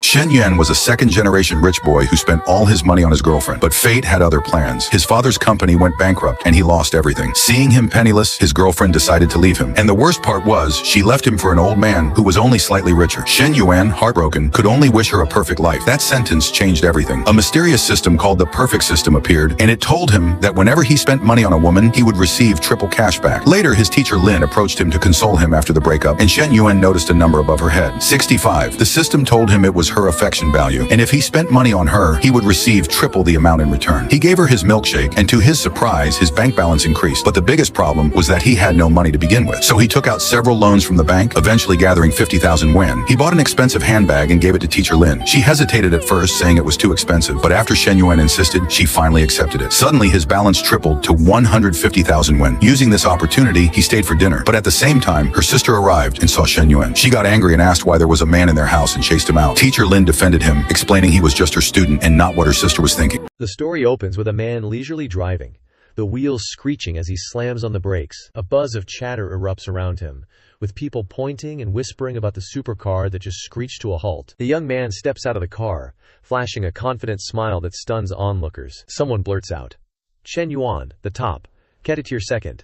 Shen Yuan was a second-generation rich boy who spent all his money on his girlfriend, but fate had other plans. His father's company went bankrupt, and he lost everything. Seeing him penniless, his girlfriend decided to leave him. And the worst part was, she left him for an old man who was only slightly richer. Shen Yuan, heartbroken, could only wish her a perfect life. That sentence changed everything. A mysterious system called the perfect system appeared, and it told him that whenever he spent money on a woman, he would receive triple cash back. Later, his teacher Lin approached him to console him after the breakup, and Shen Yuan noticed a number above her head. 65. The system told him it was her affection value, and if he spent money on her, he would receive triple the amount in return. He gave her his milkshake, and to his surprise, his bank balance increased. But the biggest problem was that he had no money to begin with. So he took out several loans from the bank, eventually gathering 50,000 yuan. He bought an expensive handbag and gave it to teacher Lin. She hesitated at first, saying it was too expensive, but after Shen Yuan insisted, she finally accepted it. Suddenly, his balance tripled to 150,000 yuan. Using this opportunity, he stayed for dinner. But at the same time, her sister arrived and saw Shen Yuan. She got angry and asked why there was a man in their house and chased him out. Teacher Lin defended him, explaining he was just her student and not what her sister was thinking. The story opens with a man leisurely driving, the wheels screeching as he slams on the brakes. A buzz of chatter erupts around him, with people pointing and whispering about the supercar that just screeched to a halt. The young man steps out of the car, flashing a confident smile that stuns onlookers. Someone blurts out, "Shen Yuan, the top, Tier second.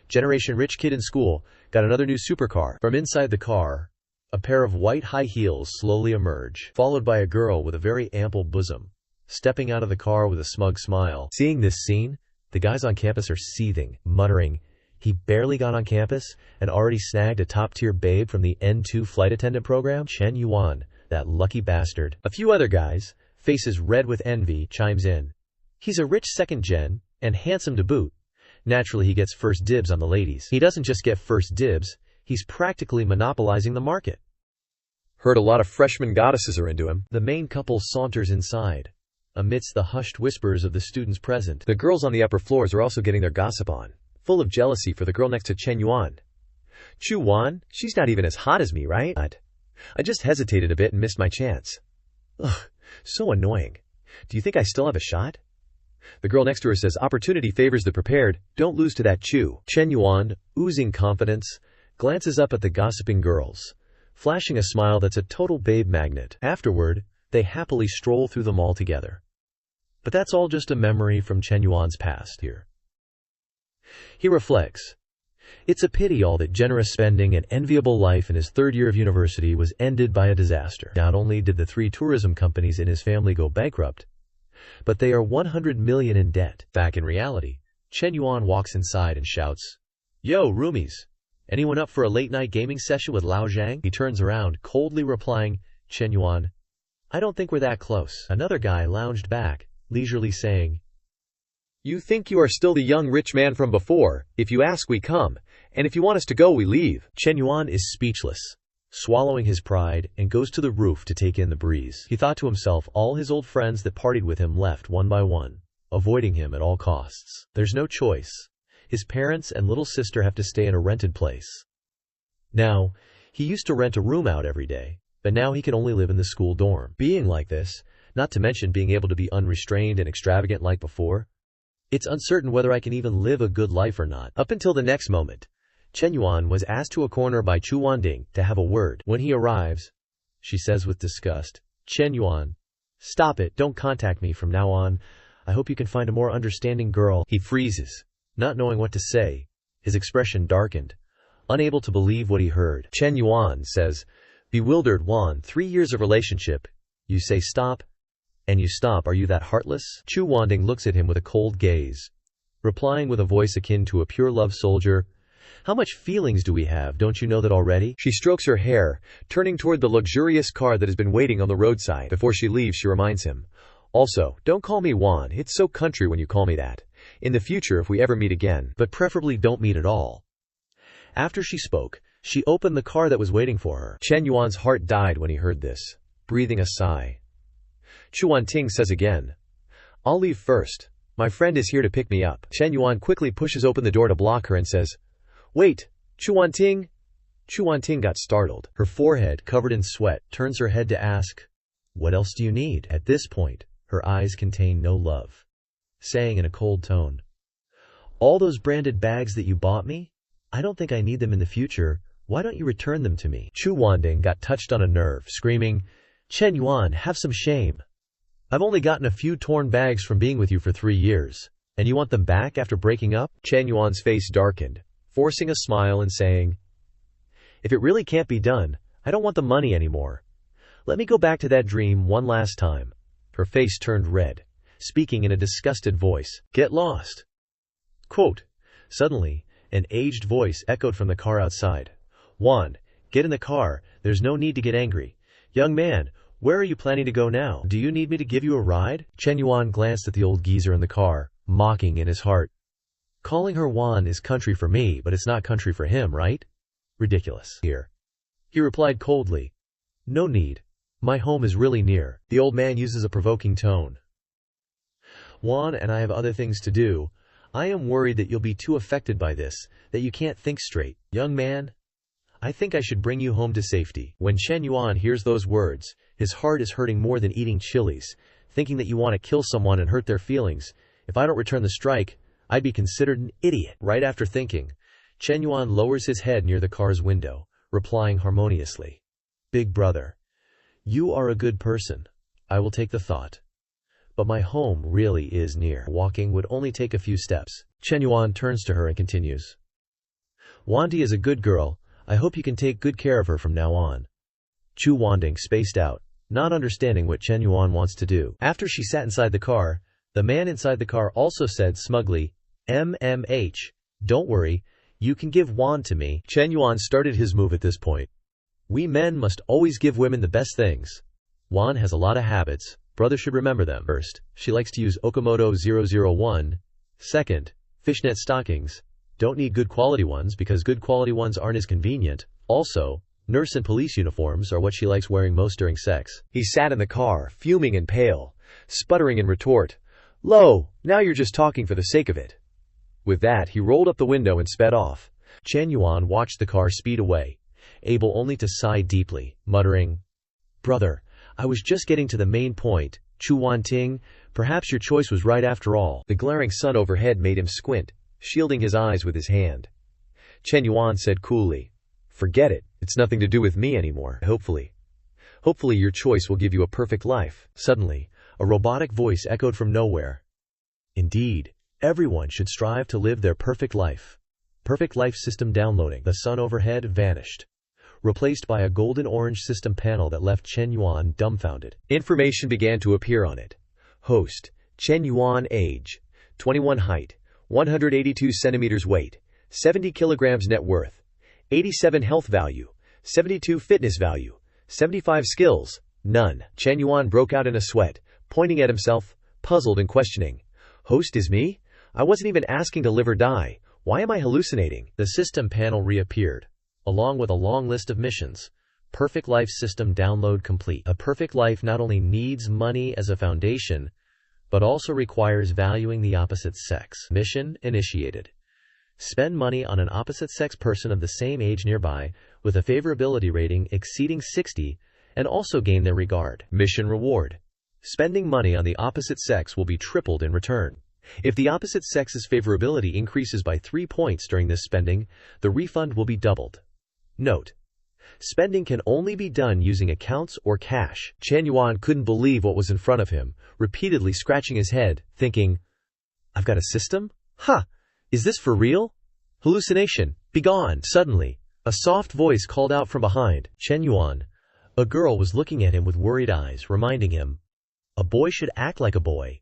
Generation rich kid in school, got another new supercar." From inside the car, a pair of white high heels slowly emerge, followed by a girl with a very ample bosom, stepping out of the car with a smug smile. Seeing this scene, the guys on campus are seething, muttering, "He barely got on campus and already snagged a top-tier babe from the N2 flight attendant program? Shen Yuan, that lucky bastard." A few other guys, faces red with envy, chimes in. "He's a rich second gen, and handsome to boot. Naturally he gets first dibs on the ladies." He doesn't just get first dibs, he's practically monopolizing the market. "Heard a lot of freshman goddesses are into him." The main couple saunters inside, amidst the hushed whispers of the students present. The girls on the upper floors are also getting their gossip on, full of jealousy for the girl next to Shen Yuan. "Chu Wan, she's not even as hot as me, right? I just hesitated a bit and missed my chance. Ugh, so annoying. Do you think I still have a shot?" The girl next to her says, "Opportunity favors the prepared, don't lose to that Chu." Shen Yuan, oozing confidence, glances up at the gossiping girls, flashing a smile that's a total babe magnet. Afterward, they happily stroll through the mall together. But that's all just a memory from Shen Yuan's past here. He reflects, it's a pity all that generous spending and enviable life in his third year of university was ended by a disaster. Not only did the 3 tourism companies in his family go bankrupt, but they are 100 million in debt. Back in reality, Shen Yuan walks inside and shouts, "Yo, roomies, anyone up for a late-night gaming session with Lao Zhang?" He turns around, coldly replying, "Shen Yuan, I don't think we're that close." Another guy lounged back, leisurely saying, "You think you are still the young rich man from before. If you ask, we come, and if you want us to go, we leave." Shen Yuan is speechless, swallowing his pride, and goes to the roof to take in the breeze. He thought to himself, all his old friends that partied with him left one by one, avoiding him at all costs. There's no choice. His parents and little sister have to stay in a rented place. Now, he used to rent a room out every day, but now he can only live in the school dorm. Being like this, not to mention being able to be unrestrained and extravagant like before, it's uncertain whether I can even live a good life or not. Up until the next moment, Shen Yuan was asked to a corner by Chu Wanding to have a word. When he arrives, she says with disgust, "Shen Yuan, stop it, don't contact me from now on. I hope you can find a more understanding girl." He freezes, not knowing what to say, his expression darkened, unable to believe what he heard. Shen Yuan says, bewildered, "Wan, 3 years of relationship, you say stop, and you stop, are you that heartless?" Chu Wanding looks at him with a cold gaze, replying with a voice akin to a pure love soldier, "How much feelings do we have, don't you know that already?" She strokes her hair, turning toward the luxurious car that has been waiting on the roadside. Before she leaves, she reminds him, "Also, don't call me Wan, it's so country when you call me that. In the future, if we ever meet again, but preferably don't meet at all." After she spoke, she opened the car that was waiting for her. Shen Yuan's heart died when he heard this, breathing a sigh. Chu Wanting says again, "I'll leave first. My friend is here to pick me up." Shen Yuan quickly pushes open the door to block her and says, "Wait, Chu Wanting." Chu Wanting got startled. Her forehead, covered in sweat, turns her head to ask, "What else do you need?" At this point, her eyes contain no love, saying in a cold tone, "All those branded bags that you bought me? I don't think I need them in the future. Why don't you return them to me?" Chu Wanding got touched on a nerve, screaming, Chen Yuan, have some shame. I've only gotten a few torn bags from being with you for 3 years. And you want them back after breaking up? Chen Yuan's face darkened, forcing a smile and saying, if it really can't be done, I don't want the money anymore. Let me go back to that dream one last time. Her face turned red, speaking in a disgusted voice. Get lost. Quote. Suddenly, an aged voice echoed from the car outside. Juan, get in the car, there's no need to get angry. Young man, where are you planning to go now? Do you need me to give you a ride? Chen Yuan glanced at the old geezer in the car, mocking in his heart. Calling her Juan is country for me, but it's not country for him, right? Ridiculous. Here. He replied coldly. No need. My home is really near. The old man uses a provoking tone. Juan and I have other things to do. I am worried that you'll be too affected by this, that you can't think straight. Young man, I think I should bring you home to safety. When Shen Yuan hears those words, his heart is hurting more than eating chilies, thinking that you want to kill someone and hurt their feelings. If I don't return the strike, I'd be considered an idiot. Right after thinking, Chen Yuan lowers his head near the car's window, replying harmoniously. Big brother, you are a good person. I will take the thought. But my home really is near. Walking would only take a few steps. Chen Yuan turns to her and continues. Wanti is a good girl. I hope you can take good care of her from now on. Chu Wanding spaced out, not understanding what Chen Yuan wants to do. After she sat inside the car, the man inside the car also said smugly, don't worry, you can give Juan to me. Chen Yuan started his move at this point. We men must always give women the best things. Juan has a lot of habits. Brother should remember them. First, she likes to use Okamoto 001. Second, fishnet stockings. Don't need good quality ones because good quality ones aren't as convenient. Also, nurse and police uniforms are what she likes wearing most during sex. He sat in the car, fuming and pale, sputtering in retort. Lo, now you're just talking for the sake of it. With that, he rolled up the window and sped off. Chen Yuan watched the car speed away, able only to sigh deeply, muttering, Brother, I was just getting to the main point. Chu Wanting, perhaps your choice was right after all. The glaring sun overhead made him squint, shielding his eyes with his hand. Chen Yuan said coolly, Forget it, it's nothing to do with me anymore. Hopefully your choice will give you a perfect life. Suddenly, a robotic voice echoed from nowhere. Indeed, everyone should strive to live their perfect life. Perfect life system downloading. The sun overhead vanished, replaced by a golden-orange system panel that left Chen Yuan dumbfounded. Information began to appear on it. Host, Chen Yuan age, 21 height, 182 centimeters weight, 70 kilograms net worth, 87 health value, 72 fitness value, 75 skills, none. Chen Yuan broke out in a sweat, pointing at himself, puzzled and questioning. Host is me? I wasn't even asking to live or die. Why am I hallucinating? The system panel reappeared, along with a long list of missions. Perfect life system download complete. A perfect life not only needs money as a foundation, but also requires valuing the opposite sex. Mission initiated. Spend money on an opposite sex person of the same age nearby with a favorability rating exceeding 60 and also gain their regard. Mission reward. Spending money on the opposite sex will be tripled in return. If the opposite sex's favorability increases by 3 points during this spending, the refund will be doubled. Note: spending can only be done using accounts or cash. Chen Yuan couldn't believe what was in front of him, repeatedly scratching his head, thinking, I've got a system? Ha! Is this for real? Hallucination, begone! Suddenly, a soft voice called out from behind Chen Yuan. A girl was looking at him with worried eyes, reminding him, a boy should act like a boy.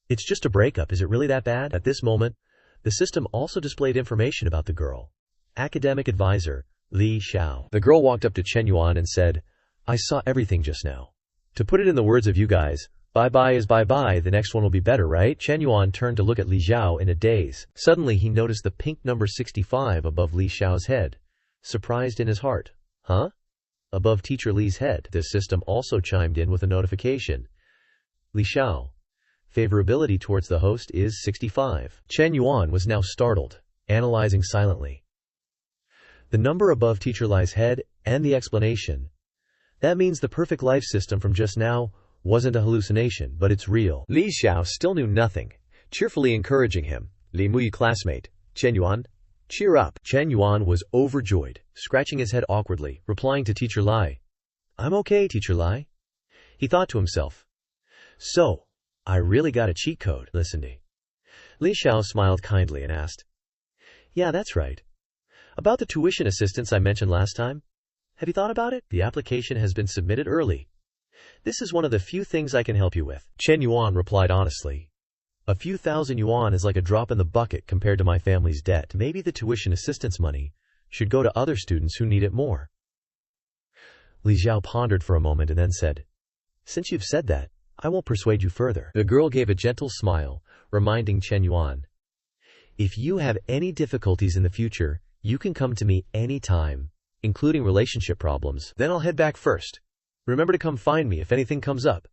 It's just a breakup, is it really that bad? At this moment, the system also displayed information about the girl. Academic advisor, Li Xiao. The girl walked up to Chen Yuan and said, I saw everything just now. To put it in the words of you guys, bye-bye is bye-bye, the next one will be better, right? Chen Yuan turned to look at Li Xiao in a daze. Suddenly he noticed the pink number 65 above Li Xiao's head. Surprised in his heart. Huh? Above teacher Li's head. This system also chimed in with a notification. Li Xiao. Favorability towards the host is 65. Chen Yuan was now startled, analyzing silently the number above teacher Li's head and the explanation. That means the perfect life system from just now wasn't a hallucination, but it's real. Li Xiao still knew nothing, cheerfully encouraging him. Li Muyi classmate, Chen Yuan, cheer up. Chen Yuan was overjoyed, scratching his head awkwardly, replying to teacher Li. I'm okay, teacher Li. He thought to himself, "So, I really got a cheat code, listen to." Li Xiao smiled kindly and asked, "Yeah, that's right. About the tuition assistance I mentioned last time, have you thought about it? The application has been submitted early. This is one of the few things I can help you with." Shen Yuan replied honestly, "A few thousand yuan is like a drop in the bucket compared to my family's debt. Maybe the tuition assistance money should go to other students who need it more." Li Xiao pondered for a moment and then said, "Since you've said that, I won't persuade you further." The girl gave a gentle smile, reminding Shen Yuan, "If you have any difficulties in the future, you can come to me any time, including relationship problems. Then I'll head back first. Remember to come find me if anything comes up."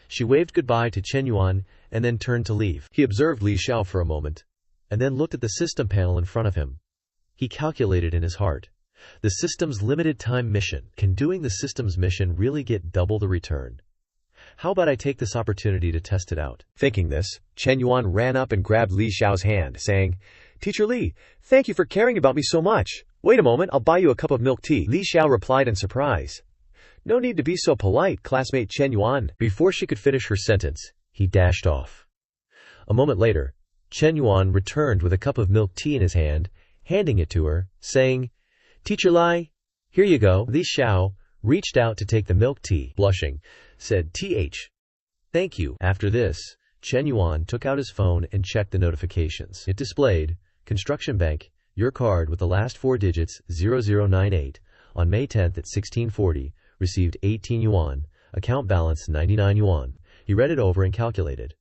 She waved goodbye to Shen Yuan and then turned to leave. He observed Li Xiao for a moment, and then looked at the system panel in front of him. He calculated in his heart, the system's limited time mission. Can doing the system's mission really get double the return? How about I take this opportunity to test it out? Thinking this, Shen Yuan ran up and grabbed Li Xiao's hand, saying, "Teacher Li, thank you for caring about me so much. Wait a moment, I'll buy you a cup of milk tea." Li Xiao replied in surprise, "No need to be so polite, classmate Shen Yuan." Before she could finish her sentence, he dashed off. A moment later, Shen Yuan returned with a cup of milk tea in his hand, handing it to her, saying, "Teacher Li, here you go." Li Xiao reached out to take the milk tea, blushing, said, "Thank you." After this, Shen Yuan took out his phone and checked the notifications. It displayed, "Construction Bank, your card with the last 4 digits 0098, on May 10th at 1640, received 18 yuan, account balance 99 yuan. He read it over and calculated.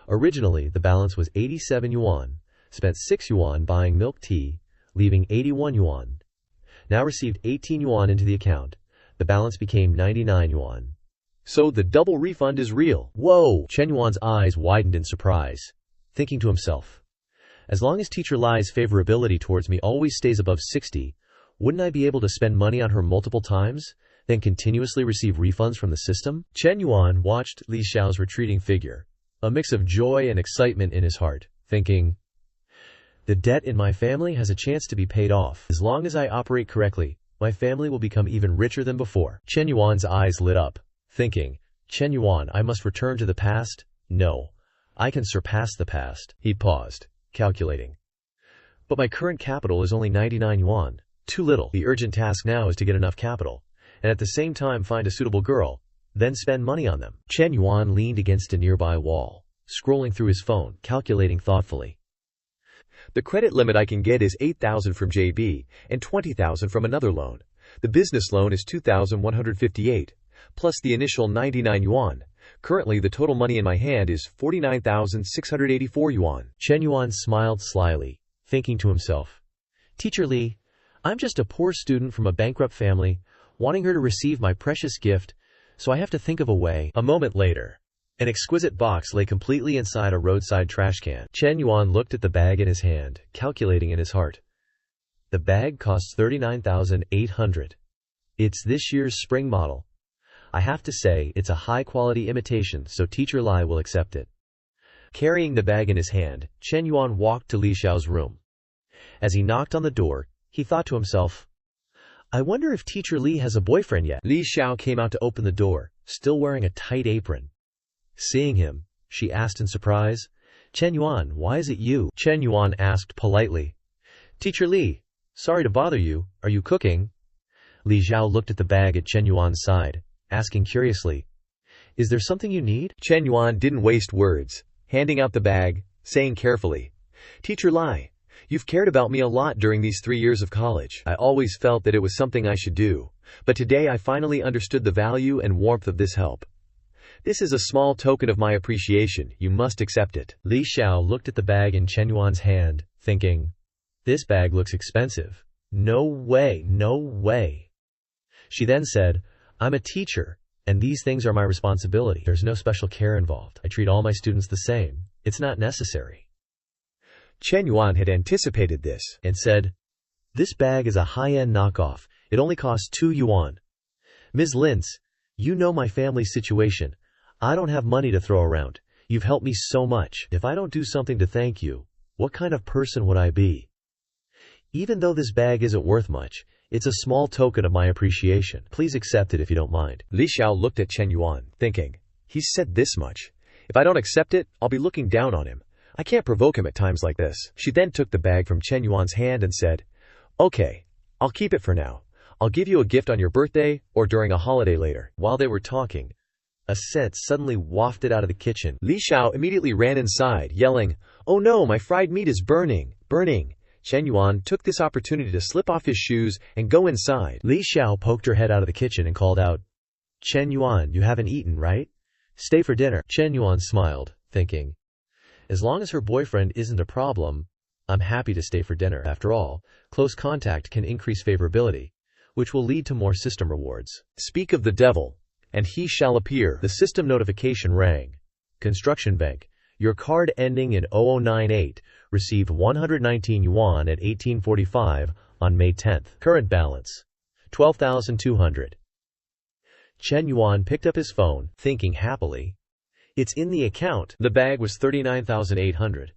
Originally, the balance was 87 yuan, spent 6 yuan buying milk tea, leaving 81 yuan. Now received 18 yuan into the account. The balance became 99 yuan. So the double refund is real. Whoa! Shen Yuan's eyes widened in surprise, thinking to himself, as long as Teacher Li's favorability towards me always stays above 60, wouldn't I be able to spend money on her multiple times, then continuously receive refunds from the system? Shen Yuan watched Li Xiao's retreating figure, a mix of joy and excitement in his heart, thinking, the debt in my family has a chance to be paid off. As long as I operate correctly, my family will become even richer than before. Shen Yuan's eyes lit up, thinking, Shen Yuan, I must return to the past? No, I can surpass the past. He paused, calculating. But my current capital is only 99 yuan. Too little. The urgent task now is to get enough capital, and at the same time find a suitable girl, then spend money on them. Shen Yuan leaned against a nearby wall, scrolling through his phone, calculating thoughtfully. The credit limit I can get is 8,000 from JB and 20,000 from another loan. The business loan is 2,158, plus the initial 99 yuan. Currently, the total money in my hand is 49,684 yuan. Shen Yuan smiled slyly, thinking to himself, Teacher Li, I'm just a poor student from a bankrupt family, wanting her to receive my precious gift, so I have to think of a way. A moment later, an exquisite box lay completely inside a roadside trash can. Shen Yuan looked at the bag in his hand, calculating in his heart. The bag costs 39,800. It's this year's spring model. I have to say, it's a high-quality imitation, so Teacher Lai will accept it. Carrying the bag in his hand, Shen Yuan walked to Li Xiao's room. As he knocked on the door, he thought to himself, I wonder if Teacher Li has a boyfriend yet. Li Xiao came out to open the door, still wearing a tight apron. Seeing him, she asked in surprise, Shen Yuan, why is it you? Shen Yuan asked politely, Teacher Li, sorry to bother you, are you cooking? Li Xiao looked at the bag at Shen Yuan's side, asking curiously, is there something you need? Shen Yuan didn't waste words, handing out the bag, saying carefully, Teacher Li, you've cared about me a lot during these 3 years of college. I always felt that it was something I should do, but today I finally understood the value and warmth of this help. This is a small token of my appreciation, you must accept it. Li Xiao looked at the bag in Shen Yuan's hand, thinking, this bag looks expensive. No way, no way. She then said, I'm a teacher, and these things are my responsibility. There's no special care involved. I treat all my students the same. It's not necessary. Shen Yuan had anticipated this, and said, this bag is a high-end knockoff. It only costs 2 yuan. Ms. Lintz, you know my family's situation. I don't have money to throw around. You've helped me so much. If I don't do something to thank you, what kind of person would I be? Even though this bag isn't worth much, It's a small token of my appreciation. Please accept it if you don't mind. Li Xiao looked at Shen Yuan, thinking, he's said this much. If I don't accept it, I'll be looking down on him. I can't provoke him at times like this. She then took the bag from Shen Yuan's hand and said, okay, I'll keep it for now. I'll give you a gift on your birthday or during a holiday later. While they were talking, a scent suddenly wafted out of the kitchen. Li Xiao immediately ran inside, yelling, oh no, my fried meat is burning, burning. Shen Yuan took this opportunity to slip off his shoes and go inside. Li Xiao poked her head out of the kitchen and called out, Shen Yuan, you haven't eaten, right? Stay for dinner. Shen Yuan smiled, thinking, as long as her boyfriend isn't a problem, I'm happy to stay for dinner. After all, close contact can increase favorability, which will lead to more system rewards. Speak of the devil, and he shall appear. The system notification rang. Construction Bank. Your card ending in 0098 received 119 yuan at 1845 on May 10th. Current balance, 12,200. Shen Yuan picked up his phone, thinking happily, it's in the account. The bag was 39,800.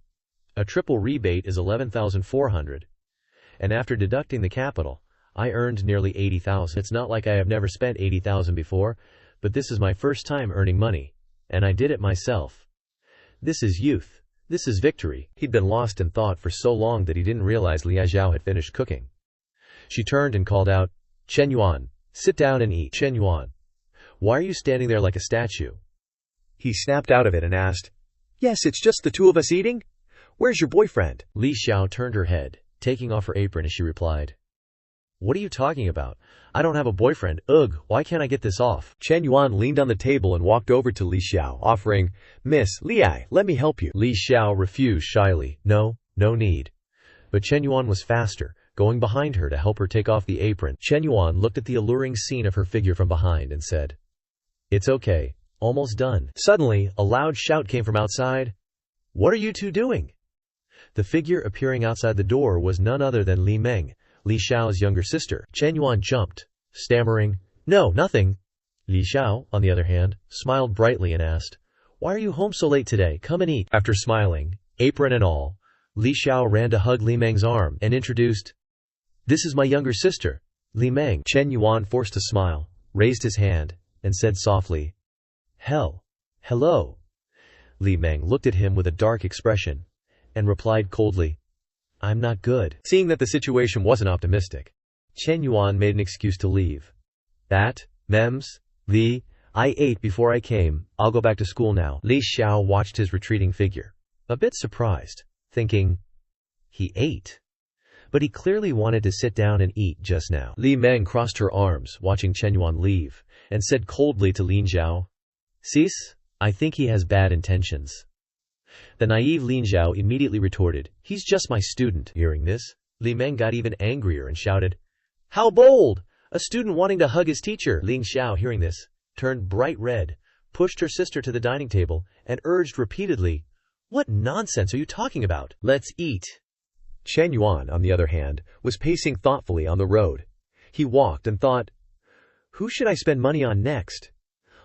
A triple rebate is 11,400. And after deducting the capital, I earned nearly 80,000. It's not like I have never spent 80,000 before, but this is my first time earning money, and I did it myself. This is youth. This is victory. He'd been lost in thought for so long that he didn't realize Li Xiao had finished cooking. She turned and called out, Shen Yuan, sit down and eat. Shen Yuan, why are you standing there like a statue? He snapped out of it and asked, yes, it's just the two of us eating? Where's your boyfriend? Li Xiao turned her head, taking off her apron as she replied, what are you talking about? I don't have a boyfriend. Ugh, why can't I get this off? Shen Yuan leaned on the table and walked over to Li Xiao, offering, Miss Li, let me help you. Li Xiao refused shyly, no need. But Shen Yuan was faster, going behind her to help her take off the apron. Shen Yuan looked at the alluring scene of her figure from behind and said, it's okay, almost done. Suddenly, a loud shout came from outside. What are you two doing? The figure appearing outside the door was none other than Li Meng, Li Xiao's younger sister. Shen Yuan jumped, stammering, no, nothing. Li Xiao, on the other hand, smiled brightly and asked, why are you home so late today? Come and eat. After smiling, apron and all, Li Xiao ran to hug Li Meng's arm and introduced, this is my younger sister, Li Meng. Shen Yuan forced a smile, raised his hand, and said softly, hello. Li Meng looked at him with a dark expression and replied coldly, I'm not good. Seeing that the situation wasn't optimistic, Shen Yuan made an excuse to leave. Mems, Li, I ate before I came, I'll go back to school now. Li Xiao watched his retreating figure, a bit surprised, thinking, he ate. But he clearly wanted to sit down and eat just now. Li Meng crossed her arms, watching Shen Yuan leave, and said coldly to Lin Zhao, Sis, I think he has bad intentions. The naive Lin Zhao immediately retorted, he's just my student. Hearing this, Li Meng got even angrier and shouted, how bold! A student wanting to hug his teacher. Lin Xiao, hearing this, turned bright red, pushed her sister to the dining table, and urged repeatedly, what nonsense are you talking about? Let's eat. Shen Yuan, on the other hand, was pacing thoughtfully on the road. He walked and thought, who should I spend money on next?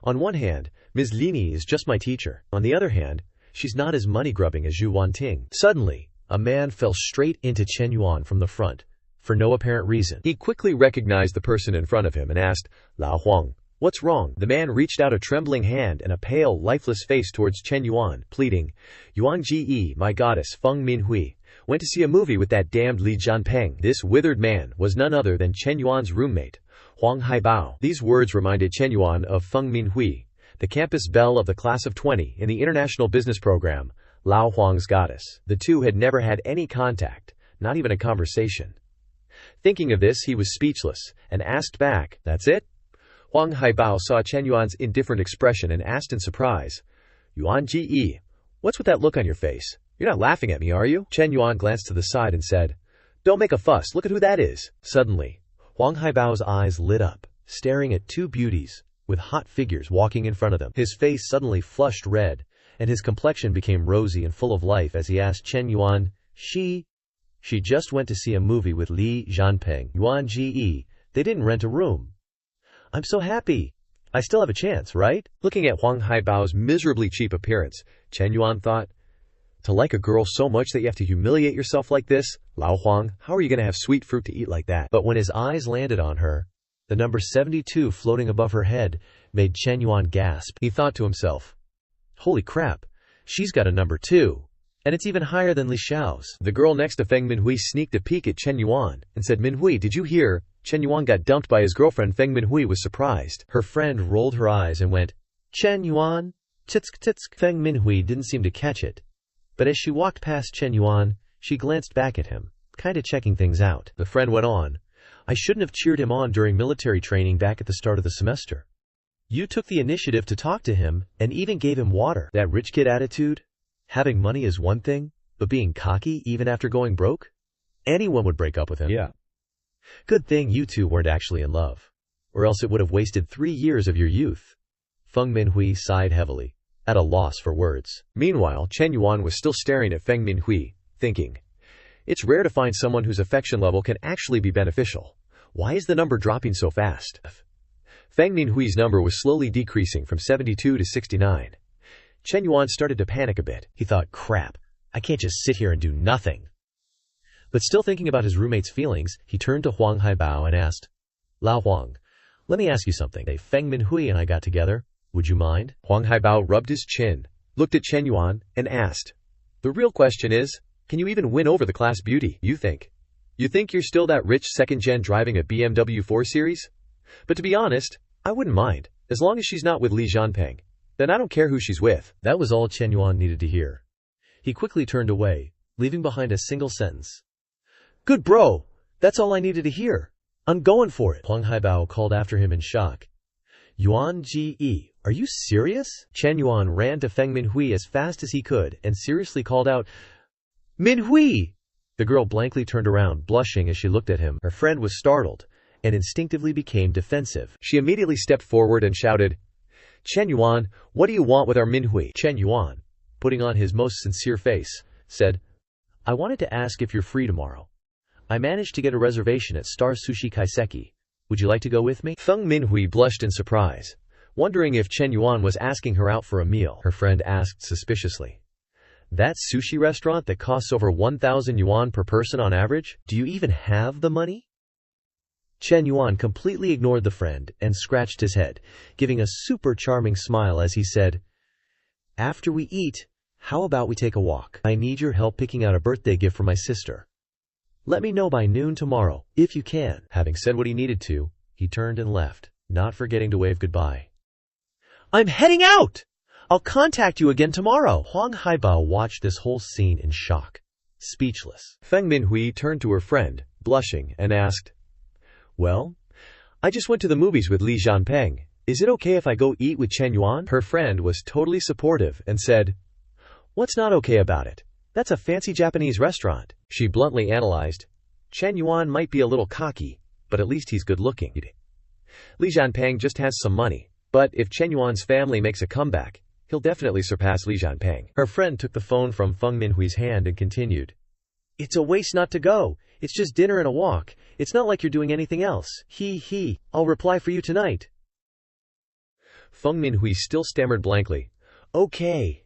On one hand, Ms. Lini is just my teacher. On the other hand, she's not as money-grubbing as Zhu Wanting. Suddenly, a man fell straight into Shen Yuan from the front, for no apparent reason. He quickly recognized the person in front of him and asked, Lao Huang, what's wrong? The man reached out a trembling hand and a pale, lifeless face towards Shen Yuan, pleading, Yuan Ji, my goddess, Feng Minhui, went to see a movie with that damned Li Jianpeng. This withered man was none other than Shen Yuan's roommate, Huang Haibao. These words reminded Shen Yuan of Feng Minhui, the campus belle of the class of 20 in the international business program, Lao Huang's goddess. The two had never had any contact, not even a conversation. Thinking of this, he was speechless, and asked back, that's it? Huang Haibao saw Shen Yuan's indifferent expression and asked in surprise, Yuan Ji, what's with that look on your face? You're not laughing at me, are you? Shen Yuan glanced to the side and said, don't make a fuss, look at who that is. Suddenly, Huang Haibao's eyes lit up, staring at two beauties, with hot figures walking in front of them. His face suddenly flushed red, and his complexion became rosy and full of life as he asked Shen Yuan, she just went to see a movie with Li Jianpeng. Yuan Ji, they didn't rent a room. I'm so happy. I still have a chance, right? Looking at Huang Haibao's miserably cheap appearance, Shen Yuan thought, To like a girl so much that you have to humiliate yourself like this? Lao Huang, how are you going to have sweet fruit to eat like that? But when his eyes landed on her, the number 72 floating above her head made Shen Yuan gasp. He thought to himself, holy crap, she's got a number 2. And it's even higher than Li Xiao's. The girl next to Feng Minhui sneaked a peek at Shen Yuan and said, Minhui, did you hear? Shen Yuan got dumped by his girlfriend. Feng Minhui was surprised. Her friend rolled her eyes and went, Shen Yuan? Tsk tsk. Feng Minhui didn't seem to catch it. But as she walked past Shen Yuan, she glanced back at him, kinda checking things out. The friend went on, I shouldn't have cheered him on during military training back at the start of the semester. You took the initiative to talk to him and even gave him water. That rich kid attitude? Having money is one thing, but being cocky even after going broke? Anyone would break up with him. Yeah. Good thing you two weren't actually in love, or else it would have wasted 3 years of your youth. Feng Minhui sighed heavily, at a loss for words. Meanwhile, Shen Yuan was still staring at Feng Minhui, thinking, it's rare to find someone whose affection level can actually be beneficial. Why is the number dropping so fast? Feng Minhui's number was slowly decreasing from 72 to 69. Shen Yuan started to panic a bit. He thought, crap, I can't just sit here and do nothing. But still thinking about his roommate's feelings, he turned to Huang Haibao and asked, Lao Huang, let me ask you something. If Feng Minhui and I got together, would you mind? Huang Haibao rubbed his chin, looked at Shen Yuan, and asked, the real question is, can you even win over the class beauty? You think you're still that rich second gen driving a BMW 4 Series? But to be honest, I wouldn't mind, as long as she's not with Li Jianping. Then I don't care who she's with. That was all Shen Yuan needed to hear. He quickly turned away, leaving behind a single sentence. Good bro, that's all I needed to hear. I'm going for it. Huang Haibao called after him in shock. Yuan Ji, are you serious? Shen Yuan ran to Feng Minhui as fast as he could and seriously called out, Minhui! The girl blankly turned around, blushing as she looked at him. Her friend was startled and instinctively became defensive. She immediately stepped forward and shouted, Shen Yuan, what do you want with our Minhui? Shen Yuan, putting on his most sincere face, said, I wanted to ask if you're free tomorrow. I managed to get a reservation at Star Sushi Kaiseki. Would you like to go with me? Feng Minhui blushed in surprise, wondering if Shen Yuan was asking her out for a meal. Her friend asked suspiciously, that sushi restaurant that costs over 1,000 yuan per person on average? Do you even have the money? Shen Yuan completely ignored the friend and scratched his head, giving a super charming smile as he said, after we eat, how about we take a walk? I need your help picking out a birthday gift for my sister. Let me know by noon tomorrow, if you can. Having said what he needed to, he turned and left, not forgetting to wave goodbye. I'm heading out! I'll contact you again tomorrow. Huang Haibao watched this whole scene in shock, speechless. Feng Minhui turned to her friend, blushing, and asked, well, I just went to the movies with Li Jianping. Is it okay if I go eat with Shen Yuan? Her friend was totally supportive and said, what's not okay about it? That's a fancy Japanese restaurant. She bluntly analyzed, Shen Yuan might be a little cocky, but at least he's good looking. Li Jianping just has some money, but if Shen Yuan's family makes a comeback, he'll definitely surpass Li Jianping. Her friend took the phone from Feng Minhui's hand and continued, it's a waste not to go. It's just dinner and a walk. It's not like you're doing anything else. I'll reply for you tonight. Feng Minhui still stammered blankly, okay.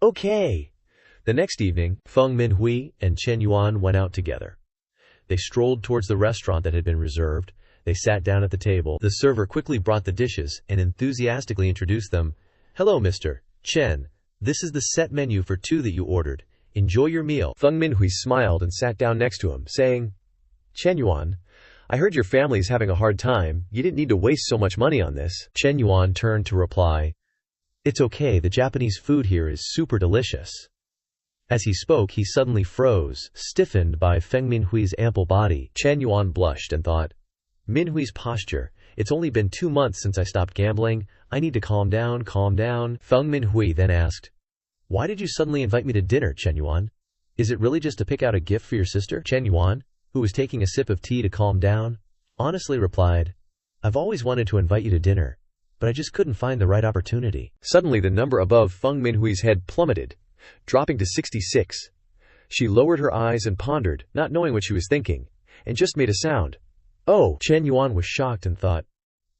The next evening, Feng Minhui and Shen Yuan went out together. They strolled towards the restaurant that had been reserved. They sat down at the table. The server quickly brought the dishes and enthusiastically introduced them. Hello, Mr. Chen. This is the set menu for 2 that you ordered. Enjoy your meal. Feng Minhui smiled and sat down next to him, saying, Shen Yuan, I heard your family's having a hard time. You didn't need to waste so much money on this. Shen Yuan turned to reply, it's okay, the Japanese food here is super delicious. As he spoke, he suddenly froze, stiffened by Feng Minhui's ample body. Shen Yuan blushed and thought, Minhui's posture, it's only been 2 months since I stopped gambling. I need to calm down. Feng Minhui then asked, why did you suddenly invite me to dinner, Shen Yuan? Is it really just to pick out a gift for your sister? Shen Yuan, who was taking a sip of tea to calm down, honestly replied, I've always wanted to invite you to dinner, but I just couldn't find the right opportunity. Suddenly the number above Feng Minhui's head plummeted, dropping to 66. She lowered her eyes and pondered, not knowing what she was thinking, and just made a sound. Oh! Shen Yuan was shocked and thought,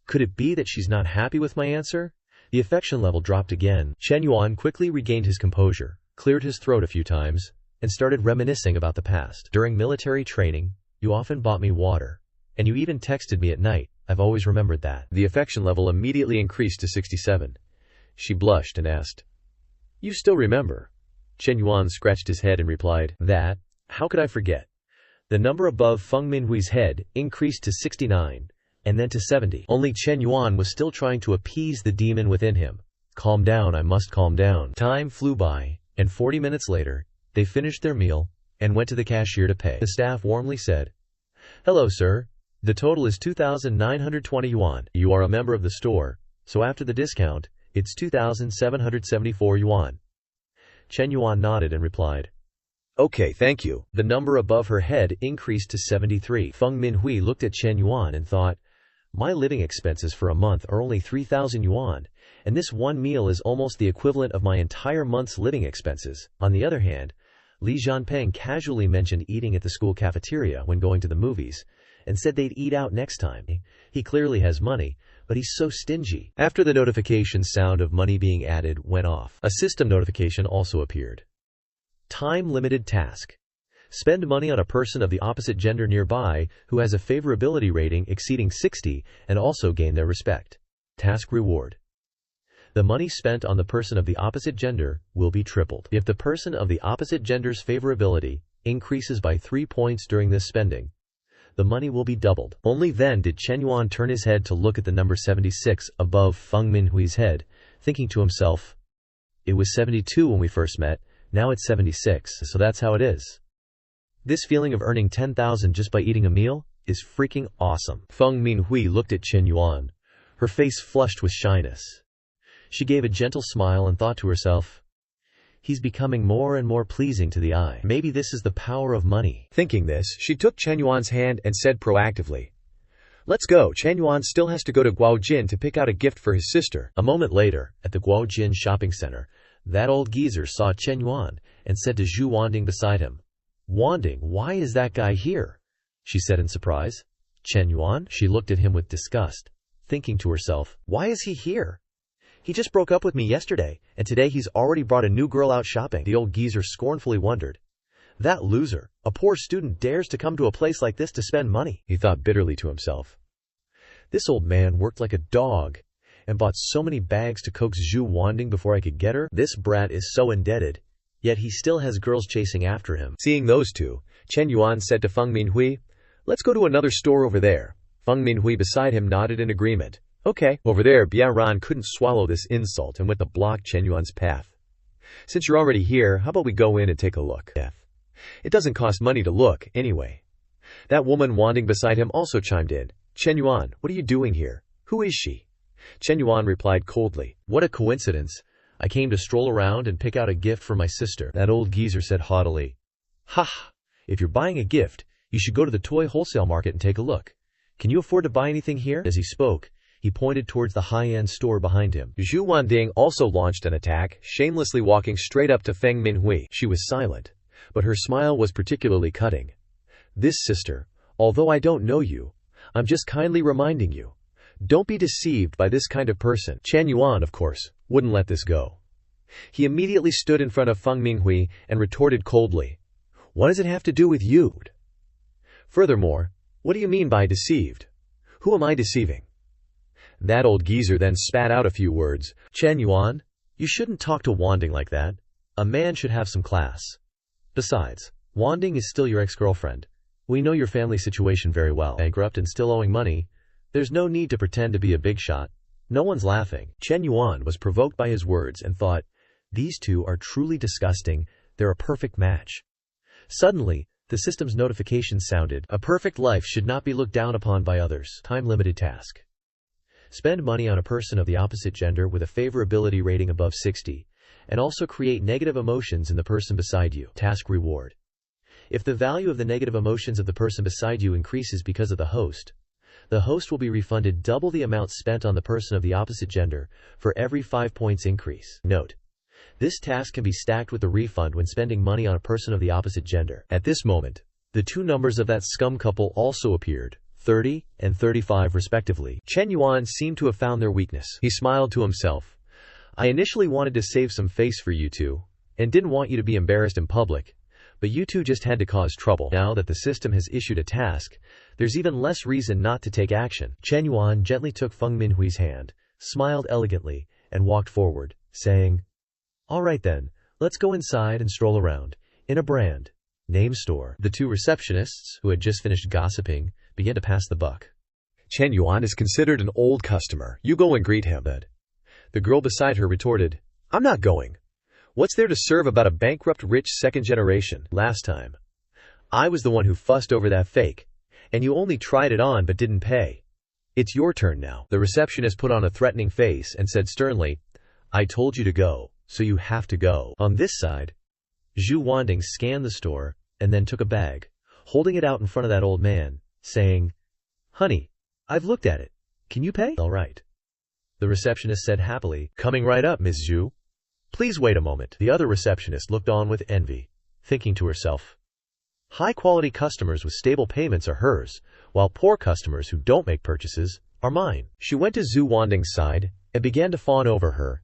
could it be that she's not happy with my answer? The affection level dropped again. Shen Yuan quickly regained his composure, cleared his throat a few times, and started reminiscing about the past. During military training, you often bought me water, and you even texted me at night. I've always remembered that. The affection level immediately increased to 67. She blushed and asked, "You still remember?" Shen Yuan scratched his head and replied, "That? How could I forget?" The number above Feng Minhui's head increased to 69, and then to 70. Only Shen Yuan was still trying to appease the demon within him. Calm down, I must calm down. Time flew by, and 40 minutes later, they finished their meal and went to the cashier to pay. The staff warmly said, "Hello, sir. The total is 2,920 yuan. You are a member of the store, so after the discount, it's 2,774 yuan. Shen Yuan nodded and replied, "Okay, thank you." The number above her head increased to 73. Feng Minhui looked at Shen Yuan and thought, "My living expenses for a month are only 3,000 yuan, and this one meal is almost the equivalent of my entire month's living expenses." On the other hand, Li Jianpeng casually mentioned eating at the school cafeteria when going to the movies, and said they'd eat out next time. He clearly has money, but he's so stingy. After the notification sound of money being added went off, a system notification also appeared. Time-limited task. Spend money on a person of the opposite gender nearby who has a favorability rating exceeding 60 and also gain their respect. Task reward. The money spent on the person of the opposite gender will be tripled. If the person of the opposite gender's favorability increases by 3 points during this spending, the money will be doubled. Only then did Shen Yuan turn his head to look at the number 76 above Feng Minhui's head, thinking to himself, "It was 72 when we first met, now it's 76, so that's how it is." This feeling of earning 10,000 just by eating a meal is freaking awesome. Feng Minhui looked at Shen Yuan, her face flushed with shyness. She gave a gentle smile and thought to herself, "He's becoming more and more pleasing to the eye. Maybe this is the power of money." Thinking this, she took Shen Yuan's hand and said proactively, "Let's go." Shen Yuan still has to go to Guaojin to pick out a gift for his sister. A moment later, at the Guaojin shopping center, that old geezer saw Shen Yuan and said to Zhu Wanding beside him, "Wanding, why is that guy here?" she said in surprise. "Shen Yuan?" She looked at him with disgust, thinking to herself, "Why is he here? He just broke up with me yesterday, and today he's already brought a new girl out shopping." The old geezer scornfully wondered, "That loser, a poor student, dares to come to a place like this to spend money," he thought bitterly to himself. This old man worked like a dog and bought so many bags to coax Zhu Wanding before I could get her. This brat is so indebted, yet he still has girls chasing after him. Seeing those two, Shen Yuan said to Feng Minhui, "Let's go to another store over there." Feng Minhui beside him nodded in agreement. "Okay." Over there, Bianran couldn't swallow this insult and went to block Shen Yuan's path. "Since you're already here, how about we go in and take a look? It doesn't cost money to look, anyway." That woman Wanding beside him also chimed in. "Shen Yuan, what are you doing here? Who is she?" Shen Yuan replied coldly, "What a coincidence. I came to stroll around and pick out a gift for my sister." That old geezer said haughtily, "Ha! If you're buying a gift, you should go to the toy wholesale market and take a look. Can you afford to buy anything here?" As he spoke, he pointed towards the high-end store behind him. Zhu Wanding also launched an attack, shamelessly walking straight up to Feng Minhui. She was silent, but her smile was particularly cutting. "This sister, although I don't know you, I'm just kindly reminding you, don't be deceived by this kind of person." Shen Yuan, of course, wouldn't let this go. He immediately stood in front of Feng Minhui and retorted coldly, "What does it have to do with you? Furthermore, what do you mean by deceived? Who am I deceiving?" That old geezer then spat out a few words. "Shen Yuan, you shouldn't talk to Wanding like that. A man should have some class. Besides, Wanding is still your ex-girlfriend. We know your family situation very well. Bankrupt and still owing money. There's no need to pretend to be a big shot. No one's laughing." Shen Yuan was provoked by his words and thought, "These two are truly disgusting. They're a perfect match." Suddenly, the system's notification sounded. A perfect life should not be looked down upon by others. Time-limited task. Spend money on a person of the opposite gender with a favorability rating above 60, and also create negative emotions in the person beside you. Task reward. If the value of the negative emotions of the person beside you increases because of the host will be refunded double the amount spent on the person of the opposite gender for every 5 points increase. Note: this task can be stacked with the refund when spending money on a person of the opposite gender. At this moment, the two numbers of that scum couple also appeared, 30 and 35 respectively. Shen Yuan seemed to have found their weakness. He smiled to himself. "I initially wanted to save some face for you two, and didn't want you to be embarrassed in public. But you two just had to cause trouble. Now that the system has issued a task, there's even less reason not to take action. Shen Yuan gently took Feng Minhui's hand, smiled elegantly, and walked forward, saying, "All right then, let's go inside and stroll around. In a brand name store." The two receptionists, who had just finished gossiping, began to pass the buck. Shen Yuan is considered an old customer. You go and greet him. The girl beside her retorted, "I'm not going. What's there to serve about a bankrupt rich second generation? "Last time, I was the one who fussed over that fake, and you only tried it on but didn't pay. It's your turn now." The receptionist put on a threatening face and said sternly, "I told you to go, so you have to go." On this side, Zhu Wanding scanned the store and then took a bag, holding it out in front of that old man, saying, "Honey, I've looked at it. Can you pay?" "All right," the receptionist said happily. "Coming right up, Ms. Zhu. Please wait a moment." The other receptionist looked on with envy, thinking to herself, "High-quality customers with stable payments are hers, while poor customers who don't make purchases are mine." She went to Zhu Wanding's side and began to fawn over her.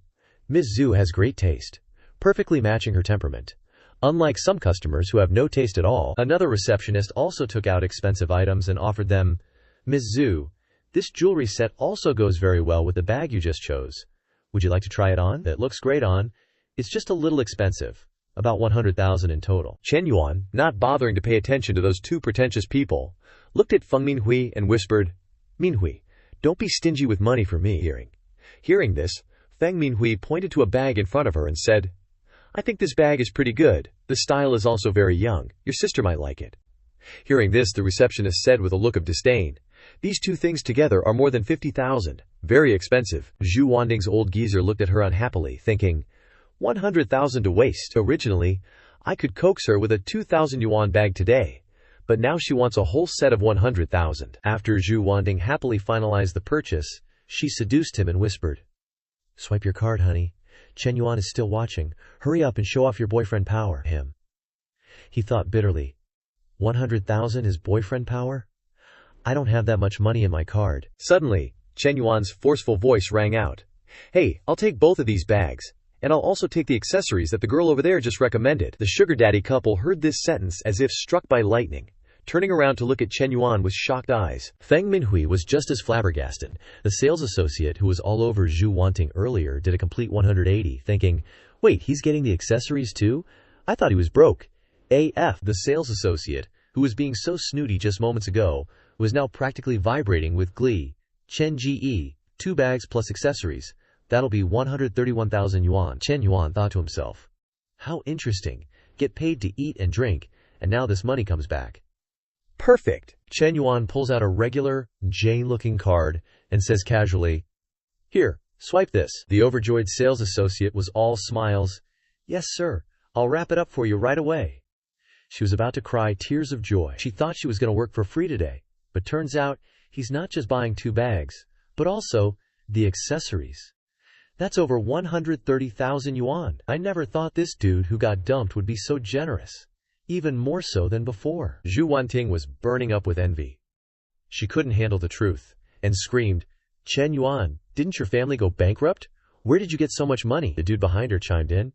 Ms. Zhu has great taste, perfectly matching her temperament, unlike some customers who have no taste at all. Another receptionist also took out expensive items and offered them. "Ms. Zhu, this jewelry set also goes very well with the bag you just chose. Would you like to try it on? It looks great on. It's just a little expensive, about 100,000 in total." Shen Yuan, not bothering to pay attention to those two pretentious people, looked at Feng Minhui and whispered, "Minhui, don't be stingy with money for me." Hearing this, Feng Minhui pointed to a bag in front of her and said, "I think this bag is pretty good. The style is also very young. Your sister might like it." Hearing this, the receptionist said with a look of disdain, "These two things together are more than 50,000. Very expensive." Zhu Wanding's old geezer looked at her unhappily, thinking, 100,000 to waste. Originally, I could coax her with a 2,000 yuan bag today, but now she wants a whole set of 100,000. After Zhu Wanding happily finalized the purchase, she seduced him and whispered, "Swipe your card, honey. Shen Yuan is still watching. Hurry up and show off your boyfriend power." He thought bitterly, 100,000 is boyfriend power? I don't have that much money in my card. Suddenly, Shen Yuan's forceful voice rang out, "Hey, I'll take both of these bags, and I'll also take the accessories that the girl over there just recommended." The sugar daddy couple heard this sentence as if struck by lightning, turning around to look at Shen Yuan with shocked eyes. Feng Minhui was just as flabbergasted. The sales associate who was all over Zhu Wanting earlier did a complete 180, thinking, "Wait, he's getting the accessories too? I thought he was broke." AF. The sales associate, who was being so snooty just moments ago, was now practically vibrating with glee. "Chen Ge, 2 bags plus accessories. That'll be 131,000 yuan. Shen Yuan thought to himself, "How interesting. Get paid to eat and drink, and now this money comes back. Perfect." Shen Yuan pulls out a regular, Jane-looking card and says casually, "Here, swipe this." The overjoyed sales associate was all smiles. "Yes, sir. I'll wrap it up for you right away." She was about to cry tears of joy. She thought she was going to work for free today, but turns out he's not just buying 2 bags, but also the accessories. That's over 130,000 yuan. I never thought this dude who got dumped would be so generous, even more so than before. Zhu Wanting was burning up with envy. She couldn't handle the truth and screamed, "Shen Yuan, didn't your family go bankrupt? Where did you get so much money?" The dude behind her chimed in,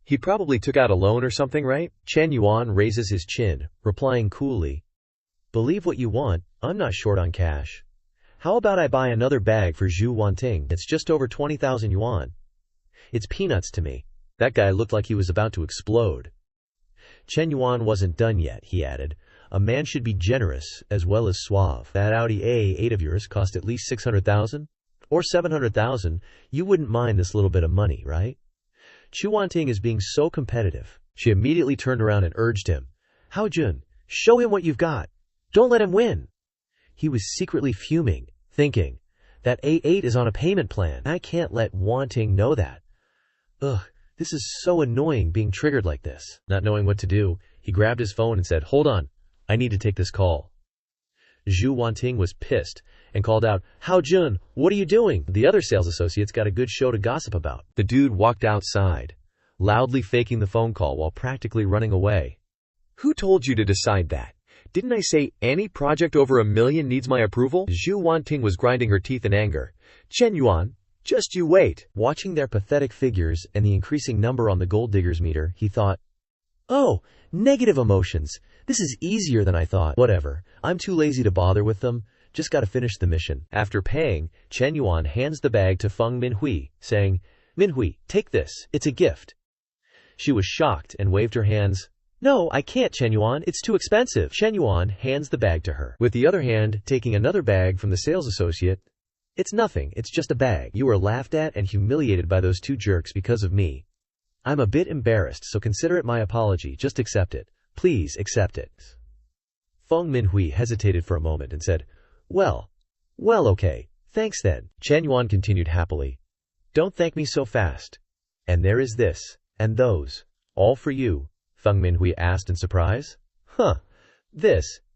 "He probably took out a loan or something, right?" Shen Yuan raises his chin, replying coolly, "Believe what you want, I'm not short on cash. How about I buy another bag for Zhu Wanting? It's just over 20,000 yuan. It's peanuts to me." That guy looked like he was about to explode. Shen Yuan wasn't done yet, he added. "A man should be generous as well as suave. That Audi A8 of yours cost at least 600,000? Or 700,000, you wouldn't mind this little bit of money, right?" Zhu Wanting is being so competitive. She immediately turned around and urged him, "Hao Jun, show him what you've got. Don't let him win." He was secretly fuming, thinking, that A8 is on a payment plan. I can't let Wanting know that. Ugh, this is so annoying being triggered like this. Not knowing what to do, he grabbed his phone and said, "Hold on, I need to take this call." Zhu Wanting was pissed and called out, "Hao Jun, what are you doing?" The other sales associates got a good show to gossip about. The dude walked outside, loudly faking the phone call while practically running away. "Who told you to decide that? Didn't I say any project over $1 million needs my approval?" Zhu Wanting was grinding her teeth in anger. Shen Yuan, Just you wait. Watching their pathetic figures and the increasing number on the gold diggers meter, he thought, "Oh, negative emotions. This is easier than I thought. Whatever. I'm too lazy to bother with them. Just gotta finish the mission." After paying, Shen Yuan hands the bag to Feng Minhui, saying, "Minhui, take this. It's a gift." She was shocked and waved her hands. "No, I can't, Shen Yuan. It's too expensive." Shen Yuan hands the bag to her, with the other hand taking another bag from the sales associate. "It's nothing. It's just a bag. You were laughed at and humiliated by those two jerks because of me. I'm a bit embarrassed, so consider it my apology. Just accept it. Please accept it." Feng Minhui hesitated for a moment and said, Well, okay. Thanks then." Shen Yuan continued happily. "Don't thank me so fast. And there is this, and those. All for you." Feng Minhui asked in surprise.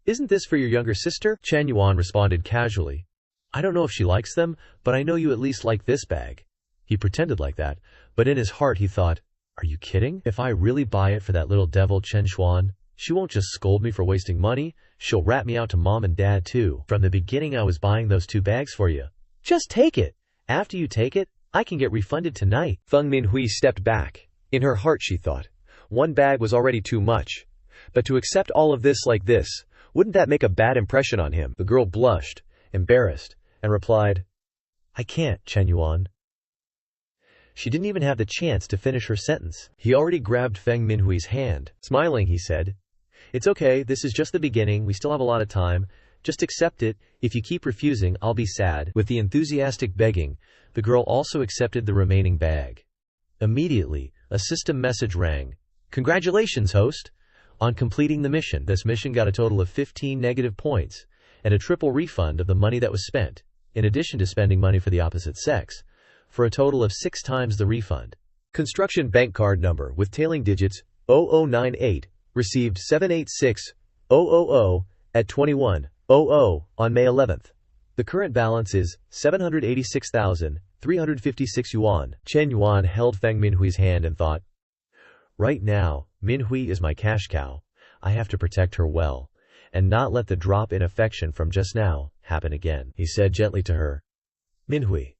Isn't this for your younger sister?" Shen Yuan responded casually. "I don't know if she likes them, but I know you at least like this bag." He pretended like that, but in his heart he thought, "Are you kidding? If I really buy it for that little devil Chen Xuan, she won't just scold me for wasting money, she'll rat me out to mom and dad too. From the beginning I was buying those 2 bags for you. Just take it. After you take it, I can get refunded tonight." Feng Minhui stepped back. In her heart she thought, 1 bag was already too much. But to accept all of this like this, wouldn't that make a bad impression on him? The girl blushed, embarrassed, and replied, "I can't, Shen Yuan." She didn't even have the chance to finish her sentence. He already grabbed Feng Minhui's hand. Smiling, he said, "It's okay, this is just the beginning, we still have a lot of time. Just accept it. If you keep refusing, I'll be sad." With the enthusiastic begging, the girl also accepted the remaining bag. Immediately, a system message rang. "Congratulations, host! On completing the mission, this mission got a total of 15 negative points, and a triple refund of the money that was spent, in addition to spending money for the opposite sex, for a total of 6 times the refund. Construction bank card number with tailing digits 0098, received 786000 at 21:00 on May 11th. The current balance is 786,356 yuan." Shen Yuan held Feng Minhui's hand and thought, "Right now, Minhui is my cash cow. I have to protect her well, and not let the drop in affection from just now happen again." He said gently to her, "Minhui,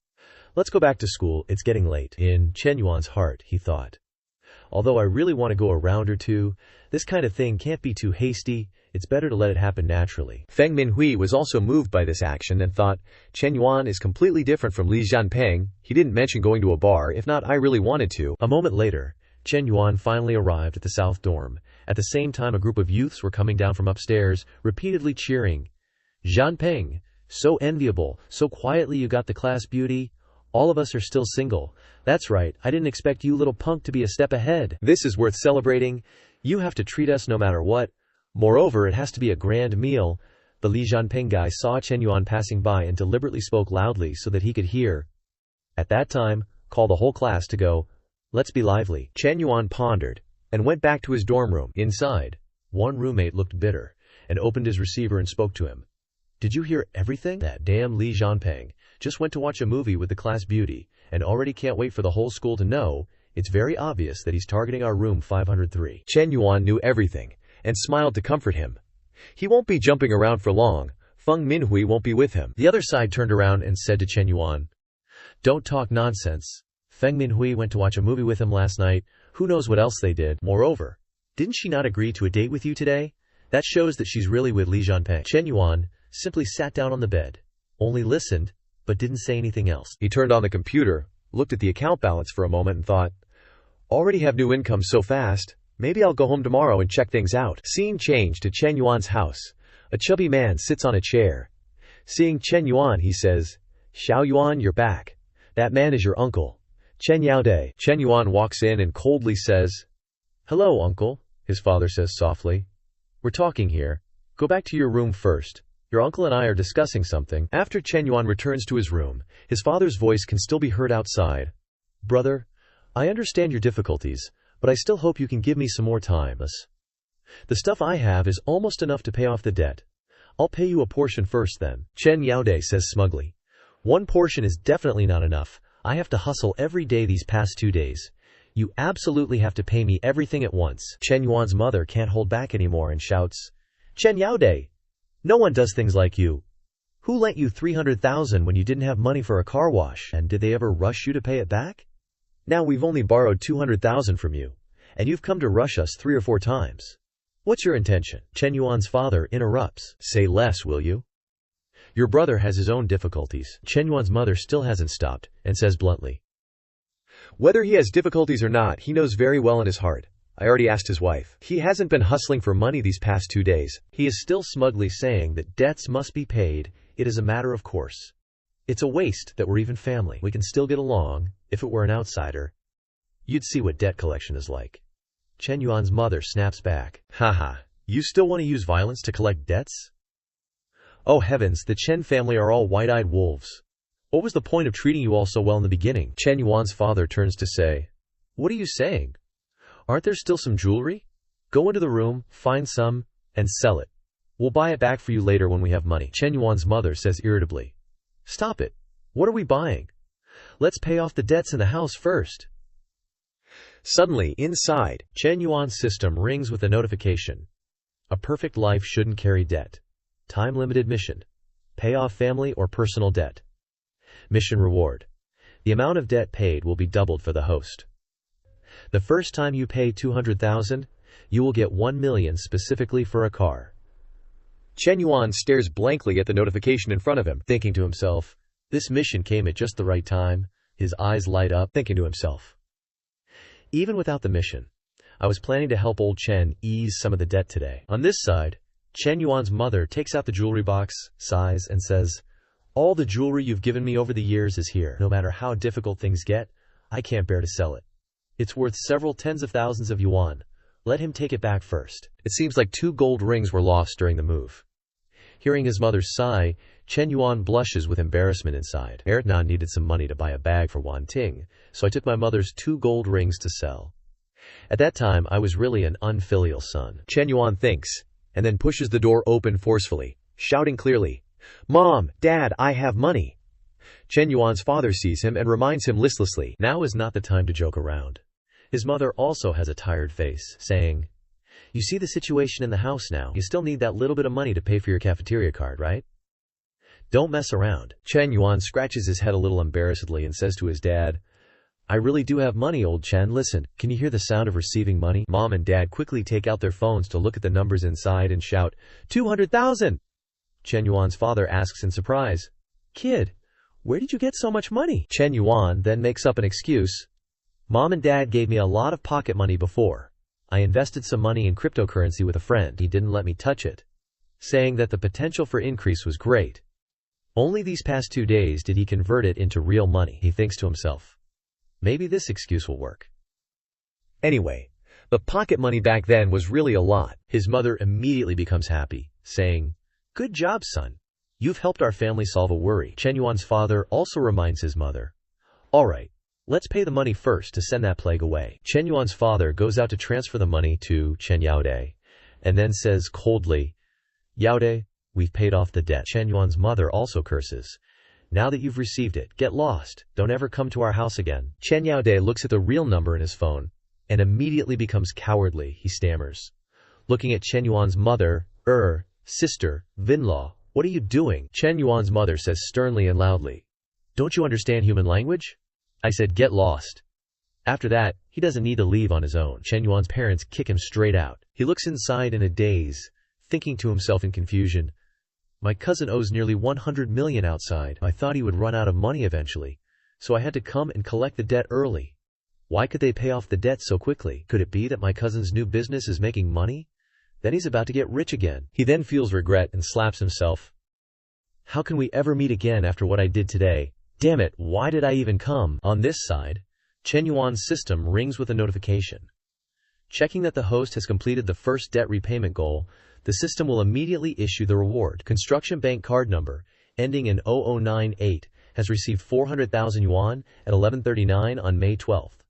let's go back to school, it's getting late." In Shen Yuan's heart, he thought, "Although I really want to go a round or two, this kind of thing can't be too hasty, it's better to let it happen naturally." Feng Minhui was also moved by this action and thought, Shen Yuan is completely different from Li Jianping. He didn't mention going to a bar, if not I really wanted to. A moment later, Shen Yuan finally arrived at the south dorm. At the same time, a group of youths were coming down from upstairs, repeatedly cheering, "Jianping, so enviable, so quietly you got the class beauty. All of us are still single. That's right, I didn't expect you little punk to be a step ahead. This is worth celebrating. You have to treat us no matter what. Moreover, it has to be a grand meal." The Li Jianping guy saw Shen Yuan passing by and deliberately spoke loudly so that he could hear. At that time, call the whole class to go. Let's be lively. Shen Yuan pondered and went back to his dorm room. Inside, one roommate looked bitter and opened his receiver and spoke to him. "Did you hear everything? That damn Li Jianping just went to watch a movie with the class beauty and already can't wait for the whole school to know. It's very obvious that he's targeting our room 503. Shen Yuan knew everything and smiled to comfort him. He won't be jumping around for long. Feng Minhui won't be with him. The other side turned around and said to Shen Yuan, "Don't talk nonsense. Feng Minhui went to watch a movie with him last night. Who knows what else they did? Moreover, didn't she not agree to a date with you today? That shows that she's really with Li Jianping." Shen Yuan simply sat down on the bed, only listened, but didn't say anything else. He turned on the computer, looked at the account balance for a moment and thought, "Already have new income so fast. Maybe I'll go home tomorrow and check things out." Scene changed to Shen Yuan's house. A chubby man sits on a chair. Seeing Shen Yuan, he says, "Xiao Yuan, you're back. That man is your uncle, Chen Yaodai." Shen Yuan walks in and coldly says, "Hello, uncle," his father says softly. "We're talking here. Go back to your room first. Your uncle and I are discussing something." After Shen Yuan returns to his room, his father's voice can still be heard outside. "Brother, I understand your difficulties, but I still hope you can give me some more time. The stuff I have is almost enough to pay off the debt. I'll pay you a portion first then." Chen Yaodai says smugly, "One portion is definitely not enough. I have to hustle every day these past 2 days. You absolutely have to pay me everything at once." Shen Yuan's mother can't hold back anymore and shouts, "Chen Yaodai, no one does things like you. Who lent you 300,000 when you didn't have money for a car wash, and did they ever rush you to pay it back? Now we've only borrowed 200,000 from you, and you've come to rush us 3 or 4 times. What's your intention? Shen Yuan's father interrupts. Say less, will you? Your brother has his own difficulties. Shen Yuan's mother still hasn't stopped, and says bluntly. Whether he has difficulties or not, he knows very well in his heart. I already asked his wife. He hasn't been hustling for money these past 2 days. He is still smugly saying that debts must be paid. It is a matter of course. It's a waste that we're even family. We can still get along. If it were an outsider, you'd see what debt collection is like. Shen Yuan's mother snaps back. Haha, you still want to use violence to collect debts? Oh heavens, the Chen family are all white-eyed wolves. What was the point of treating you all so well in the beginning? Shen Yuan's father turns to say, What are you saying? Aren't there still some jewelry? Go into the room, find some, and sell it. We'll buy it back for you later when we have money. Shen Yuan's mother says irritably. Stop it. What are we buying? Let's pay off the debts in the house first. Suddenly, inside, Shen Yuan's system rings with a notification. A perfect life shouldn't carry debt. Time-limited mission. Pay off family or personal debt. Mission reward. The amount of debt paid will be doubled for the host. The first time you pay 200,000, you will get 1 million specifically for a car. Shen Yuan stares blankly at the notification in front of him, thinking to himself, this mission came at just the right time. His eyes light up, thinking to himself. Even without the mission, I was planning to help old Chen ease some of the debt today. On this side, Shen Yuan's mother takes out the jewelry box, sighs, and says, All the jewelry you've given me over the years is here. No matter how difficult things get, I can't bear to sell it. It's worth several tens of thousands of yuan. Let him take it back first. It seems like 2 gold rings were lost during the move. Hearing his mother's sigh, Shen Yuan blushes with embarrassment inside. Ertnan needed some money to buy a bag for Wan Ting, so I took my mother's 2 gold rings to sell. At that time, I was really an unfilial son. Shen Yuan thinks, and then pushes the door open forcefully, shouting clearly, Mom, Dad, I have money. Shen Yuan's father sees him and reminds him listlessly. Now is not the time to joke around. His mother also has a tired face, saying, You see the situation in the house now. You still need that little bit of money to pay for your cafeteria card, right? Don't mess around. Shen Yuan scratches his head a little embarrassedly and says to his dad, I really do have money, old Chen. Listen, can you hear the sound of receiving money? Mom and Dad quickly take out their phones to look at the numbers inside and shout, 200,000! Shen Yuan's father asks in surprise, Kid, where did you get so much money? Shen Yuan then makes up an excuse. Mom and Dad gave me a lot of pocket money before. I invested some money in cryptocurrency with a friend. He didn't let me touch it, saying that the potential for increase was great. Only these past 2 days did he convert it into real money. He thinks to himself, maybe this excuse will work. Anyway, the pocket money back then was really a lot. His mother immediately becomes happy, saying, Good job, son. You've helped our family solve a worry. Shen Yuan's father also reminds his mother, All right, let's pay the money first to send that plague away. Shen Yuan's father goes out to transfer the money to Chen Yaode, and then says coldly, Yaode, we've paid off the debt. Shen Yuan's mother also curses. Now that you've received it, get lost. Don't ever come to our house again. Chen Yaode looks at the real number in his phone and immediately becomes cowardly. He stammers, looking at Shen Yuan's mother, sister, Vinlaw, what are you doing? Shen Yuan's mother says sternly and loudly, Don't you understand human language? I said get lost. After that, he doesn't need to leave on his own. Shen Yuan's parents kick him straight out. He looks inside in a daze, thinking to himself in confusion, My cousin owes nearly 100 million outside. I thought he would run out of money eventually, so I had to come and collect the debt early. Why could they pay off the debt so quickly? Could it be that my cousin's new business is making money? Then he's about to get rich again. He then feels regret and slaps himself. How can we ever meet again after what I did today? Damn it, why did I even come? On this side, Shen Yuan's system rings with a notification. Checking that the host has completed the first debt repayment goal, the system will immediately issue the reward. Construction Bank card number, ending in 0098, has received 400,000 yuan at 11:39 on May 12th.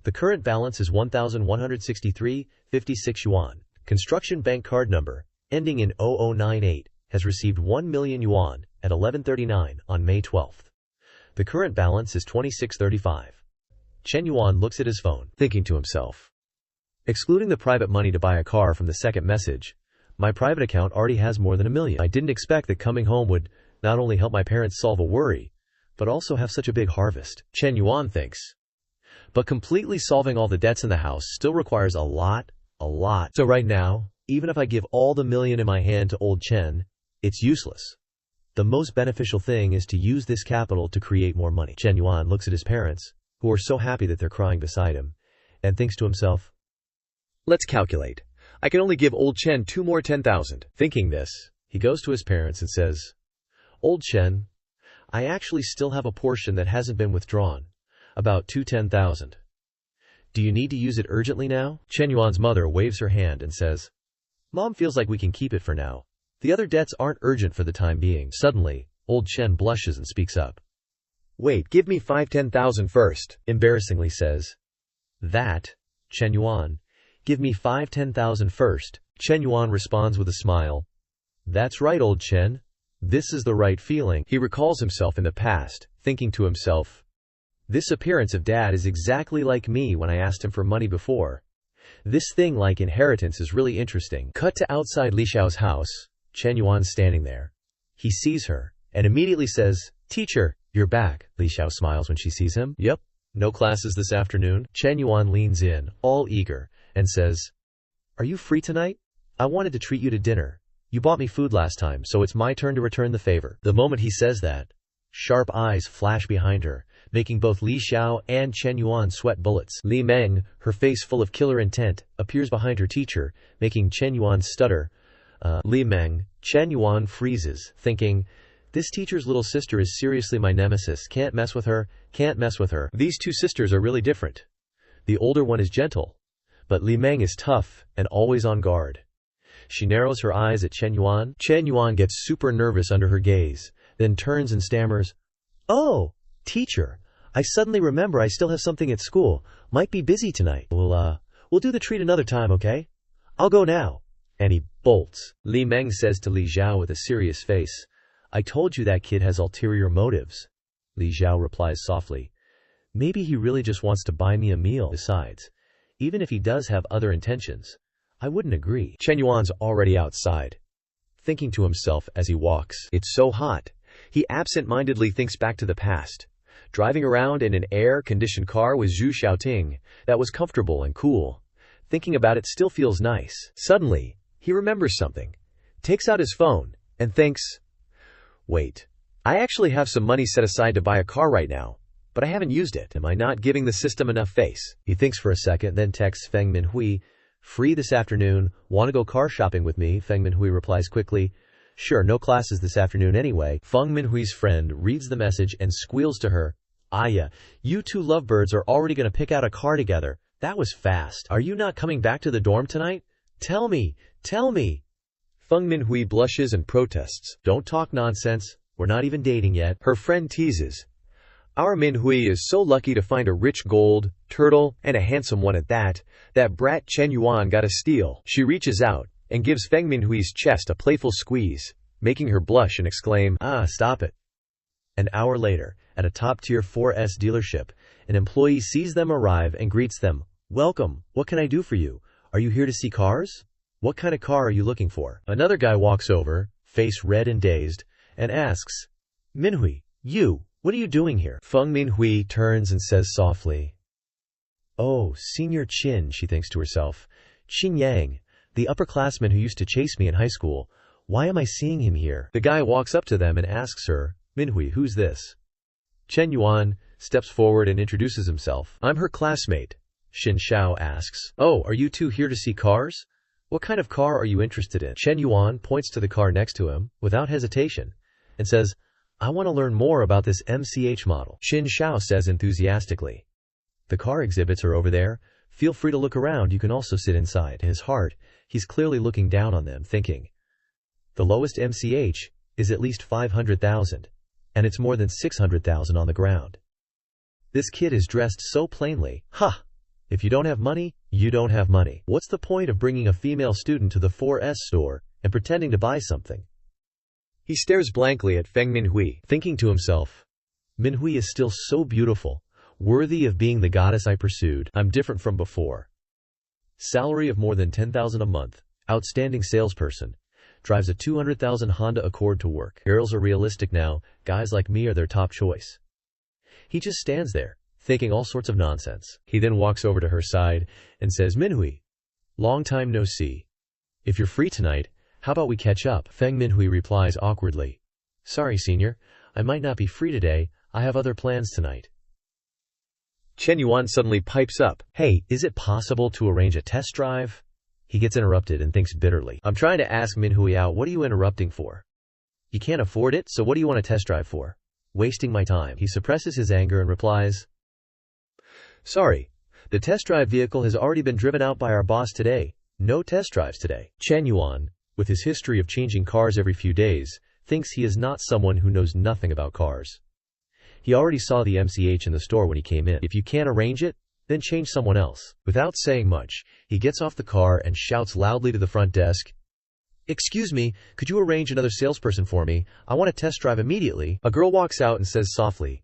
The current balance is 1,163.56 yuan. Construction Bank card number, ending in 0098, has received 1 million yuan at 11:39 on May 12th. The current balance is 26.35. Shen Yuan looks at his phone, thinking to himself, excluding the private money to buy a car from the second message, my private account already has more than 1 million. I didn't expect that coming home would not only help my parents solve a worry, but also have such a big harvest. Shen Yuan thinks. But completely solving all the debts in the house still requires a lot. So right now, even if I give all the million in my hand to old Chen, it's useless. The most beneficial thing is to use this capital to create more money. Shen Yuan looks at his parents, who are so happy that they're crying beside him, and thinks to himself, Let's calculate. I can only give old Chen 2 more 10,000. Thinking this, he goes to his parents and says, Old Chen, I actually still have a portion that hasn't been withdrawn, about 10,000. Do you need to use it urgently now? Shen Yuan's mother waves her hand and says, Mom feels like we can keep it for now. The other debts aren't urgent for the time being. Suddenly, old Chen blushes and speaks up. Wait, give me 10,000 first. Embarrassingly says, That, Shen Yuan, give me 10,000 first. Shen Yuan responds with a smile. That's right, old Chen. This is the right feeling. He recalls himself in the past, thinking to himself, this appearance of dad is exactly like me when I asked him for money before. This thing like inheritance is really interesting. Cut to outside Li Xiao's house. Shen Yuan's standing there. He sees her, and immediately says, Teacher, you're back. Li Xiao smiles when she sees him. Yep, no classes this afternoon. Shen Yuan leans in, all eager, and says, Are you free tonight? I wanted to treat you to dinner. You bought me food last time, so it's my turn to return the favor. The moment he says that, sharp eyes flash behind her, making both Li Xiao and Shen Yuan sweat bullets. Li Meng, her face full of killer intent, appears behind her teacher, making Shen Yuan stutter. Li Meng, Shen Yuan freezes, thinking, this teacher's little sister is seriously my nemesis. Can't mess with her. These two sisters are really different. The older one is gentle, but Li Meng is tough and always on guard. She narrows her eyes at Shen Yuan. Shen Yuan gets super nervous under her gaze, then turns and stammers, Oh, teacher, I suddenly remember I still have something at school. Might be busy tonight. We'll do the treat another time, okay? I'll go now. And he bolts. Li Meng says to Li Xiao with a serious face, I told you that kid has ulterior motives. Li Xiao replies softly, Maybe he really just wants to buy me a meal. Besides, even if he does have other intentions, I wouldn't agree. Shen Yuan's already outside, thinking to himself as he walks, It's so hot. He absent-mindedly thinks back to the past, driving around in an air-conditioned car with Zhu Xiaoting that was comfortable and cool. Thinking about it still feels nice. Suddenly, he remembers something, takes out his phone, and thinks, Wait, I actually have some money set aside to buy a car right now, but I haven't used it. Am I not giving the system enough face? He thinks for a second, then texts Feng Minhui, Free this afternoon, want to go car shopping with me? Feng Minhui replies quickly, Sure, no classes this afternoon anyway. Feng Minhui's friend reads the message and squeals to her, Aya, you two lovebirds are already going to pick out a car together. That was fast. Are you not coming back to the dorm tonight? Tell me. Feng Minhui blushes and protests. Don't talk nonsense. We're not even dating yet. Her friend teases. Our Minhui is so lucky to find a rich gold, turtle, and a handsome one at that. That brat Shen Yuan got a steal. She reaches out and gives Feng Minhui's chest a playful squeeze, making her blush and exclaim, Stop it. An hour later, at a top-tier 4S dealership, an employee sees them arrive and greets them. Welcome. What can I do for you? Are you here to see cars? What kind of car are you looking for? Another guy walks over, face red and dazed, and asks, Minhui, what are you doing here? Feng Minhui turns and says softly, Oh, Senior Qin, she thinks to herself. Qin Yang, the upperclassman who used to chase me in high school. Why am I seeing him here? The guy walks up to them and asks her, Minhui, who's this? Shen Yuan steps forward and introduces himself. I'm her classmate. Xin Xiao asks, Oh, are you two here to see cars? What kind of car are you interested in? Shen Yuan points to the car next to him, without hesitation, and says, I want to learn more about this MCH model. Xin Xiao says enthusiastically, The car exhibits are over there. Feel free to look around. You can also sit inside. In his heart, he's clearly looking down on them, thinking, The lowest MCH is at least 500,000, and it's more than 600,000 on the ground. This kid is dressed so plainly. If you don't have money, you don't have money. What's the point of bringing a female student to the 4S store and pretending to buy something? He stares blankly at Feng Minhui, thinking to himself, Minhui is still so beautiful, worthy of being the goddess I pursued. I'm different from before. Salary of more than 10,000 a month, outstanding salesperson, drives a 200,000 Honda Accord to work. Girls are realistic now, guys like me are their top choice. He just stands there, thinking all sorts of nonsense. He then walks over to her side and says, Minhui, long time no see. If you're free tonight, how about we catch up? Feng Minhui replies awkwardly, sorry senior, I might not be free today, I have other plans tonight. Shen Yuan suddenly pipes up, Hey, is it possible to arrange a test drive? He gets interrupted and thinks bitterly. I'm trying to ask Minhui out, what are you interrupting for? You can't afford it, so what do you want a test drive for? Wasting my time. He suppresses his anger and replies, sorry, the test drive vehicle has already been driven out by our boss today. No test drives today. Shen Yuan, with his history of changing cars every few days, thinks he is not someone who knows nothing about cars. He already saw the MCH in the store when he came in. If you can't arrange it, then change someone else. Without saying much, he gets off the car and shouts loudly to the front desk, excuse me, could you arrange another salesperson for me? I want to test drive immediately. A girl walks out and says softly,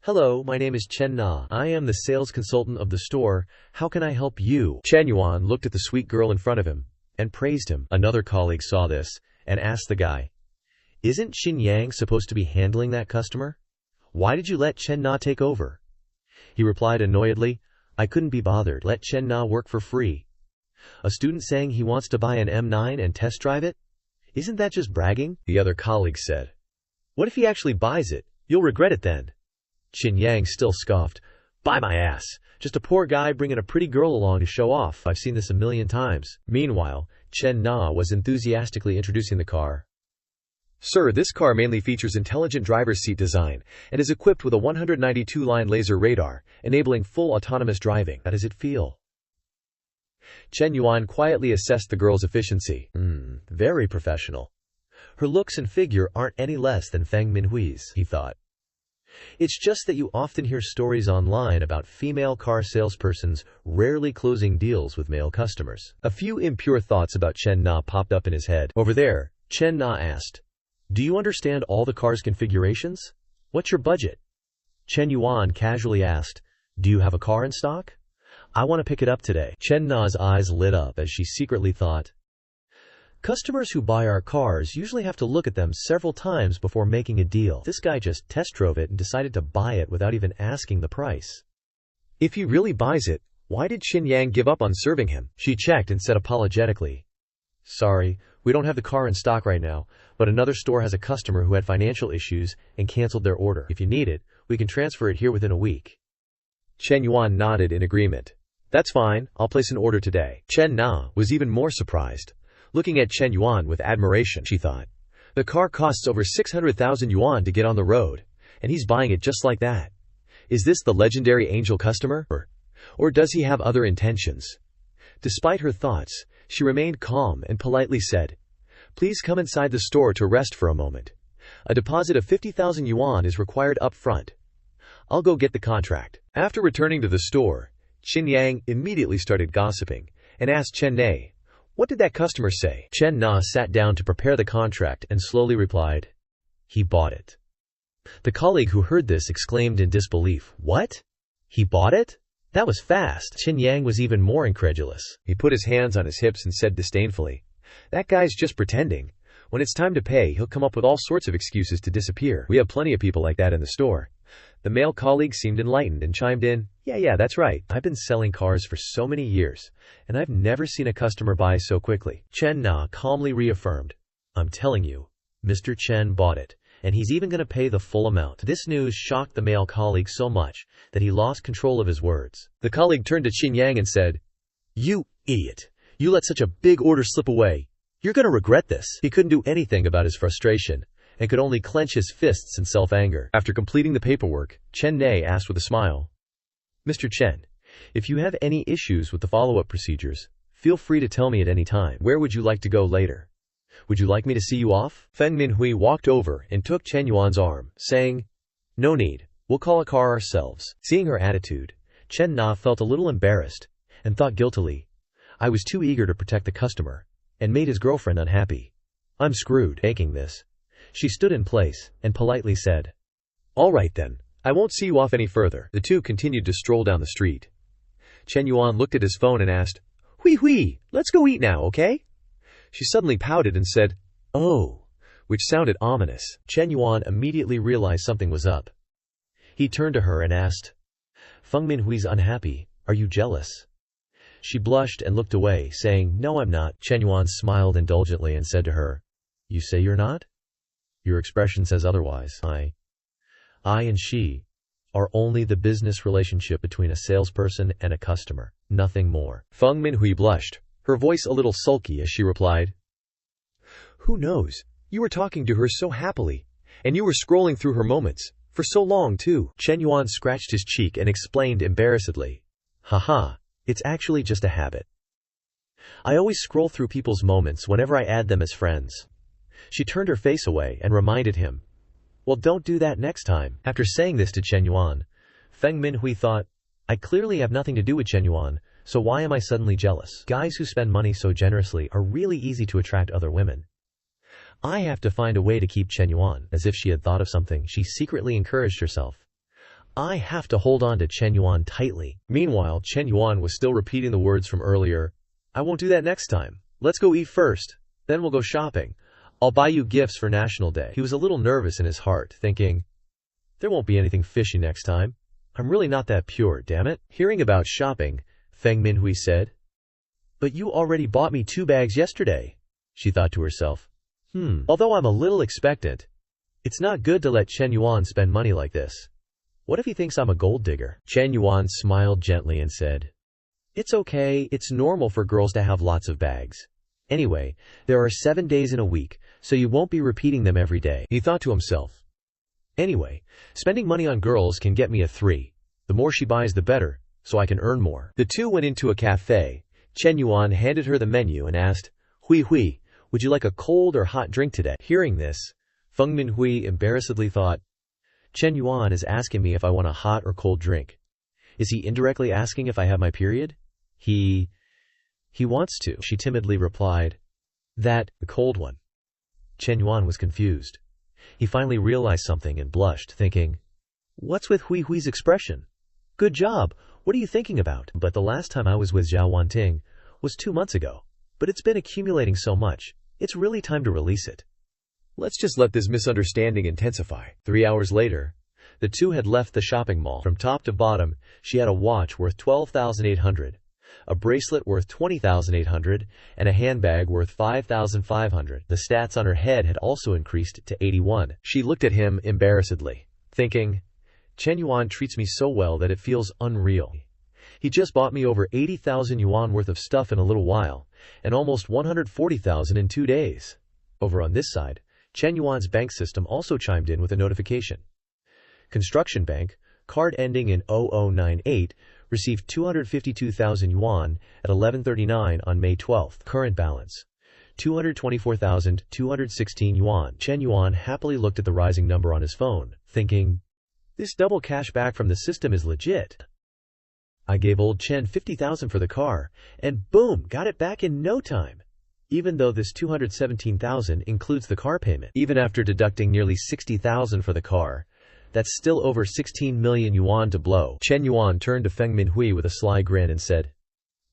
hello, my name is Chen Na. I am the sales consultant of the store. How can I help you? Shen Yuan looked at the sweet girl in front of him and praised him. Another colleague saw this and asked the guy, isn't Xin Yang supposed to be handling that customer? Why did you let Chen Na take over? He replied annoyedly, I couldn't be bothered. Let Chen Na work for free. A student saying he wants to buy an M9 and test drive it? Isn't that just bragging? The other colleague said, what if he actually buys it? You'll regret it then. Xin Yang still scoffed, buy my ass. Just a poor guy bringing a pretty girl along to show off. I've seen this a million times. Meanwhile, Chen Na was enthusiastically introducing the car. Sir, this car mainly features intelligent driver's seat design and is equipped with a 192-line laser radar, enabling full autonomous driving. How does it feel? Shen Yuan quietly assessed the girl's efficiency. Very professional. Her looks and figure aren't any less than Feng Minhui's, he thought. It's just that you often hear stories online about female car salespersons rarely closing deals with male customers. A few impure thoughts about Chen Na popped up in his head. Over there, Chen Na asked, do you understand all the car's configurations? What's your budget? Chen Yuan casually asked, do you have a car in stock? I want to pick it up today. Chen Na's eyes lit up as she secretly thought, customers who buy our cars usually have to look at them several times before making a deal. This guy just test drove it and decided to buy it without even asking the price. If he really buys it, why did Xin Yang give up on serving him? She checked and said apologetically, sorry, we don't have the car in stock right now, but another store has a customer who had financial issues and canceled their order. If you need it, we can transfer it here within a week. Shen Yuan nodded in agreement. That's fine, I'll place an order today. Chen Na was even more surprised. Looking at Shen Yuan with admiration, she thought, the car costs over 600,000 yuan to get on the road, and he's buying it just like that. Is this the legendary angel customer? Or does he have other intentions? Despite her thoughts, she remained calm and politely said, please come inside the store to rest for a moment. A deposit of 50,000 yuan is required up front. I'll go get the contract. After returning to the store, Xin Yang immediately started gossiping and asked Chen Na, what did that customer say? Chen Na sat down to prepare the contract and slowly replied, he bought it. The colleague who heard this exclaimed in disbelief, what? He bought it? That was fast. Xin Yang was even more incredulous. He put his hands on his hips and said disdainfully, that guy's just pretending. When it's time to pay, he'll come up with all sorts of excuses to disappear. We have plenty of people like that in the store. The male colleague seemed enlightened and chimed in, yeah, that's right. I've been selling cars for so many years, and I've never seen a customer buy so quickly. Chen Na calmly reaffirmed, I'm telling you, Mr. Chen bought it, and he's even going to pay the full amount. This news shocked the male colleague so much that he lost control of his words. The colleague turned to Xin Yang and said, you idiot. You let such a big order slip away. You're going to regret this. He couldn't do anything about his frustration and could only clench his fists in self-anger. After completing the paperwork, Chen Na asked with a smile, Mr. Chen, if you have any issues with the follow-up procedures, feel free to tell me at any time. Where would you like to go later? Would you like me to see you off? Feng Minhui walked over and took Chen Yuan's arm, saying, no need. We'll call a car ourselves. Seeing her attitude, Chen Na felt a little embarrassed and thought guiltily, I was too eager to protect the customer and made his girlfriend unhappy. I'm screwed. Making this, she stood in place and politely said, all right then, I won't see you off any further. The two continued to stroll down the street. Chen Yuan looked at his phone and asked, Hui, let's go eat now, okay? She suddenly pouted and said, "Oh," which sounded ominous. Shen Yuan immediately realized something was up. He turned to her and asked, "Feng Minhui's unhappy. Are you jealous?" She blushed and looked away, saying, "No, I'm not." Shen Yuan smiled indulgently and said to her, "You say you're not? Your expression says otherwise. I and she are only the business relationship between a salesperson and a customer, nothing more." Feng Minhui blushed, her voice a little sulky as she replied, "Who knows? You were talking to her so happily, and you were scrolling through her moments, for so long too." Shen Yuan scratched his cheek and explained embarrassedly, "Haha, it's actually just a habit. I always scroll through people's moments whenever I add them as friends." She turned her face away and reminded him, "Well, don't do that next time." After saying this to Shen Yuan, Feng Minhui thought, "I clearly have nothing to do with Shen Yuan, so why am I suddenly jealous? Guys who spend money so generously are really easy to attract other women. I have to find a way to keep Shen Yuan." As if she had thought of something, she secretly encouraged herself, "I have to hold on to Shen Yuan tightly." Meanwhile, Shen Yuan was still repeating the words from earlier. "I won't do that next time. Let's go eat first. Then we'll go shopping. I'll buy you gifts for National Day." He was a little nervous in his heart, thinking, there won't be anything fishy next time. I'm really not that pure, damn it. Hearing about shopping, Feng Minhui said, "But you already bought me 2 bags yesterday." She thought to herself, although I'm a little expectant, it's not good to let Shen Yuan spend money like this. What if he thinks I'm a gold digger? Shen Yuan smiled gently and said, "It's okay, it's normal for girls to have lots of bags. Anyway, there are 7 days in a week, so you won't be repeating them every day." He thought to himself, "Anyway, spending money on girls can get me a 3. The more she buys the better, so I can earn more." The two went into a cafe. Shen Yuan handed her the menu and asked, "Hui, would you like a cold or hot drink today?" Hearing this, Feng Minhui embarrassedly thought, Shen Yuan is asking me if I want a hot or cold drink. Is he indirectly asking if I have my period? He wants to. She timidly replied, "The cold one." Shen Yuan was confused. He finally realized something and blushed, thinking, "What's with Hui's expression? Good job. What are you thinking about?" But the last time I was with Zhao Wanting was 2 months ago. But it's been accumulating so much. It's really time to release it. Let's just let this misunderstanding intensify. 3 hours later, the two had left the shopping mall. From top to bottom, she had a watch worth 12,800, a bracelet worth 20,800, and a handbag worth 5,500. The stats on her head had also increased to 81. She looked at him embarrassedly, thinking, Shen Yuan treats me so well that it feels unreal. He just bought me over 80,000 yuan worth of stuff in a little while, and almost 140,000 in 2 days. Over on this side, Shen Yuan's bank system also chimed in with a notification. Construction Bank, card ending in 0098, received 252,000 yuan at 11:39 on May 12th. Current balance, 224,216 yuan. Shen Yuan happily looked at the rising number on his phone, thinking, this double cash back from the system is legit. I gave old Chen 50,000 for the car, and boom, got it back in no time. Even though this 217,000 includes the car payment. Even after deducting nearly 60,000 for the car, that's still over 16 million yuan to blow. Shen Yuan turned to Feng Minhui with a sly grin and said,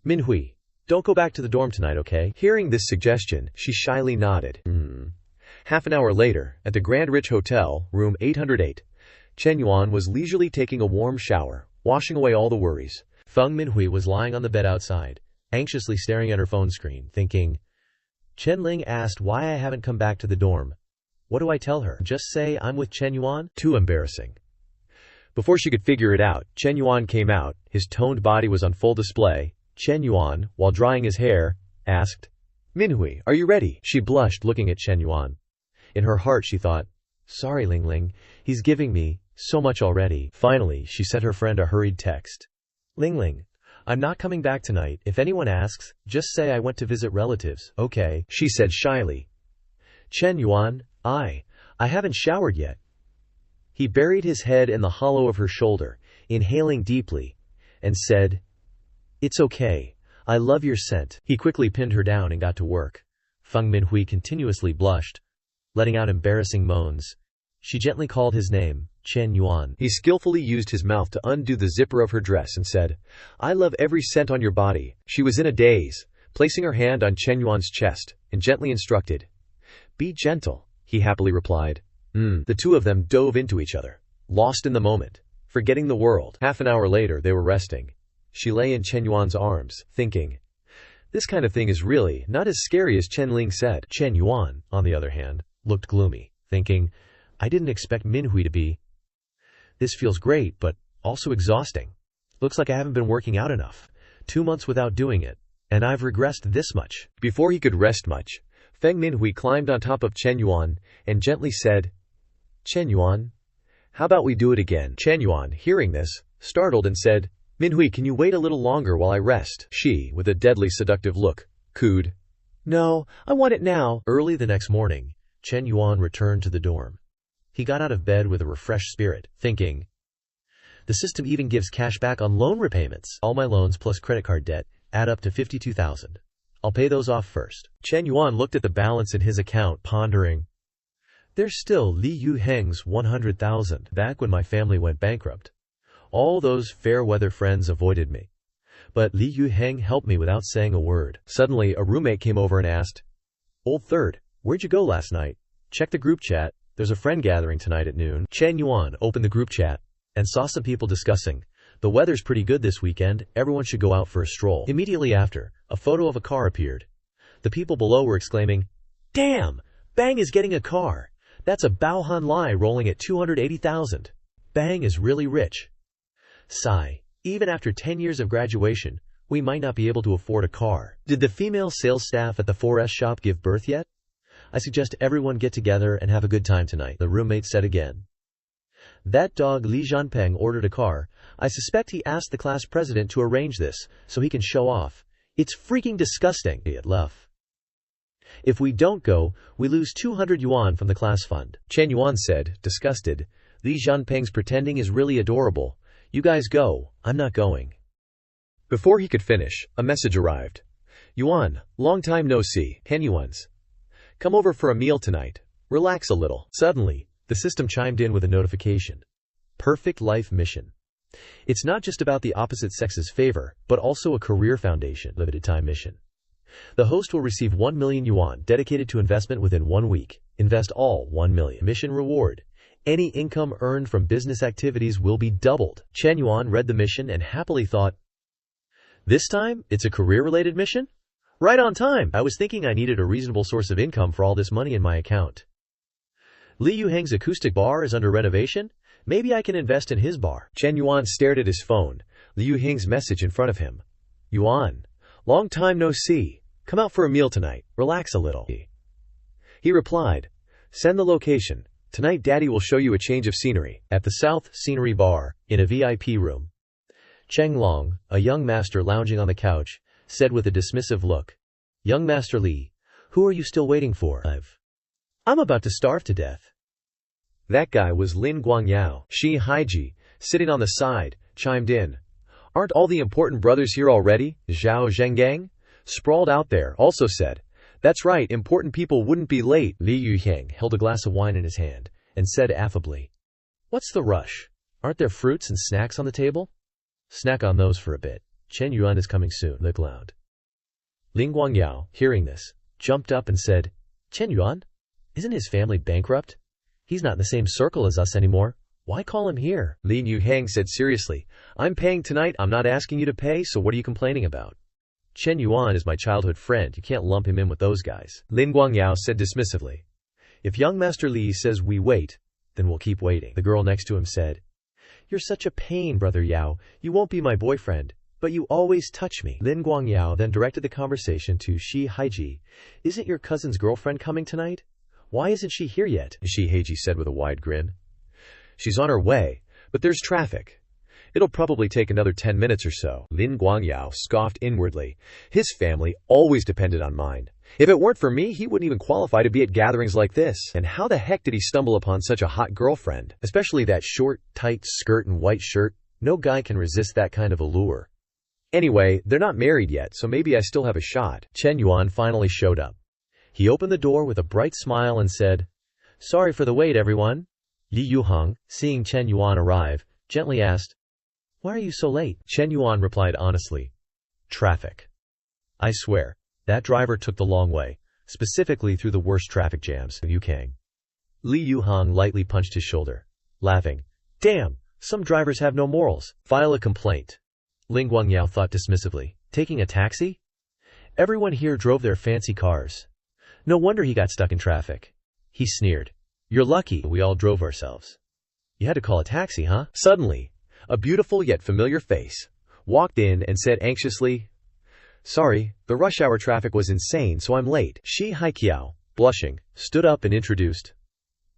Minhui, don't go back to the dorm tonight, okay? Hearing this suggestion, she shyly nodded. Half an hour later, at the Grand Rich Hotel, room 808, Shen Yuan was leisurely taking a warm shower, washing away all the worries. Feng Minhui was lying on the bed outside, anxiously staring at her phone screen, thinking, Chen Ling asked why I haven't come back to the dorm. What do I tell her? Just say I'm with Shen Yuan? Too embarrassing. Before she could figure it out, Shen Yuan came out. His toned body was on full display. Shen Yuan, while drying his hair, asked, Minhui, are you ready? She blushed looking at Shen Yuan. In her heart she thought, sorry Ling Ling, he's giving me so much already. Finally, she sent her friend a hurried text. Ling Ling, I'm not coming back tonight. If anyone asks, just say I went to visit relatives, okay? She said shyly. Shen Yuan, I haven't showered yet. He buried his head in the hollow of her shoulder, inhaling deeply, and said, It's okay. I love your scent. He quickly pinned her down and got to work. Feng Minhui continuously blushed, letting out embarrassing moans. She gently called his name, Shen Yuan. He skillfully used his mouth to undo the zipper of her dress and said, I love every scent on your body. She was in a daze, placing her hand on Shen Yuan's chest, and gently instructed, Be gentle, he happily replied. The two of them dove into each other, lost in the moment, forgetting the world. Half an hour later, they were resting. She lay in Shen Yuan's arms, thinking, this kind of thing is really not as scary as Chen Ling said. Shen Yuan, on the other hand, looked gloomy, thinking, I didn't expect Minhui to be. This feels great, but also exhausting. Looks like I haven't been working out enough. 2 months without doing it, and I've regressed this much. Before he could rest much, Feng Minhui climbed on top of Chen Yuan and gently said, Chen Yuan, how about we do it again? Chen Yuan, hearing this, startled and said, Minhui, can you wait a little longer while I rest? She, with a deadly seductive look, cooed, No, I want it now. Early the next morning, Chen Yuan returned to the dorm. He got out of bed with a refreshed spirit, thinking, the system even gives cash back on loan repayments. All my loans plus credit card debt add up to 52,000. I'll pay those off first. Chen Yuan looked at the balance in his account, pondering, there's still Li Yuheng's 100,000 back when my family went bankrupt. All those fair-weather friends avoided me. But Li Yuheng helped me without saying a word. Suddenly, a roommate came over and asked, Old Third, where'd you go last night? Check the group chat. There's a friend gathering tonight at noon. Chen Yuan opened the group chat and saw some people discussing, the weather's pretty good this weekend, everyone should go out for a stroll. Immediately after, a photo of a car appeared. The people below were exclaiming, Damn! Bang is getting a car! That's a Baohan Lai rolling at 280,000. Bang is really rich. Sigh. Even after 10 years of graduation, we might not be able to afford a car. Did the female sales staff at the 4S shop give birth yet? I suggest everyone get together and have a good time tonight, the roommate said again. That dog Li Zhanpeng ordered a car. I suspect he asked the class president to arrange this, so he can show off. It's freaking disgusting. It left. If we don't go, we lose 200 yuan from the class fund. Chen Yuan said, disgusted. Li Zhanpeng's pretending is really adorable. You guys go, I'm not going. Before he could finish, a message arrived. Yuan, long time no see. Hen Yuan's. Come over for a meal tonight. Relax a little. Suddenly, the system chimed in with a notification. Perfect life mission. It's not just about the opposite sex's favor, but also a career foundation limited time mission. The host will receive 1 million yuan dedicated to investment within 1 week. Invest all 1 million. Mission reward. Any income earned from business activities will be doubled. Chen Yuan read the mission and happily thought, this time, it's a career-related mission? Right on time. I was thinking I needed a reasonable source of income for all this money in my account. Li Yuheng's acoustic bar is under renovation. Maybe I can invest in his bar. Chen Yuan stared at his phone. Li Yuheng's message in front of him. Yuan, long time no see. Come out for a meal tonight. Relax a little. He replied, send the location. Tonight Daddy will show you a change of scenery. At the South Scenery Bar, in a VIP room. Cheng Long, a young master lounging on the couch, said with a dismissive look, Young Master Li, who are you still waiting for? I'm about to starve to death. That guy was Lin Guangyao. Shi Haiji, sitting on the side, chimed in. Aren't all the important brothers here already? Zhao Zhengang, sprawled out there, also said, That's right, important people wouldn't be late. Li Yuheng held a glass of wine in his hand and said affably, What's the rush? Aren't there fruits and snacks on the table? Snack on those for a bit. Chen Yuan is coming soon. Lip loud. Lin Guangyao, hearing this, jumped up and said, Chen Yuan? Isn't his family bankrupt? He's not in the same circle as us anymore. Why call him here? Lin Yuheng said seriously, I'm paying tonight. I'm not asking you to pay, so what are you complaining about? Chen Yuan is my childhood friend. You can't lump him in with those guys. Lin Guangyao said dismissively. If young Master Li says we wait, then we'll keep waiting. The girl next to him said, You're such a pain, Brother Yao. You won't be my boyfriend, but you always touch me. Lin Guangyao then directed the conversation to Shi Haiji. Isn't your cousin's girlfriend coming tonight? Why isn't she here yet? Shi Haiji said with a wide grin. She's on her way, but there's traffic. It'll probably take another 10 minutes or so. Lin Guangyao scoffed inwardly. His family always depended on mine. If it weren't for me, he wouldn't even qualify to be at gatherings like this. And how the heck did he stumble upon such a hot girlfriend? Especially that short, tight skirt and white shirt. No guy can resist that kind of allure. Anyway, they're not married yet, so maybe I still have a shot. Chen Yuan finally showed up. He opened the door with a bright smile and said, Sorry for the wait, everyone. Li Yuheng, seeing Chen Yuan arrive, gently asked, Why are you so late? Chen Yuan replied honestly, Traffic. I swear, that driver took the long way. specifically through the worst traffic jams. Yukang. Li Yuhang lightly punched his shoulder, laughing. Damn, some drivers have no morals. File a complaint. Ling Guangyao thought dismissively. Taking a taxi? Everyone here drove their fancy cars. No wonder he got stuck in traffic. He sneered. You're lucky we all drove ourselves. You had to call a taxi, huh? Suddenly, a beautiful yet familiar face walked in and said anxiously, Sorry, the rush hour traffic was insane, so I'm late. Shi Haiqiao, blushing, stood up and introduced.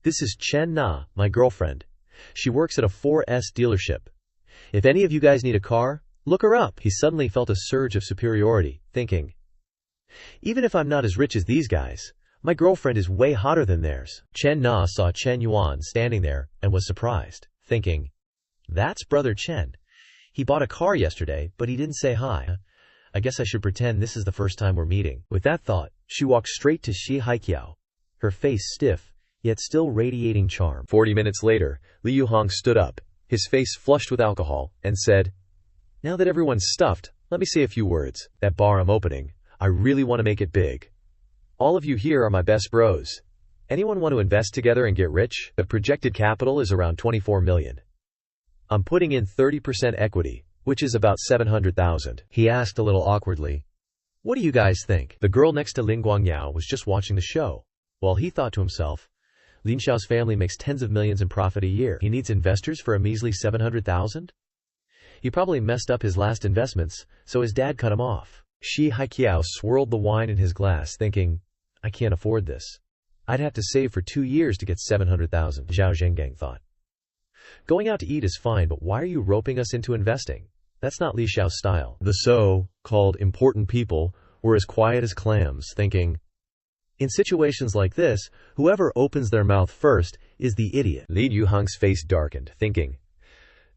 This is Chen Na, my girlfriend. She works at a 4S dealership. If any of you guys need a car, look her up. He suddenly felt a surge of superiority, thinking, even if I'm not as rich as these guys, my girlfriend is way hotter than theirs. Chen Na saw Shen Yuan standing there and was surprised, thinking, that's brother Chen. He bought a car yesterday, but he didn't say hi. I guess I should pretend this is the first time we're meeting. With that thought, she walked straight to Shi Haiqiao, her face stiff, yet still radiating charm. 40 minutes later, Li Yuhang stood up, his face flushed with alcohol, and said, Now that everyone's stuffed, let me say a few words. That bar I'm opening, I really want to make it big. All of you here are my best bros. Anyone want to invest together and get rich? The projected capital is around 24 million. I'm putting in 30% equity, which is about 700,000. He asked a little awkwardly. What do you guys think? The girl next to Ling Guangyao was just watching the show. While he thought to himself, Lin Xiao's family makes tens of millions in profit a year. He needs investors for a measly 700,000? He probably messed up his last investments, so his dad cut him off. Shi Haiqiao swirled the wine in his glass, thinking, I can't afford this. I'd have to save for 2 years to get 700,000, Zhao Zhengang thought. Going out to eat is fine, but why are you roping us into investing? That's not Li Xiao's style. The so-called important people were as quiet as clams, thinking, in situations like this, whoever opens their mouth first is the idiot. Li Yuhang's face darkened, thinking,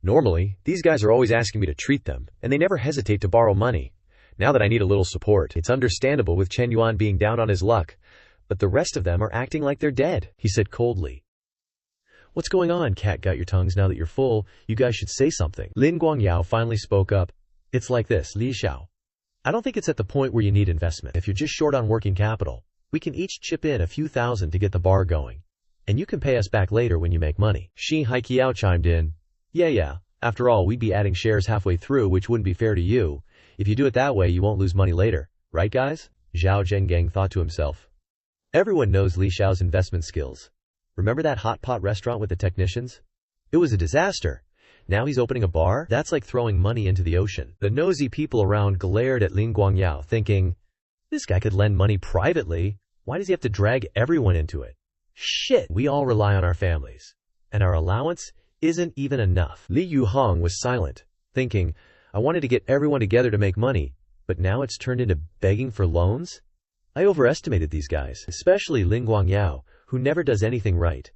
normally, these guys are always asking me to treat them, and they never hesitate to borrow money. Now that I need a little support, it's understandable with Chen Yuan being down on his luck, but the rest of them are acting like they're dead, he said coldly. What's going on, cat? Got your tongues now that you're full, you guys should say something. Lin Guangyao finally spoke up. It's like this, Li Xiao. I don't think it's at the point where you need investment. If you're just short on working capital, we can each chip in a few thousand to get the bar going. And you can pay us back later when you make money. Shi Haiqiao chimed in. Yeah. After all, we'd be adding shares halfway through, which wouldn't be fair to you. If you do it that way, you won't lose money later. Right, guys? Zhao Zhengang thought to himself. Everyone knows Li Xiao's investment skills. Remember that hot pot restaurant with the technicians? It was a disaster. Now he's opening a bar? That's like throwing money into the ocean. The nosy people around glared at Lin Guangyao, thinking, this guy could lend money privately. Why does he have to drag everyone into it? Shit, we all rely on our families. And our allowance isn't even enough. Li Yuhang was silent, thinking, I wanted to get everyone together to make money, but now it's turned into begging for loans? I overestimated these guys, especially Lin Guangyao, who never does anything right.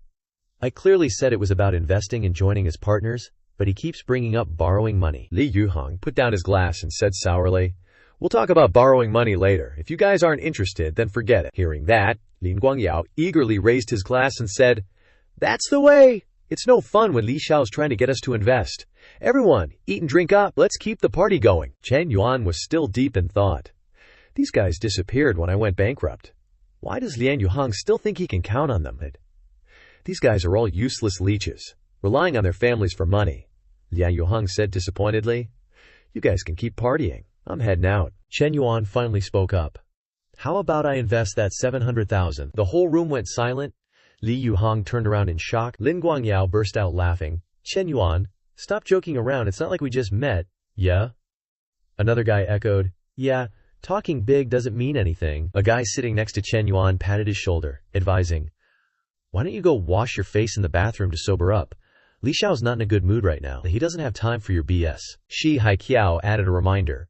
I clearly said it was about investing and joining as partners, but he keeps bringing up borrowing money. Li Yuhang put down his glass and said sourly, we'll talk about borrowing money later. If you guys aren't interested, then forget it. Hearing that, Lin Guangyao eagerly raised his glass and said, that's the way. It's no fun when Li Xiao's trying to get us to invest. Everyone, eat and drink up. Let's keep the party going. Chen Yuan was still deep in thought. These guys disappeared when I went bankrupt. Why does Lian Yuhang still think he can count on them? These guys are all useless leeches, relying on their families for money. Lian Yuhang said disappointedly. You guys can keep partying. I'm heading out. Chen Yuan finally spoke up. How about I invest that 700,000? The whole room went silent. Li Yuhang turned around in shock. Lin Guangyao burst out laughing. Chen Yuan, stop joking around. It's not like we just met. Yeah? Another guy echoed. Yeah, talking big doesn't mean anything. A guy sitting next to Chen Yuan patted his shoulder, advising, why don't you go wash your face in the bathroom to sober up? Li Xiao's not in a good mood right now. He doesn't have time for your BS. Shi Haiqiao added a reminder.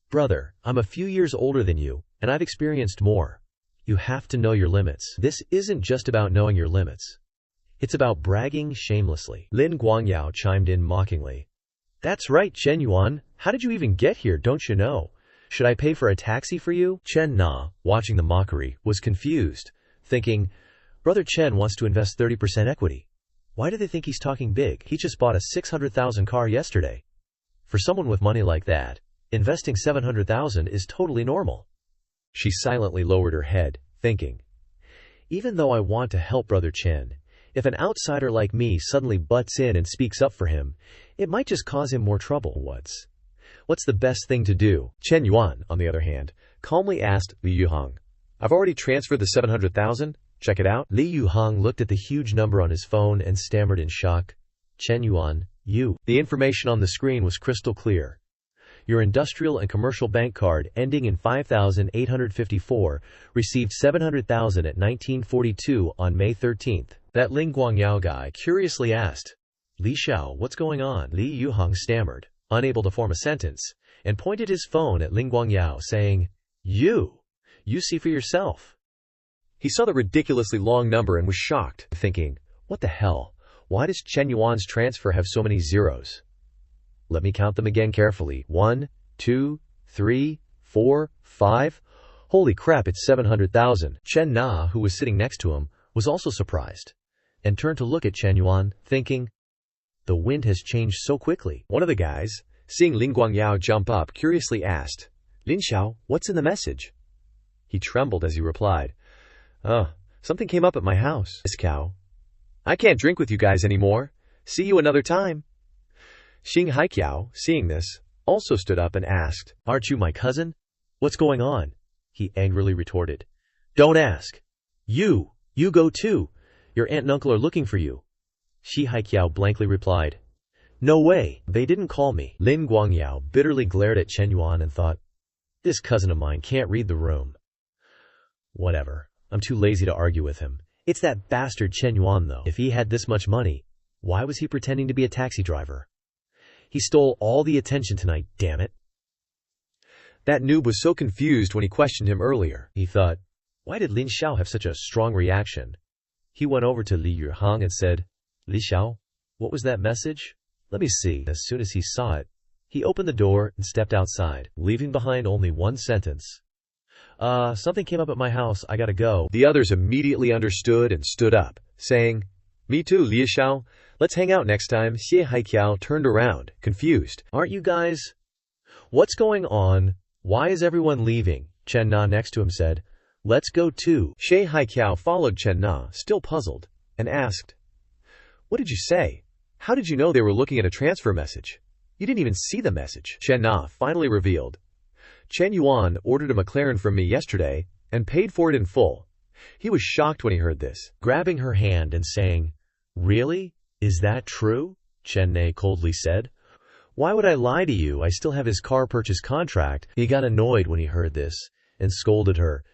Brother, I'm a few years older than you, and I've experienced more. You have to know your limits. This isn't just about knowing your limits. It's about bragging shamelessly. Lin Guangyao chimed in mockingly. That's right, Chen Yuan. How did you even get here, don't you know? Should I pay for a taxi for you? Chen Na, watching the mockery, was confused, thinking, Brother Chen wants to invest 30% equity. Why do they think he's talking big? He just bought a 600,000 car yesterday. For someone with money like that, investing 700,000 is totally normal. She silently lowered her head, thinking, even though I want to help Brother Chen, if an outsider like me suddenly butts in and speaks up for him, it might just cause him more trouble. What's the best thing to do? Shen Yuan, on the other hand, calmly asked Li Yuhang, I've already transferred the 700,000. Check it out. Li Yuhang looked at the huge number on his phone and stammered in shock. Shen Yuan, you. The information on the screen was crystal clear. Your industrial and commercial bank card ending in 5,854 received 700,000 at 1942 on May 13th. That Ling Guangyao guy curiously asked, Li Xiao, what's going on? Li Yuhang stammered, unable to form a sentence, and pointed his phone at Ling Guangyao, saying, You see for yourself. He saw the ridiculously long number and was shocked, thinking, what the hell? Why does Shen Yuan's transfer have so many zeros? Let me count them again carefully. 1, 2, 3, 4, 5. Holy crap, it's 700,000. Chen Na, who was sitting next to him, was also surprised, and turned to look at Shen Yuan, thinking, the wind has changed so quickly. One of the guys, seeing Ling Guangyao jump up, curiously asked, Lin Xiao, what's in the message? He trembled as he replied, something came up at my house. This cow. I can't drink with you guys anymore. See you another time. Xing Haiqiao, seeing this, also stood up and asked, Aren't you my cousin? What's going on? He angrily retorted. Don't ask. You go too. Your aunt and uncle are looking for you. Shi Haiqiao blankly replied, No way, they didn't call me. Lin Guangyao bitterly glared at Chen Yuan and thought, this cousin of mine can't read the room. Whatever, I'm too lazy to argue with him. It's that bastard Chen Yuan though. If he had this much money, why was he pretending to be a taxi driver? He stole all the attention tonight, damn it. That noob was so confused when he questioned him earlier. He thought, why did Lin Xiao have such a strong reaction? He went over to Li Yuhang and said, Li Xiao, what was that message? Let me see. As soon as he saw it, he opened the door and stepped outside, leaving behind only one sentence. Something came up at my house, I gotta go. The others immediately understood and stood up, saying, Me too, Li Xiao. Let's hang out next time. Xie Haiqiao turned around, confused. Aren't you guys? What's going on? Why is everyone leaving? Chen Na next to him said, Let's go too. Xie Haiqiao followed Chen Na, still puzzled, and asked, What did you say? How did you know they were looking at a transfer message? You didn't even see the message. Chen Na finally revealed, Chen Yuan ordered a McLaren from me yesterday and paid for it in full. He was shocked when he heard this. Grabbing her hand and saying, Really? Is that true? Chen Na coldly said. Why would I lie to you? I still have his car purchase contract. He got annoyed when he heard this and scolded her.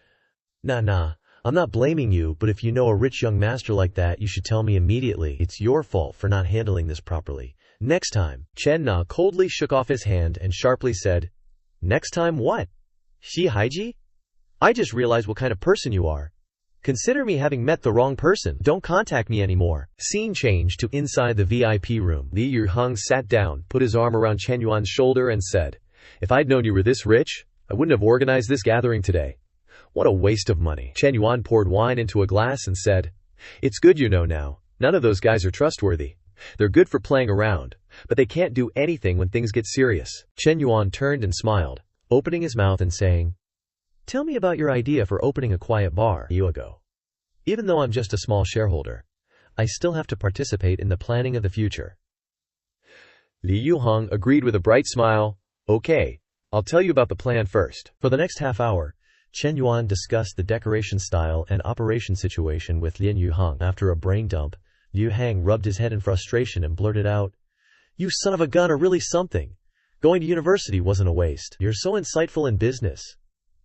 Nah, I'm not blaming you, but if you know a rich young master like that, you should tell me immediately. It's your fault for not handling this properly. Next time. Chen Na coldly shook off his hand and sharply said, Next time what? Shi Haiji? I just realized what kind of person you are. Consider me having met the wrong person. Don't contact me anymore. Scene changed to inside the VIP room. Li Yuhang sat down, put his arm around Chen Yuan's shoulder and said, If I'd known you were this rich, I wouldn't have organized this gathering today. What a waste of money. Chen Yuan poured wine into a glass and said, It's good you know now. None of those guys are trustworthy. They're good for playing around, but they can't do anything when things get serious. Chen Yuan turned and smiled, opening his mouth and saying, Tell me about your idea for opening a quiet bar. You ago. Even though I'm just a small shareholder, I still have to participate in the planning of the future. Li Yuhang agreed with a bright smile. Okay, I'll tell you about the plan first. For the next half hour, Chen Yuan discussed the decoration style and operation situation with Lin Yuhang. After a brain dump, Liu Hang rubbed his head in frustration and blurted out, You son of a gun are really something. Going to university wasn't a waste. You're so insightful in business.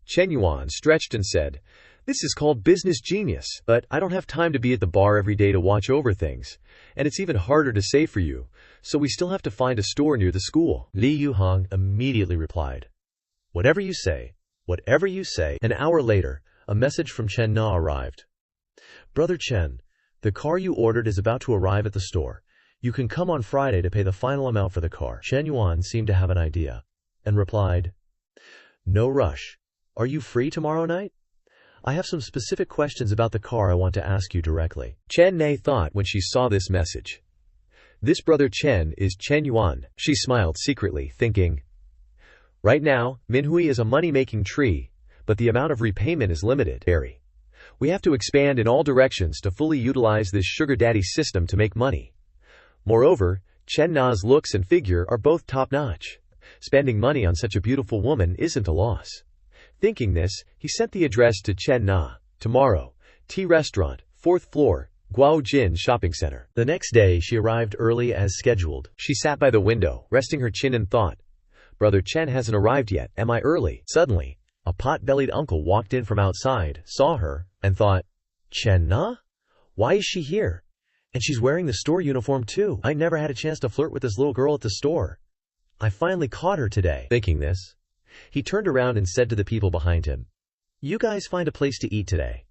Chen Yuan stretched and said, This is called business genius, but I don't have time to be at the bar every day to watch over things, and it's even harder to save for you, so we still have to find a store near the school. Li Yuhang immediately replied, Whatever you say. Whatever you say. An hour later, a message from Chen Na arrived. Brother Chen, the car you ordered is about to arrive at the store. You can come on Friday to pay the final amount for the car. Chen Yuan seemed to have an idea, and replied, No rush. Are you free tomorrow night? I have some specific questions about the car I want to ask you directly. Chen Na thought when she saw this message. This brother Chen is Chen Yuan. She smiled secretly, thinking, Right now, Minhui is a money-making tree, but the amount of repayment is limited. We have to expand in all directions to fully utilize this sugar daddy system to make money. Moreover, Chen Na's looks and figure are both top-notch. Spending money on such a beautiful woman isn't a loss. Thinking this, he sent the address to Chen Na. Tomorrow, tea restaurant, 4th floor, Guaojin Shopping Center. The next day, she arrived early as scheduled. She sat by the window, resting her chin and thought, "Brother Chen hasn't arrived yet. Am I early?" Suddenly, a pot-bellied uncle walked in from outside, saw her, and thought, "Chen Na? Why is she here? And she's wearing the store uniform too. I never had a chance to flirt with this little girl at the store. I finally caught her today." Thinking this, he turned around and said to the people behind him, "You guys find a place to eat today.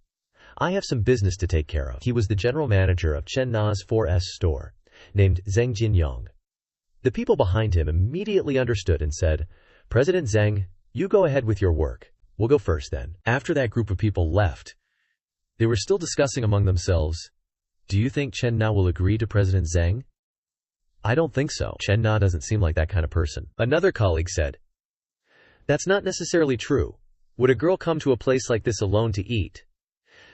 I have some business to take care of." He was the general manager of Chen Na's 4S store, named Zheng Jinyang. The people behind him immediately understood and said, "President Zheng, you go ahead with your work. We'll go first then." After that group of people left, they were still discussing among themselves, "Do you think Chen Na will agree to President Zheng?" "I don't think so. Chen Na doesn't seem like that kind of person." Another colleague said, "That's not necessarily true. Would a girl come to a place like this alone to eat?"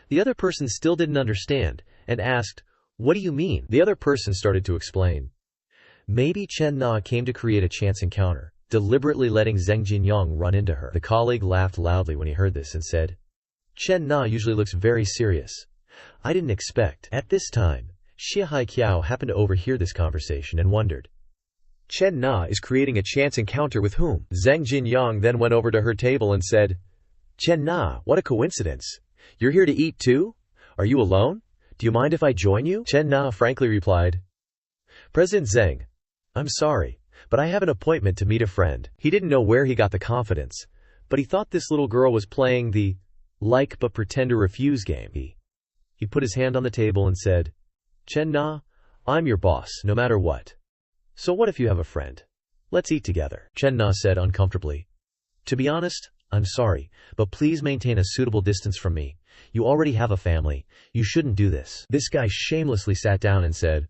The other person still didn't understand and asked, "What do you mean?" The other person started to explain. Maybe Chen Na came to create a chance encounter, deliberately letting Zheng Jinyang run into her. The colleague laughed loudly when he heard this and said, "Chen Na usually looks very serious. I didn't expect." At this time, Xia Haiqiao happened to overhear this conversation and wondered, Chen Na is creating a chance encounter with whom? Zheng Jinyang then went over to her table and said, "Chen Na, what a coincidence. You're here to eat too? Are you alone? Do you mind if I join you?" Chen Na frankly replied, "President Zheng, I'm sorry, but I have an appointment to meet a friend." He didn't know where he got the confidence, but he thought this little girl was playing the like but pretend to refuse game. He put his hand on the table and said, "Chen Na, I'm your boss, no matter what. So what if you have a friend? Let's eat together." Chen Na said uncomfortably, "To be honest, I'm sorry, but please maintain a suitable distance from me. You already have a family. You shouldn't do this." This guy shamelessly sat down and said,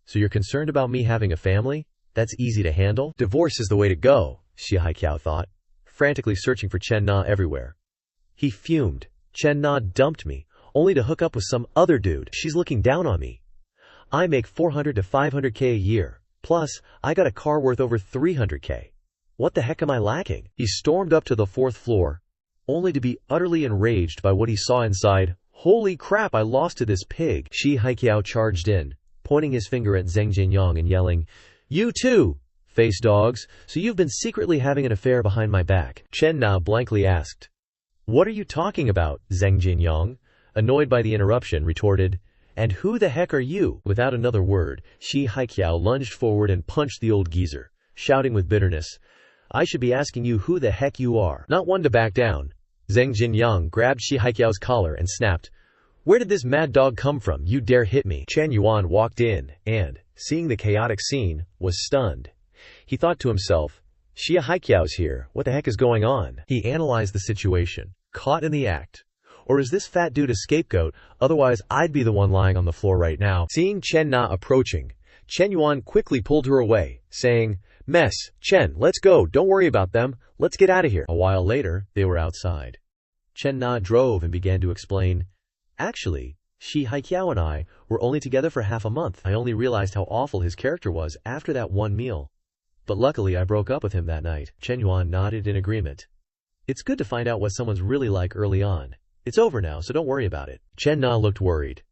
"So you're concerned about me having a family? That's easy to handle. Divorce is the way to go," Xia Haiqiao thought, frantically searching for Chen Na everywhere. He fumed. "Chen Na dumped me, only to hook up with some other dude. She's looking down on me. I make 400 to 500K a year. Plus, I got a car worth over 300K. What the heck am I lacking?" He stormed up to the 4th floor, only to be utterly enraged by what he saw inside. "Holy crap, I lost to this pig." Xi Haiqiao charged in, pointing his finger at Zheng Jinyang and yelling, "You too, face dogs, so you've been secretly having an affair behind my back." Chen Na blankly asked, "What are you talking about?" Zheng Jinyang, annoyed by the interruption, retorted, "And who the heck are you?" Without another word, Xi Haiqiao lunged forward and punched the old geezer, shouting with bitterness, "I should be asking you who the heck you are." Not one to back down, Zheng Jinyang grabbed Xi Haiqiao's collar and snapped, "Where did this mad dog come from? You dare hit me?" Shen Yuan walked in and, seeing the chaotic scene, was stunned. He thought to himself, Xia Haiqiao's here. What the heck is going on? He analyzed the situation. Caught in the act. Or is this fat dude a scapegoat? Otherwise, I'd be the one lying on the floor right now. Seeing Chen Na approaching, Chen Yuan quickly pulled her away, saying, "Mess, Chen, let's go. Don't worry about them. Let's get out of here." A while later, they were outside. Chen Na drove and began to explain, "Actually, Xi Haiqiao and I were only together for half a month. I only realized how awful his character was after that one meal. But luckily I broke up with him that night." Chen Yuan nodded in agreement. "It's good to find out what someone's really like early on. It's over now, so don't worry about it." Chen Na looked worried.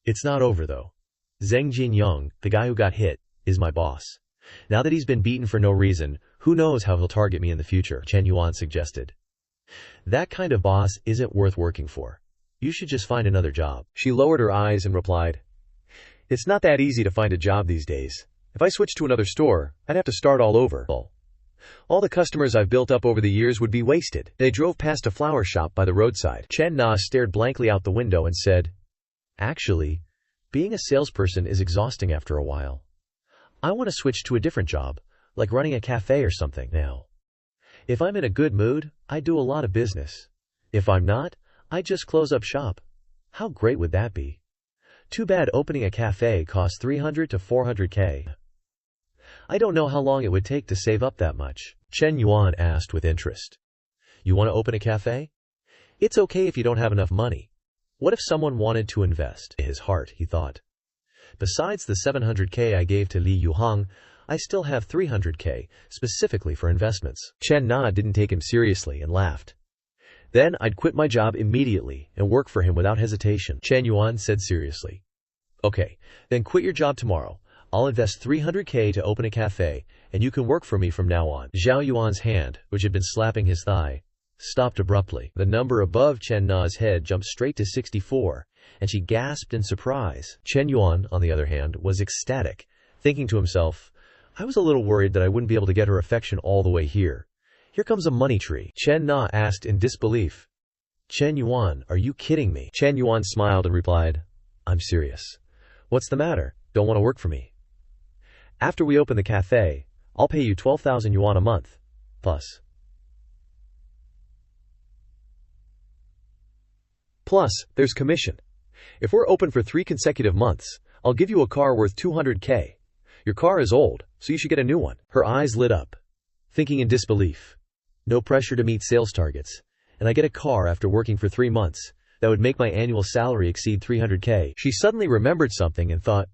"It's not over though. Zheng Jinyang, the guy who got hit, is my boss. Now that he's been beaten for no reason, who knows how he'll target me in the future," Chen Yuan suggested. "That kind of boss isn't worth working for. You should just find another job." She lowered her eyes and replied, "It's not that easy to find a job these days. If I switched to another store, I'd have to start all over. All the customers I've built up over the years would be wasted." They drove past a flower shop by the roadside. Chen Na stared blankly out the window and said, "Actually, being a salesperson is exhausting after a while. I want to switch to a different job, like running a cafe or something now. If I'm in a good mood, I do a lot of business. If I'm not, I just close up shop. How great would that be? Too bad opening a cafe costs 300 to 400K. I don't know how long it would take to save up that much." Chen Yuan asked with interest, "You want to open a cafe? It's okay if you don't have enough money. What if someone wanted to invest? In his heart, he thought. Besides the 700k I gave to Li Yuhang, I still have 300k, specifically for investments. Chen Na didn't take him seriously and laughed. Then I'd quit my job immediately and work for him without hesitation. Shen Yuan said seriously. Okay, then quit your job tomorrow. I'll invest 300k to open a cafe, and you can work for me from now on. Zhao Yuan's hand, which had been slapping his thigh, stopped abruptly. The number above Chen Na's head jumped straight to 64, and she gasped in surprise. Chen Yuan, on the other hand, was ecstatic, thinking to himself, I was a little worried that I wouldn't be able to get her affection all the way here. Here comes a money tree. Chen Na asked in disbelief. Chen Yuan, are you kidding me? Chen Yuan smiled and replied, I'm serious. What's the matter? Don't want to work for me? After we open the cafe, I'll pay you 12,000 yuan a month. Plus, there's commission. If we're open for 3 consecutive months, I'll give you a car worth 200k. Your car is old, so you should get a new one. Her eyes lit up, thinking in disbelief. No pressure to meet sales targets, and I get a car after working for 3 months. That would make my annual salary exceed 300k. She suddenly remembered something and thought,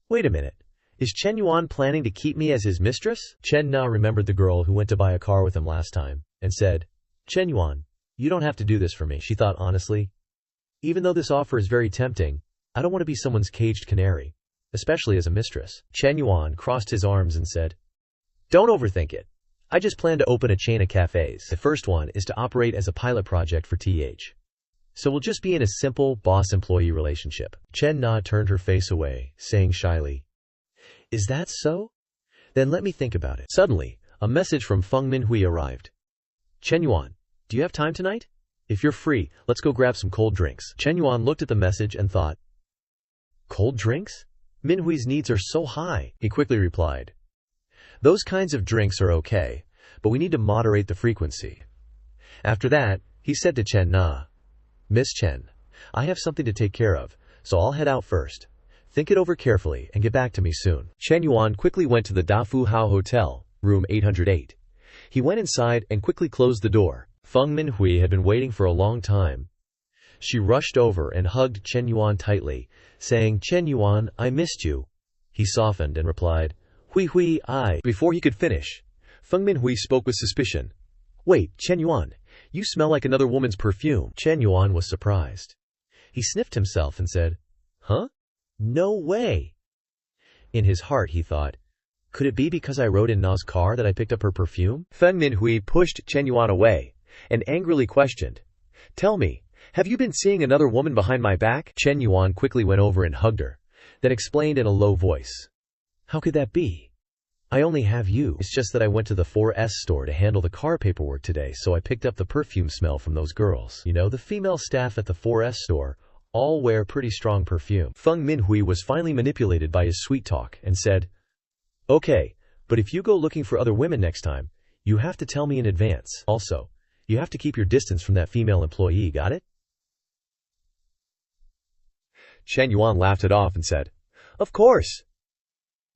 wait a minute, is Chen Yuan planning to keep me as his mistress? Chen Na remembered the girl who went to buy a car with him last time, and said, Chen Yuan, you don't have to do this for me, she thought honestly. Even though this offer is very tempting, I don't want to be someone's caged canary, especially as a mistress. Chen Yuan crossed his arms and said, don't overthink it. I just plan to open a chain of cafes. The first one is to operate as a pilot project for TH. So we'll just be in a simple boss-employee relationship. Chen Na turned her face away, saying shyly, is that so? Then let me think about it. Suddenly, a message from Feng Minhui arrived. Chen Yuan, do you have time tonight? If you're free, let's go grab some cold drinks. Chen Yuan looked at the message and thought, cold drinks? Minhui's needs are so high. He quickly replied, those kinds of drinks are okay, but we need to moderate the frequency. After that, he said to Chen Na, Miss Chen, I have something to take care of, so I'll head out first. Think it over carefully and get back to me soon. Chen Yuan quickly went to the Dafu Hao Hotel, room 808. He went inside and quickly closed the door. Feng Minhui had been waiting for a long time. She rushed over and hugged Chen Yuan tightly, saying, Chen Yuan, I missed you. He softened and replied, Hui, I. Before he could finish, Feng Minhui spoke with suspicion. Wait, Chen Yuan, you smell like another woman's perfume. Chen Yuan was surprised. He sniffed himself and said, huh? No way. In his heart, he thought, could it be because I rode in Na's car that I picked up her perfume? Feng Minhui pushed Chen Yuan away and angrily questioned, tell me, have you been seeing another woman behind my back? Chen Yuan quickly went over and hugged her, then explained in a low voice, how could that be? I only have you. It's just that I went to the 4S store to handle the car paperwork today, so I picked up the perfume smell from those girls. You know, the female staff at the 4S store all wear pretty strong perfume. Feng Minhui was finally manipulated by his sweet talk and said, okay, but if you go looking for other women next time, you have to tell me in advance. Also, you have to keep your distance from that female employee, got it? Chen Yuan laughed it off and said, of course.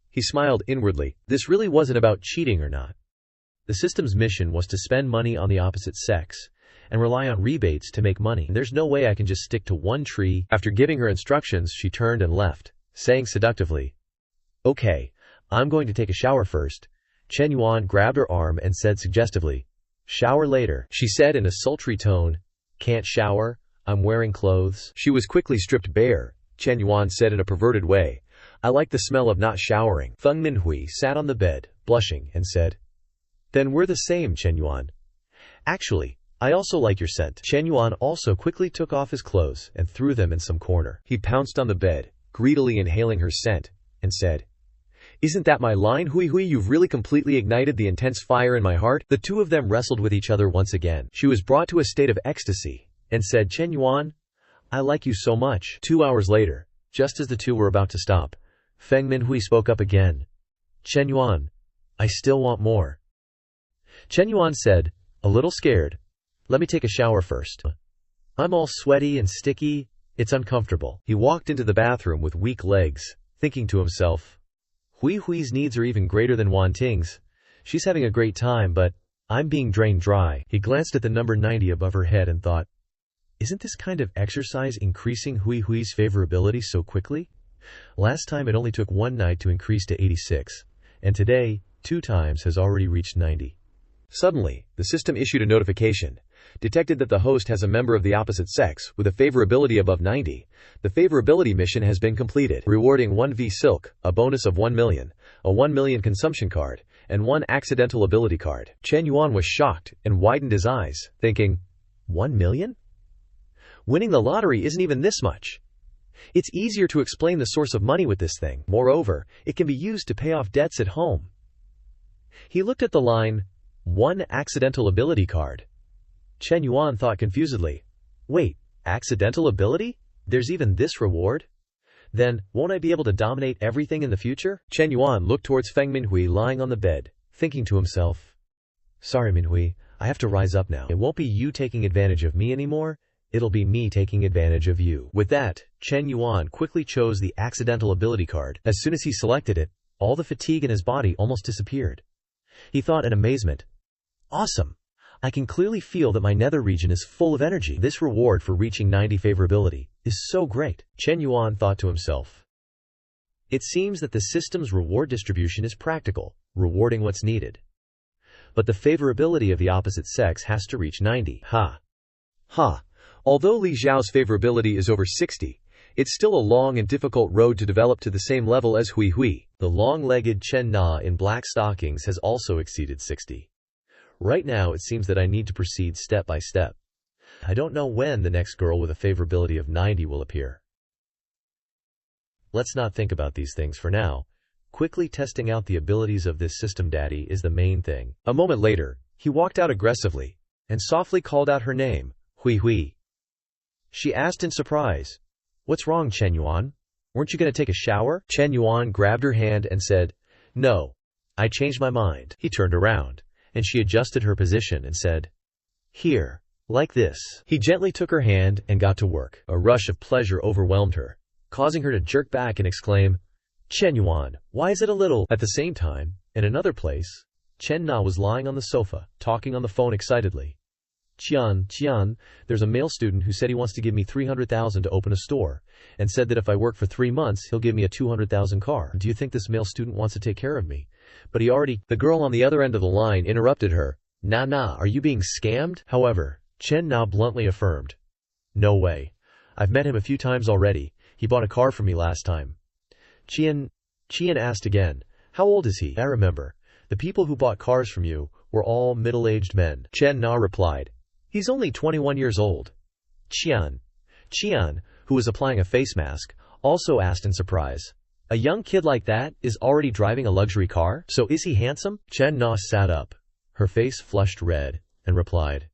He smiled inwardly. This really wasn't about cheating or not. The system's mission was to spend money on the opposite sex and rely on rebates to make money. There's no way I can just stick to one tree. After giving her instructions, she turned and left, saying seductively, okay, I'm going to take a shower first. Chen Yuan grabbed her arm and said suggestively, shower later. She said in a sultry tone, can't shower, I'm wearing clothes. She was quickly stripped bare. Chen Yuan said in a perverted way, I like the smell of not showering. Feng Minhui sat on the bed, blushing, and said, then we're the same, Chen Yuan. Actually, I also like your scent. Chen Yuan also quickly took off his clothes and threw them in some corner. He pounced on the bed, greedily inhaling her scent, and said, isn't that my line, Hui? You've really completely ignited the intense fire in my heart. The two of them wrestled with each other once again. She was brought to a state of ecstasy and said, Chen Yuan, I like you so much. 2 hours later, just as the two were about to stop, Feng Minhui spoke up again. Chen Yuan, I still want more. Chen Yuan said, a little scared, let me take a shower first. I'm all sweaty and sticky, it's uncomfortable. He walked into the bathroom with weak legs, thinking to himself, Hui's needs are even greater than Wan Ting's. She's having a great time, but I'm being drained dry. He glanced at the number 90 above her head and thought, Isn't this kind of exercise increasing Hui Hui's favorability so quickly? Last time it only took one night to increase to 86, and today, 2 times has already reached 90. Suddenly, the system issued a notification. Detected that the host has a member of the opposite sex with a favorability above 90. The favorability mission has been completed, rewarding 1V Silk, a bonus of 1 million, a 1 million consumption card, and 1 accidental ability card. Shen Yuan was shocked and widened his eyes, thinking, 1 million? Winning the lottery isn't even this much. It's easier to explain the source of money with this thing. Moreover, it can be used to pay off debts at home. He looked at the line, 1 accidental ability card. Shen Yuan thought confusedly, wait, accidental ability? There's even this reward? Then, won't I be able to dominate everything in the future? Shen Yuan looked towards Feng Minhui lying on the bed, thinking to himself, sorry Minhui, I have to rise up now. It won't be you taking advantage of me anymore, it'll be me taking advantage of you. With that, Shen Yuan quickly chose the accidental ability card. As soon as he selected it, all the fatigue in his body almost disappeared. He thought in amazement, awesome! I can clearly feel that my nether region is full of energy. This reward for reaching 90 favorability is so great. Shen Yuan thought to himself. It seems that the system's reward distribution is practical, rewarding what's needed. But the favorability of the opposite sex has to reach 90. Ha. Although Li Xiao's favorability is over 60, it's still a long and difficult road to develop to the same level as Hui Hui. The long-legged Chen Na in black stockings has also exceeded 60. Right now it seems that I need to proceed step by step. I don't know when the next girl with a favorability of 90 will appear. Let's not think about these things for now. Quickly testing out the abilities of this system daddy is the main thing. A moment later, he walked out aggressively and softly called out her name, Hui Hui. She asked in surprise, what's wrong, Shen Yuan? Weren't you going to take a shower? Shen Yuan grabbed her hand and said, no, I changed my mind. He turned around, and she adjusted her position and said, here, like this. He gently took her hand and got to work. A rush of pleasure overwhelmed her, causing her to jerk back and exclaim, Shen Yuan, why is it a little? At the same time, in another place, Chen Na was lying on the sofa, talking on the phone excitedly. Qian, there's a male student who said he wants to give me 300,000 to open a store, and said that if I work for 3 months, he'll give me a 200,000 car. Do you think this male student wants to take care of me? But the girl on the other end of the line interrupted her. Nah, are you being scammed? However, Chen Na bluntly affirmed, no way. I've met him a few times already. He bought a car for me last time. Qian asked again, how old is he? I remember. The people who bought cars from you were all middle-aged men. Chen Na replied, he's only 21 years old. Qian, who was applying a face mask, also asked in surprise, a young kid like that is already driving a luxury car? So is he handsome? Chen Na sat up. Her face flushed red, and replied,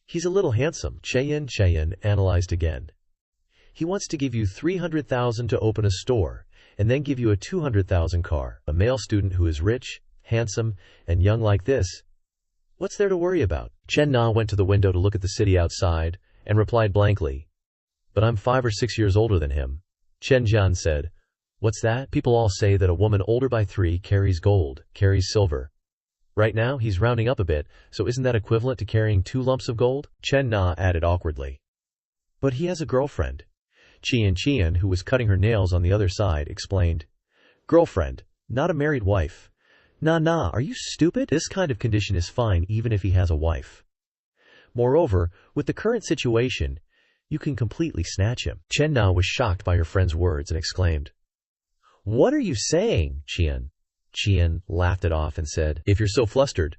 he's a little handsome. Cheyan analyzed again. He wants to give you 300,000 to open a store, and then give you a 200,000 car. A male student who is rich, handsome, and young like this. What's there to worry about? Chen Na went to the window to look at the city outside, and replied blankly, but I'm 5 or 6 years older than him. Chen Jian said, what's that? People all say that a woman older by 3 carries gold, carries silver. Right now, he's rounding up a bit, so isn't that equivalent to carrying 2 lumps of gold? Chen Na added awkwardly. But he has a girlfriend. Qian, who was cutting her nails on the other side, explained, girlfriend, not a married wife. Nah, are you stupid? This kind of condition is fine even if he has a wife. Moreover, with the current situation, you can completely snatch him. Chen Na was shocked by her friend's words and exclaimed, what are you saying, Qian? Qian laughed it off and said, if you're so flustered,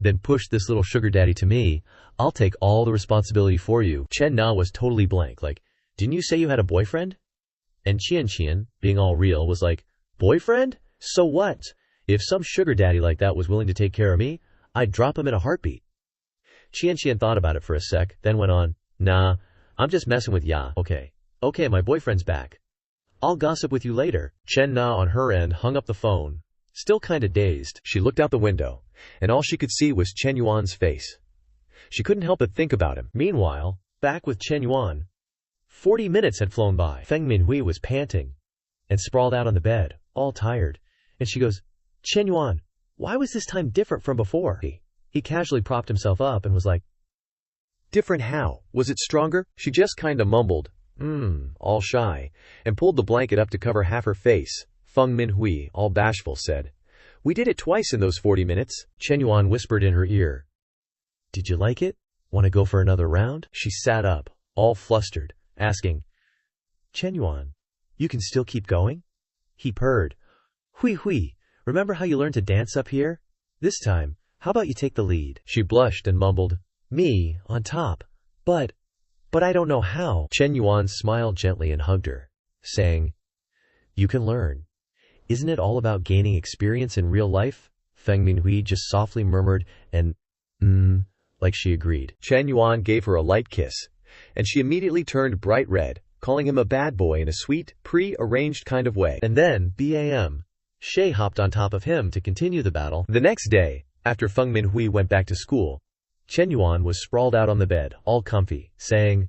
then push this little sugar daddy to me. I'll take all the responsibility for you. Chen Na was totally blank, like, didn't you say you had a boyfriend? And Qian, being all real, was like, boyfriend? So what? If some sugar daddy like that was willing to take care of me, I'd drop him in a heartbeat. Qian thought about it for a sec, then went on, nah, I'm just messing with ya. Okay, my boyfriend's back. I'll gossip with you later. Chen Na on her end hung up the phone. Still kinda dazed, she looked out the window, and all she could see was Chen Yuan's face. She couldn't help but think about him. Meanwhile, back with Chen Yuan, 40 minutes had flown by. Feng Minhui was panting and sprawled out on the bed, all tired, and she goes, Chen Yuan, why was this time different from before? He casually propped himself up and was like, Different how? Was it stronger? She just kinda mumbled, all shy, and pulled the blanket up to cover half her face. Feng Minhui, all bashful, said, "We did it twice in those 40 minutes." Shen Yuan whispered in her ear, "Did you like it? Want to go for another round?" She sat up, all flustered, asking, "Chen Yuan, you can still keep going?" He purred, "Hui hui, remember how you learned to dance up here? This time, how about you take the lead?" She blushed and mumbled, "Me, on top, but I don't know how." Chen Yuan smiled gently and hugged her, saying, "You can learn. Isn't it all about gaining experience in real life?" Feng Minhui just softly murmured and like she agreed. Chen Yuan gave her a light kiss, and she immediately turned bright red, calling him a bad boy in a sweet, pre-arranged kind of way. And then, BAM, Shay hopped on top of him to continue the battle. The next day, after Feng Minhui went back to school, Chen Yuan was sprawled out on the bed, all comfy, saying,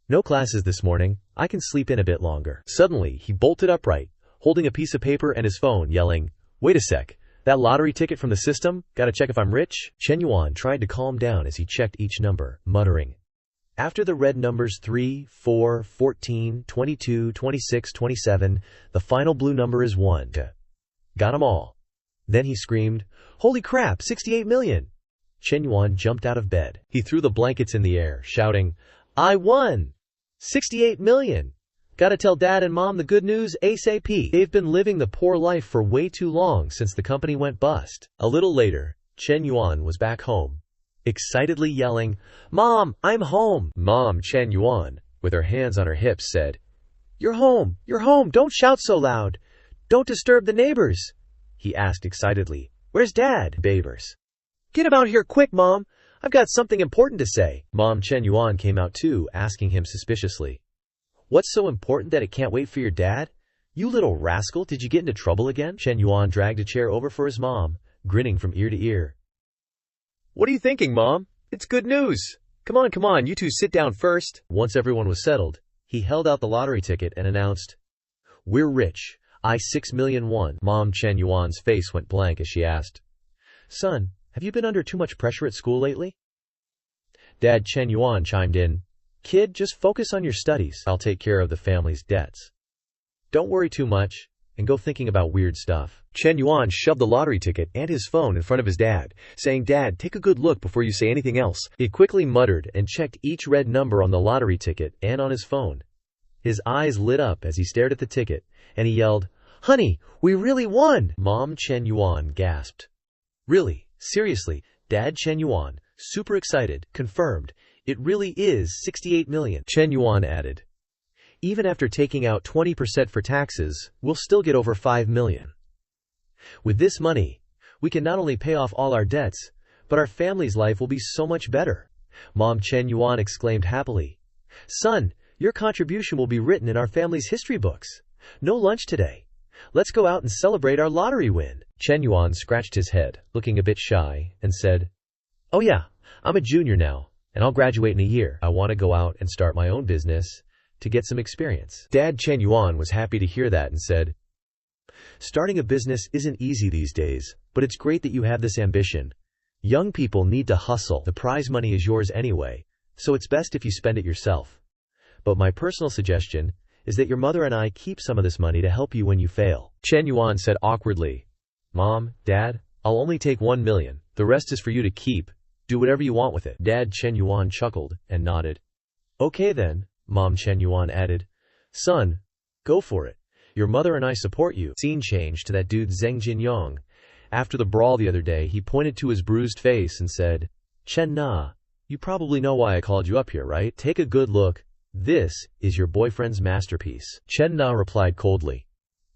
"No classes this morning, I can sleep in a bit longer." Suddenly, he bolted upright, holding a piece of paper and his phone, yelling, "Wait a sec, that lottery ticket from the system? Gotta check if I'm rich?" Chen Yuan tried to calm down as he checked each number, muttering, "After the red numbers 3, 4, 14, 22, 26, 27, the final blue number is 1. Got 'em all." Then he screamed, "Holy crap, 68 million!" Chen Yuan jumped out of bed. He threw the blankets in the air, shouting, "I won! 68 million! Gotta tell Dad and Mom the good news ASAP. They've been living the poor life for way too long since the company went bust." A little later, Chen Yuan was back home, excitedly yelling, "Mom, I'm home!" Mom Chen Yuan, with her hands on her hips, said, You're home! Don't shout so loud! Don't disturb the neighbors!" He asked excitedly, "Where's Dad?" "Babers. Get him out here quick, Mom! I've got something important to say." Mom Chen Yuan came out too, asking him suspiciously, "What's so important that it can't wait for your dad? You little rascal, did you get into trouble again?" Chen Yuan dragged a chair over for his mom, grinning from ear to ear. "What are you thinking, Mom? It's good news. Come on, you two sit down first." Once everyone was settled, he held out the lottery ticket and announced, "We're rich. I 6 million won." Mom Chen Yuan's face went blank as she asked, "Son, have you been under too much pressure at school lately?" Dad Chen Yuan chimed in, "Kid, just focus on your studies. I'll take care of the family's debts. Don't worry too much, and go thinking about weird stuff." Chen Yuan shoved the lottery ticket and his phone in front of his dad, saying, "Dad, take a good look before you say anything else." He quickly muttered and checked each red number on the lottery ticket and on his phone. His eyes lit up as he stared at the ticket, and he yelled, "Honey, we really won!" Mom Chen Yuan gasped. "Really? Seriously?" Dad Chen Yuan, super excited, confirmed, "It really is 68 million. Chen Yuan added, "Even after taking out 20% for taxes, we'll still get over 5 million. With this money, we can not only pay off all our debts, but our family's life will be so much better." Mom Chen Yuan exclaimed happily, "Son, your contribution will be written in our family's history books. No lunch today. Let's go out and celebrate our lottery win." Chen Yuan scratched his head, looking a bit shy, and said, "Oh yeah, I'm a junior now, and I'll graduate in a year. I want to go out and start my own business to get some experience." Dad Chen Yuan was happy to hear that and said, "Starting a business isn't easy these days, but it's great that you have this ambition. Young people need to hustle. The prize money is yours anyway, so it's best if you spend it yourself. But my personal suggestion is that your mother and I keep some of this money to help you when you fail." Chen Yuan said awkwardly, "Mom, Dad, I'll only take 1 million. The rest is for you to keep. Do whatever you want with it." Dad Chen Yuan chuckled and nodded. "Okay then," Mom Chen Yuan added. "Son, go for it. Your mother and I support you." Scene changed to that dude Zheng Jinyong. After the brawl the other day, he pointed to his bruised face and said, "Chen Na, you probably know why I called you up here, right? Take a good look. This is your boyfriend's masterpiece." Chen Na replied coldly,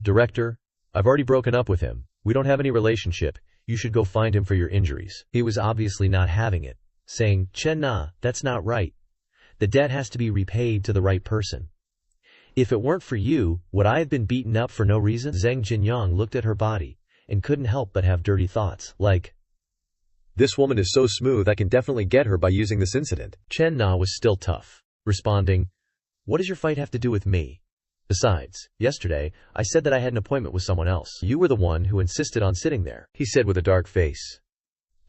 "Director, I've already broken up with him. We don't have any relationship. You should go find him for your injuries." He was obviously not having it, saying, "Chen Na, that's not right. The debt has to be repaid to the right person. If it weren't for you, would I have been beaten up for no reason?" Zheng Jinyang looked at her body and couldn't help but have dirty thoughts, like, "This woman is so smooth, I can definitely get her by using this incident." Chen Na was still tough, responding, "What does your fight have to do with me? Besides, yesterday, I said that I had an appointment with someone else. You were the one who insisted on sitting there." He said with a dark face,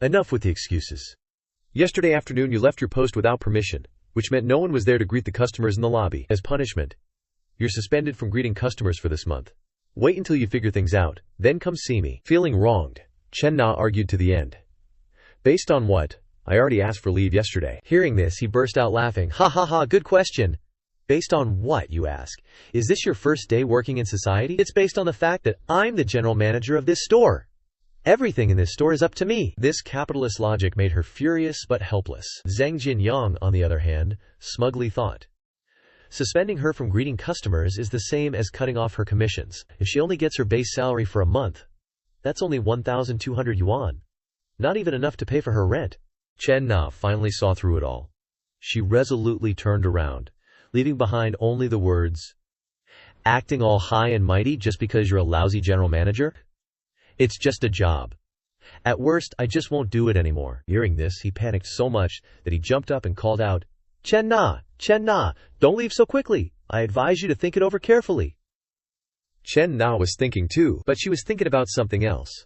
"Enough with the excuses. Yesterday afternoon you left your post without permission, which meant no one was there to greet the customers in the lobby. As punishment, you're suspended from greeting customers for this month. Wait until you figure things out, then come see me. Feeling wronged, Chen Na argued to the end. Based on what? I already asked for leave yesterday. Hearing this, he burst out laughing. Ha ha ha, good question. Based on what, you ask? Is this your first day working in society? It's based on the fact that I'm the general manager of this store. Everything in this store is up to me. This capitalist logic made her furious but helpless. Zheng Jinyang, on the other hand, smugly thought. Suspending her from greeting customers is the same as cutting off her commissions. If she only gets her base salary for a month, that's only 1,200 yuan. Not even enough to pay for her rent. Chen Na finally saw through it all. She resolutely turned around, leaving behind only the words, acting all high and mighty just because you're a lousy general manager? It's just a job. At worst, I just won't do it anymore. Hearing this, he panicked so much that he jumped up and called out, Chen Na, don't leave so quickly. I advise you to think it over carefully. Chen Na was thinking too, but she was thinking about something else.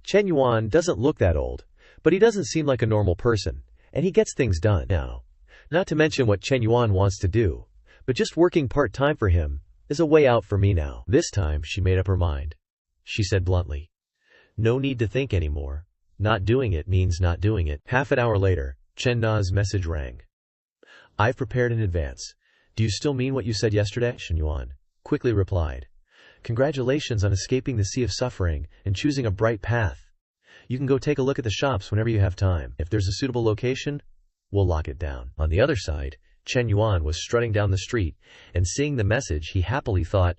Chen Yuan doesn't look that old, but he doesn't seem like a normal person, and he gets things done now. Not to mention what Chen Yuan wants to do, but just working part-time for him is a way out for me now. This time, she made up her mind. She said bluntly, no need to think anymore. Not doing it means not doing it. Half an hour later, Chen Na's message rang. I've prepared in advance. Do you still mean what you said yesterday? Shen Yuan quickly replied. Congratulations on escaping the sea of suffering and choosing a bright path. You can go take a look at the shops whenever you have time. If there's a suitable location, we'll lock it down. On the other side, Chen Yuan was strutting down the street, and seeing the message, he happily thought,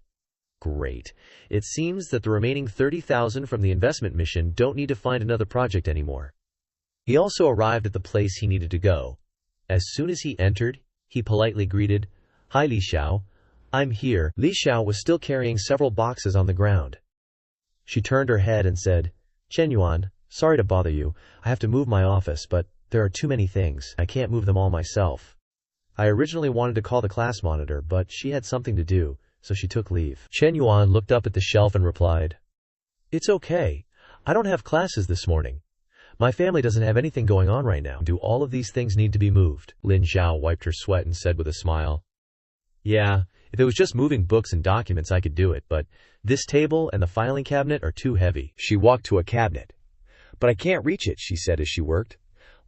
great. It seems that the remaining 30,000 from the investment mission don't need to find another project anymore. He also arrived at the place he needed to go. As soon as he entered, he politely greeted, Hi Li Xiao, I'm here. Li Xiao was still carrying several boxes on the ground. She turned her head and said, Chen Yuan, sorry to bother you. I have to move my office, but there are too many things. I can't move them all myself. I originally wanted to call the class monitor, but she had something to do, so she took leave. Chen Yuan looked up at the shelf and replied, It's okay. I don't have classes this morning. My family doesn't have anything going on right now. Do all of these things need to be moved? Lin Xiao wiped her sweat and said with a smile, Yeah, if it was just moving books and documents I could do it, but this table and the filing cabinet are too heavy. She walked to a cabinet. But I can't reach it, she said as she worked.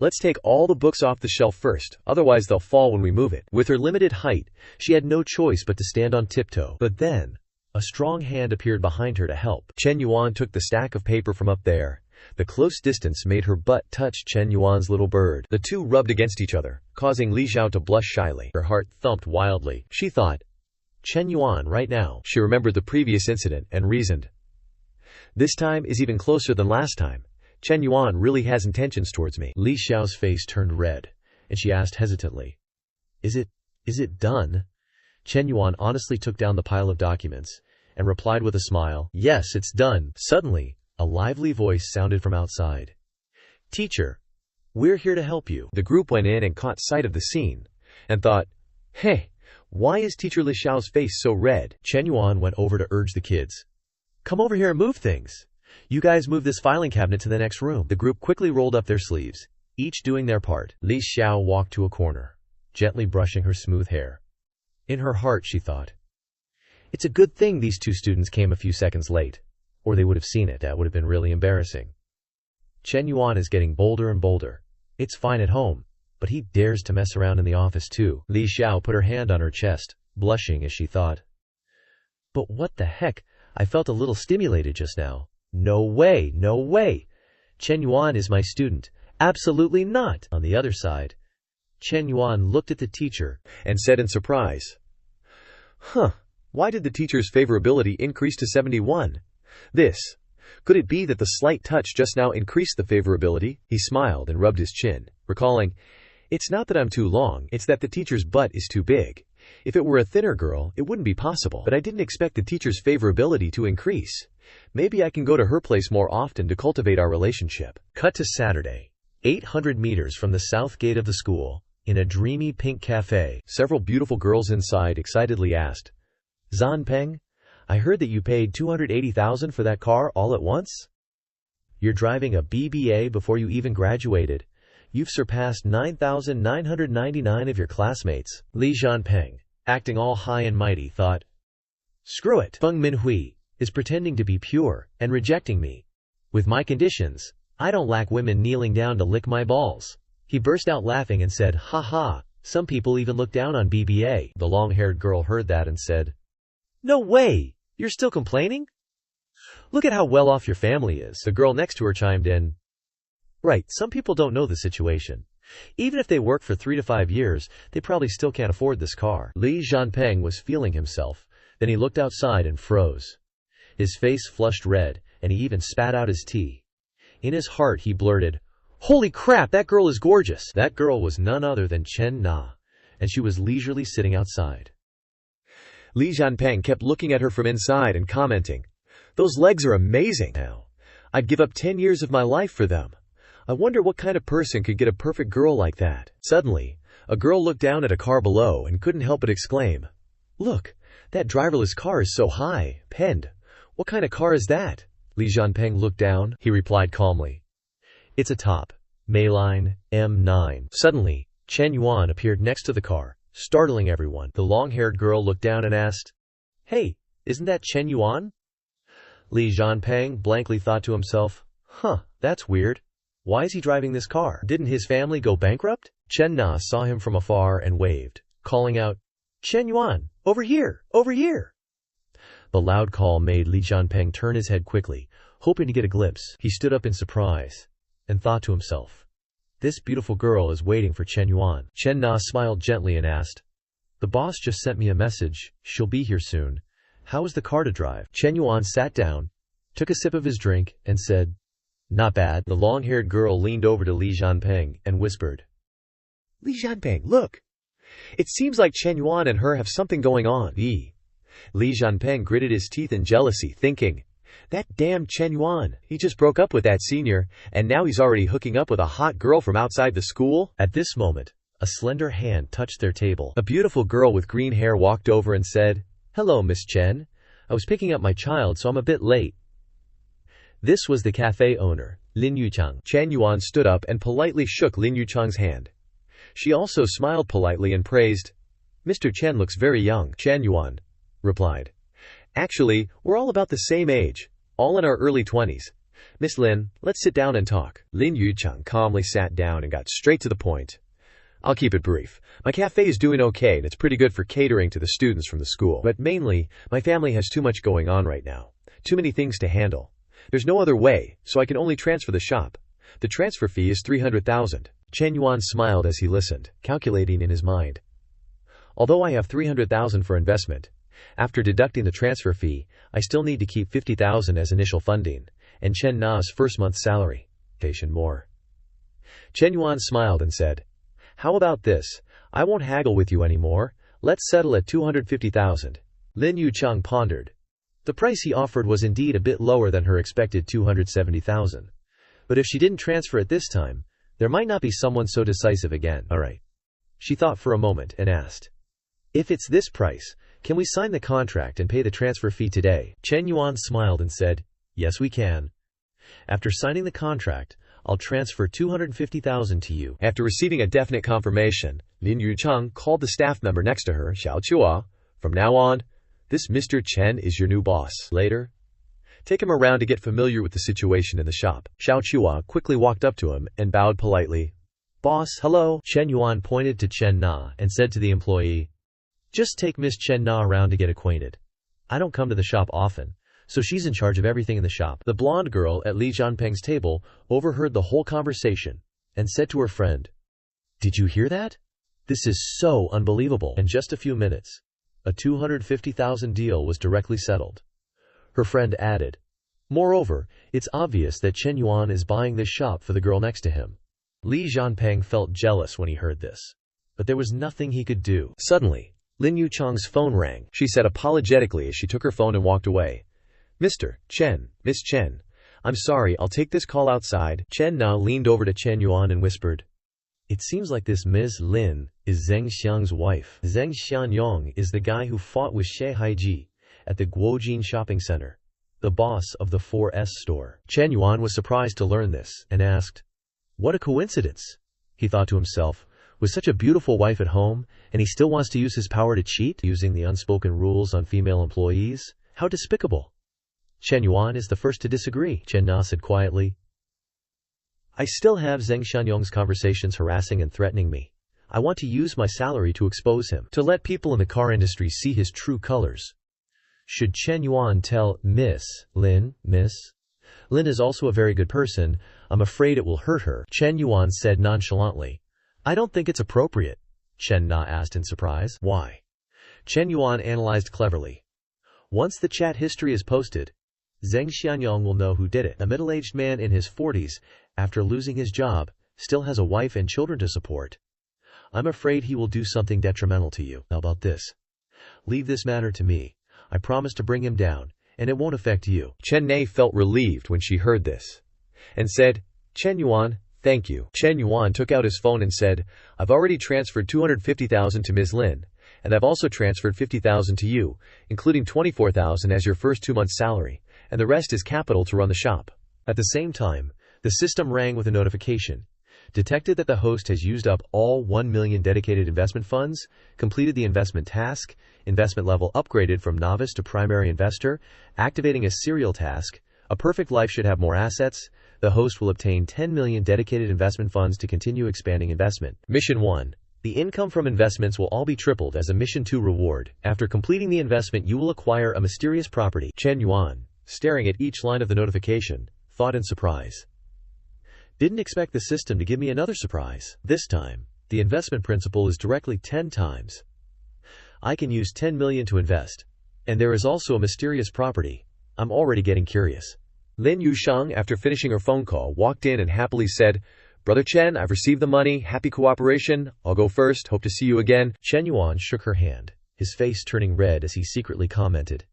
Let's take all the books off the shelf first, otherwise they'll fall when we move it. With her limited height, she had no choice but to stand on tiptoe. But then, a strong hand appeared behind her to help. Chen Yuan took the stack of paper from up there. The close distance made her butt touch Chen Yuan's little bird. The two rubbed against each other, causing Li Xiao to blush shyly. Her heart thumped wildly. She thought, Chen Yuan right now. She remembered the previous incident and reasoned. This time is even closer than last time. Chen Yuan really has intentions towards me. Li Xiao's face turned red, and she asked hesitantly, Is it done? Chen Yuan honestly took down the pile of documents and replied with a smile, Yes, it's done. Suddenly, a lively voice sounded from outside. Teacher, we're here to help you. The group went in and caught sight of the scene, and thought, Hey, why is Teacher Li Xiao's face so red? Chen Yuan went over to urge the kids. Come over here and move things. You guys move this filing cabinet to the next room. The group quickly rolled up their sleeves, each doing their part. Li Xiao walked to a corner, gently brushing her smooth hair. In her heart, she thought, It's a good thing these two students came a few seconds late, or they would have seen it. That would have been really embarrassing. Chen Yuan is getting bolder and bolder. It's fine at home, but he dares to mess around in the office too. Li Xiao put her hand on her chest, blushing as she thought, But what the heck? I felt a little stimulated just now. No way, no way. Chen Yuan is my student. Absolutely not. On the other side, Chen Yuan looked at the teacher and said in surprise, Why did the teacher's favorability increase to 71? Could it be that the slight touch just now increased the favorability? He smiled and rubbed his chin, recalling, It's not that I'm too long, it's that the teacher's butt is too big. If it were a thinner girl, it wouldn't be possible. But I didn't expect the teacher's favorability to increase. Maybe I can go to her place more often to cultivate our relationship. Cut to Saturday. 800 meters from the south gate of the school, in a dreamy pink cafe, several beautiful girls inside excitedly asked, Zanpeng, I heard that you paid 280,000 for that car all at once? You're driving a BBA before you even graduated. You've surpassed 9,999 of your classmates. Li Jianpeng, acting all high and mighty, thought, screw it. Feng Minhui is pretending to be pure and rejecting me. With my conditions, I don't lack women kneeling down to lick my balls. He burst out laughing and said, ha ha, some people even look down on BBA. The long-haired girl heard that and said, no way, you're still complaining? Look at how well off your family is. The girl next to her chimed in, right, some people don't know the situation. Even if they work for 3 to 5 years, they probably still can't afford this car. Li Jianpeng was feeling himself. Then he looked outside and froze. His face flushed red, and he even spat out his tea. In his heart he blurted, holy crap, that girl is gorgeous. That girl was none other than Chen Na, and she was leisurely sitting outside. Li Jianpeng kept looking at her from inside and commenting, those legs are amazing now. I'd give up 10 years of my life for them. I wonder what kind of person could get a perfect girl like that. Suddenly, a girl looked down at a car below and couldn't help but exclaim, look, that driverless car is so high, penned. What kind of car is that? Li Jianpeng looked down. He replied calmly, it's a top Mayline M9. Suddenly, Shen Yuan appeared next to the car, startling everyone. The long-haired girl looked down and asked, hey, isn't that Shen Yuan? Li Jianpeng blankly thought to himself, that's weird. Why is he driving this car? Didn't his family go bankrupt? Chen Na saw him from afar and waved, calling out, Shen Yuan, over here, over here. The loud call made Li Jianpeng turn his head quickly, hoping to get a glimpse. He stood up in surprise and thought to himself, this beautiful girl is waiting for Chen Yuan. Chen Na smiled gently and asked, the boss just sent me a message, she'll be here soon. How is the car to drive? Chen Yuan sat down, took a sip of his drink, and said, not bad. The long-haired girl leaned over to Li Jianpeng and whispered, Li Jianpeng, look. It seems like Chen Yuan and her have something going on. Li Jianpeng gritted his teeth in jealousy, thinking, that damn Chen Yuan, he just broke up with that senior, and now he's already hooking up with a hot girl from outside the school. At this moment, a slender hand touched their table. A beautiful girl with green hair walked over and said, hello, Miss Chen. I was picking up my child, so I'm a bit late. This was the cafe owner, Lin Yuchang. Chen Yuan stood up and politely shook Lin Yuchang's hand. She also smiled politely and praised, Mr. Chen looks very young. Chen Yuan replied, actually, we're all about the same age, all in our early 20s. Miss Lin, let's sit down and talk. Lin Yuchang calmly sat down and got straight to the point. I'll keep it brief. My cafe is doing okay and it's pretty good for catering to the students from the school. But mainly, my family has too much going on right now. Too many things to handle. There's no other way, so I can only transfer the shop. The transfer fee is 300,000. Chen Yuan smiled as he listened, calculating in his mind. Although I have 300,000 for investment, after deducting the transfer fee, I still need to keep 50,000 as initial funding, and Chen Na's first month's salary. More. Chen Yuan smiled and said, how about this? I won't haggle with you anymore. Let's settle at 250,000. Lin Yuchang pondered. The price he offered was indeed a bit lower than her expected 270,000. But if she didn't transfer at this time, there might not be someone so decisive again. All right. She thought for a moment and asked, if it's this price, can we sign the contract and pay the transfer fee today? Chen Yuan smiled and said, yes, we can. After signing the contract, I'll transfer 250,000 to you. After receiving a definite confirmation, Lin Yuchang called the staff member next to her, Xiao Chua. From now on, this Mr. Chen is your new boss. Later, take him around to get familiar with the situation in the shop. Xiao Chua quickly walked up to him and bowed politely. Boss, hello. Chen Yuan pointed to Chen Na and said to the employee, just take Miss Chen Na around to get acquainted. I don't come to the shop often, so she's in charge of everything in the shop. The blonde girl at Li Jianpeng's table overheard the whole conversation and said to her friend, did you hear that? This is so unbelievable. In just a few minutes, a 250,000 deal was directly settled. Her friend added, moreover, it's obvious that Chen Yuan is buying this shop for the girl next to him. Li Jianpeng felt jealous when he heard this, but there was nothing he could do. Suddenly, Lin Yuchang's phone rang. She said apologetically as she took her phone and walked away. Miss Chen, I'm sorry, I'll take this call outside. Chen Na leaned over to Chen Yuan and whispered, it seems like this Ms. Lin is Zheng Xiang's wife. Zheng Xianyong is the guy who fought with She Haiji at the Guojin shopping center, the boss of the 4S store. Chen Yuan was surprised to learn this and asked, what a coincidence. he thought to himself. With such a beautiful wife at home, and he still wants to use his power to cheat, using the unspoken rules on female employees? How despicable. Shen Yuan is the first to disagree, Chen Na said quietly. I still have Zheng Xianyong's conversations harassing and threatening me. I want to use my salary to expose him, to let people in the car industry see his true colors. Should Chen Yuan tell Miss Lin? Miss Lin is also a very good person. I'm afraid it will hurt her, Chen Yuan said nonchalantly. I don't think it's appropriate, Chen Na asked in surprise. Why? Chen Yuan analyzed cleverly. Once the chat history is posted, Zheng Xianyong will know who did it. A middle-aged man in his 40s, after losing his job, still has a wife and children to support. I'm afraid he will do something detrimental to you. How about this? Leave this matter to me. I promise to bring him down, and it won't affect you. Chen Na felt relieved when she heard this, and said, Chen Yuan, thank you. Chen Yuan took out his phone and said, I've already transferred 250,000 to Ms. Lin, and I've also transferred 50,000 to you, including 24,000 as your first 2 months' salary, and the rest is capital to run the shop. At the same time, the system rang with a notification. Detected that the host has used up all 1 million dedicated investment funds, completed the investment task, investment level upgraded from novice to primary investor, activating a serial task, a perfect life should have more assets, the host will obtain 10 million dedicated investment funds to continue expanding investment. Mission 1. The income from investments will all be tripled as a Mission 2 reward. After completing the investment, you will acquire a mysterious property. Chen Yuan, staring at each line of the notification, thought in surprise. Didn't expect the system to give me another surprise. This time, the investment principal is directly 10 times. I can use 10 million to invest. And there is also a mysterious property. I'm already getting curious. Lin Yusheng, after finishing her phone call, walked in and happily said, Brother Chen, I've received the money. Happy cooperation. I'll go first. Hope to see you again. Chen Yuan shook her hand, his face turning red as he secretly commented.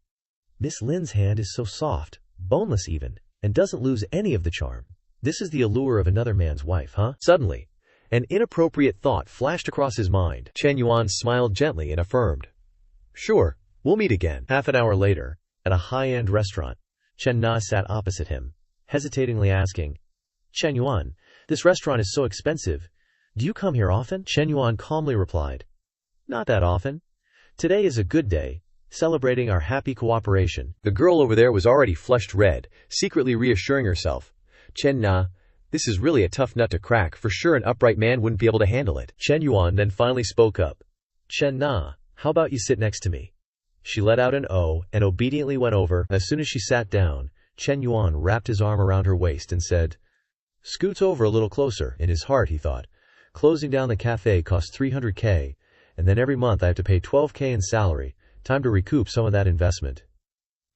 Miss Lin's hand is so soft, boneless even, and doesn't lose any of the charm. This is the allure of another man's wife, huh? Suddenly, an inappropriate thought flashed across his mind. Chen Yuan smiled gently and affirmed, Sure, we'll meet again. Half an hour later, at a high-end restaurant, Chen Na sat opposite him, hesitatingly asking, Chen Yuan, this restaurant is so expensive. Do you come here often? Chen Yuan calmly replied, Not that often. Today is a good day, celebrating our happy cooperation. The girl over there was already flushed red, secretly reassuring herself, Chen Na, this is really a tough nut to crack. For sure an upright man wouldn't be able to handle it. Chen Yuan then finally spoke up. Chen Na, how about you sit next to me? She let out an O and obediently went over. As soon as she sat down, Chen Yuan wrapped his arm around her waist and said, Scoots over a little closer. In his heart, he thought, closing down the cafe costs 300K, and then every month I have to pay 12K in salary. Time to recoup some of that investment.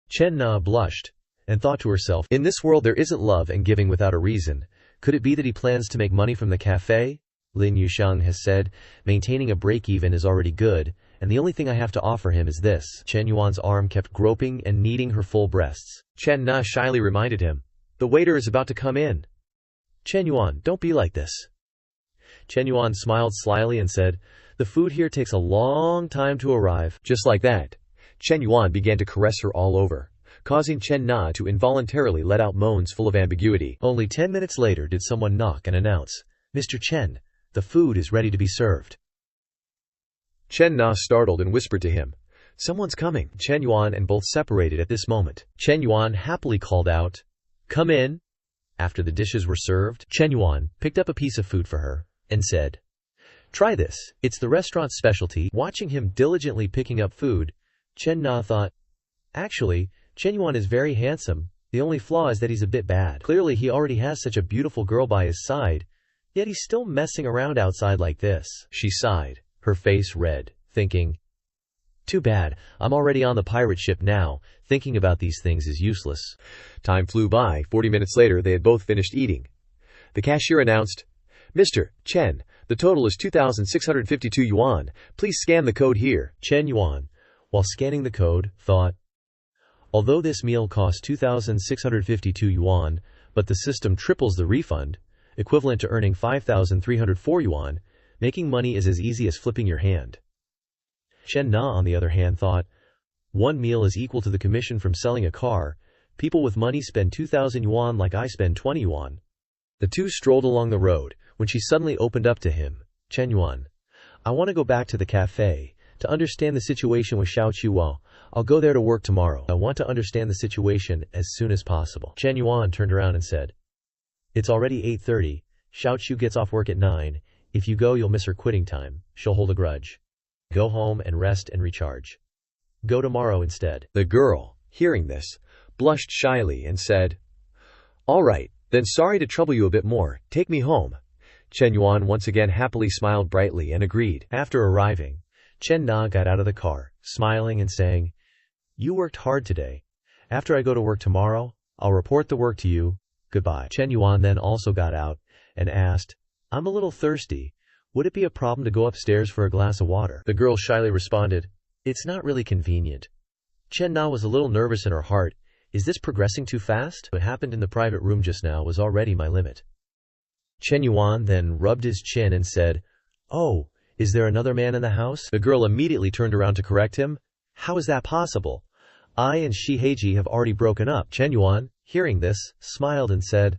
Chen Na blushed and thought to herself, in this world there isn't love and giving without a reason. Could it be that he plans to make money from the cafe? Lin Yusheng has said, maintaining a break-even is already good, and the only thing I have to offer him is this. Chen Yuan's arm kept groping and kneading her full breasts. Chen Na shyly reminded him, the waiter is about to come in. Chen Yuan, don't be like this. Chen Yuan smiled slyly and said, the food here takes a long time to arrive. Just like that, Chen Yuan began to caress her all over, causing Chen Na to involuntarily let out moans full of ambiguity. Only 10 minutes later did someone knock and announce, Mr. Chen, the food is ready to be served. Chen Na startled and whispered to him, someone's coming. Chen Yuan and both separated at this moment. Chen Yuan happily called out, come in. After the dishes were served, Chen Yuan picked up a piece of food for her and said, try this, it's the restaurant's specialty. Watching him diligently picking up food, Chen Na thought, actually, Chen Yuan is very handsome. The only flaw is that he's a bit bad. Clearly he already has such a beautiful girl by his side, yet he's still messing around outside like this. She sighed, her face red, thinking, too bad, I'm already on the pirate ship now. Thinking about these things is useless. Time flew by. 40 minutes later they had both finished eating. The cashier announced, Mr. Chen, the total is 2,652 yuan. Please scan the code here. Chen Yuan, while scanning the code, thought, although this meal costs 2,652 yuan, but the system triples the refund, equivalent to earning 5,304 yuan, making money is as easy as flipping your hand. Chen Na, on the other hand, thought, one meal is equal to the commission from selling a car. People with money spend 2,000 yuan like I spend 20 yuan. The two strolled along the road, when she suddenly opened up to him. Shen Yuan, I want to go back to the cafe to understand the situation with Xiao Chuo. I'll go there to work tomorrow. I want to understand the situation as soon as possible. Shen Yuan turned around and said, It's already 8:30. Xiao Chu gets off work at 9. If you go, you'll miss her quitting time. She'll hold a grudge. Go home and rest and recharge. Go tomorrow instead. The girl, hearing this, blushed shyly and said, All right, then sorry to trouble you a bit more. Take me home. Shen Yuan once again happily smiled brightly and agreed. After arriving, Chen Na got out of the car, smiling and saying, You worked hard today. After I go to work tomorrow, I'll report the work to you. Goodbye. Shen Yuan then also got out and asked, I'm a little thirsty. Would it be a problem to go upstairs for a glass of water? The girl shyly responded, It's not really convenient. Chen Na was a little nervous in her heart. Is this progressing too fast? What happened in the private room just now was already my limit. Shen Yuan then rubbed his chin and said, Oh, is there another man in the house? The girl immediately turned around to correct him. How is that possible? I and Shi Heiji have already broken up. Shen Yuan, hearing this, smiled and said,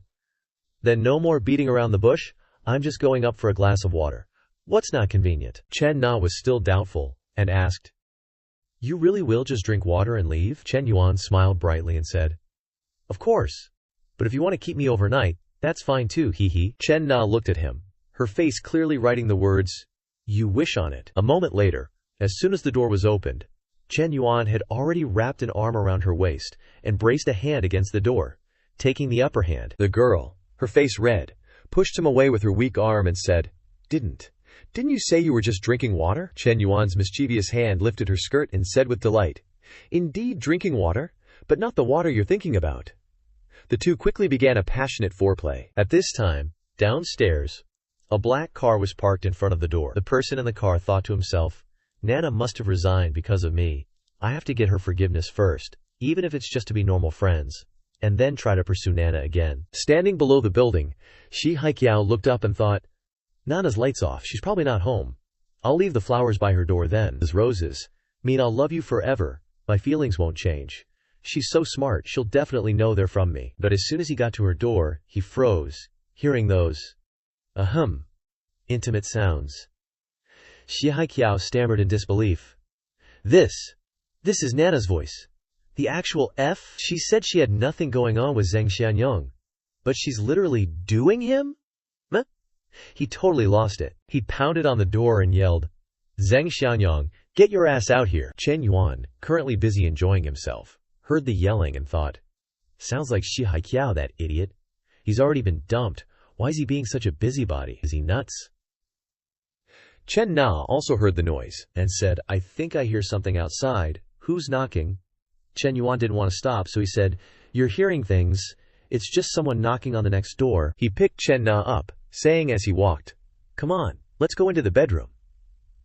Then no more beating around the bush. I'm just going up for a glass of water. What's not convenient? Chen Na was still doubtful and asked, You really will just drink water and leave? Shen Yuan smiled brightly and said, Of course. But if you want to keep me overnight, that's fine too, hee hee. Chen Na looked at him, her face clearly writing the words, You wish on it. A moment later, as soon as the door was opened, Chen Yuan had already wrapped an arm around her waist and braced a hand against the door, taking the upper hand. The girl, her face red, pushed him away with her weak arm and said, Didn't you say you were just drinking water? Chen Yuan's mischievous hand lifted her skirt and said with delight, Indeed, drinking water, but not the water you're thinking about. The two quickly began a passionate foreplay. At this time, downstairs, a black car was parked in front of the door. The person in the car thought to himself, Nana must have resigned because of me. I have to get her forgiveness first, even if it's just to be normal friends, and then try to pursue Nana again. Standing below the building, Shi Haiqiao looked up and thought, Nana's lights off. She's probably not home. I'll leave the flowers by her door then. Those roses mean I'll love you forever. My feelings won't change. She's so smart, she'll definitely know they're from me. But as soon as he got to her door, he froze, hearing those, intimate sounds. Shi Haiqiao stammered in disbelief. This is Nana's voice. The actual F? She said she had nothing going on with Zheng Xianyang. But she's literally doing him? Meh? He totally lost it. He pounded on the door and yelled, Zheng Xianyang, get your ass out here. Chen Yuan, currently busy enjoying himself, heard the yelling and thought, Sounds like Shi Haiqiao, that idiot. He's already been dumped. Why is he being such a busybody? Is he nuts? Chen Na also heard the noise and said, I think I hear something outside. Who's knocking? Chen Yuan didn't want to stop, so he said, You're hearing things. It's just someone knocking on the next door. He picked Chen Na up, saying as he walked, Come on, let's go into the bedroom.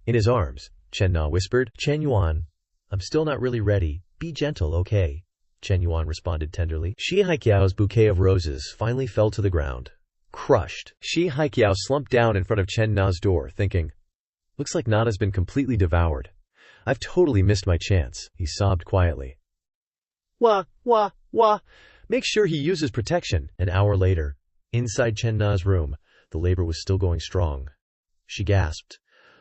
In his arms, Chen Na whispered, Chen Yuan, I'm still not really ready. Be gentle, okay? Chen Yuan responded tenderly. Shi Haiqiao's bouquet of roses finally fell to the ground, crushed. Shi Haiqiao slumped down in front of Chen Na's door, thinking, Looks like Nana's been completely devoured. I've totally missed my chance. He sobbed quietly. Wah. Make sure he uses protection. An hour later, inside Chen Na's room, the labor was still going strong. She gasped.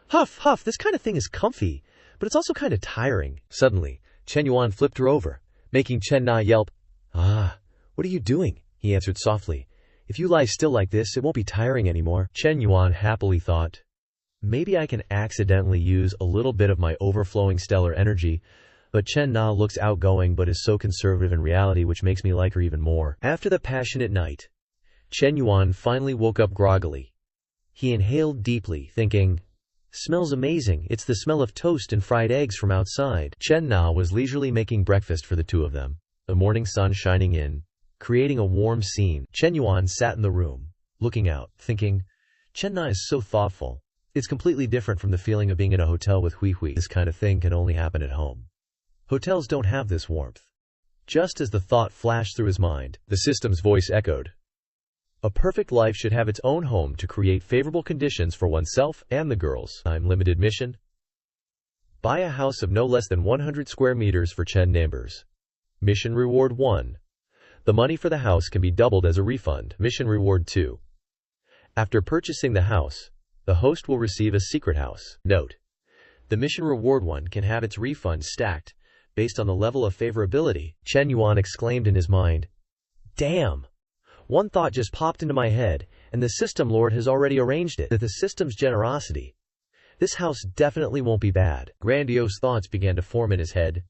Huff, this kind of thing is comfy, but it's also kind of tiring. Suddenly, Chen Yuan flipped her over, making Chen Na yelp. What are you doing? He answered softly. If you lie still like this, it won't be tiring anymore. Chen Yuan happily thought, maybe I can accidentally use a little bit of my overflowing stellar energy, but Chen Na looks outgoing but is so conservative in reality, which makes me like her even more. After the passionate night, Chen Yuan finally woke up groggily. He inhaled deeply, thinking, Smells amazing. It's the smell of toast and fried eggs from outside. Chen Na was leisurely making breakfast for the two of them, the morning sun shining in, creating a warm scene. Chen Yuan sat in the room, looking out, thinking, Chen Na is so thoughtful. It's completely different from the feeling of being in a hotel with Hui Hui. This kind of thing can only happen at home. Hotels don't have this warmth. Just as the thought flashed through his mind, the system's voice echoed. A perfect life should have its own home to create favorable conditions for oneself and the girls. Time limited mission. Buy a house of no less than 100 square meters for Chen members. Mission reward 1. The money for the house can be doubled as a refund. Mission reward 2. After purchasing the house, the host will receive a secret house. Note: the mission reward one can have its refund stacked based on the level of favorability. Shen Yuan exclaimed in his mind. Damn! One thought just popped into my head, and the system lord has already arranged it. The system's generosity. This house definitely won't be bad. Grandiose thoughts began to form in his head.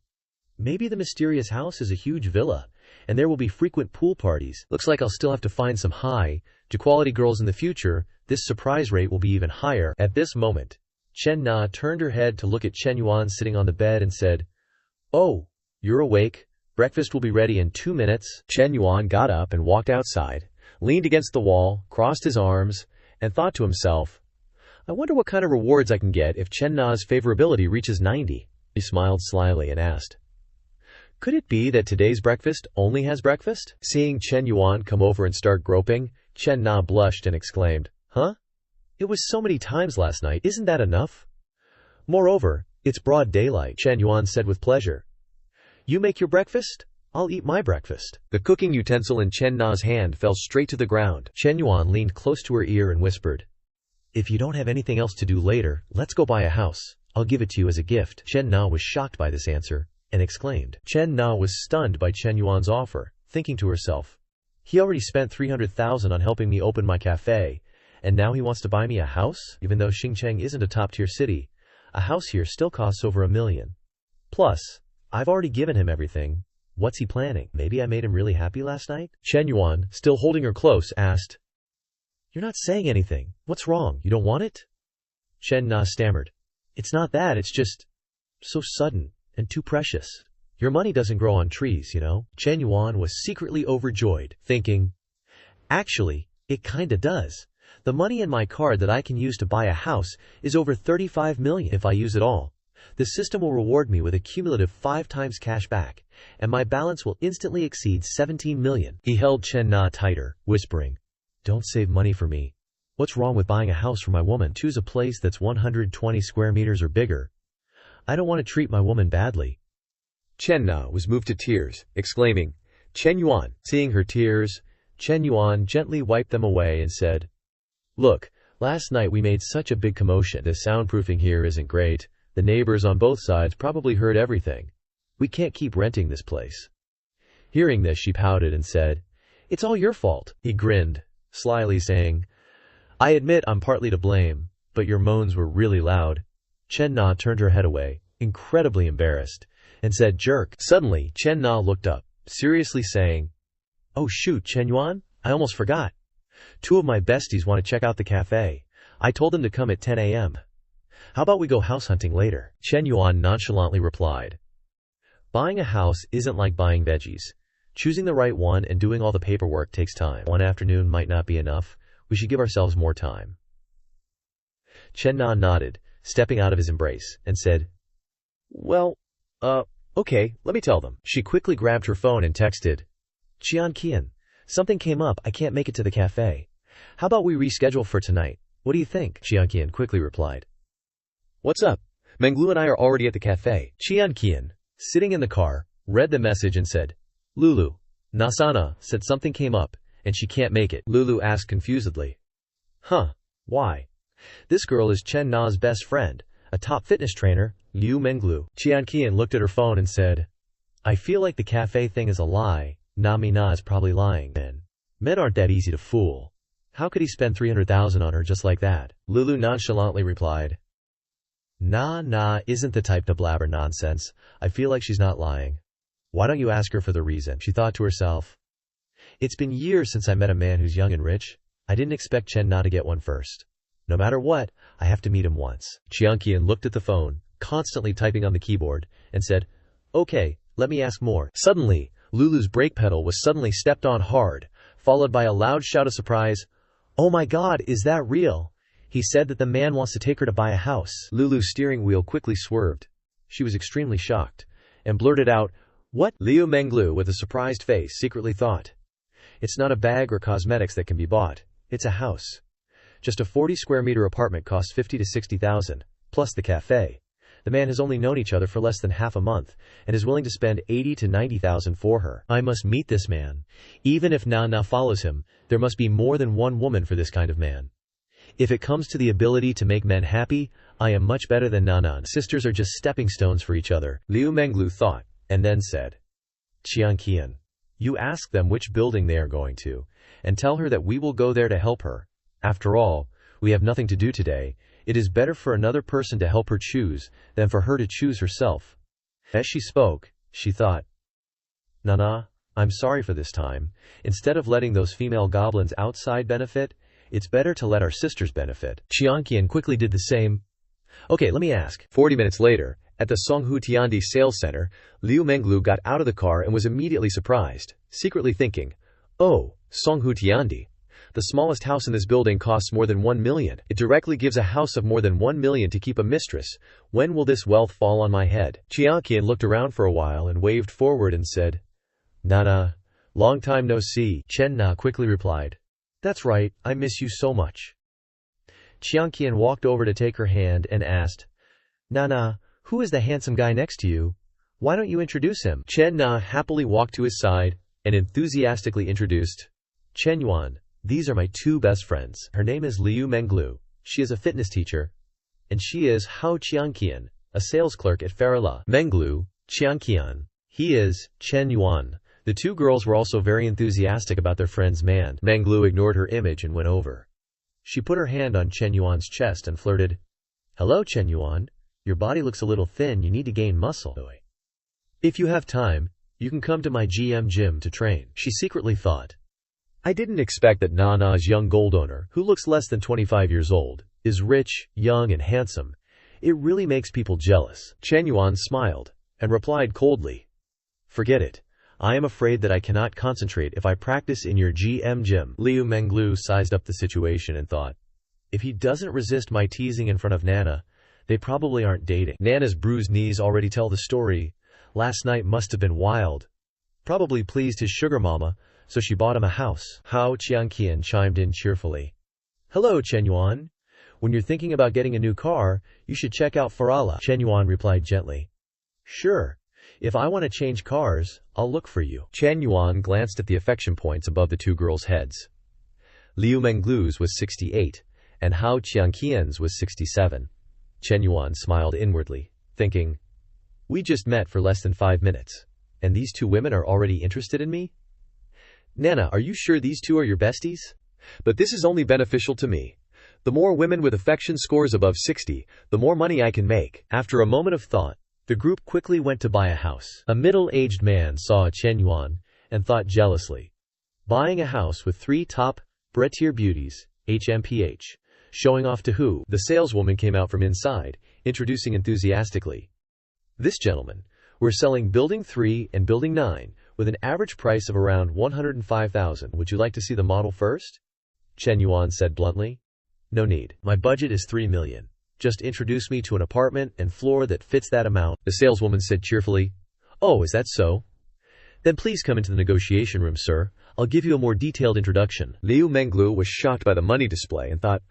Maybe the mysterious house is a huge villa, and there will be frequent pool parties. Looks like I'll still have to find some high-quality girls in the future. This surprise rate will be even higher. At this moment, Chen Na turned her head to look at Shen Yuan sitting on the bed and said, "Oh, you're awake. Breakfast will be ready in 2 minutes." Chen Yuan got up and walked outside, leaned against the wall, crossed his arms, and thought to himself, I wonder what kind of rewards I can get if Chen Na's favorability reaches 90. He smiled slyly and asked, "Could it be that today's breakfast only has breakfast?" Seeing Chen Yuan come over and start groping, Chen Na blushed and exclaimed, "Huh? It was so many times last night, isn't that enough? Moreover, it's broad daylight," Chen Yuan said with pleasure. "You make your breakfast, I'll eat my breakfast." The cooking utensil in Chen Na's hand fell straight to the ground. Chen Yuan leaned close to her ear and whispered, "If you don't have anything else to do later, let's go buy a house. I'll give it to you as a gift." Chen Na was shocked by this answer and exclaimed. Chen Na was stunned by Chen Yuan's offer, thinking to herself, he already spent 300,000 on helping me open my cafe, and now he wants to buy me a house? Even though Xingcheng isn't a top-tier city, a house here still costs over $1 million. Plus, I've already given him everything. What's he planning? Maybe I made him really happy last night? Chen Yuan, still holding her close, asked, "You're not saying anything. What's wrong? You don't want it?" Chen Na stammered, "It's not that, it's just so sudden and too precious. Your money doesn't grow on trees, you know." Chen Yuan was secretly overjoyed, thinking, "Actually, it kinda does. The money in my card that I can use to buy a house is over 35 million if I use it all. The system will reward me with a cumulative 5 times cash back, and my balance will instantly exceed 17 million. He held Chen Na tighter, whispering, "Don't save money for me. What's wrong with buying a house for my woman? Choose a place that's 120 square meters or bigger. I don't want to treat my woman badly." Chen Na was moved to tears, exclaiming, "Chen Yuan." Seeing her tears, Chen Yuan gently wiped them away and said, "Look, last night we made such a big commotion. The soundproofing here isn't great. The neighbors on both sides probably heard everything. We can't keep renting this place." Hearing this, she pouted and said, "It's all your fault." He grinned, slyly saying, "I admit I'm partly to blame, but your moans were really loud." Chen Na turned her head away, incredibly embarrassed, and said, "Jerk." Suddenly, Chen Na looked up, seriously saying, "Oh shoot, Chen Yuan, I almost forgot. 2 of my besties want to check out the cafe. I told them to come at 10 a.m. How about we go house hunting later?" Chen Yuan nonchalantly replied, "Buying a house isn't like buying veggies. Choosing the right one and doing all the paperwork takes time. One afternoon might not be enough. We should give ourselves more time." Chen Na nodded, stepping out of his embrace, and said, "Well, okay, let me tell them." She quickly grabbed her phone and texted, "Qian Qian, something came up, I can't make it to the cafe. How about we reschedule for tonight? What do you think?" Qian Qian quickly replied, "What's up? Menglu and I are already at the cafe." Qian Qian, sitting in the car, read the message and said, "Lulu, Nasana said something came up, and she can't make it." Lulu asked confusedly, "Huh, why?" "This girl is Chen Na's best friend, a top fitness trainer, Liu Menglu." Qian Qian looked at her phone and said, "I feel like the cafe thing is a lie. Na is probably lying. Men aren't that easy to fool. How could he spend 300,000 on her just like that?" Lulu nonchalantly replied, Na isn't the type to blabber nonsense. I feel like she's not lying. Why don't you ask her for the reason?" She thought to herself. "It's been years since I met a man who's young and rich. I didn't expect Chen Na to get one first. No matter what, I have to meet him once." Qian Qian looked at the phone, constantly typing on the keyboard, and said, "Okay, let me ask more." Suddenly, Lulu's brake pedal was suddenly stepped on hard, followed by a loud shout of surprise. "Oh my God, is that real? He said that the man wants to take her to buy a house." Lulu's steering wheel quickly swerved. She was extremely shocked, and blurted out, "What?" Liu Menglu, with a surprised face, secretly thought, "It's not a bag or cosmetics that can be bought. It's a house. Just a 40 square meter apartment costs 50 to 60,000, plus the cafe. The man has only known each other for less than half a month, and is willing to spend 80 to 90,000 for her. I must meet this man. Even if Na follows him, there must be more than one woman for this kind of man." If it comes to the ability to make men happy, I am much better than Nana. Sisters are just stepping stones for each other, Liu Menglu thought, and then said, Qianqian, you ask them which building they are going to, and tell her that we will go there to help her. After all, we have nothing to do today. It is better for another person to help her choose than for her to choose herself. As she spoke, she thought, Nana, I'm sorry for this time. Instead of letting those female goblins outside benefit, it's better to let our sisters benefit. Qianqian quickly did the same. Okay, let me ask. 40 minutes later, at the Songhu Tiandi sales center, Liu Menglu got out of the car and was immediately surprised, secretly thinking, oh, Songhu Tiandi. The smallest house in this building costs more than 1 million. It directly gives a house of more than 1 million to keep a mistress. When will this wealth fall on my head? Qianqian looked around for a while and waved forward and said, Nana, long time no see. Chen Na quickly replied, that's right, I miss you so much. Qianqian walked over to take her hand and asked, Nana, who is the handsome guy next to you? Why don't you introduce him? Chen Na happily walked to his side and enthusiastically introduced, Shen Yuan. These are my two best friends. Her name is Liu Menglu. She is a fitness teacher. And she is Hao Qianqian, a sales clerk at Farala. Menglu, Qianqian. He is Shen Yuan. The two girls were also very enthusiastic about their friend's man. Menglu ignored her image and went over. She put her hand on Chen Yuan's chest and flirted. Hello, Chen Yuan. Your body looks a little thin. You need to gain muscle. If you have time, you can come to my GM gym to train. She secretly thought. I didn't expect that Nana's young gold owner, who looks less than 25 years old, is rich, young, and handsome. It really makes people jealous. Chen Yuan smiled and replied coldly. Forget it. I am afraid that I cannot concentrate if I practice in your GM gym. Liu Menglu sized up the situation and thought, if he doesn't resist my teasing in front of Nana, they probably aren't dating. Nana's bruised knees already tell the story. Last night must have been wild. Probably pleased his sugar mama, so she bought him a house. Hao Qianqian chimed in cheerfully. Hello, Chen Yuan. When you're thinking about getting a new car, you should check out Farala. Chen Yuan replied gently. Sure. If I want to change cars, I'll look for you. Chen Yuan glanced at the affection points above the two girls' heads. Liu Menglu's was 68, and Hao Qianqian's was 67. Chen Yuan smiled inwardly, thinking, we just met for less than 5 minutes, and these two women are already interested in me? Nana, are you sure these two are your besties? But this is only beneficial to me. The more women with affection scores above 60, the more money I can make. After a moment of thought, the group quickly went to buy a house. A middle-aged man saw Chen Yuan and thought jealously. Buying a house with 3 top tier beauties, HMPH. Showing off to who? The saleswoman came out from inside, introducing enthusiastically. This gentleman, we're selling Building 3 and Building 9, with an average price of around 105,000. Would you like to see the model first? Chen Yuan said bluntly. No need. My budget is 3 million. Just introduce me to an apartment and floor that fits that amount. The saleswoman said cheerfully. Oh, is that so? Then please come into the negotiation room, sir. I'll give you a more detailed introduction. Liu Menglu was shocked by the money display and thought,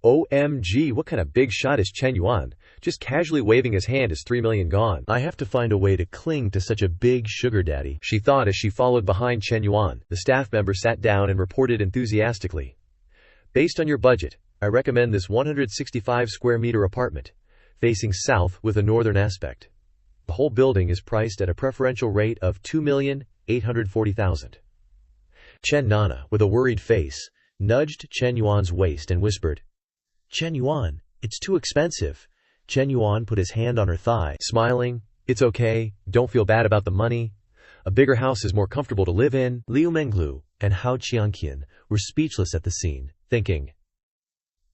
OMG, what kind of big shot is Chen Yuan? Just casually waving his hand is 3 million gone. I have to find a way to cling to such a big sugar daddy, she thought as she followed behind Chen Yuan. The staff member sat down and reported enthusiastically. Based on your budget, I recommend this 165 square meter apartment, facing south with a northern aspect. The whole building is priced at a preferential rate of 2,840,000. Chen Nana, with a worried face, nudged Chen Yuan's waist and whispered, Chen Yuan, it's too expensive. Chen Yuan put his hand on her thigh, smiling. It's okay, don't feel bad about the money. A bigger house is more comfortable to live in. Liu Menglu and Hao Qianqian were speechless at the scene, thinking,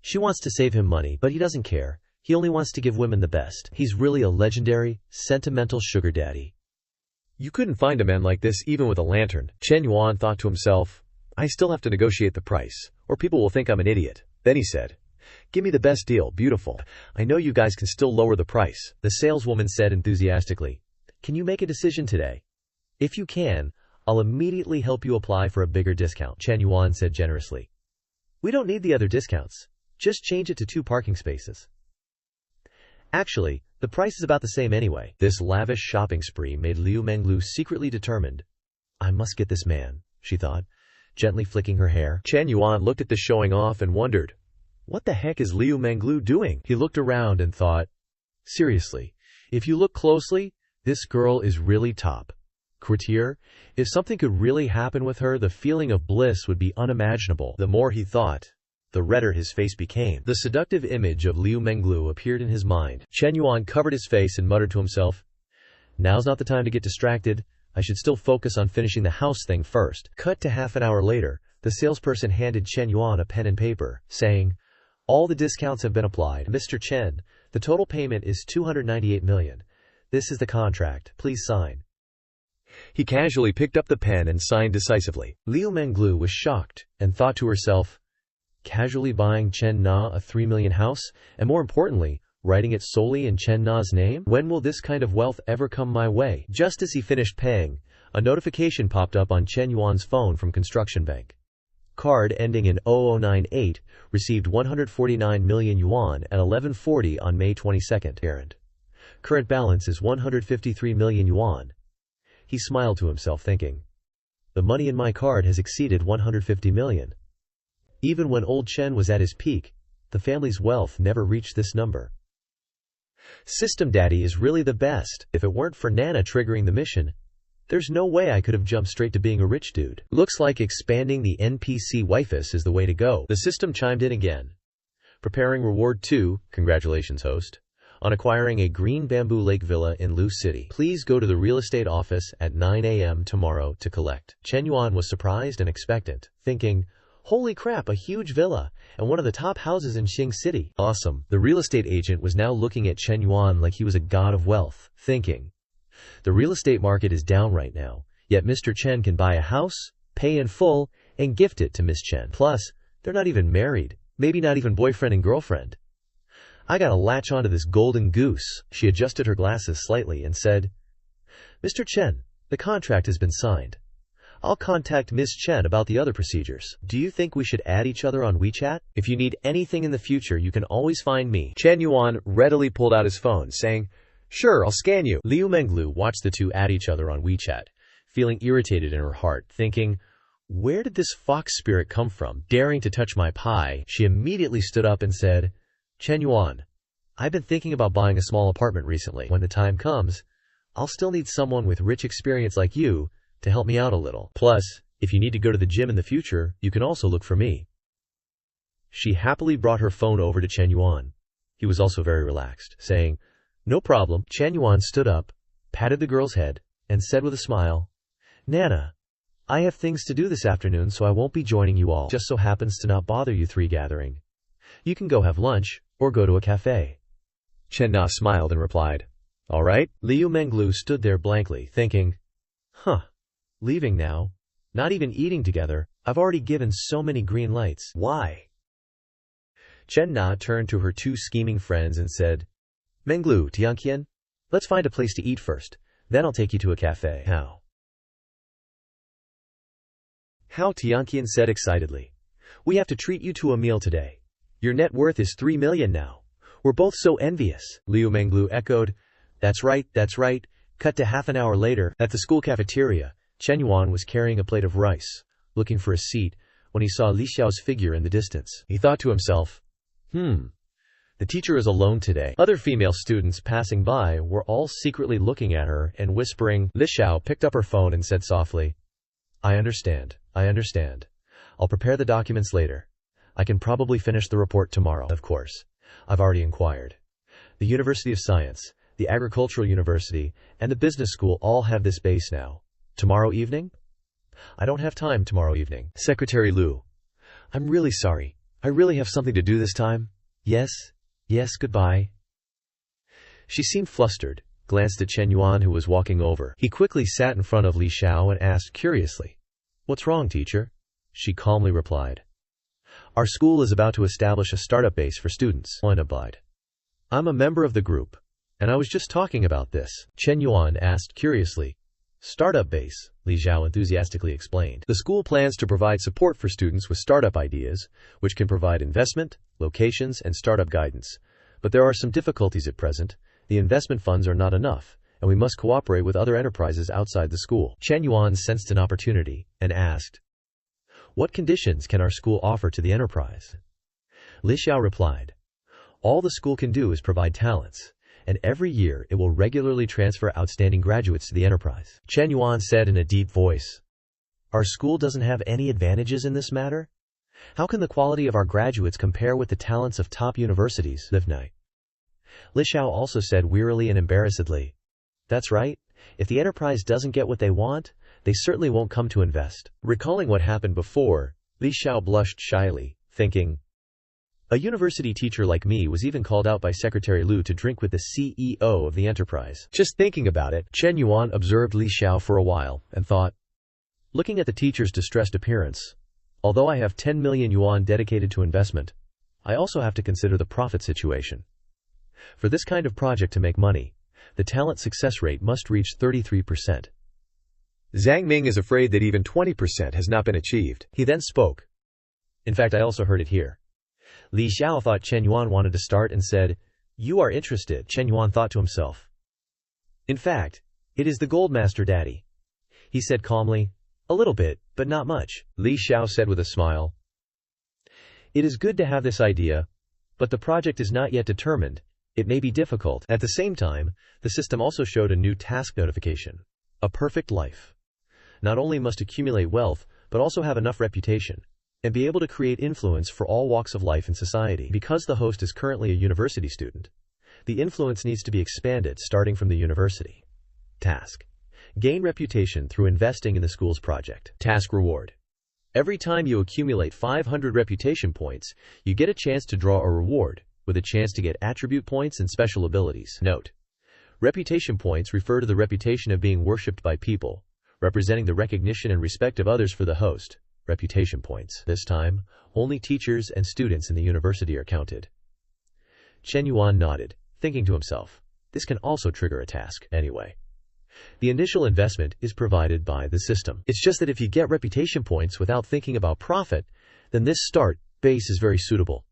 she wants to save him money, but he doesn't care. He only wants to give women the best. He's really a legendary, sentimental sugar daddy. You couldn't find a man like this even with a lantern. Chen Yuan thought to himself, I still have to negotiate the price, or people will think I'm an idiot. Then he said, give me the best deal, beautiful. I know you guys can still lower the price. The saleswoman said enthusiastically, can you make a decision today? If you can, I'll immediately help you apply for a bigger discount. Chen Yuan said generously. We don't need the other discounts. Just change it to 2 parking spaces. Actually, the price is about the same anyway. This lavish shopping spree made Liu Menglu secretly determined. I must get this man, she thought, gently flicking her hair. Chen Yuan looked at the showing off and wondered, What the heck is Liu Menglu doing? He looked around and thought, seriously, if you look closely, this girl is really top. Courtier, if something could really happen with her, the feeling of bliss would be unimaginable. The more he thought, the redder his face became. The seductive image of Liu Menglu appeared in his mind. Shen Yuan covered his face and muttered to himself, now's not the time to get distracted. I should still focus on finishing the house thing first. Cut to half an hour later, the salesperson handed Shen Yuan a pen and paper, saying, all the discounts have been applied. Mr. Chen, the total payment is 298 million. This is the contract. Please sign. He casually picked up the pen and signed decisively. Liu Menglu was shocked and thought to herself, casually buying Chen Na a 3 million house, and more importantly, writing it solely in Chen Na's name? When will this kind of wealth ever come my way? Just as he finished paying, a notification popped up on Chen Yuan's phone from Construction Bank. Card ending in 0098 received 149 million yuan at 11:40 on May 22nd. Errand. Current balance is 153 million yuan. He smiled to himself thinking, the money in my card has exceeded 150 million. Even when old Chen was at his peak, the family's wealth never reached this number. System Daddy is really the best. If it weren't for Nana triggering the mission, there's no way I could have jumped straight to being a rich dude. Looks like expanding the NPC wifus is the way to go. The system chimed in again. Preparing reward 2, congratulations host, on acquiring a green bamboo lake villa in Lu City. Please go to the real estate office at 9 a.m. tomorrow to collect. Chen Yuan was surprised and expectant, thinking, holy crap, a huge villa, and one of the top houses in Xing City. Awesome. The real estate agent was now looking at Chen Yuan like he was a god of wealth, thinking, the real estate market is down right now, yet Mr. Chen can buy a house, pay in full, and gift it to Miss Chen. Plus, they're not even married, maybe not even boyfriend and girlfriend. I gotta latch onto this golden goose. She adjusted her glasses slightly and said, Mr. Chen, the contract has been signed. I'll contact Miss Chen about the other procedures. Do you think we should add each other on WeChat? If you need anything in the future, you can always find me. Chen Yuan readily pulled out his phone, saying, sure, I'll scan you. Liu Menglu watched the two add each other on WeChat, feeling irritated in her heart, thinking, where did this fox spirit come from, daring to touch my pie? She immediately stood up and said, Chen Yuan, I've been thinking about buying a small apartment recently. When the time comes, I'll still need someone with rich experience like you to help me out a little. Plus, if you need to go to the gym in the future, you can also look for me. She happily brought her phone over to Chen Yuan. He was also very relaxed, saying, no problem. Chen Yuan stood up, patted the girl's head, and said with a smile, Nana, I have things to do this afternoon, so I won't be joining you all. Just so happens to not bother you three gathering. You can go have lunch, or go to a cafe. Chen Na smiled and replied, all right. Liu Menglu stood there blankly, thinking, leaving now? Not even eating together? I've already given so many green lights. Why? Chen Na turned to her two scheming friends and said, Menglu, Tianqian, let's find a place to eat first. Then I'll take you to a cafe. How? Tianqian said excitedly. We have to treat you to a meal today. Your net worth is 3 million now. We're both so envious. Liu Menglu echoed, that's right, that's right. Cut to half an hour later, at the school cafeteria, Chen Yuan was carrying a plate of rice, looking for a seat, when he saw Li Xiao's figure in the distance. He thought to himself, the teacher is alone today. Other female students passing by were all secretly looking at her and whispering. Li Xiao picked up her phone and said softly, I understand. I'll prepare the documents later. I can probably finish the report tomorrow. Of course. I've already inquired. The University of Science, the Agricultural University, and the Business School all have this base now. Tomorrow evening? I don't have time tomorrow evening. Secretary Liu. I'm really sorry. I really have something to do this time. Yes, goodbye. She seemed flustered, glanced at Chen Yuan who was walking over. He quickly sat in front of Li Xiao and asked curiously, what's wrong, teacher? She calmly replied, our school is about to establish a startup base for students. Yuan replied, I'm a member of the group, and I was just talking about this. Chen Yuan asked curiously, startup base, Li Xiao enthusiastically explained. The school plans to provide support for students with startup ideas, which can provide investment, locations, and startup guidance. But there are some difficulties at present. The investment funds are not enough, and we must cooperate with other enterprises outside the school. Chen Yuan sensed an opportunity and asked, what conditions can our school offer to the enterprise? Li Xiao replied, "All the school can do is provide talents, and every year it will regularly transfer outstanding graduates to the enterprise." Shen Yuan said in a deep voice, "Our school doesn't have any advantages in this matter? How can the quality of our graduates compare with the talents of top universities?" Li Xiao also said wearily and embarrassedly, "That's right. If the enterprise doesn't get what they want, they certainly won't come to invest." Recalling what happened before, Li Xiao blushed shyly, thinking, a university teacher like me was even called out by Secretary Lu to drink with the CEO of the enterprise. Just thinking about it, Shen Yuan observed Li Xiao for a while and thought, looking at the teacher's distressed appearance, although I have 10 million yuan dedicated to investment, I also have to consider the profit situation. For this kind of project to make money, the talent success rate must reach 33%. Zhang Ming is afraid that even 20% has not been achieved. He then spoke. In fact, I also heard it here. Li Xiao thought Shen Yuan wanted to start and said, "You are interested." Shen Yuan thought to himself, "In fact, it is the Gold Master Daddy." He said calmly, "A little bit, but not much." Li Xiao said with a smile, "It is good to have this idea, but the project is not yet determined. It may be difficult." At the same time, the system also showed a new task notification. A perfect life. Not only must accumulate wealth, but also have enough reputation, and be able to create influence for all walks of life in society. Because the host is currently a university student, the influence needs to be expanded starting from the university. Task. Gain reputation through investing in the school's project. Task reward. Every time you accumulate 500 reputation points, you get a chance to draw a reward, with a chance to get attribute points and special abilities. Note: reputation points refer to the reputation of being worshipped by people, representing the recognition and respect of others for the host. Reputation points. This time, only teachers and students in the university are counted. Shen Yuan nodded, thinking to himself, this can also trigger a task. Anyway, the initial investment is provided by the system. It's just that if you get reputation points without thinking about profit, then this start base is very suitable,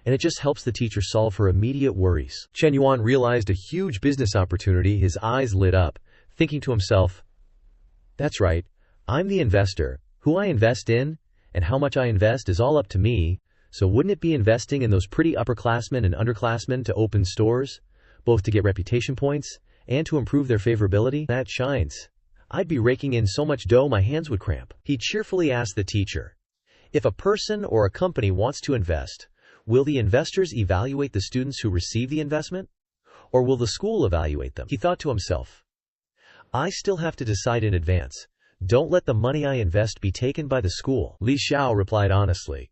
and it just helps the teacher solve her immediate worries. Shen Yuan realized a huge business opportunity. His eyes lit up, thinking to himself, that's right, I'm the investor. Who I invest in, and how much I invest is all up to me, so wouldn't it be investing in those pretty upperclassmen and underclassmen to open stores, both to get reputation points, and to improve their favorability? That shines. I'd be raking in so much dough my hands would cramp. He cheerfully asked the teacher, if a person or a company wants to invest, will the investors evaluate the students who receive the investment? Or will the school evaluate them? He thought to himself, I still have to decide in advance. Don't let the money I invest be taken by the school. Li Xiao replied honestly.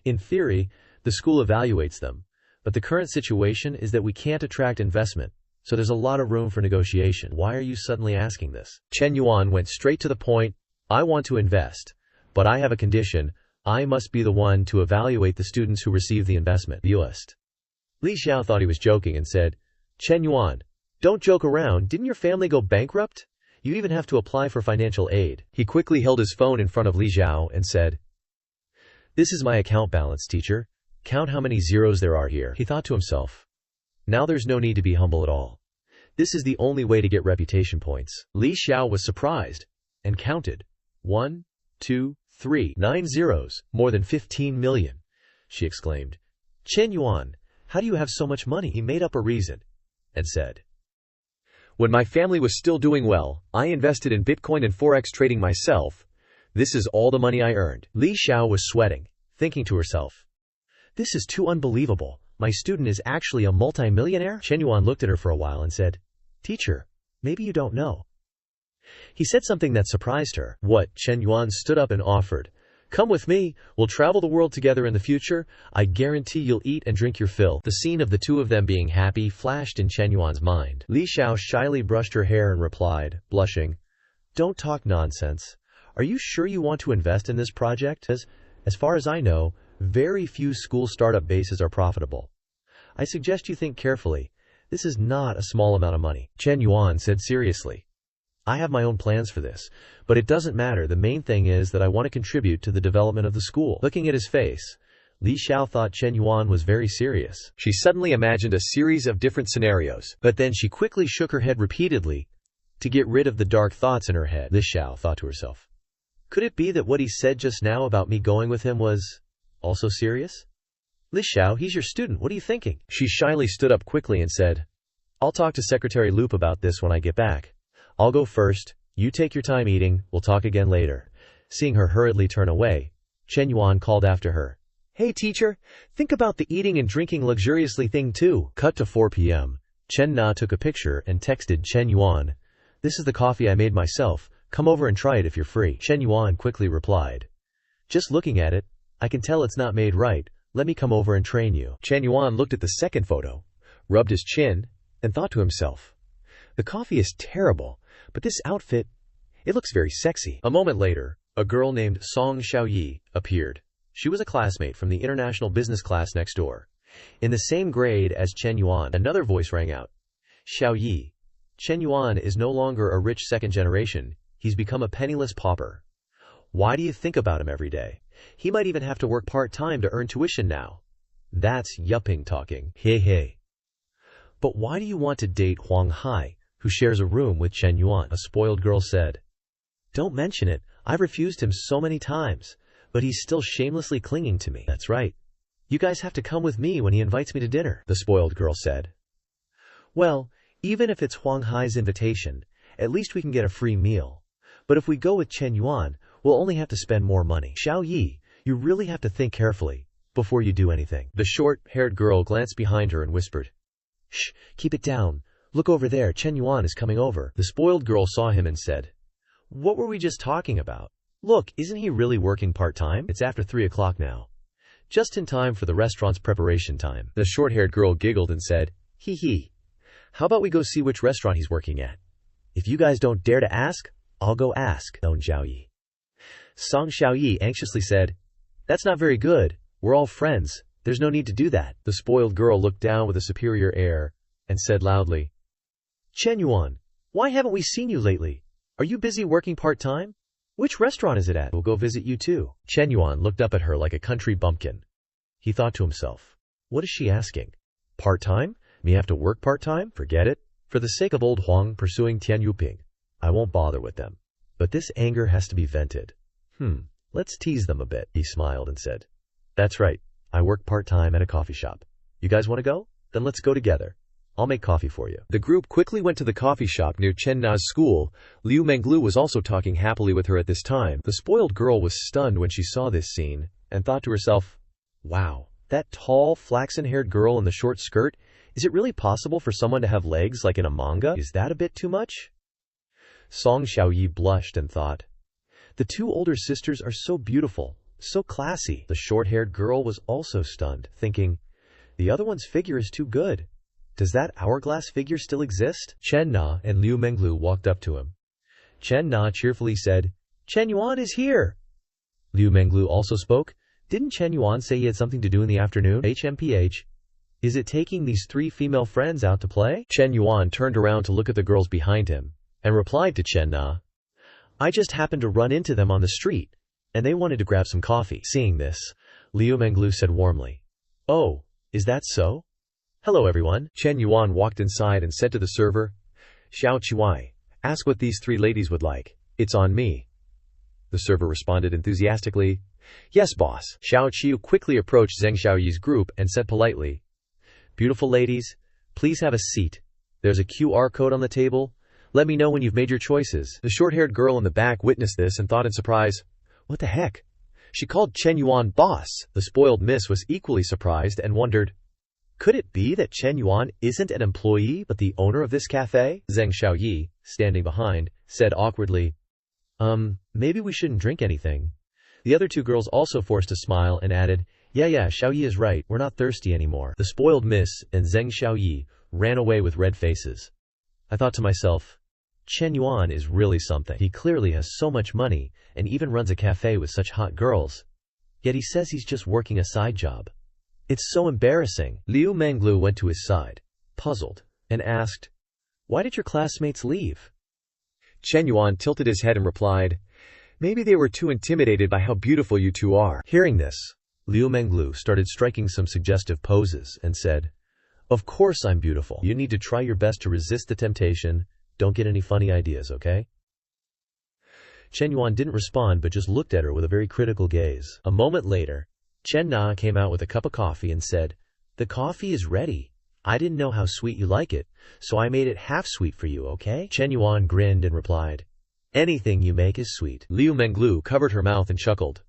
In theory, the school evaluates them, but the current situation is that we can't attract investment, so there's a lot of room for negotiation. Why are you suddenly asking this? Shen Yuan went straight to the point. I want to invest, but I have a condition. I must be the one to evaluate the students who receive the investment. Viewist. Li Xiao thought he was joking and said, Shen Yuan, don't joke around. Didn't your family go bankrupt? You even have to apply for financial aid. He quickly held his phone in front of Li Xiao and said, this is my account balance, teacher. Count how many zeros there are here. He thought to himself, now there's no need to be humble at all. This is the only way to get reputation points. Li Xiao was surprised and counted. 1, 2, 3, 9 zeros, more than 15 million. She exclaimed, Shen Yuan, how do you have so much money? He made up a reason and said, when my family was still doing well, I invested in Bitcoin and Forex trading myself. This is all the money I earned. Li Xiao was sweating, thinking to herself, this is too unbelievable. My student is actually a multi-millionaire? Shen Yuan looked at her for a while and said, teacher, maybe you don't know. He said something that surprised her. What? Shen Yuan stood up and offered, come with me, we'll travel the world together in the future. I guarantee you'll eat and drink your fill. The scene of the two of them being happy flashed in Shen Yuan's mind. Li Xiao shyly brushed her hair and replied, blushing, don't talk nonsense. Are you sure you want to invest in this project? As far as I know, very few school startup bases are profitable. I suggest you think carefully. This is not a small amount of money. Shen Yuan said seriously, I have my own plans for this, but it doesn't matter. The main thing is that I want to contribute to the development of the school. Looking at his face, Li Xiao thought Shen Yuan was very serious. She suddenly imagined a series of different scenarios, but then she quickly shook her head repeatedly to get rid of the dark thoughts in her head. Li Xiao thought to herself, could it be that what he said just now about me going with him was also serious? Li Xiao, he's your student, what are you thinking? She shyly stood up quickly and said, I'll talk to Secretary Loop about this when I get back. I'll go first, you take your time eating, we'll talk again later. Seeing her hurriedly turn away, Shen Yuan called after her. Hey teacher, think about the eating and drinking luxuriously thing too. Cut to 4 p.m. Chen Na took a picture and texted Shen Yuan. This is the coffee I made myself, come over and try it if you're free. Shen Yuan quickly replied. Just looking at it, I can tell it's not made right, let me come over and train you. Chen Yuan looked at the second photo, rubbed his chin, and thought to himself, the coffee is terrible, but this outfit, it looks very sexy. A moment later, a girl named Song Xiaoyi appeared. She was a classmate from the international business class next door. In the same grade as Chen Yuan, another voice rang out. Xiaoyi, Chen Yuan is no longer a rich second generation, he's become a penniless pauper. Why do you think about him every day? He might even have to work part-time to earn tuition now. That's yupping talking. Hey hey. But why do you want to date Huang Hai, who shares a room with Chen Yuan? A spoiled girl said. Don't mention it, I've refused him so many times, but he's still shamelessly clinging to me. That's right. You guys have to come with me when he invites me to dinner, the spoiled girl said. Well, even if it's Huang Hai's invitation, at least we can get a free meal. But if we go with Chen Yuan, we'll only have to spend more money. Xiao Yi, you really have to think carefully before you do anything. The short-haired girl glanced behind her and whispered, Shh, keep it down. Look over there, Chen Yuan is coming over. The spoiled girl saw him and said, What were we just talking about? Look, isn't he really working part-time? It's after 3 o'clock now. Just in time for the restaurant's preparation time. The short-haired girl giggled and said, Hee hee. How about we go see which restaurant he's working at? If you guys don't dare to ask, I'll go ask, Don Xiaoyi. Song Xiaoyi anxiously said, That's not very good. We're all friends. There's no need to do that. The spoiled girl looked down with a superior air and said loudly, Chen Yuan, why haven't we seen you lately? Are you busy working part-time? Which restaurant is it at? We'll go visit you too. Chen Yuan looked up at her like a country bumpkin. He thought to himself, what is she asking? Part-time? Me have to work part-time? Forget it. For the sake of old Huang pursuing Tian Yuping, I won't bother with them. But this anger has to be vented. Let's tease them a bit. He smiled and said, That's right. I work part-time at a coffee shop. You guys want to go? Then let's go together. I'll make coffee for you. The group quickly went to the coffee shop near Chen Na's school. Liu Menglu was also talking happily with her at this time. The spoiled girl was stunned when she saw this scene and thought to herself, Wow, that tall, flaxen-haired girl in the short skirt, is it really possible for someone to have legs like in a manga? Is that a bit too much? Song Xiaoyi blushed and thought, The two older sisters are so beautiful, so classy. The short-haired girl was also stunned, thinking, The other one's figure is too good. Does that hourglass figure still exist? Chen Na and Liu Menglu walked up to him. Chen Na cheerfully said, Chen Yuan is here. Liu Menglu also spoke. Didn't Chen Yuan say he had something to do in the afternoon? HMPH. Is it taking these 3 female friends out to play? Chen Yuan turned around to look at the girls behind him and replied to Chen Na, I just happened to run into them on the street, and they wanted to grab some coffee. Seeing this, Liu Menglu said warmly, Oh, is that so? Hello everyone. Chen Yuan walked inside and said to the server, Xiao Chuai, ask what these 3 ladies would like. It's on me. The server responded enthusiastically, Yes, boss. Xiao Qiu quickly approached Zheng Xiaoyi's group and said politely, Beautiful ladies, please have a seat. There's a QR code on the table. Let me know when you've made your choices. The short-haired girl in the back witnessed this and thought in surprise, What the heck? She called Chen Yuan boss. The spoiled miss was equally surprised and wondered, Could it be that Chen Yuan isn't an employee but the owner of this cafe? Zheng Xiaoyi, standing behind, said awkwardly, Maybe we shouldn't drink anything. The other 2 girls also forced a smile and added, Yeah, Xiaoyi is right, we're not thirsty anymore. The spoiled miss and Zheng Xiaoyi ran away with red faces. I thought to myself, Chen Yuan is really something. He clearly has so much money and even runs a cafe with such hot girls. Yet he says he's just working a side job. It's so embarrassing. Liu Menglu went to his side, puzzled, and asked, Why did your classmates leave? Chen Yuan tilted his head and replied, Maybe they were too intimidated by how beautiful you 2 are. Hearing this, Liu Menglu started striking some suggestive poses and said, Of course I'm beautiful. You need to try your best to resist the temptation. Don't get any funny ideas, okay? Chen Yuan didn't respond but just looked at her with a very critical gaze. A moment later, Chen Na came out with a cup of coffee and said, "The coffee is ready. I didn't know how sweet you like it, so I made it half sweet for you, okay?" Shen Yuan grinned and replied, "Anything you make is sweet." Liu Menglu covered her mouth and chuckled.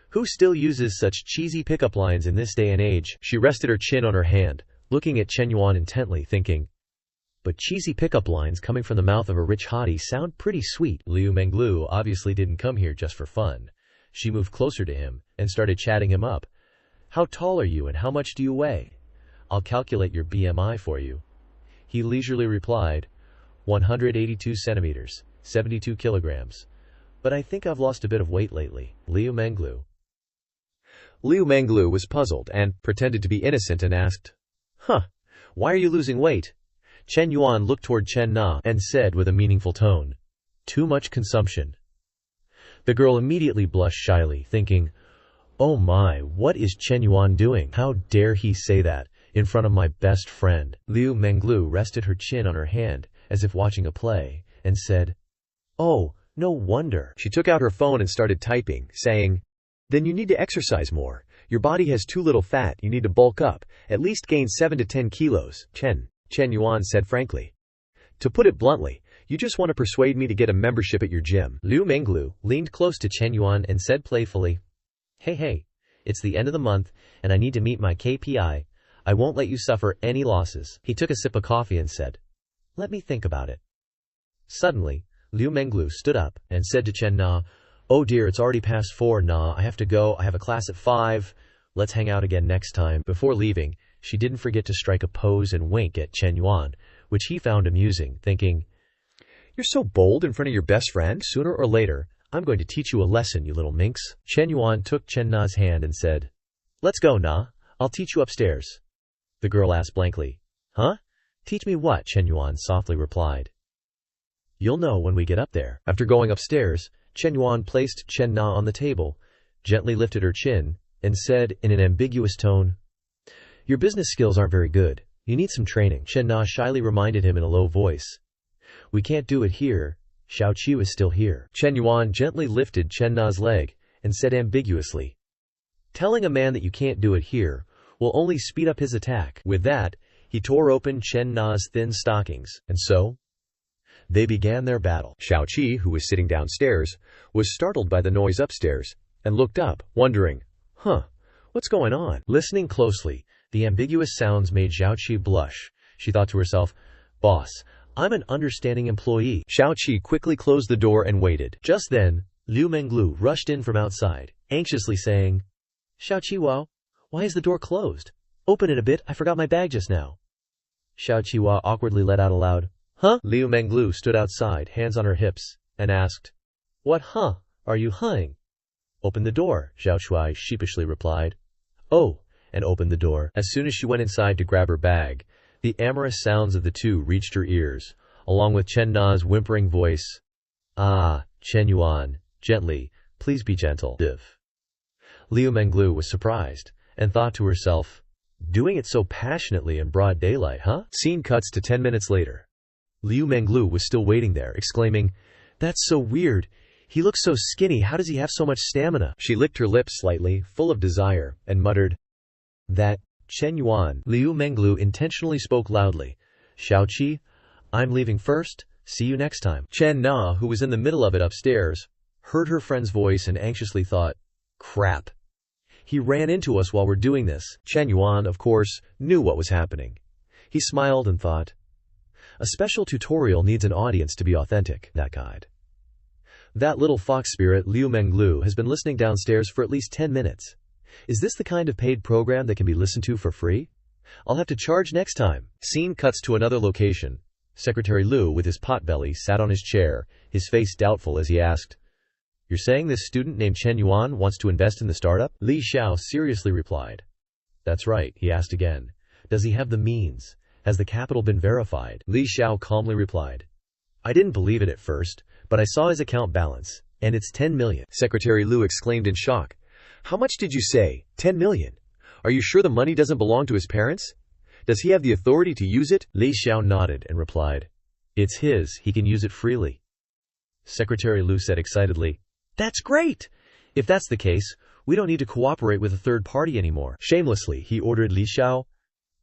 Who still uses such cheesy pickup lines in this day and age? She rested her chin on her hand, looking at Chen Yuan intently, thinking, but cheesy pickup lines coming from the mouth of a rich hottie sound pretty sweet. Liu Menglu obviously didn't come here just for fun. She moved closer to him and started chatting him up. "How tall are you and how much do you weigh? I'll calculate your BMI for you." He leisurely replied, 182 centimeters, 72 kilograms. "But I think I've lost a bit of weight lately." Liu Menglu was puzzled and pretended to be innocent and asked, why are you losing weight?" Chen Yuan looked toward Chen Na and said with a meaningful tone, "Too much consumption." The girl immediately blushed shyly, thinking, "Oh my, what is Chen Yuan doing? How dare he say that in front of my best friend?" Liu Menglu rested her chin on her hand as if watching a play and said, "Oh, no wonder." She took out her phone and started typing, saying, "Then you need to exercise more. Your body has too little fat, you need to bulk up, at least gain 7 to 10 kilos. Chen Yuan said frankly. "To put it bluntly, you just want to persuade me to get a membership at your gym." Liu Menglu leaned close to Chen Yuan and said playfully, Hey, it's the end of the month and I need to meet my KPI. I won't let you suffer any losses." He took a sip of coffee and said, "Let me think about it." Suddenly, Liu Menglu stood up and said to Chen Na, "Oh dear, it's already past 4, Na. I have to go. I have a class at 5. Let's hang out again next time." Before leaving, she didn't forget to strike a pose and wink at Chen Yuan, which he found amusing, thinking, "You're so bold in front of your best friend. Sooner or later, I'm going to teach you a lesson, you little minx." Chen Yuan took Chen Na's hand and said, "Let's go, Na. I'll teach you upstairs." The girl asked blankly, "Huh? Teach me what?" Chen Yuan softly replied, "You'll know when we get up there." After going upstairs, Chen Yuan placed Chen Na on the table, gently lifted her chin, and said in an ambiguous tone, "Your business skills aren't very good. You need some training." Chen Na shyly reminded him in a low voice, "We can't do it here. Xiao Qi is still here." Chen Yuan gently lifted Chen Na's leg and said ambiguously, "Telling a man that you can't do it here will only speed up his attack." With that, he tore open Chen Na's thin stockings, and so they began their battle. Xiao Qi, who was sitting downstairs, was startled by the noise upstairs and looked up, wondering, what's going on? Listening closely, the ambiguous sounds made Xiao Qi blush. She thought to herself, "Boss, I'm an understanding employee." Xiao Qi quickly closed the door and waited. Just then, Liu Menglu rushed in from outside, anxiously saying, "Xiao Qi, why is the door closed? Open it a bit, I forgot my bag just now." Xiao Qi awkwardly let out a loud, "Huh?" Liu Menglu stood outside, hands on her hips, and asked, "What are you huhing?" "Open the door," Xiao Qi sheepishly replied. "Oh," and opened the door. As soon as she went inside to grab her bag, the amorous sounds of the two reached her ears, along with Chen Na's whimpering voice. "Ah, Chen Yuan, gently, please be gentle." Liu Menglu was surprised, and thought to herself, doing it so passionately in broad daylight, huh? Scene cuts to 10 minutes later. Liu Menglu was still waiting there, exclaiming, "That's so weird. He looks so skinny, how does he have so much stamina?" She licked her lips slightly, full of desire, and muttered, "That, Chen Yuan." Liu Menglu intentionally spoke loudly, "Xiao Qi, I'm leaving first. See you next time." Chen Na, who was in the middle of it upstairs, heard her friend's voice and anxiously thought, "Crap. He ran into us while we're doing this." Chen Yuan, of course, knew what was happening. He smiled and thought, "A special tutorial needs an audience to be authentic, that guide." That little fox spirit Liu Menglu has been listening downstairs for at least 10 minutes. Is this the kind of paid program that can be listened to for free? I'll have to charge next time. Scene cuts to another location. Secretary Liu, with his potbelly, sat on his chair, his face doubtful as he asked, "You're saying this student named Chen Yuan wants to invest in the startup?" Li Xiao seriously replied, "That's right." He asked again, "Does he have the means? Has the capital been verified?" Li Xiao calmly replied, "I didn't believe it at first, but I saw his account balance, and it's 10 million. Secretary Liu exclaimed in shock, "How much did you say? 10 million? Are you sure the money doesn't belong to his parents? Does he have the authority to use it?" Li Xiao nodded and replied, "It's his, he can use it freely." Secretary Liu said excitedly, "That's great! If that's the case, We don't need to cooperate with a third party anymore. Shamelessly, he ordered Li Xiao,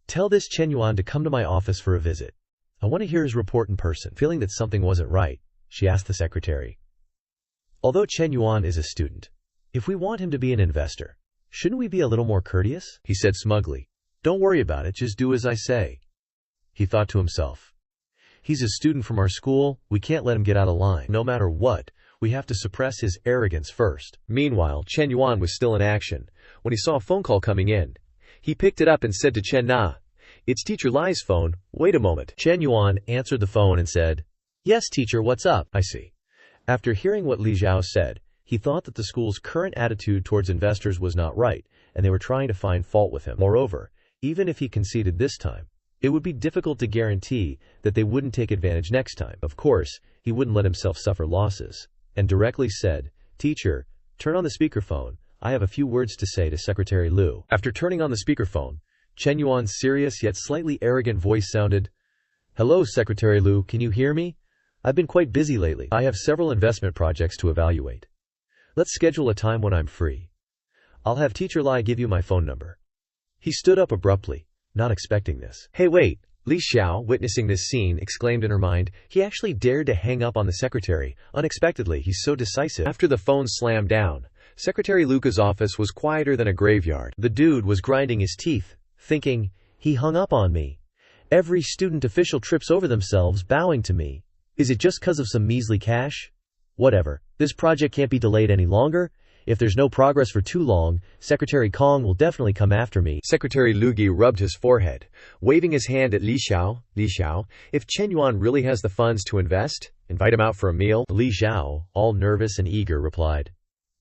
"Tell this Shen Yuan to come to my office for a visit. I want to hear his report in person." Feeling that something wasn't right, she asked the secretary, "Although Shen Yuan is a student, if we want him to be an investor, shouldn't we be a little more courteous?" He said smugly, "Don't worry about it, just do as I say." He thought to himself, "He's a student from our school, we can't let him get out of line. No matter what, we have to suppress his arrogance first." Meanwhile, Shen Yuan was still in action when he saw a phone call coming in. He picked it up and said to Chen Na, "It's Teacher Lai's phone. Wait a moment." Shen Yuan answered the phone and said, "Yes, teacher, what's up?" "I see." After hearing what Li Xiao said, he thought that the school's current attitude towards investors was not right, and they were trying to find fault with him. Moreover, even if he conceded this time, it would be difficult to guarantee that they wouldn't take advantage next time. Of course, he wouldn't let himself suffer losses, and directly said, "Teacher, turn on the speakerphone. I have a few words to say to Secretary Liu." After turning on the speakerphone, Chen Yuan's serious yet slightly arrogant voice sounded, "Hello, Secretary Liu, can you hear me? I've been quite busy lately. I have several investment projects to evaluate. Let's schedule a time when I'm free. I'll have Teacher Lai give you my phone number." He stood up abruptly, not expecting this. "Hey, wait!" Li Xiao, witnessing this scene, exclaimed in her mind. He actually dared to hang up on the secretary. Unexpectedly, he's so decisive. After the phone slammed down, Secretary Luca's office was quieter than a graveyard. The dude was grinding his teeth, thinking, "He hung up on me. Every student official trips over themselves bowing to me. Is it just 'cause of some measly cash? Whatever, this project can't be delayed any longer. If there's no progress for too long, Secretary Kong will definitely come after me." Secretary Lugi rubbed his forehead, waving his hand at Li Xiao. "Li Xiao, if Chen Yuan really has the funds to invest, invite him out for a meal." Li Xiao, all nervous and eager, replied,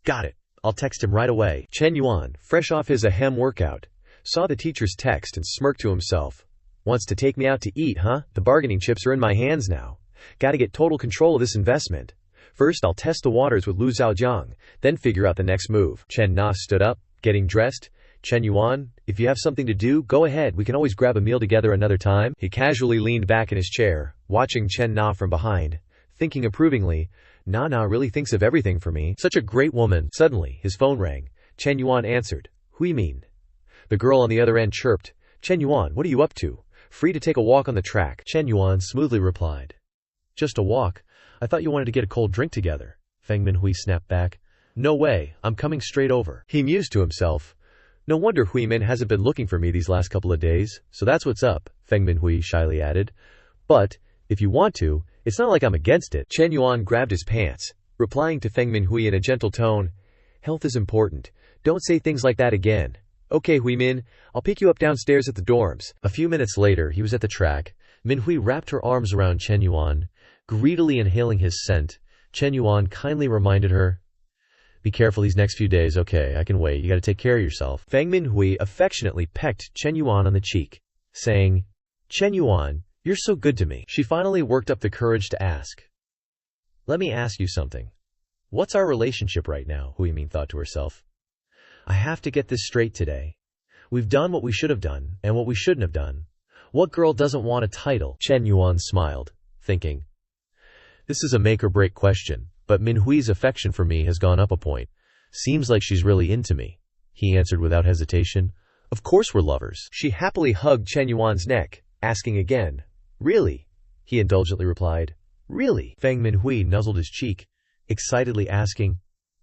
"Got it. I'll text him right away." Chen Yuan, fresh off his ahem workout, saw the teacher's text and smirked to himself. "Wants to take me out to eat, huh? The bargaining chips are in my hands now. Gotta get total control of this investment. First, I'll test the waters with Lu Zhaojiang, then figure out the next move." Chen Na stood up, getting dressed. "Chen Yuan, if you have something to do, go ahead. We can always grab a meal together another time." He casually leaned back in his chair, watching Chen Na from behind, thinking approvingly, "Na really thinks of everything for me. Such a great woman." Suddenly, his phone rang. Chen Yuan answered. "Hui Min." The girl on the other end chirped, "Chen Yuan, what are you up to? Free to take a walk on the track." Chen Yuan smoothly replied, "Just a walk. I thought you wanted to get a cold drink together." Feng Minhui snapped back, "No way, I'm coming straight over." He mused to himself, "No wonder Hui Min hasn't been looking for me these last couple of days, so that's what's up," Feng Minhui shyly added. "But, if you want to, it's not like I'm against it." Chen Yuan grabbed his pants, replying to Feng Minhui in a gentle tone, "Health is important. Don't say things like that again. Okay, Hui Min, I'll pick you up downstairs at the dorms." A few minutes later, he was at the track. Minhui wrapped her arms around Chen Yuan, greedily inhaling his scent. Chen Yuan kindly reminded her, "Be careful these next few days, okay? I can wait. You gotta take care of yourself." Feng Minhui affectionately pecked Chen Yuan on the cheek, saying, "Chen Yuan, you're so good to me." She finally worked up the courage to ask, "Let me ask you something. What's our relationship right now?" Hui Min thought to herself. "I have to get this straight today. We've done what we should have done, and what we shouldn't have done. What girl doesn't want a title?" Chen Yuan smiled, thinking, "This is a make-or-break question, but Minhui's affection for me has gone up a point. Seems like she's really into me." He answered without hesitation, "Of course we're lovers." She happily hugged Chen Yuan's neck, asking again, "Really?" He indulgently replied, "Really?" Feng Minhui nuzzled his cheek, excitedly asking,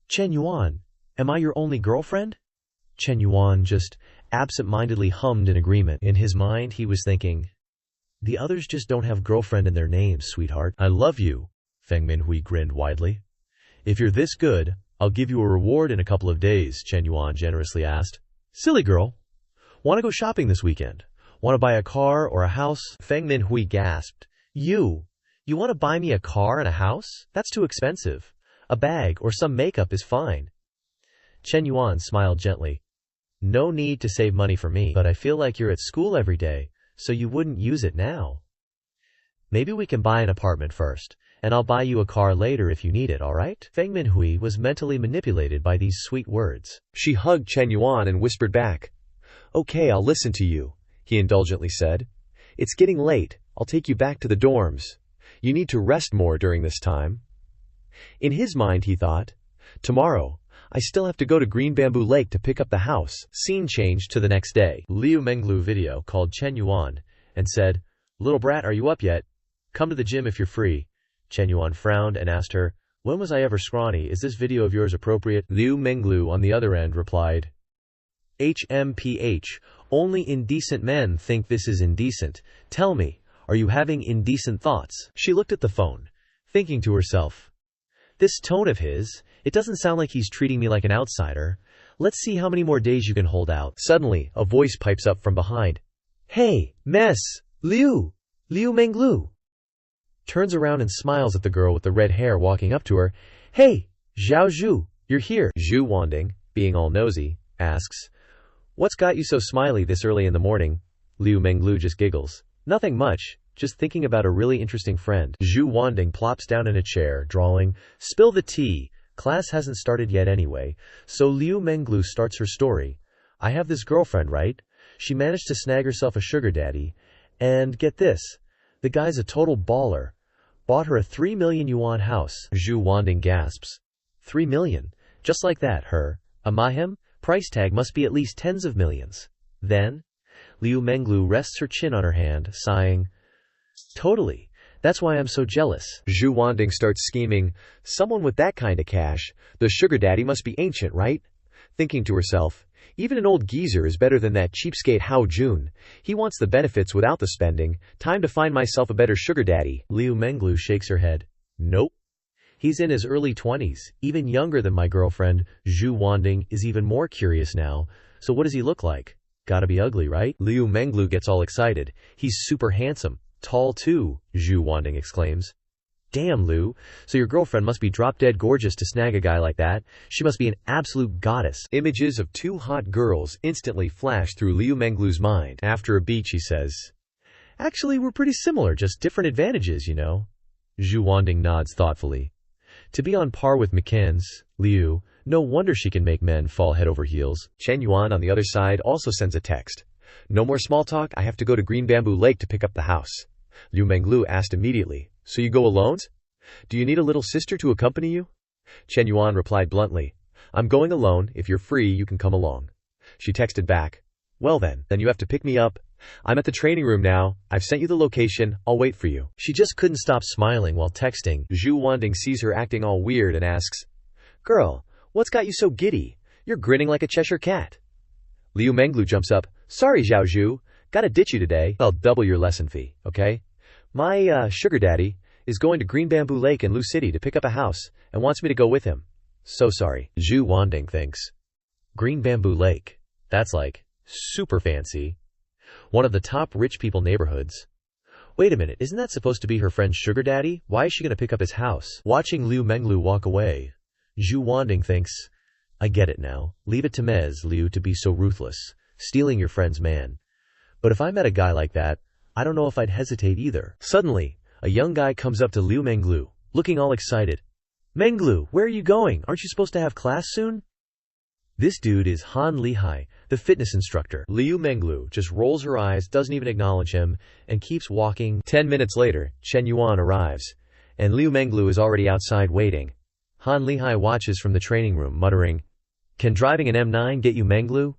"Chen Yuan, am I your only girlfriend?" Chen Yuan just absent-mindedly hummed in agreement. In his mind, he was thinking, "The others just don't have girlfriend in their names, sweetheart." "I love you." Feng Minhui grinned widely. "If you're this good, I'll give you a reward in a couple of days," Chen Yuan generously asked. "Silly girl. Want to go shopping this weekend? Want to buy a car or a house?" Feng Minhui gasped. You want to buy me a car and a house? That's too expensive. A bag or some makeup is fine." Chen Yuan smiled gently. "No need to save money for me, but I feel like you're at school every day, so you wouldn't use it now. Maybe we can buy an apartment first, and I'll buy you a car later if you need it, alright?" Feng Minhui was mentally manipulated by these sweet words. She hugged Chen Yuan and whispered back, "Okay, I'll listen to you," he indulgently said. "It's getting late. I'll take you back to the dorms. You need to rest more during this time." In his mind, he thought, "Tomorrow, I still have to go to Green Bamboo Lake to pick up the house. Scene changed to the next day. Liu Menglu video called Shen Yuan and said, "Little brat, are you up yet? Come to the gym if you're free." Shen Yuan frowned and asked her, "When was I ever scrawny? Is this video of yours appropriate?" Liu Menglu on the other end replied, "HMPH, only indecent men think this is indecent. Tell me, are you having indecent thoughts?" She looked at the phone, thinking to herself, "This tone of his, it doesn't sound like he's treating me like an outsider. Let's see how many more days you can hold out." Suddenly, a voice pipes up from behind. "Hey, Miss Liu Menglu." Turns around and smiles at the girl with the red hair walking up to her. "Hey, Zhao Zhu, you're here." Zhu Wanding, being all nosy, asks, "What's got you so smiley this early in the morning?" Liu Menglu just giggles. "Nothing much, just thinking about a really interesting friend." Zhu Wanding plops down in a chair, drawling, "Spill the tea. Class hasn't started yet anyway." So Liu Menglu starts her story. "I have this girlfriend, right? She managed to snag herself a sugar daddy. And get this, the guy's a total baller. Bought her a 3 million yuan house." Zhu Wanding gasps. 3 million? Just like that, her. A mahem? Price tag must be at least tens of millions. Then, Liu Menglu rests her chin on her hand, sighing, "Totally. That's why I'm so jealous." Zhu Wanding starts scheming, "Someone with that kind of cash, the sugar daddy must be ancient, right?" Thinking to herself, "Even an old geezer is better than that cheapskate Hao Jun. He wants the benefits without the spending. Time to find myself a better sugar daddy." Liu Menglu shakes her head. "Nope. He's in his early 20s, even younger than my girlfriend." Zhu Wanding is even more curious now. "So what does he look like? Gotta be ugly, right?" Liu Menglu gets all excited. "He's super handsome. Tall too," Zhu Wanding exclaims. "Damn, Liu, so your girlfriend must be drop-dead gorgeous to snag a guy like that. She must be an absolute goddess." Images of two hot girls instantly flash through Liu Menglu's mind. After a beat, she says, "Actually, we're pretty similar, just different advantages, you know." Zhu Wanding nods thoughtfully. To be on par with McCann's, Liu, no wonder she can make men fall head over heels. Shen Yuan on the other side also sends a text. "No more small talk, I have to go to Green Bamboo Lake to pick up the house." Liu Menglu asked immediately, "So you go alone? Do you need a little sister to accompany you?" Shen Yuan replied bluntly, "I'm going alone. If you're free, you can come along." She texted back, "Well then you have to pick me up. I'm at the training room now. I've sent you the location. I'll wait for you." She just couldn't stop smiling while texting. Zhu Wanding sees her acting all weird and asks, "Girl, what's got you so giddy? You're grinning like a Cheshire cat." Liu Menglu jumps up, "Sorry, Zhao Zhu. Gotta ditch you today. I'll double your lesson fee, okay? My, sugar daddy is going to Green Bamboo Lake in Lu City to pick up a house and wants me to go with him. So sorry." Zhu Wanding thinks, Green Bamboo Lake. That's like super fancy. One of the top rich people neighborhoods. Wait a minute, isn't that supposed to be her friend's sugar daddy? Why is she going to pick up his house? Watching Liu Menglu walk away, Zhu Wanding thinks, I get it now. Leave it to Mez, Liu, to be so ruthless, stealing your friend's man. But if I met a guy like that, I don't know if I'd hesitate either. Suddenly, a young guy comes up to Liu Menglu, looking all excited. "Menglu, where are you going? Aren't you supposed to have class soon?" This dude is Han Lihai, the fitness instructor. Liu Menglu just rolls her eyes, doesn't even acknowledge him, and keeps walking. 10 minutes later, Shen Yuan arrives, and Liu Menglu is already outside waiting. Han Lihai watches from the training room, muttering, "Can driving an M9 get you, Menglu?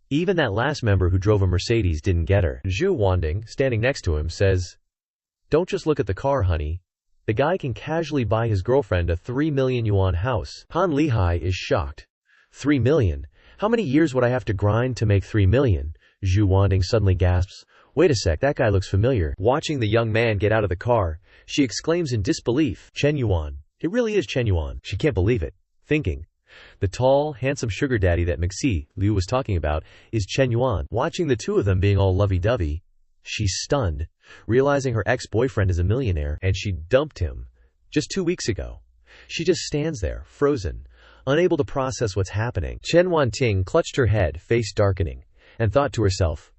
Even that last member who drove a Mercedes didn't get her." Zhu Wanding, standing next to him, says, "Don't just look at the car, honey. The guy can casually buy his girlfriend a 3 million yuan house." Han Lihai is shocked. 3 million? How many years would I have to grind to make 3 million? Zhu Wanding suddenly gasps, "Wait a sec, that guy looks familiar." Watching the young man get out of the car, she exclaims in disbelief, "Shen Yuan. It really is Shen Yuan." She can't believe it, thinking, the tall, handsome sugar daddy that Maxi, Liu, was talking about is Shen Yuan. Watching the two of them being all lovey-dovey, she's stunned, realizing her ex-boyfriend is a millionaire and she dumped him just 2 weeks ago. She just stands there, frozen, unable to process what's happening. Chen Wanting clutched her head, face darkening, and thought to herself,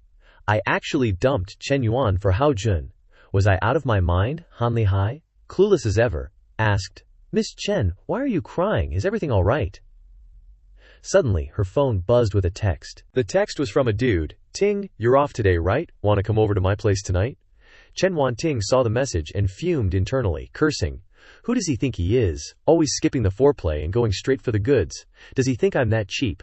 I actually dumped Chen Yuan for Hao Jun. Was I out of my mind? Han Lihai, clueless as ever, asked, "Miss Chen, why are you crying? Is everything all right?" Suddenly, her phone buzzed with a text. The text was from a dude. "Ting, you're off today, right? Want to come over to my place tonight?" Chen Wanting saw the message and fumed internally, cursing, Who does he think he is, always skipping the foreplay and going straight for the goods? Does he think I'm that cheap?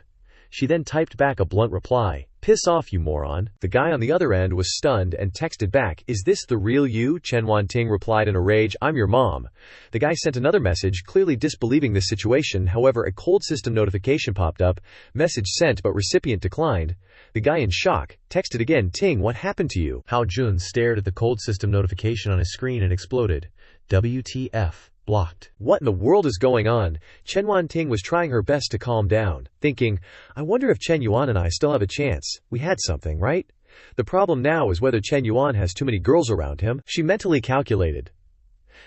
She then typed back a blunt reply. Piss off, you moron. The guy on the other end was stunned and texted back, is this the real you? Chen Yuan replied in a rage, I'm your mom. The guy sent another message, clearly disbelieving this situation. However, a cold system notification popped up. Message sent but recipient declined. The guy in shock texted again, Ting, what happened to you? Hao Jun stared at the cold system notification on his screen and exploded. WTF. Blocked. What in the world is going on? Chen Yuan was trying her best to calm down, thinking, I wonder if Chen Yuan and I still have a chance. We had something, right? The problem now is whether Chen Yuan has too many girls around him. She mentally calculated.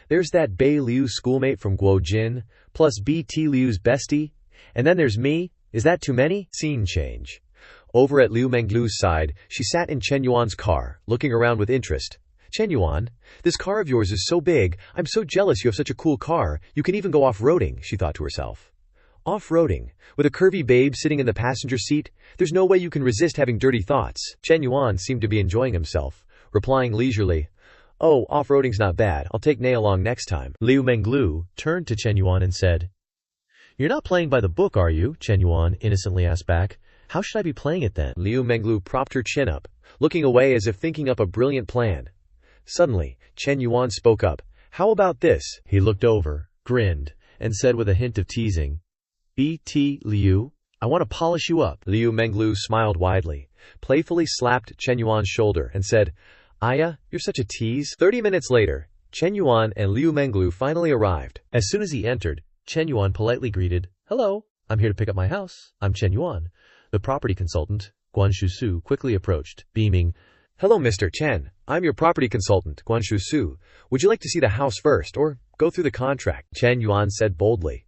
There's that Bei Liu schoolmate from Guojin, plus BT Liu's bestie, and then there's me. Is that too many? Scene change. Over at Liu Menglu's side, she sat in Chen Yuan's car, looking around with interest. Chen Yuan, this car of yours is so big, I'm so jealous you have such a cool car, you can even go off-roading, she thought to herself. Off-roading? With a curvy babe sitting in the passenger seat? There's no way you can resist having dirty thoughts. Chen Yuan seemed to be enjoying himself, replying leisurely, Oh, off-roading's not bad, I'll take Nay along next time. Liu Menglu turned to Chen Yuan and said, You're not playing by the book, are you? Chen Yuan innocently asked back. How should I be playing it then? Liu Menglu propped her chin up, looking away as if thinking up a brilliant plan. Suddenly, Chen Yuan spoke up. How about this? He looked over, grinned, and said with a hint of teasing, BT Liu, I want to polish you up. Liu Menglu smiled widely, playfully slapped Chen Yuan's shoulder, and said, Aya, you're such a tease. 30 minutes later, Chen Yuan and Liu Menglu finally arrived. As soon as he entered, Chen Yuan politely greeted, Hello, I'm here to pick up my house. I'm Chen Yuan. The property consultant, Guan Shusu, quickly approached, beaming, Hello, Mr. Chen. I'm your property consultant, Guan Shusu. Would you like to see the house first, or go through the contract? Chen Yuan said boldly.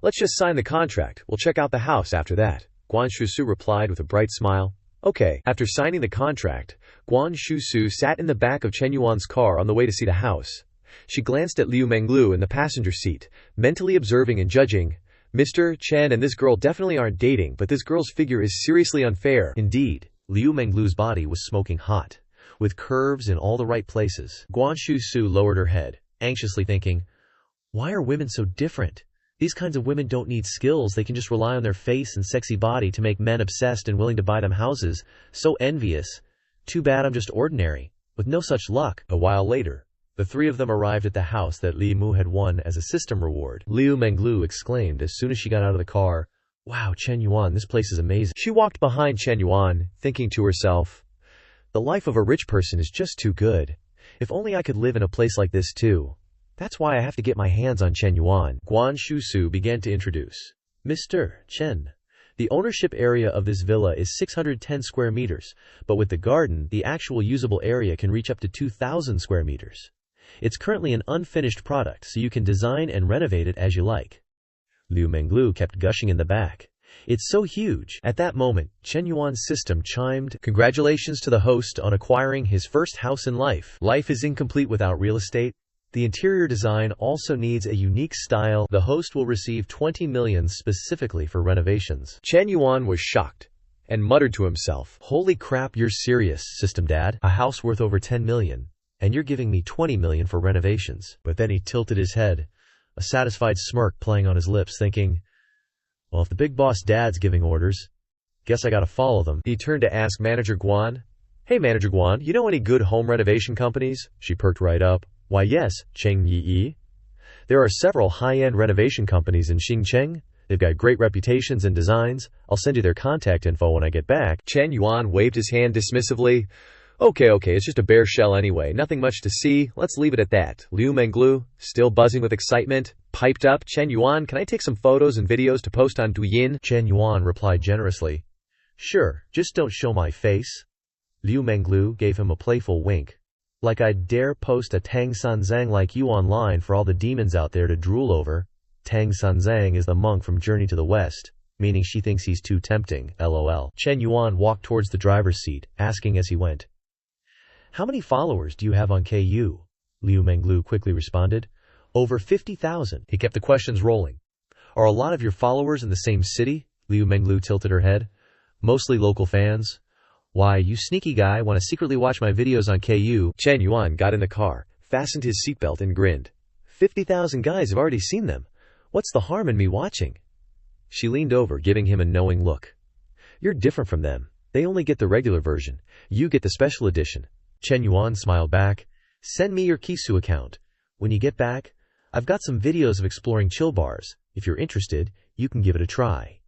Let's just sign the contract. We'll check out the house after that. Guan Shusu replied with a bright smile. Okay. After signing the contract, Guan Shusu sat in the back of Chen Yuan's car on the way to see the house. She glanced at Liu Menglu in the passenger seat, mentally observing and judging. Mr. Chen and this girl definitely aren't dating, but this girl's figure is seriously unfair. Indeed. Liu Menglu's body was smoking hot, with curves in all the right places. Guan Shusu lowered her head, anxiously thinking, Why are women so different? These kinds of women don't need skills, they can just rely on their face and sexy body to make men obsessed and willing to buy them houses. So envious. Too bad I'm just ordinary, with no such luck. A while later, the three of them arrived at the house that Li Mu had won as a system reward. Liu Menglu exclaimed as soon as she got out of the car, Wow, Chen Yuan, this place is amazing. She walked behind Chen Yuan, thinking to herself, The life of a rich person is just too good. If only I could live in a place like this too. That's why I have to get my hands on Chen Yuan. Guan Shusu began to introduce. Mr. Chen. The ownership area of this villa is 610 square meters, but with the garden, the actual usable area can reach up to 2,000 square meters. It's currently an unfinished product, so you can design and renovate it as you like. Liu Menglu kept gushing in the back. It's so huge. At that moment, Chen Yuan's system chimed, Congratulations to the host on acquiring his first house in life. Life is incomplete without real estate. The interior design also needs a unique style. The host will receive 20 million specifically for renovations. Chen Yuan was shocked and muttered to himself, Holy crap, you're serious, system dad. A house worth over 10 million. And you're giving me 20 million for renovations. But then he tilted his head, a satisfied smirk playing on his lips, thinking, Well, if the big boss dad's giving orders, guess I gotta follow them. He turned to ask Manager Guan, Hey Manager Guan, you know any good home renovation companies? She perked right up. Why yes, Cheng Yi. There are several high-end renovation companies in Xingcheng. They've got great reputations and designs. I'll send you their contact info when I get back. Chen Yuan waved his hand dismissively. Okay, it's just a bare shell anyway, nothing much to see, let's leave it at that. Liu Menglu, still buzzing with excitement, piped up, Chen Yuan, can I take some photos and videos to post on Douyin? Chen Yuan replied generously, Sure, just don't show my face. Liu Menglu gave him a playful wink. Like I'd dare post a Tang Sanzang like you online for all the demons out there to drool over. Tang Sanzang is the monk from Journey to the West, meaning she thinks he's too tempting, lol. Chen Yuan walked towards the driver's seat, asking as he went, How many followers do you have on KU? Liu Menglu quickly responded, Over 50,000. He kept the questions rolling. Are a lot of your followers in the same city? Liu Menglu tilted her head. Mostly local fans. Why, you sneaky guy want to secretly watch my videos on KU? Chen Yuan got in the car, fastened his seatbelt and grinned. 50,000 guys have already seen them. What's the harm in me watching? She leaned over, giving him a knowing look. You're different from them. They only get the regular version. You get the special edition. Shen Yuan smiled back. Send me your Kisu account. When you get back, I've got some videos of exploring chill bars. If you're interested, you can give it a try.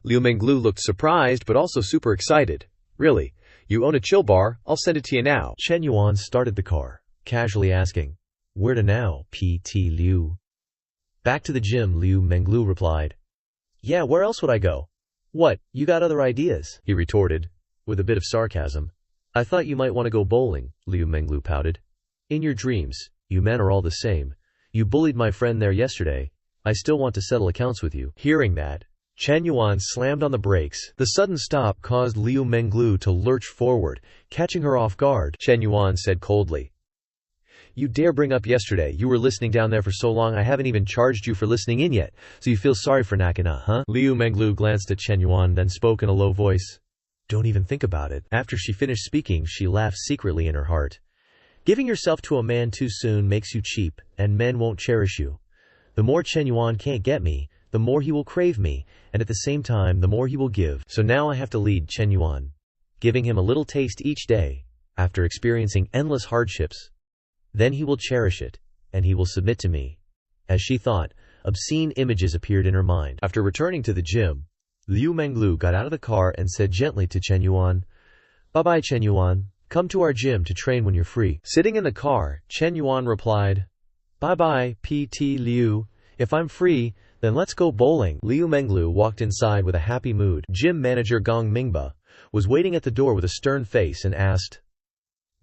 Liu Menglu looked surprised but also super excited. Really? You own a chill bar? I'll send it to you now. Shen Yuan started the car, casually asking, Where to now, PT Liu? Back to the gym, Liu Menglu replied. Yeah, where else would I go? What, you got other ideas? He retorted, with a bit of sarcasm. I thought you might want to go bowling, Liu Menglu pouted. In your dreams, you men are all the same. You bullied my friend there yesterday. I still want to settle accounts with you. Hearing that, Shen Yuan slammed on the brakes. The sudden stop caused Liu Menglu to lurch forward, catching her off guard. Shen Yuan said coldly, You dare bring up yesterday. You were listening down there for so long I haven't even charged you for listening in yet, so you feel sorry for Nakana, huh? Liu Menglu glanced at Shen Yuan, then spoke in a low voice. Don't even think about it. After she finished speaking, she laughed secretly in her heart. Giving yourself to a man too soon makes you cheap, and men won't cherish you. The more Shen Yuan can't get me, the more he will crave me, and at the same time, the more he will give. So now I have to lead Shen Yuan, giving him a little taste each day, after experiencing endless hardships. Then he will cherish it, and he will submit to me. As she thought, obscene images appeared in her mind. After returning to the gym, Liu Menglu got out of the car and said gently to Shen Yuan, Bye-bye, Shen Yuan. Come to our gym to train when you're free. Sitting in the car, Shen Yuan replied, Bye-bye, PT Liu. If I'm free, then let's go bowling. Liu Menglu walked inside with a happy mood. Gym manager Gong Mingba was waiting at the door with a stern face and asked,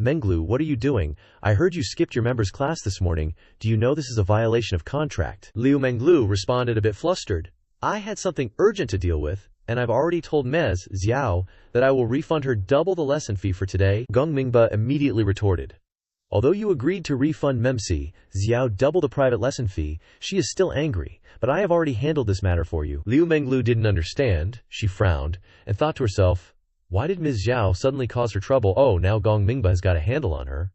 Menglu, what are you doing? I heard you skipped your members' class this morning. Do you know this is a violation of contract? Liu Menglu responded a bit flustered. I had something urgent to deal with, and I've already told Ms. Xiao that I will refund her double the lesson fee for today. Gong Mingba immediately retorted. Although you agreed to refund Ms. Xiao double the private lesson fee, she is still angry, but I have already handled this matter for you. Liu Menglu didn't understand. She frowned, and thought to herself, why did Ms. Xiao suddenly cause her trouble? Oh, now Gong Mingba has got a handle on her.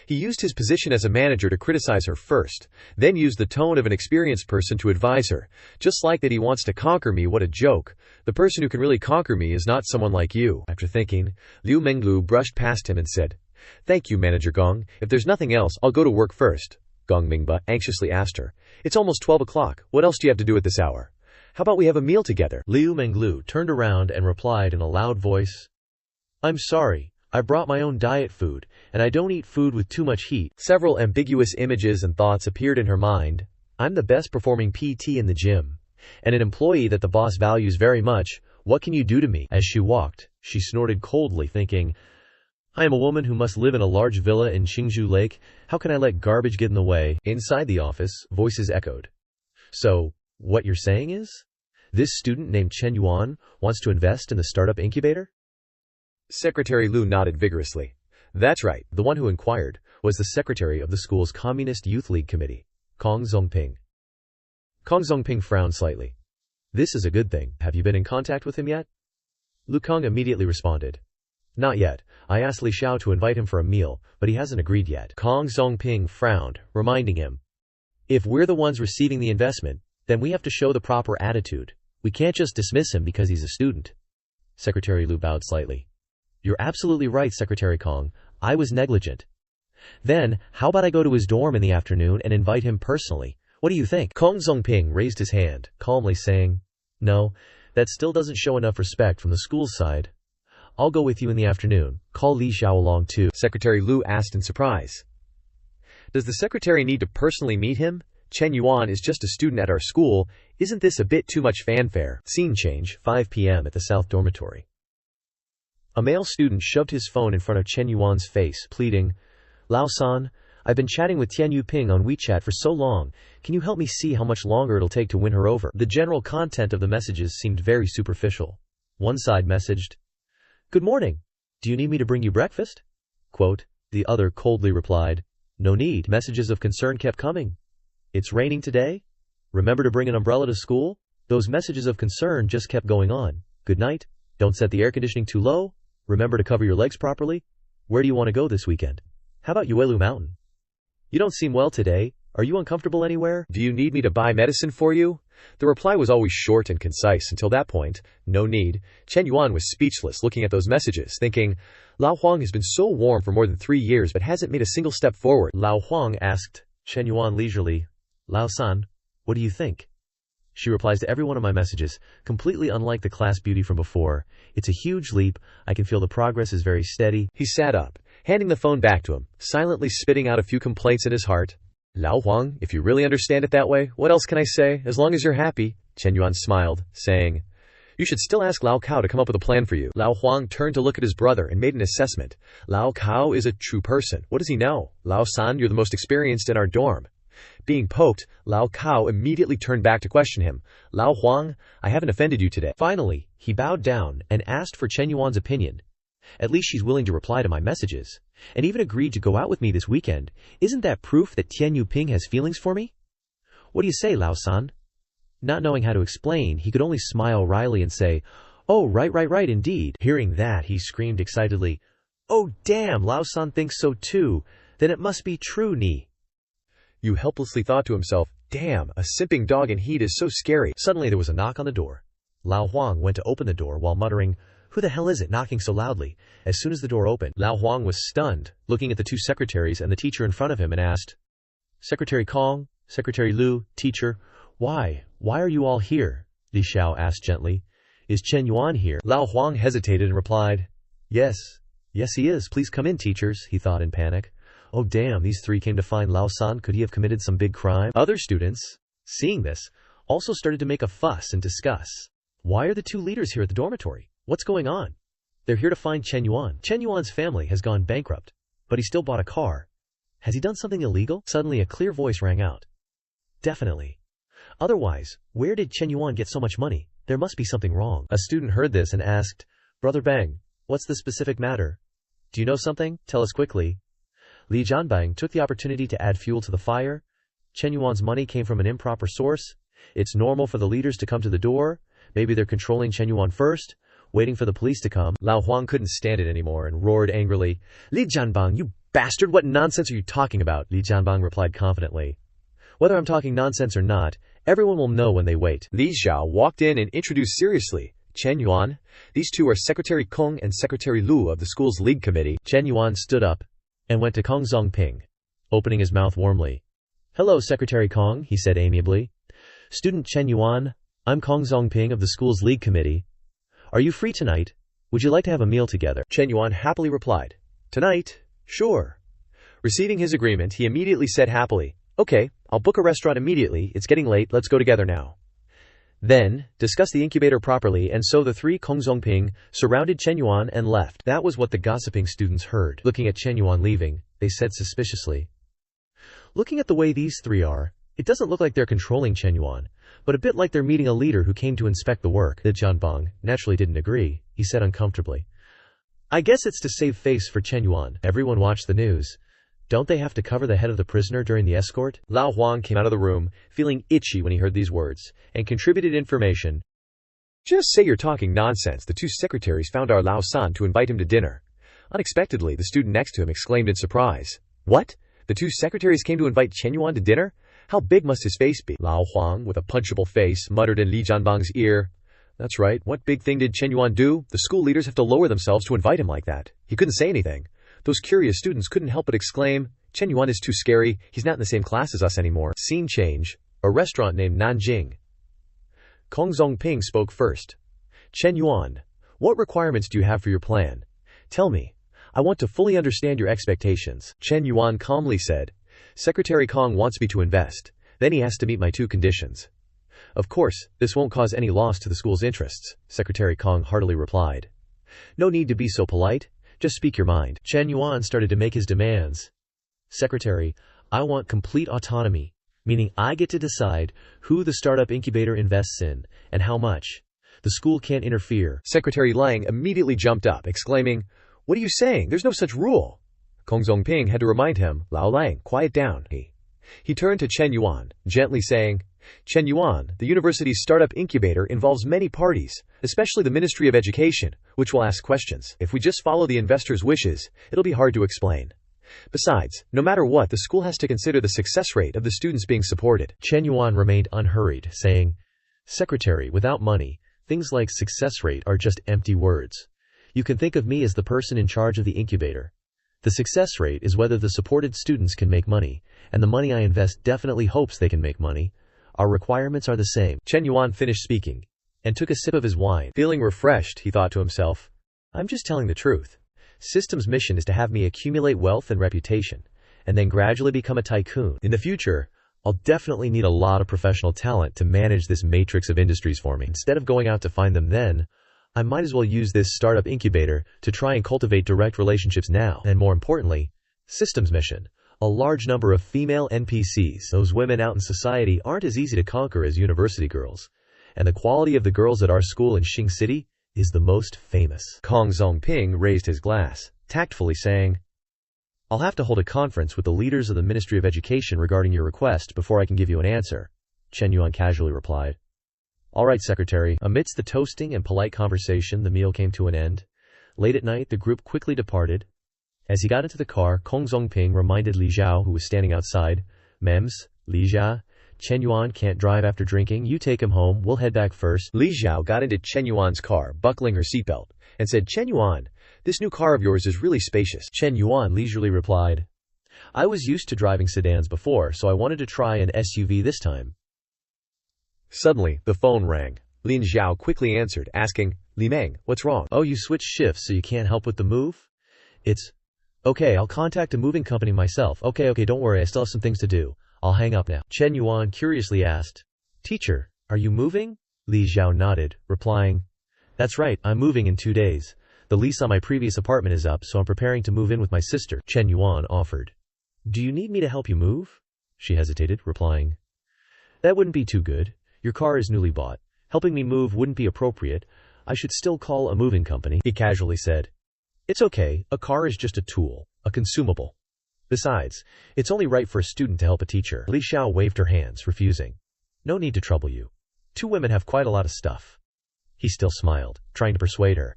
He used his position as a manager to criticize her first, then used the tone of an experienced person to advise her. Just like that he wants to conquer me, what a joke. The person who can really conquer me is not someone like you. After thinking, Liu Menglu brushed past him and said, Thank you, Manager Gong. If there's nothing else, I'll go to work first. Gong Mingba anxiously asked her. It's almost 12 o'clock. What else do you have to do at this hour? How about we have a meal together? Liu Menglu turned around and replied in a loud voice, I'm sorry. I brought my own diet food, and I don't eat food with too much heat. Several ambiguous images and thoughts appeared in her mind. I'm the best performing PT in the gym, and an employee that the boss values very much. What can you do to me? As she walked, she snorted coldly, thinking, I am a woman who must live in a large villa in Qingzhou Lake. How can I let garbage get in the way? Inside the office, voices echoed. So, what you're saying is, this student named Shen Yuan wants to invest in the startup incubator? Secretary Liu nodded vigorously. That's right. The one who inquired was the secretary of the school's Communist Youth League Committee, Kong Zongping. Kong Zongping frowned slightly. This is a good thing. Have you been in contact with him yet? Lu Kong immediately responded. Not yet. I asked Li Xiao to invite him for a meal, but he hasn't agreed yet. Kong Zongping frowned, reminding him. If we're the ones receiving the investment, then we have to show the proper attitude. We can't just dismiss him because he's a student. Secretary Liu bowed slightly. You're absolutely right, Secretary Kong. I was negligent. Then, how about I go to his dorm in the afternoon and invite him personally? What do you think? Kong Zongping raised his hand, calmly saying, No, that still doesn't show enough respect from the school's side. I'll go with you in the afternoon. Call Li Xiao along too. Secretary Liu asked in surprise. Does the secretary need to personally meet him? Shen Yuan is just a student at our school. Isn't this a bit too much fanfare? Scene change, 5 p.m. at the South Dormitory. A male student shoved his phone in front of Shen Yuan's face, pleading, Lao-san, I've been chatting with Tian Yuping on WeChat for so long. Can you help me see how much longer it'll take to win her over? The general content of the messages seemed very superficial. One side messaged, Good morning. Do you need me to bring you breakfast? Quote, the other coldly replied, No need. Messages of concern kept coming. It's raining today? Remember to bring an umbrella to school? Those messages of concern just kept going on. Good night. Don't set the air conditioning too low. Remember to cover your legs properly. Where do you want to go this weekend? How about Yahello Mountain? You don't seem well today. Are you uncomfortable anywhere? Do you need me to buy medicine for you? The reply was always short and concise. Until that point, no need. Shen Yuan was speechless, looking at those messages, thinking, Lao Huang has been so warm for more than 3 years but hasn't made a single step forward. Lao Huang asked Shen Yuan leisurely, Lao-san, what do you think? She replies to every one of my messages, completely unlike the class beauty from before. It's a huge leap. I can feel the progress is very steady. He sat up, handing the phone back to him, silently spitting out a few complaints in his heart. Lao Huang, if you really understand it that way, what else can I say? As long as you're happy. Shen Yuan smiled, saying, you should still ask Lao Cao to come up with a plan for you. Lao Huang turned to look at his brother and made an assessment. Lao Cao is a true person. What does he know? Lao-san, you're the most experienced in our dorm. Being poked, Lao Cao immediately turned back to question him. Lao Huang, I haven't offended you today. Finally, he bowed down and asked for Shen Yuan's opinion. At least she's willing to reply to my messages, and even agreed to go out with me this weekend. Isn't that proof that Tian Yuping has feelings for me? What do you say, Lao-san? Not knowing how to explain, he could only smile wryly and say, oh, right, indeed. Hearing that, he screamed excitedly, oh damn, Lao-san thinks so too. Then it must be true, Ni. Yu helplessly thought to himself, damn, a simping dog in heat is so scary. Suddenly there was a knock on the door. Lao Huang went to open the door while muttering, who the hell is it knocking so loudly? As soon as the door opened, Lao Huang was stunned, looking at the 2 secretaries and the teacher in front of him and asked, Secretary Kong, Secretary Lu, teacher, why are you all here? Li Xiao asked gently. Is Shen Yuan here? Lao Huang hesitated and replied, yes, he is. Please come in, teachers, he thought in panic. Oh damn, these 3 came to find Lao-san. Could he have committed some big crime? Other students, seeing this, also started to make a fuss and discuss. Why are the 2 leaders here at the dormitory? What's going on? They're here to find Shen Yuan. Shen Yuan's family has gone bankrupt, but he still bought a car. Has he done something illegal? Suddenly a clear voice rang out. Definitely. Otherwise, where did Shen Yuan get so much money? There must be something wrong. A student heard this and asked, Brother Bang, what's the specific matter? Do you know something? Tell us quickly. Li Jianbang took the opportunity to add fuel to the fire. Shen Yuan's money came from an improper source. It's normal for the leaders to come to the door. Maybe they're controlling Shen Yuan first, waiting for the police to come. Lao Huang couldn't stand it anymore and roared angrily, Li Jianbang, you bastard, what nonsense are you talking about? Li Jianbang replied confidently. Whether I'm talking nonsense or not, everyone will know when they wait. Li Xiao walked in and introduced seriously, Shen Yuan. These 2 are Secretary Kong and Secretary Lu of the school's league committee. Shen Yuan stood up and went to Kong Zongping, opening his mouth warmly. Hello, Secretary Kong, he said amiably. Student Shen Yuan, I'm Kong Zongping of the school's league committee. Are you free tonight? Would you like to have a meal together? Shen Yuan happily replied, tonight? Sure. Receiving his agreement, he immediately said happily, okay, I'll book a restaurant immediately. It's getting late. Let's go together now. Then, discuss the incubator properly, and so the 3 Kong Zongping surrounded Shen Yuan and left. That was what the gossiping students heard. Looking at Shen Yuan leaving, they said suspiciously, looking at the way these 3 are, it doesn't look like they're controlling Shen Yuan, but a bit like they're meeting a leader who came to inspect the work. Li Jianbang naturally didn't agree. He said uncomfortably, I guess it's to save face for Shen Yuan. Everyone watched the news. Don't they have to cover the head of the prisoner during the escort? Lao Huang came out of the room, feeling itchy when he heard these words, and contributed information. Just say you're talking nonsense. The 2 secretaries found our Lao-san to invite him to dinner. Unexpectedly, the student next to him exclaimed in surprise. What? The 2 secretaries came to invite Shen Yuan to dinner? How big must his face be? Lao Huang, with a punchable face, muttered in Li Jianbang's ear. That's right. What big thing did Shen Yuan do? The school leaders have to lower themselves to invite him like that. He couldn't say anything. Those curious students couldn't help but exclaim, Shen Yuan is too scary. He's not in the same class as us anymore. Scene change. A restaurant named Nanjing. Kong Zongping spoke first. Shen Yuan, what requirements do you have for your plan? Tell me. I want to fully understand your expectations. Shen Yuan calmly said, Secretary Kong wants me to invest. Then he has to meet my 2 conditions. Of course, this won't cause any loss to the school's interests, Secretary Kong heartily replied. No need to be so polite. Just speak your mind. Shen Yuan started to make his demands. Secretary, I want complete autonomy, meaning I get to decide who the startup incubator invests in and how much. The school can't interfere. Secretary Lang immediately jumped up, exclaiming, What are you saying? There's no such rule. Kong Zongping had to remind him, Lao Lang, quiet down. He turned to Shen Yuan, gently saying, Shen Yuan, the university's startup incubator involves many parties, especially the Ministry of Education, which will ask questions. If we just follow the investors' wishes, it'll be hard to explain. Besides, no matter what, the school has to consider the success rate of the students being supported. Shen Yuan remained unhurried, saying, "Secretary, without money, things like success rate are just empty words. You can think of me as the person in charge of the incubator. The success rate is whether the supported students can make money, and the money I invest definitely hopes they can make money. Our requirements are the same." Shen Yuan finished speaking and took a sip of his wine. Feeling refreshed, he thought to himself, "I'm just telling the truth. System's mission is to have me accumulate wealth and reputation, and then gradually become a tycoon. In the future, I'll definitely need a lot of professional talent to manage this matrix of industries for me. Instead of going out to find them then, I might as well use this startup incubator to try and cultivate direct relationships now. And more importantly, System's mission. A large number of female NPCs. Those women out in society aren't as easy to conquer as university girls. And the quality of the girls at our school in Xing City is the most famous." Kong Zongping raised his glass, tactfully saying, "I'll have to hold a conference with the leaders of the Ministry of Education regarding your request before I can give you an answer," Shen Yuan casually replied. "All right, Secretary." Amidst the toasting and polite conversation, the meal came to an end. Late at night, the group quickly departed. As he got into the car, Kong Zongping reminded Li Zhao, who was standing outside, "Mems, Li Zhao, Chen Yuan can't drive after drinking. You take him home. We'll head back first." Li Zhao got into Chen Yuan's car, buckling her seatbelt, and said, "Chen Yuan, this new car of yours is really spacious." Chen Yuan leisurely replied, "I was used to driving sedans before, so I wanted to try an SUV this time." Suddenly, the phone rang. Lin Zhao quickly answered, asking, "Li Meng, what's wrong?" "Oh, you switched shifts so you can't help with the move? It's okay, I'll contact a moving company myself. Okay, don't worry, I still have some things to do. I'll hang up now." Chen Yuan curiously asked, "Teacher, are you moving?" Li Zhao nodded, replying, "That's right, I'm moving in 2 days. The lease on my previous apartment is up, so I'm preparing to move in with my sister." Chen Yuan offered, "Do you need me to help you move?" She hesitated, replying, "That wouldn't be too good. Your car is newly bought. Helping me move wouldn't be appropriate. I should still call a moving company," he casually said. "It's okay, a car is just a tool, a consumable. Besides, it's only right for a student to help a teacher." Li Xiao waved her hands, refusing. "No need to trouble you. 2 women have quite a lot of stuff." He still smiled, trying to persuade her.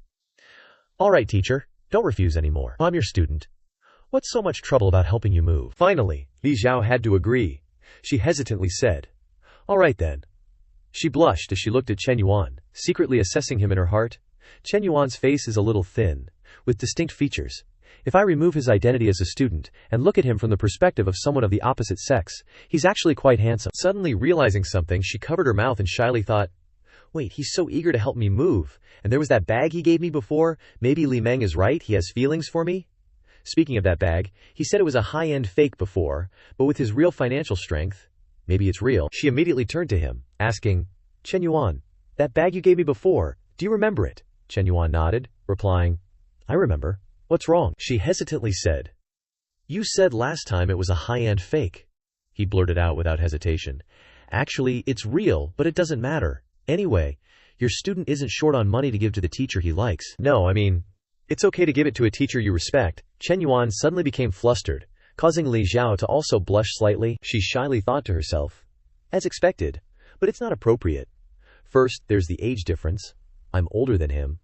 "All right, teacher, don't refuse anymore. I'm your student. What's so much trouble about helping you move?" Finally, Li Zhao had to agree. She hesitantly said, "All right then." She blushed as she looked at Chen Yuan, secretly assessing him in her heart. Chen Yuan's face is a little thin, with distinct features. If I remove his identity as a student and look at him from the perspective of someone of the opposite sex, he's actually quite handsome. Suddenly realizing something, she covered her mouth and shyly thought, "Wait, he's so eager to help me move. And there was that bag he gave me before. Maybe Li Meng is right, he has feelings for me?" Speaking of that bag, he said it was a high-end fake before, but with his real financial strength, maybe it's real. She immediately turned to him, asking, "Chen Yuan, that bag you gave me before, do you remember it?" Chen Yuan nodded, replying, "I remember. What's wrong?" She hesitantly said, "You said last time it was a high-end fake." He blurted out without hesitation, "Actually, it's real, but it doesn't matter. Anyway, your student isn't short on money to give to the teacher he likes." "No, I mean, it's okay to give it to a teacher you respect." Chen Yuan suddenly became flustered, causing Li Zhao to also blush slightly. She shyly thought to herself, "As expected, but it's not appropriate. First, there's the age difference. I'm older than him.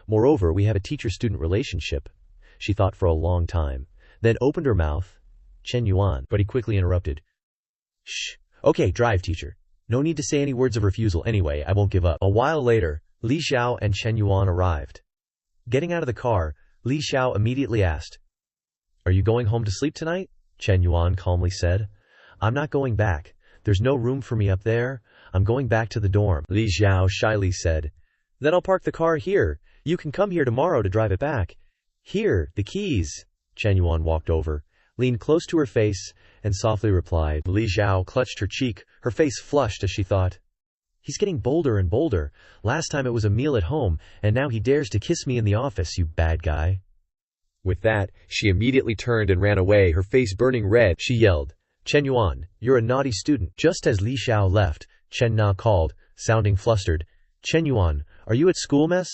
Moreover, we have a teacher-student relationship." She thought for a long time, then opened her mouth. "Chen Yuan," but he quickly interrupted. "Shh. Okay, drive, teacher. No need to say any words of refusal anyway, I won't give up." A while later, Li Xiao and Chen Yuan arrived. Getting out of the car, Li Xiao immediately asked, "Are you going home to sleep tonight?" Chen Yuan calmly said, "I'm not going back. There's no room for me up there. I'm going back to the dorm." Li Xiao shyly said, "Then I'll park the car here. You can come here tomorrow to drive it back. Here, the keys." Chen Yuan walked over, leaned close to her face, and softly replied. Li Xiao clutched her cheek, her face flushed as she thought, "He's getting bolder and bolder. Last time it was a meal at home, and now he dares to kiss me in the office, you bad guy." With that, she immediately turned and ran away, her face burning red. She yelled, "Chen Yuan, you're a naughty student." Just as Li Xiao left, Chen Na called, sounding flustered, "Chen Yuan, are you at school mess?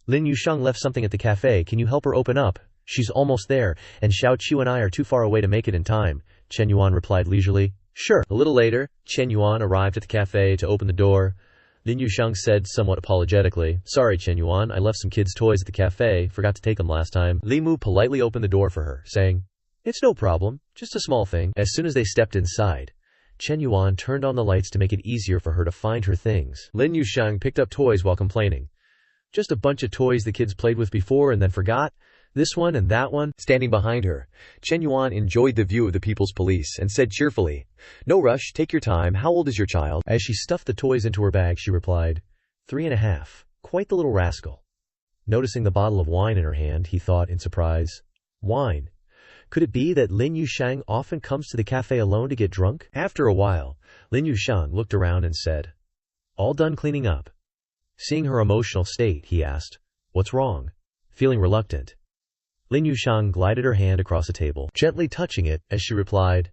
Lin Yusheng left something at the cafe, can you help her open up? She's almost there, and Xiao Qiu and I are too far away to make it in time." Chen Yuan replied leisurely, "Sure." A little later, Chen Yuan arrived at the cafe to open the door. Lin Yusheng said somewhat apologetically, "Sorry, Chen Yuan, I left some kids' toys at the cafe, forgot to take them last time." Li Mu politely opened the door for her, saying, It's no problem, just a small thing. As soon as they stepped inside, Shen Yuan turned on the lights to make it easier for her to find her things. Lin Yusheng picked up toys while complaining. Just a bunch of toys the kids played with before and then forgot. This one and that one. Standing behind her, Shen Yuan enjoyed the view of the people's police and said cheerfully, "No rush, take your time. How old is your child?" As she stuffed the toys into her bag, she replied, 3.5. Quite the little rascal. Noticing the bottle of wine in her hand, he thought in surprise, wine? Could it be that Lin Yusheng often comes to the cafe alone to get drunk? After a while, Lin Yusheng looked around and said, "All done cleaning up?" Seeing her emotional state, he asked, "What's wrong?" Feeling reluctant, Lin Yusheng glided her hand across the table, gently touching it as she replied,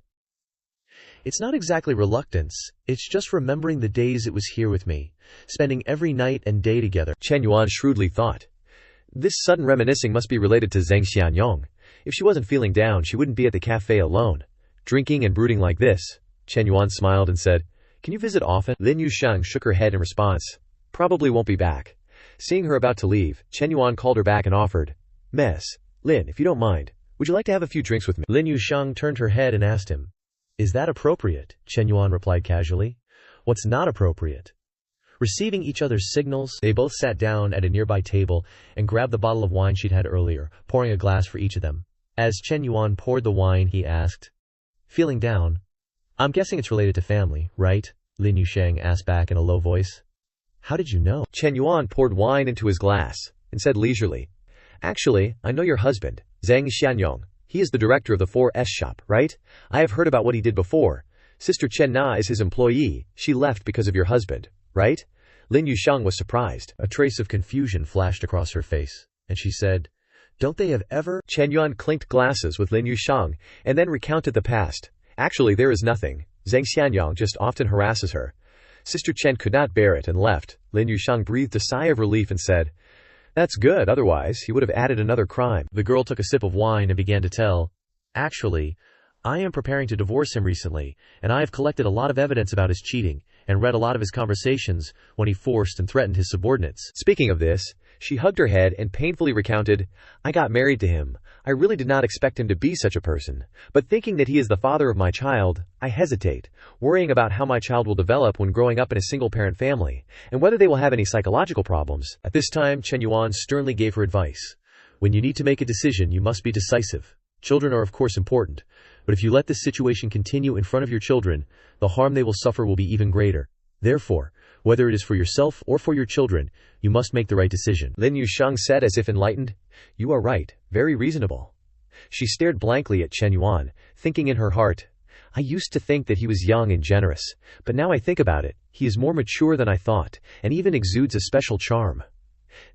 "It's not exactly reluctance, it's just remembering the days it was here with me, spending every night and day together." Shen Yuan shrewdly thought, this sudden reminiscing must be related to Zhang Xianyong. If she wasn't feeling down, she wouldn't be at the cafe alone, drinking and brooding like this. Shen Yuan smiled and said, "Can you visit often?" Lin Yusheng shook her head in response. "Probably won't be back." Seeing her about to leave, Shen Yuan called her back and offered, "Miss Lin, if you don't mind, would you like to have a few drinks with me?" Lin Yusheng turned her head and asked him, "Is that appropriate?" Shen Yuan replied casually, "What's not appropriate?" Receiving each other's signals, they both sat down at a nearby table and grabbed the bottle of wine she'd had earlier, pouring a glass for each of them. As Shen Yuan poured the wine, he asked, "Feeling down? I'm guessing it's related to family, right?" Lin Yusheng asked back in a low voice. "How did you know?" Shen Yuan poured wine into his glass and said leisurely, "Actually, I know your husband, Zhang Xianyong. He is the director of the 4S shop, right? I have heard about what he did before. Sister Chen Na is his employee. She left because of your husband, right?" Lin Yusheng was surprised. A trace of confusion flashed across her face, and she said, "Don't they have ever?" Shen Yuan clinked glasses with Lin Yusheng and then recounted the past. "Actually, there is nothing. Zhang Xianyong just often harasses her." Sister Chen could not bear it and left. Lin Yusheng breathed a sigh of relief and said, "That's good, otherwise he would have added another crime." The girl took a sip of wine and began to tell, "Actually, I am preparing to divorce him recently, and I have collected a lot of evidence about his cheating, and read a lot of his conversations when he forced and threatened his subordinates." Speaking of this, she hugged her head and painfully recounted, "I got married to him. I really did not expect him to be such a person. But thinking that he is the father of my child, I hesitate, worrying about how my child will develop when growing up in a single-parent family, and whether they will have any psychological problems." At this time, Shen Yuan sternly gave her advice. "When you need to make a decision, you must be decisive. Children are of course important, but if you let this situation continue in front of your children, the harm they will suffer will be even greater. Therefore, whether it is for yourself or for your children, you must make the right decision." Lin Yusheng said as if enlightened, "You are right, very reasonable." She stared blankly at Shen Yuan, thinking in her heart, "I used to think that he was young and generous, but now I think about it, he is more mature than I thought, and even exudes a special charm.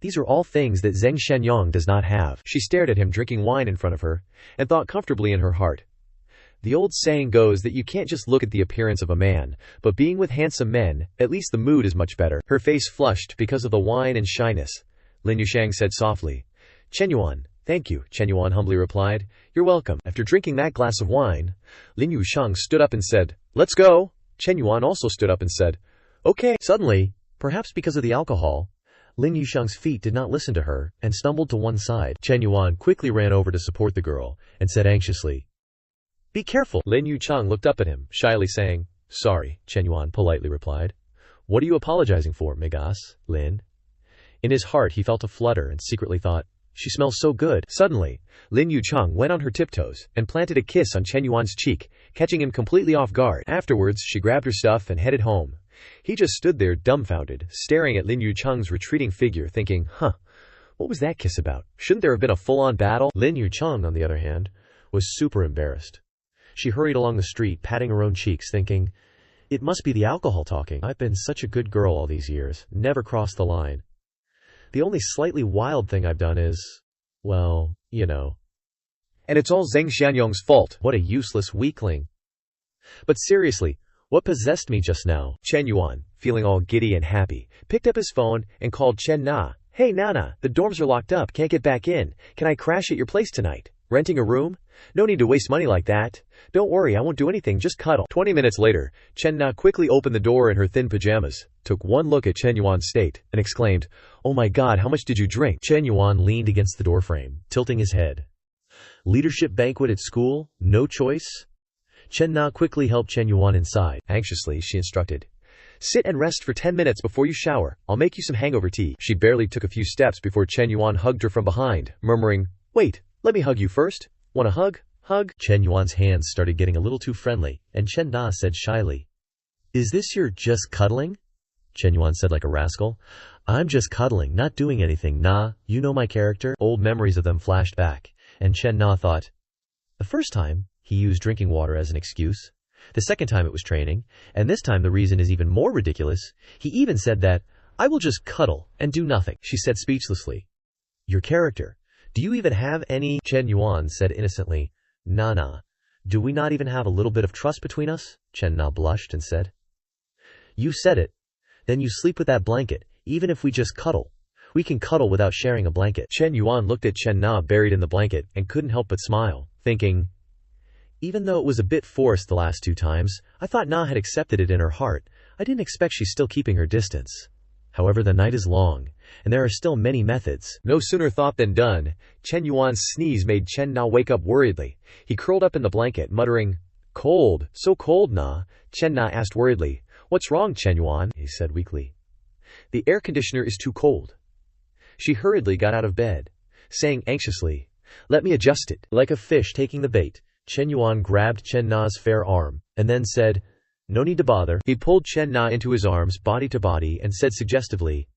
These are all things that Zhang Xianyong does not have." She stared at him drinking wine in front of her, and thought comfortably in her heart, "The old saying goes that you can't just look at the appearance of a man, but being with handsome men, at least the mood is much better." Her face flushed because of the wine and shyness. Lin Yusheng said softly, "Shen Yuan, thank you." Shen Yuan humbly replied, "You're welcome." After drinking that glass of wine, Lin Yusheng stood up and said, "Let's go." Shen Yuan also stood up and said, "Okay." Suddenly, perhaps because of the alcohol, Lin Yusheng's feet did not listen to her and stumbled to one side. Shen Yuan quickly ran over to support the girl and said anxiously, "Be careful." Lin Yucheng looked up at him, shyly saying, "Sorry," Shen Yuan politely replied. "What are you apologizing for, Megas, Lin?" In his heart he felt a flutter and secretly thought, "She smells so good." Suddenly, Lin Yucheng went on her tiptoes and planted a kiss on Shen Yuan's cheek, catching him completely off guard. Afterwards, she grabbed her stuff and headed home. He just stood there dumbfounded, staring at Lin Yucheng's retreating figure, thinking, what was that kiss about? Shouldn't there have been a full-on battle? Lin Yucheng, on the other hand, was super embarrassed. She hurried along the street, patting her own cheeks, thinking, "It must be the alcohol talking. I've been such a good girl all these years, never crossed the line. The only slightly wild thing I've done is, well, you know. And it's all Zhang Xianyong's fault. What a useless weakling. But seriously, what possessed me just now?" Shen Yuan, feeling all giddy and happy, picked up his phone and called Chen Na. "Hey Nana, the dorms are locked up, can't get back in. Can I crash at your place tonight? Renting a room? No need to waste money like that. Don't worry, I won't do anything, just cuddle." 20 minutes later, Chen Na quickly opened the door in her thin pajamas, took one look at Shen Yuan's state, and exclaimed, "Oh my god, how much did you drink?" Shen Yuan leaned against the doorframe, tilting his head. Leadership banquet at school? No choice? Chen Na quickly helped Shen Yuan inside. Anxiously, she instructed. Sit and rest for 10 minutes before you shower. I'll make you some hangover tea. She barely took a few steps before Chen Yuan hugged her from behind, murmuring, Wait, let me hug you first. Want a hug? Hug? Chen Yuan's hands started getting a little too friendly, and Chen Na said shyly, Is this your just cuddling? Chen Yuan said like a rascal. I'm just cuddling, not doing anything, Na. You know my character? Old memories of them flashed back, and Chen Na thought. The first time, he used drinking water as an excuse. The second time it was training, and this time the reason is even more ridiculous. He even said that, I will just cuddle and do nothing, she said speechlessly. Your character. Do you even have any? Chen Yuan said innocently. Na. Do we not even have a little bit of trust between us? Chen Na blushed and said. You said it. Then you sleep with that blanket, even if we just cuddle. We can cuddle without sharing a blanket. Chen Yuan looked at Chen Na buried in the blanket and couldn't help but smile, thinking, even though it was a bit forced the last 2 times, I thought Na had accepted it in her heart. I didn't expect she's still keeping her distance. However, the night is long, and there are still many methods. No sooner thought than done. Chen Yuan's sneeze made Chen Na wake up worriedly. He curled up in the blanket, muttering, Cold, so cold, Na. Chen Na asked worriedly, What's wrong, Chen Yuan? He said weakly. The air conditioner is too cold. She hurriedly got out of bed, saying anxiously, Let me adjust it. Like a fish taking the bait, Chen Yuan grabbed Chen Na's fair arm, and then said, No need to bother. He pulled Chen Na into his arms, body to body, and said suggestively,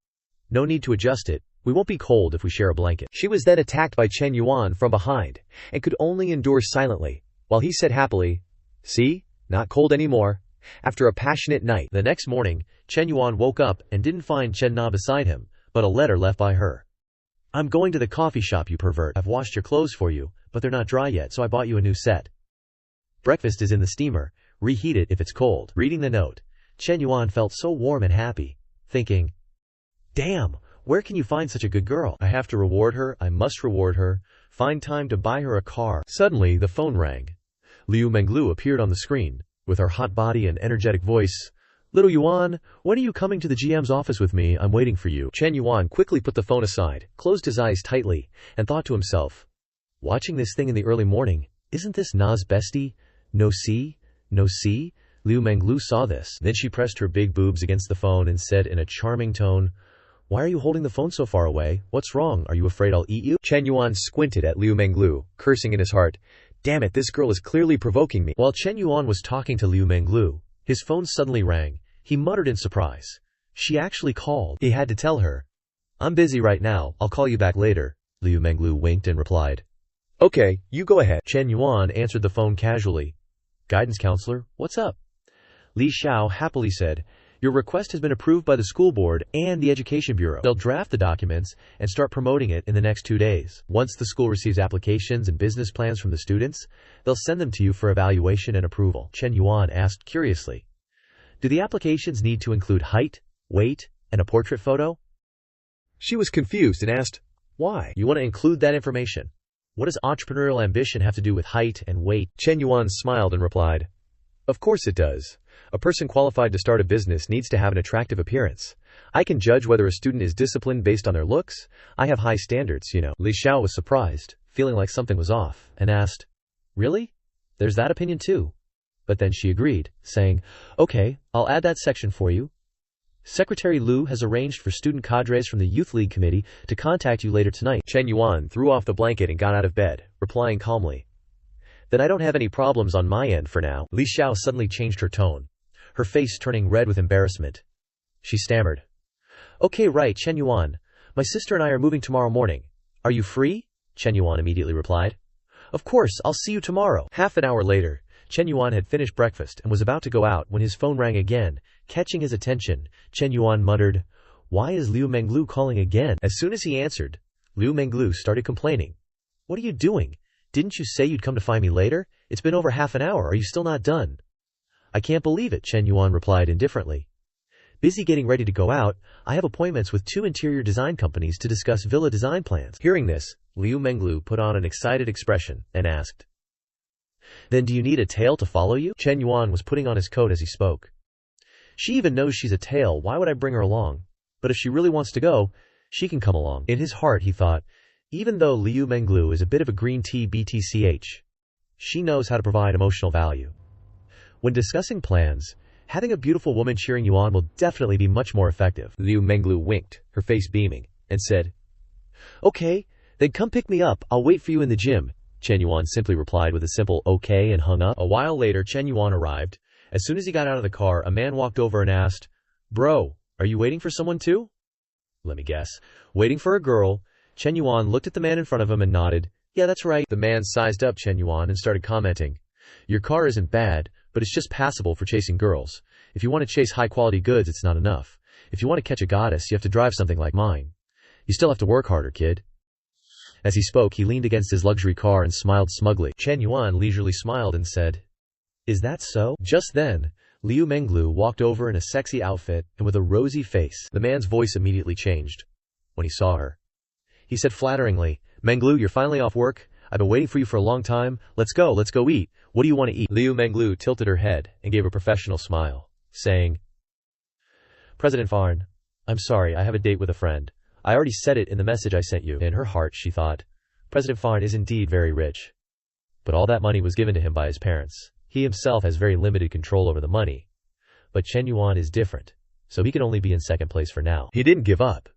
No need to adjust it. We won't be cold if we share a blanket. She was then attacked by Chen Yuan from behind, and could only endure silently, while he said happily, See? Not cold anymore. After a passionate night, the next morning, Chen Yuan woke up and didn't find Chen Na beside him, but a letter left by her. I'm going to the coffee shop, you pervert. I've washed your clothes for you, but they're not dry yet, so I bought you a new set. Breakfast is in the steamer. Reheat it if it's cold. Reading the note, Chen Yuan felt so warm and happy, thinking, Damn, where can you find such a good girl? I have to reward her. I must reward her. Find time to buy her a car. Suddenly, the phone rang. Liu Menglu appeared on the screen, with her hot body and energetic voice. Little Yuan, when are you coming to the GM's office with me? I'm waiting for you. Chen Yuan quickly put the phone aside, closed his eyes tightly, and thought to himself, Watching this thing in the early morning, isn't this Na's bestie? No see? No see? Liu Menglu saw this. Then she pressed her big boobs against the phone and said in a charming tone, Why are you holding the phone so far away? What's wrong? Are you afraid I'll eat you? Chen Yuan squinted at Liu Menglu, cursing in his heart, Damn it, this girl is clearly provoking me. While Chen Yuan was talking to Liu Menglu, his phone suddenly rang. He muttered in surprise. She actually called. He had to tell her. I'm busy right now. I'll call you back later. Liu Menglu winked and replied. Okay, you go ahead. Chen Yuan answered the phone casually. Guidance counselor, what's up? Li Xiao happily said, Your request has been approved by the school board and the education bureau. They'll draft the documents and start promoting it in the next 2 days. Once the school receives applications and business plans from the students, they'll send them to you for evaluation and approval. Chen Yuan asked curiously, Do the applications need to include height, weight, and a portrait photo? She was confused and asked, Why? You want to include that information? What does entrepreneurial ambition have to do with height and weight? Chen Yuan smiled and replied, Of course it does. A person qualified to start a business needs to have an attractive appearance. I can judge whether a student is disciplined based on their looks. I have high standards, you know. Li Xiao was surprised, feeling like something was off, and asked, Really? There's that opinion too? But then she agreed, saying, Okay, I'll add that section for you. Secretary Liu has arranged for student cadres from the Youth League Committee to contact you later tonight. Chen Yuan threw off the blanket and got out of bed, replying calmly, Then I don't have any problems on my end for now. Li Xiao suddenly changed her tone, her face turning red with embarrassment. She stammered, Okay, right, Chen Yuan. My sister and I are moving tomorrow morning. Are you free? Chen Yuan immediately replied, Of course, I'll see you tomorrow. Half an hour later, Chen Yuan had finished breakfast and was about to go out when his phone rang again. Catching his attention, Chen Yuan muttered, Why is Liu Menglu calling again? As soon as he answered, Liu Menglu started complaining. What are you doing? Didn't you say you'd come to find me later? It's been over half an hour. Are you still not done? I can't believe it, Chen Yuan replied indifferently. Busy getting ready to go out, I have appointments with 2 interior design companies to discuss villa design plans. Hearing this, Liu Menglu put on an excited expression and asked, Then do you need a tail to follow you? Chen Yuan was putting on his coat as he spoke. She even knows she's a tail. Why would I bring her along? But if she really wants to go, she can come along. In his heart, he thought, Even though Liu Menglu is a bit of a green tea BTCH, she knows how to provide emotional value. When discussing plans, having a beautiful woman cheering you on will definitely be much more effective. Liu Menglu winked, her face beaming, and said, Okay, then come pick me up, I'll wait for you in the gym. Shen Yuan simply replied with a simple okay and hung up. A while later, Shen Yuan arrived. As soon as he got out of the car, a man walked over and asked, Bro, are you waiting for someone too? Let me guess. Waiting for a girl. Shen Yuan looked at the man in front of him and nodded. Yeah, that's right. The man sized up Shen Yuan and started commenting. Your car isn't bad, but it's just passable for chasing girls. If you want to chase high-quality goods, it's not enough. If you want to catch a goddess, you have to drive something like mine. You still have to work harder, kid. As he spoke, he leaned against his luxury car and smiled smugly. Shen Yuan leisurely smiled and said, Is that so? Just then, Liu Menglu walked over in a sexy outfit and with a rosy face. The man's voice immediately changed when he saw her. He said flatteringly, Menglu, you're finally off work? I've been waiting for you for a long time. Let's go eat. What do you want to eat? Liu Menglu tilted her head and gave a professional smile, saying, President Farn, I'm sorry, I have a date with a friend. I already said it in the message I sent you. In her heart, she thought, President Farn is indeed very rich. But all that money was given to him by his parents. He himself has very limited control over the money. But Shen Yuan is different, so he can only be in second place for now. He didn't give up,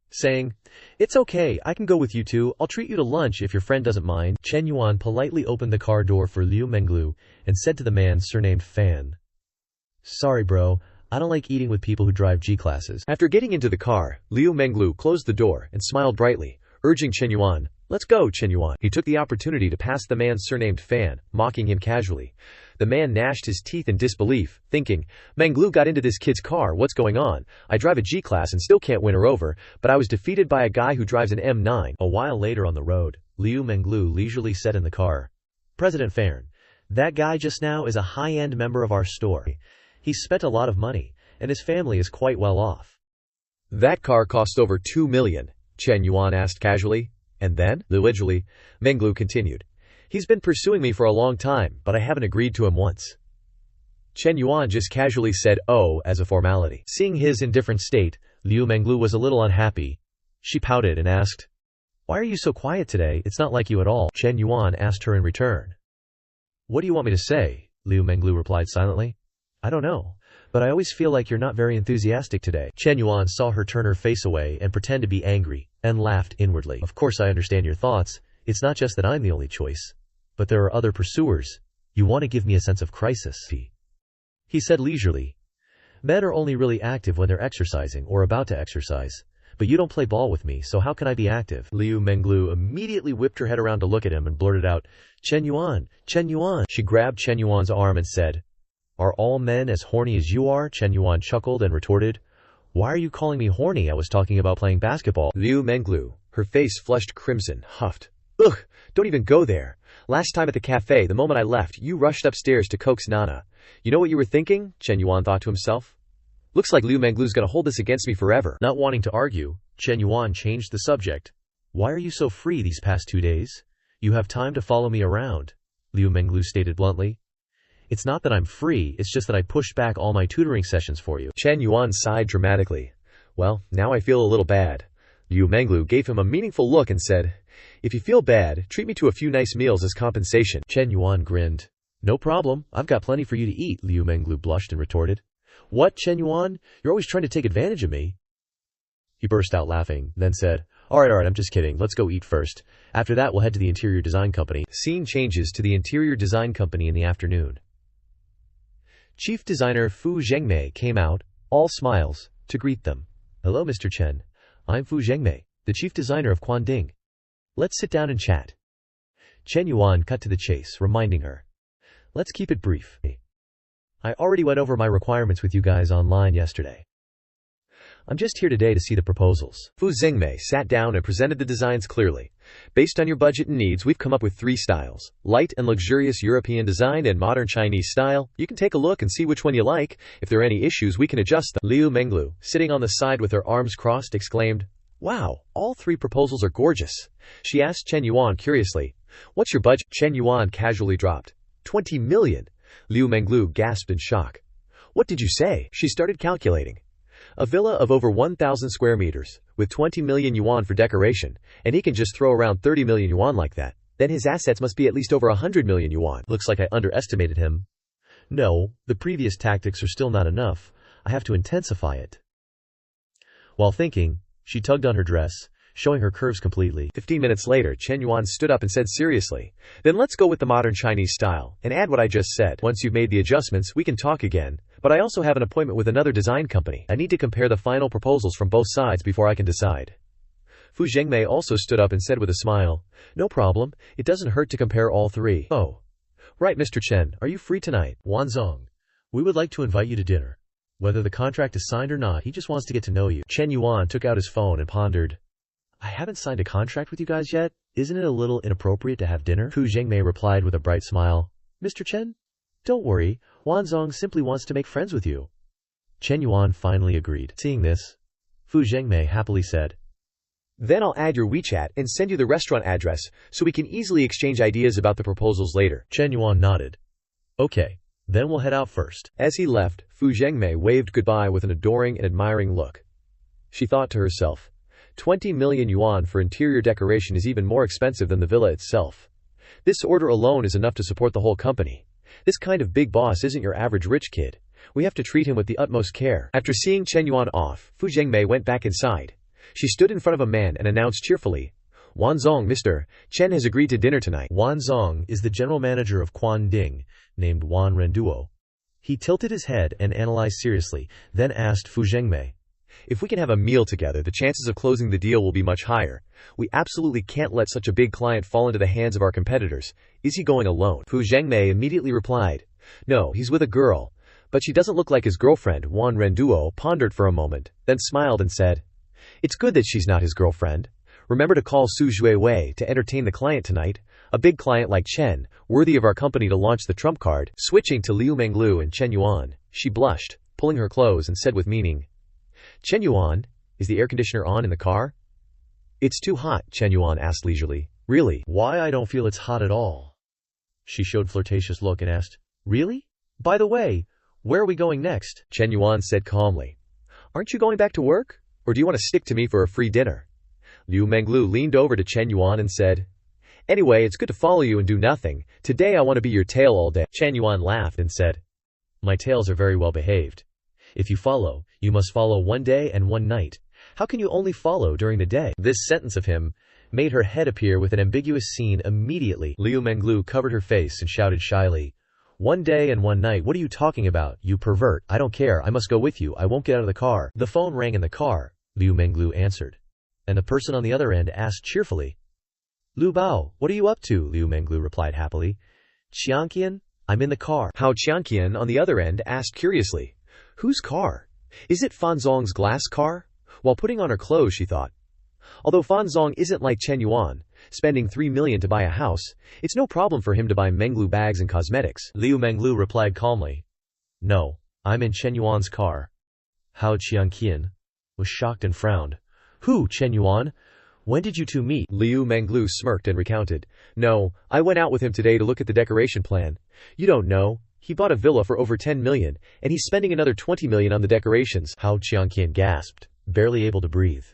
saying, It's okay, I can go with you too. I'll treat you to lunch if your friend doesn't mind. Shen Yuan politely opened the car door for Liu Menglu and said to the man surnamed Fan, Sorry bro, I don't like eating with people who drive G-classes. After getting into the car, Liu Menglu closed the door and smiled brightly, urging Shen Yuan, Let's go, Shen Yuan. He took the opportunity to pass the man surnamed Fan, mocking him casually. The man gnashed his teeth in disbelief, thinking, Menglu got into this kid's car, what's going on? I drive a G-class and still can't win her over, but I was defeated by a guy who drives an M9. A while later on the road, Liu Menglu leisurely said in the car, President Fan, that guy just now is a high-end member of our store. He's spent a lot of money, and his family is quite well off. That car cost over 2 million, Shen Yuan asked casually. And then, individually, Menglu continued. He's been pursuing me for a long time, but I haven't agreed to him once. Shen Yuan just casually said, oh, as a formality. Seeing his indifferent state, Liu Menglu was a little unhappy. She pouted and asked, Why are you so quiet today? It's not like you at all. Shen Yuan asked her in return. What do you want me to say? Liu Menglu replied silently. I don't know, but I always feel like you're not very enthusiastic today. Shen Yuan saw her turn her face away and pretend to be angry, and laughed inwardly. Of course I understand your thoughts. It's not just that I'm the only choice, but there are other pursuers. You want to give me a sense of crisis. He said leisurely. Men are only really active when they're exercising or about to exercise. But you don't play ball with me, so how can I be active? Liu Menglu immediately whipped her head around to look at him and blurted out, Shen Yuan, Shen Yuan. She grabbed Shen Yuan's arm and said, Are all men as horny as you are? Shen Yuan chuckled and retorted, Why are you calling me horny? I was talking about playing basketball. Liu Menglu, her face flushed crimson, huffed. Ugh, don't even go there. Last time at the cafe, the moment I left, you rushed upstairs to coax Nana. You know what you were thinking? Shen Yuan thought to himself. Looks like Liu Menglu's gonna hold this against me forever. Not wanting to argue, Shen Yuan changed the subject. Why are you so free these past 2 days? You have time to follow me around, Liu Menglu stated bluntly. It's not that I'm free, it's just that I pushed back all my tutoring sessions for you. Shen Yuan sighed dramatically. Well, now I feel a little bad. Liu Menglu gave him a meaningful look and said, If you feel bad, treat me to a few nice meals as compensation. Shen Yuan grinned. No problem, I've got plenty for you to eat, Liu Menglu blushed and retorted. What, Shen Yuan? You're always trying to take advantage of me. He burst out laughing, then said, All right, I'm just kidding, let's go eat first. After that, we'll head to the interior design company. Scene changes to the interior design company in the afternoon. Chief designer Fu Zhengmei came out, all smiles, to greet them. Hello, Mr. Chen. I'm Fu Zhengmei, the chief designer of Quanding. Let's sit down and chat. Shen Yuan cut to the chase, reminding her. Let's keep it brief. I already went over my requirements with you guys online yesterday. I'm just here today to see the proposals. Fu Zhengmei sat down and presented the designs clearly. Based on your budget and needs, we've come up with 3 styles. Light and luxurious European design and modern Chinese style. You can take a look and see which one you like. If there are any issues, we can adjust them. Liu Menglu, sitting on the side with her arms crossed, exclaimed, Wow, all 3 proposals are gorgeous. She asked Shen Yuan curiously, What's your budget? Shen Yuan casually dropped, 20 million. Liu Menglu gasped in shock. What did you say? She started calculating. A villa of over 1,000 square meters, with 20 million yuan for decoration, and he can just throw around 30 million yuan like that. Then his assets must be at least over 100 million yuan. Looks like I underestimated him. No, the previous tactics are still not enough. I have to intensify it. While thinking, she tugged on her dress, showing her curves completely. 15 minutes later, Shen Yuan stood up and said seriously, "Then let's go with the modern Chinese style, and add what I just said. Once you've made the adjustments, we can talk again. But I also have an appointment with another design company. I need to compare the final proposals from both sides before I can decide." Fu Zhengmei also stood up and said with a smile, "No problem, it doesn't hurt to compare all three." "Oh. Right, Mr. Chen, are you free tonight?" Wanzong, we would like to invite you to dinner. Whether the contract is signed or not, he just wants to get to know you. Shen Yuan took out his phone and pondered. I haven't signed a contract with you guys yet. Isn't it a little inappropriate to have dinner? Fu Zhengmei replied with a bright smile. Mr. Chen, don't worry. Wanzong simply wants to make friends with you. Shen Yuan finally agreed. Seeing this, Fu Zhengmei happily said, "Then I'll add your WeChat and send you the restaurant address so we can easily exchange ideas about the proposals later." Shen Yuan nodded. Okay, then we'll head out first. As he left, Fu Zhengmei waved goodbye with an adoring and admiring look. She thought to herself, 20 million yuan for interior decoration is even more expensive than the villa itself. This order alone is enough to support the whole company. This kind of big boss isn't your average rich kid. We have to treat him with the utmost care. After seeing Shen Yuan off, Fu Zhengmei went back inside. She stood in front of a man and announced cheerfully, "Wanzong, Mr. Chen has agreed to dinner tonight." Wanzong is the general manager of Quan Ding, named Wan Renduo. He tilted his head and analyzed seriously, then asked Fu Zhengmei, "If we can have a meal together, the chances of closing the deal will be much higher. We absolutely can't let such a big client fall into the hands of our competitors. Is he going alone?" Fu Zhengmei immediately replied, "No, he's with a girl. But she doesn't look like his girlfriend." Wan Renduo pondered for a moment, then smiled and said, "It's good that she's not his girlfriend. Remember to call Su Wei to entertain the client tonight. A big client like Chen, worthy of our company to launch the trump card." Switching to Liu Menglu and Shen Yuan, she blushed, pulling her clothes and said with meaning, "Shen Yuan, is the air conditioner on in the car?" "It's too hot," Shen Yuan asked leisurely. "Really?" Why, I don't feel it's hot at all. She showed flirtatious look and asked, Really? By the way, where are we going next? Shen Yuan said calmly, "Aren't you going back to work? Or do you want to stick to me for a free dinner?" Liu Menglu leaned over to Shen Yuan and said, "Anyway, it's good to follow you and do nothing. Today I want to be your tail all day." Shen Yuan laughed and said, My tails are very well behaved. If you follow, you must follow one day and one night. How can you only follow during the day? This sentence of him made her head appear with an ambiguous scene immediately. Liu Menglu covered her face and shouted shyly, "One day and one night, what are you talking about, you pervert? I don't care, I must go with you, I won't get out of the car." The phone rang in the car, Liu Menglu answered. And the person on the other end asked cheerfully, "Lu Bao, what are you up to?" Liu Menglu replied happily, "Qianqian, I'm in the car." Hao Qianqian on the other end asked curiously, "Whose car? Is it Fanzong's glass car?" While putting on her clothes, she thought, although Fanzong isn't like Shen Yuan, spending 3 million to buy a house, it's no problem for him to buy Menglu bags and cosmetics. Liu Menglu replied calmly, "No, I'm in Shen Yuan's car." Hao Qianqian was shocked and frowned. "Who, Shen Yuan? When did you two meet?" Liu Menglu smirked and recounted, "No, I went out with him today to look at the decoration plan. You don't know, he bought a villa for over 10 million, and he's spending another 20 million on the decorations." Hao Qianqian gasped, barely able to breathe.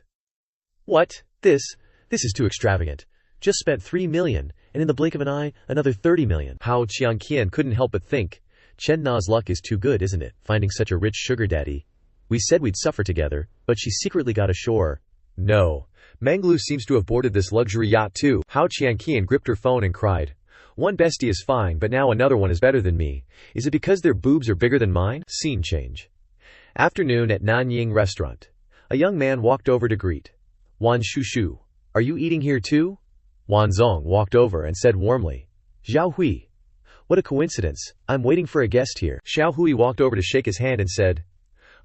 "What? This is too extravagant. Just spent 3 million, and in the blink of an eye, another 30 million. Hao Qianqian couldn't help but think, Chen Na's luck is too good, isn't it, finding such a rich sugar daddy? We said we'd suffer together, but she secretly got ashore. No, Menglu seems to have boarded this luxury yacht too." Hao Qianqian gripped her phone and cried, "One bestie is fine, but now another one is better than me. Is it because their boobs are bigger than mine?" Scene change. Afternoon at Nanying restaurant. A young man walked over to greet. "Wan Shushu, are you eating here too?" Wanzong walked over and said warmly, "Xiao Hui. What a coincidence, I'm waiting for a guest here." Xiao Hui walked over to shake his hand and said,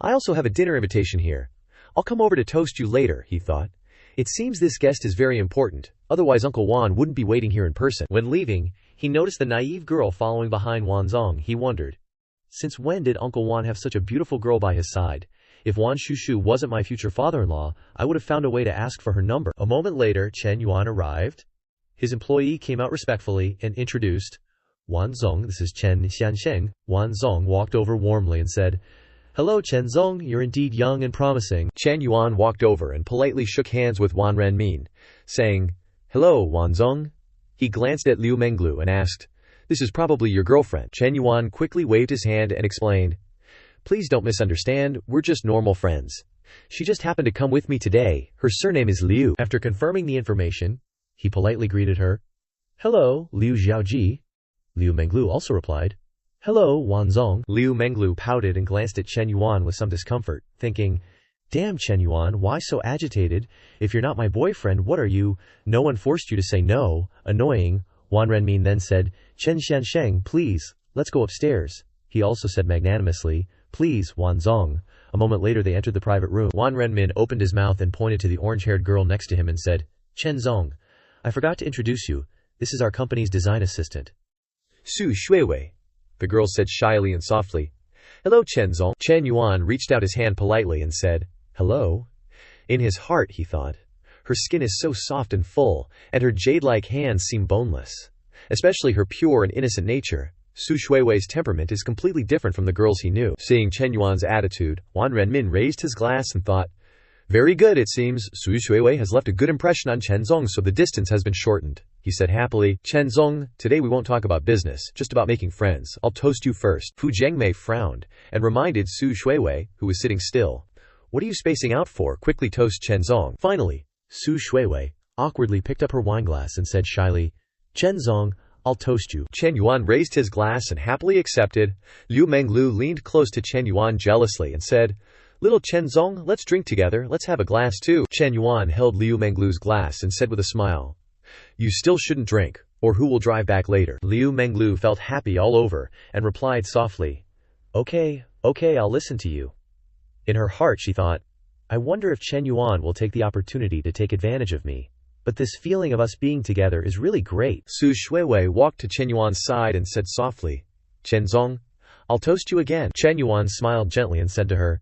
"I also have a dinner invitation here. I'll come over to toast you later," he thought. It seems this guest is very important, otherwise Uncle Wan wouldn't be waiting here in person. When leaving, he noticed the naive girl following behind Wanzong. He wondered, since when did Uncle Wan have such a beautiful girl by his side? If Wan Shushu wasn't my future father-in-law, I would have found a way to ask for her number. A moment later, Shen Yuan arrived. His employee came out respectfully and introduced, "Wanzong, this is Chen Xiansheng." Wanzong walked over warmly and said, Hello Chenzong, you're indeed young and promising. Shen Yuan walked over and politely shook hands with Wan Renmin, saying, Hello, Wanzong. He glanced at Liu Menglu and asked, This is probably your girlfriend. Shen Yuan quickly waved his hand and explained, Please don't misunderstand, we're just normal friends. She just happened to come with me today. Her surname is Liu. After confirming the information, he politely greeted her. Hello, Liu Xiaoji. Liu Menglu also replied. Hello, Wanzong. Liu Menglu pouted and glanced at Shen Yuan with some discomfort, thinking, Damn Shen Yuan, why so agitated? If you're not my boyfriend, what are you? No one forced you to say no. Annoying. Wan Renmin then said, Chen Sheng, please, let's go upstairs. He also said magnanimously, Please, Wanzong. A moment later they entered the private room. Wan Renmin opened his mouth and pointed to the orange-haired girl next to him and said, Chen Zong, I forgot to introduce you. This is our company's design assistant. Su Shuiwei, the girl said shyly and softly. Hello, Chen Zong. Chen Yuan reached out his hand politely and said, Hello. In his heart, he thought, her skin is so soft and full, and her jade-like hands seem boneless. Especially her pure and innocent nature. Su Shuiwei's temperament is completely different from the girls he knew. Seeing Chen Yuan's attitude, Wan Renmin raised his glass and thought, Very good, it seems. Su Shuiwei has left a good impression on Chen Zong, so the distance has been shortened. He said happily, Chen Zong, today we won't talk about business, just about making friends. I'll toast you first. Fu Zhengmei frowned and reminded Su Shuiwei, who was sitting still. What are you spacing out for? Quickly toast Chen Zong. Finally, Su Shuiwei awkwardly picked up her wineglass and said shyly, Chen Zong, I'll toast you. Chen Yuan raised his glass and happily accepted. Liu Menglu leaned close to Chen Yuan jealously and said, Little Chen Zong, let's drink together, let's have a glass too. Chen Yuan held Liu Menglu's glass and said with a smile, You still shouldn't drink, or who will drive back later? Liu Menglu felt happy all over and replied softly, Okay, I'll listen to you. In her heart she thought, I wonder if Chen Yuan will take the opportunity to take advantage of me. But this feeling of us being together is really great. Su Shuiwei walked to Chen Yuan's side and said softly, Chen Zong, I'll toast you again. Chen Yuan smiled gently and said to her,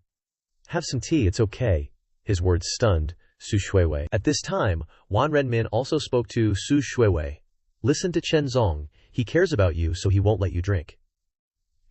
Have some tea, it's okay. His words stunned Su Shuiwei. At this time, Wan Renmin also spoke to Su Shuiwei. Listen to Chen Zong. He cares about you, so he won't let you drink.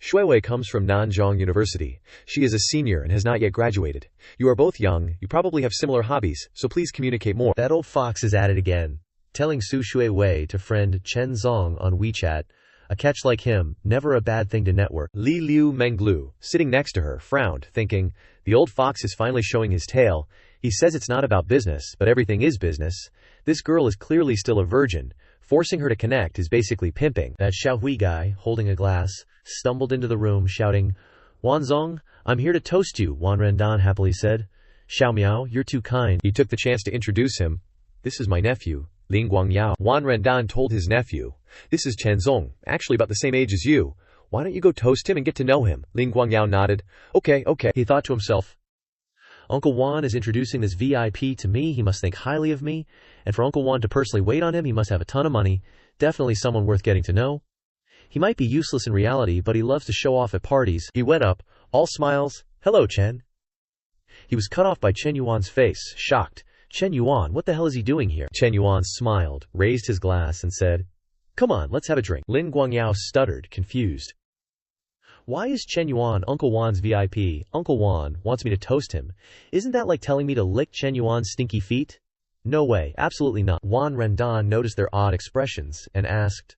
Shuiwei comes from Nanjing University. She is a senior and has not yet graduated. You are both young, you probably have similar hobbies, so please communicate more. That old fox is at it again, telling Su Shuiwei to friend Chen Zong on WeChat. A catch like him, never a bad thing to network. Liu Menglu, sitting next to her, frowned, thinking, the old fox is finally showing his tail. He says it's not about business, but everything is business. This girl is clearly still a virgin. Forcing her to connect is basically pimping. That Xiaohui guy, holding a glass, stumbled into the room shouting, Wanzong, I'm here to toast you, Wan Rendan happily said. Xiao Miao, you're too kind. He took the chance to introduce him. This is my nephew, Ling Guangyao. Wan Rendan told his nephew, This is Chen Zong, actually about the same age as you. Why don't you go toast him and get to know him? Ling Guangyao nodded. Okay. He thought to himself, Uncle Wan is introducing this VIP to me, he must think highly of me, and for Uncle Wan to personally wait on him, he must have a ton of money, definitely someone worth getting to know. He might be useless in reality, but he loves to show off at parties. He went up, all smiles, Hello, Chen. He was cut off by Chen Yuan's face, shocked. Chen Yuan, what the hell is he doing here? Chen Yuan smiled, raised his glass and said, Come on, let's have a drink. Lin Guangyao stuttered, confused. Why is Chen Yuan Uncle Wan's VIP? Uncle Wan wants me to toast him. Isn't that like telling me to lick Chen Yuan's stinky feet? No way, absolutely not. Wan Rendan noticed their odd expressions and asked,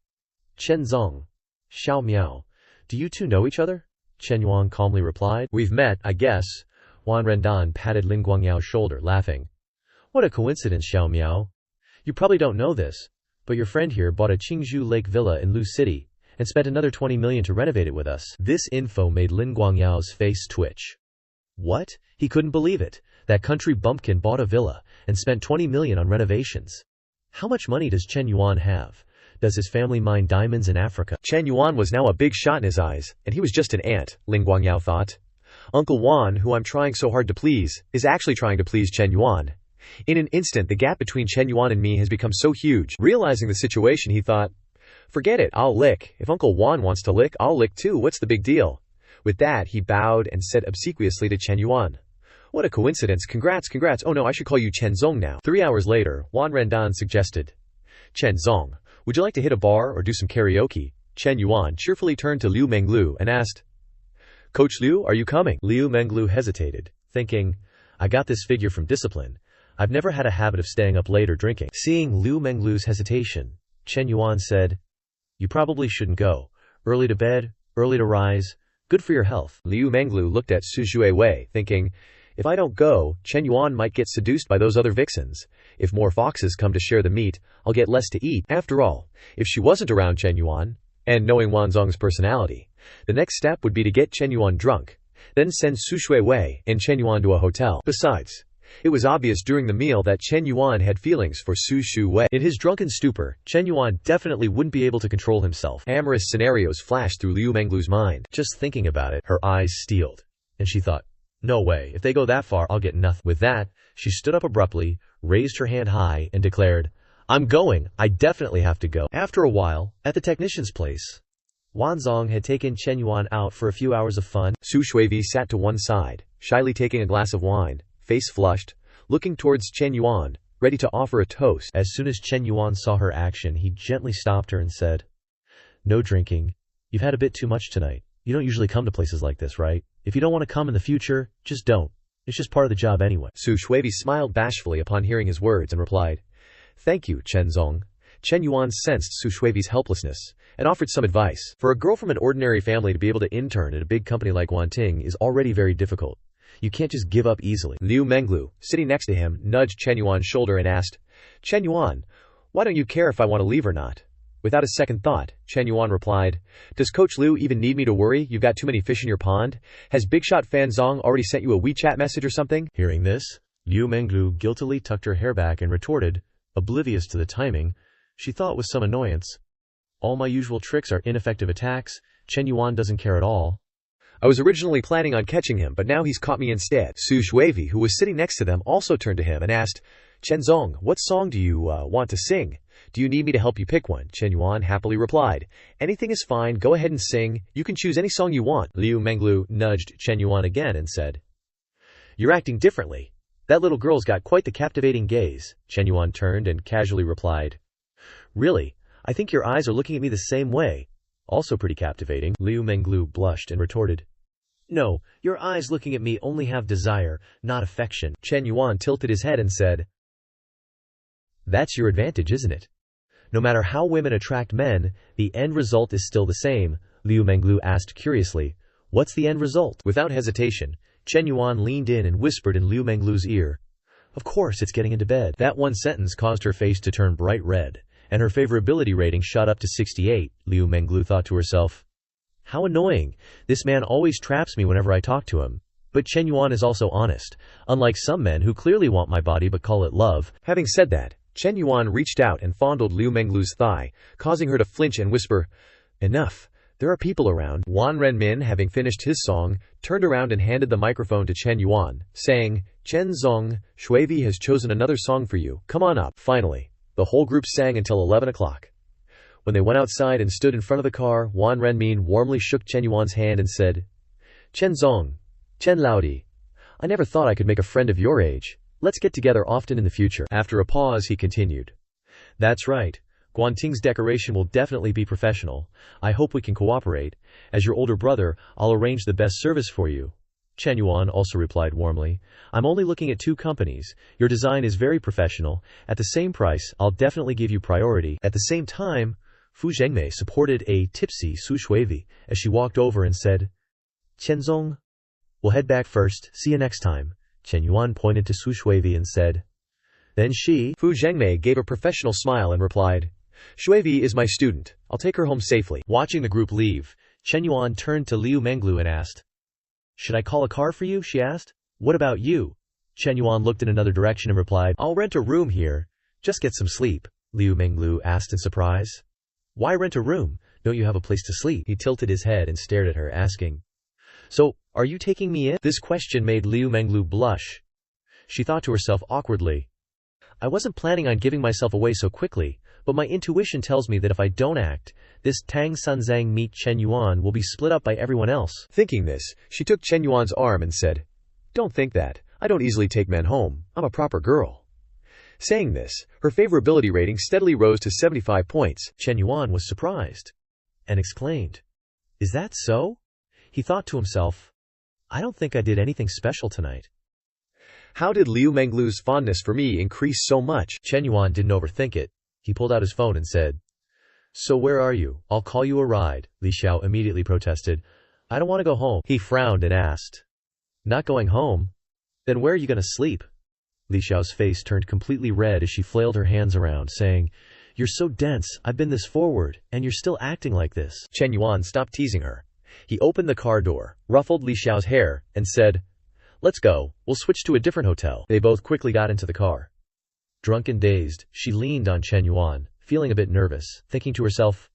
Chen Zong, Xiao Miao, do you two know each other? Chen Yuan calmly replied, We've met, I guess. Wan Rendan patted Lin Guangyao's shoulder, laughing. What a coincidence, Xiao Miao. You probably don't know this, but your friend here bought a Qingzhou Lake villa in Lu City and spent another 20 million to renovate it with us. This info made Lin Guangyao's face twitch. What? He couldn't believe it. That country bumpkin bought a villa and spent 20 million on renovations. How much money does Chen Yuan have? Does his family mine diamonds in Africa? Chen Yuan was now a big shot in his eyes, and he was just an ant, Lin Guangyao thought. Uncle Wan, who I'm trying so hard to please, is actually trying to please Chen Yuan. In an instant, the gap between Chen Yuan and me has become so huge. Realizing the situation, he thought, Forget it, I'll lick. If Uncle Wan wants to lick, I'll lick too. What's the big deal? With that, he bowed and said obsequiously to Chen Yuan, What a coincidence. Congrats. Oh no, I should call you Chen Zong now. 3 hours later, Wan Rendan suggested, Chen Zong, would you like to hit a bar or do some karaoke? Chen Yuan cheerfully turned to Liu Menglu and asked, Coach Liu, are you coming? Liu Menglu hesitated, thinking, I got this figure from discipline. I've never had a habit of staying up late or drinking. Seeing Liu Menglu's hesitation, Shen Yuan said, You probably shouldn't go. Early to bed, early to rise, good for your health. Liu Menglu looked at Su Shuiwei, thinking, if I don't go, Chen Yuan might get seduced by those other vixens. If more foxes come to share the meat, I'll get less to eat. After all, if she wasn't around Chen Yuan, and knowing Wanzong's personality, the next step would be to get Chen Yuan drunk, then send Su Shuiwei and Chen Yuan to a hotel. Besides, it was obvious during the meal that Chen Yuan had feelings for Su Shuiwei. In his drunken stupor, Chen Yuan definitely wouldn't be able to control himself. Amorous scenarios flashed through Liu Menglu's mind. Just thinking about it, her eyes steeled, and she thought, no way, if they go that far, I'll get nothing. With that, she stood up abruptly, raised her hand high, and declared, I'm going, I definitely have to go. After a while, at the technician's place, Wanzong had taken Chen Yuan out for a few hours of fun. Su Shuiwei sat to one side, shyly taking a glass of wine, face flushed, looking towards Chen Yuan, ready to offer a toast. As soon as Chen Yuan saw her action, he gently stopped her and said, No drinking. You've had a bit too much tonight. You don't usually come to places like this, right? If you don't want to come in the future, just don't. It's just part of the job anyway. Su Shuiwei smiled bashfully upon hearing his words and replied, Thank you, Chen Zong. Chen Yuan sensed Su Shuiwei's helplessness and offered some advice. For a girl from an ordinary family to be able to intern at a big company like Wanting is already very difficult. You can't just give up easily. Liu Menglu, sitting next to him, nudged Chen Yuan's shoulder and asked, Chen Yuan, why don't you care if I want to leave or not? Without a second thought, Chen Yuan replied, Does Coach Liu even need me to worry? You've got too many fish in your pond? Has Big Shot Fan Zong already sent you a WeChat message or something? Hearing this, Liu Menglu guiltily tucked her hair back and retorted, oblivious to the timing, she thought with some annoyance. All my usual tricks are ineffective attacks. Chen Yuan doesn't care at all. I was originally planning on catching him, but now he's caught me instead. Su Shuiwei, who was sitting next to them, also turned to him and asked, Chen Zong, what song do you want to sing? Do you need me to help you pick one? Chen Yuan happily replied, Anything is fine, go ahead and sing. You can choose any song you want. Liu Menglu nudged Chen Yuan again and said, You're acting differently. That little girl's got quite the captivating gaze. Chen Yuan turned and casually replied, Really? I think your eyes are looking at me the same way. Also pretty captivating. Liu Menglu blushed and retorted, No, your eyes looking at me only have desire, not affection. Chen Yuan tilted his head and said, That's your advantage, isn't it? No matter how women attract men, the end result is still the same. Liu Menglu asked curiously, What's the end result? Without hesitation, Chen Yuan leaned in and whispered in Liu Menglu's ear, Of course, it's getting into bed. That one sentence caused her face to turn bright red, and her favorability rating shot up to 68. Liu Menglu thought to herself, How annoying. This man always traps me whenever I talk to him. But Chen Yuan is also honest, unlike some men who clearly want my body but call it love. Having said that, Chen Yuan reached out and fondled Liu Menglu's thigh, causing her to flinch and whisper, Enough. There are people around. Wan Renmin, having finished his song, turned around and handed the microphone to Chen Yuan, saying, Chen Zong, Shuiwei has chosen another song for you. Come on up. Finally, the whole group sang until 11 o'clock. When they went outside and stood in front of the car, Wan Renmin warmly shook Chen Yuan's hand and said, Chen Zong, Chen Laodi, I never thought I could make a friend of your age. Let's get together often in the future. After a pause, he continued, That's right. Guanting's decoration will definitely be professional. I hope we can cooperate. As your older brother, I'll arrange the best service for you. Chen Yuan also replied warmly, I'm only looking at 2 companies. Your design is very professional. At the same price, I'll definitely give you priority. At the same time, Fu Zhengmei supported a tipsy Su Shuiwei as she walked over and said, Chen Zong, we'll head back first. See you next time. Chen Yuan pointed to Su Shuiwei and said. Then Fu Zhengmei gave a professional smile and replied, Shuiwei is my student. I'll take her home safely. Watching the group leave, Chen Yuan turned to Liu Menglu and asked, Should I call a car for you? She asked. What about you? Chen Yuan looked in another direction and replied, I'll rent a room here. Just get some sleep. Liu Menglu asked in surprise. Why rent a room? Don't you have a place to sleep? He tilted his head and stared at her, asking, So, are you taking me in? This question made Liu Menglu blush. She thought to herself awkwardly, I wasn't planning on giving myself away so quickly, but my intuition tells me that if I don't act, this Tang Sanzang meet Chen Yuan will be split up by everyone else. Thinking this, she took Chen Yuan's arm and said, Don't think that. I don't easily take men home. I'm a proper girl. Saying this, her favorability rating steadily rose to 75 points. Chen Yuan was surprised and exclaimed, Is that so? He thought to himself, I don't think I did anything special tonight. How did Liu Menglu's fondness for me increase so much? Shen Yuan didn't overthink it. He pulled out his phone and said, So where are you? I'll call you a ride. Li Xiao immediately protested. I don't want to go home. He frowned and asked, Not going home? Then where are you going to sleep? Li Xiao's face turned completely red as she flailed her hands around, saying, You're so dense, I've been this forward, and you're still acting like this. Shen Yuan stopped teasing her. He opened the car door, ruffled Li Xiao's hair, and said, Let's go, we'll switch to a different hotel. They both quickly got into the car. Drunk and dazed, she leaned on Shen Yuan, feeling a bit nervous, thinking to herself,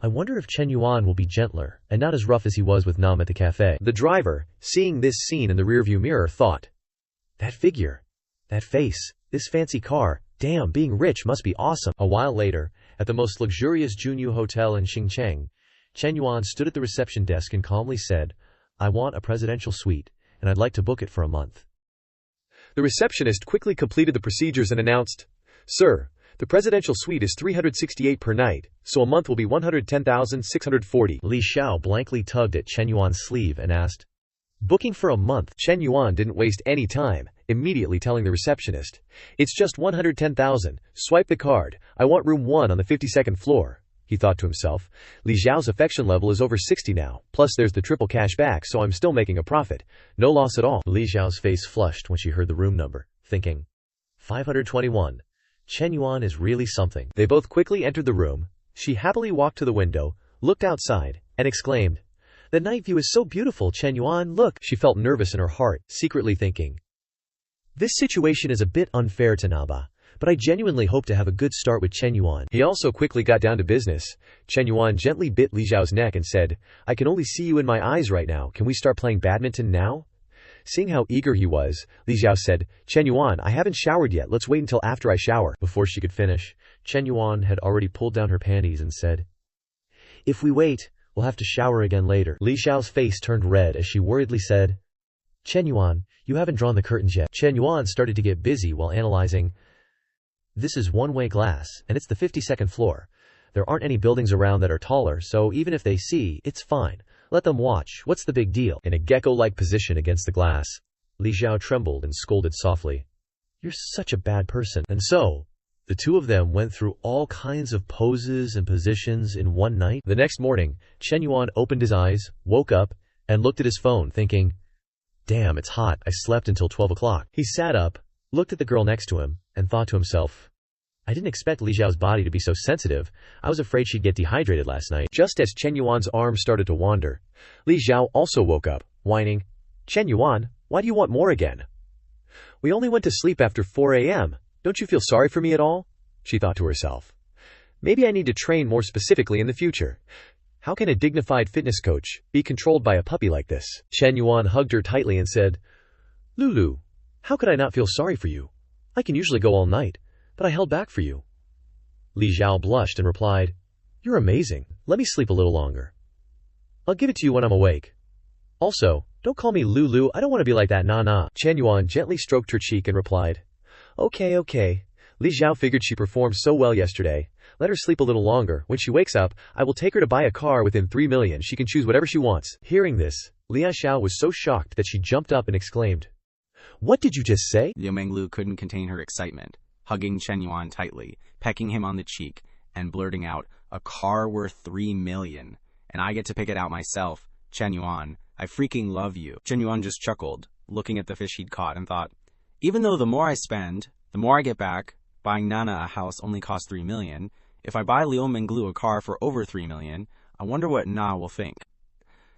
I wonder if Shen Yuan will be gentler, and not as rough as he was with Nam at the cafe. The driver, seeing this scene in the rearview mirror, thought, That figure, that face, this fancy car, damn, being rich must be awesome. A while later, at the most luxurious Junyu hotel in Xincheng, Shen Yuan stood at the reception desk and calmly said, I want a presidential suite, and I'd like to book it for a month. The receptionist quickly completed the procedures and announced, Sir, the presidential suite is $368 per night, so a month will be $110,640. Li Xiao blankly tugged at Shen Yuan's sleeve and asked, Booking for a month? Shen Yuan didn't waste any time, immediately telling the receptionist, It's just $110,000, swipe the card, I want room 1 on the 52nd floor. He thought to himself, Li Xiao's affection level is over 60 now, plus there's the triple cash back, so I'm still making a profit. No loss at all. Li Xiao's face flushed when she heard the room number, thinking, 521. Shen Yuan is really something. They both quickly entered the room. She happily walked to the window, looked outside, and exclaimed, The night view is so beautiful, Shen Yuan, look. She felt nervous in her heart, secretly thinking, This situation is a bit unfair to Naba, but I genuinely hope to have a good start with Shen Yuan. He also quickly got down to business. Shen Yuan gently bit Li Xiao's neck and said, I can only see you in my eyes right now. Can we start playing badminton now? Seeing how eager he was, Li Xiao said, Shen Yuan, I haven't showered yet. Let's wait until after I shower. Before she could finish, Shen Yuan had already pulled down her panties and said, If we wait, we'll have to shower again later. Li Xiao's face turned red as she worriedly said, Shen Yuan, you haven't drawn the curtains yet. Shen Yuan started to get busy while analyzing, This is one-way glass, and it's the 52nd floor. There aren't any buildings around that are taller, so even if they see, it's fine. Let them watch. What's the big deal? In a gecko-like position against the glass, Li Xiao trembled and scolded softly, You're such a bad person. And so, the two of them went through all kinds of poses and positions in one night. The next morning, Shen Yuan opened his eyes, woke up, and looked at his phone, thinking, Damn, it's hot. I slept until 12 o'clock. He sat up, looked at the girl next to him, and thought to himself, I didn't expect Li Xiao's body to be so sensitive. I was afraid she'd get dehydrated last night. Just as Shen Yuan's arms started to wander, Li Xiao also woke up, whining, Shen Yuan, why do you want more again? We only went to sleep after 4 a.m. Don't you feel sorry for me at all? She thought to herself. Maybe I need to train more specifically in the future. How can a dignified fitness coach be controlled by a puppy like this? Shen Yuan hugged her tightly and said, Lulu, how could I not feel sorry for you? I can usually go all night, but I held back for you. Li Xiao blushed and replied, You're amazing. Let me sleep a little longer. I'll give it to you when I'm awake. Also, don't call me Lulu. I don't want to be like that nah. Shen Yuan gently stroked her cheek and replied, Okay. Li Xiao figured she performed so well yesterday. Let her sleep a little longer. When she wakes up, I will take her to buy a car within 3 million. She can choose whatever she wants. Hearing this, Li Xiao was so shocked that she jumped up and exclaimed, What did you just say? Liu Menglu couldn't contain her excitement, hugging Shen Yuan tightly, pecking him on the cheek, and blurting out, A car worth 3 million, and I get to pick it out myself. Shen Yuan, I freaking love you. Shen Yuan just chuckled, looking at the fish he'd caught, and thought, Even though the more I spend, the more I get back, buying Nana a house only costs 3 million. If I buy Liu Menglu a car for over 3 million, I wonder what Na will think.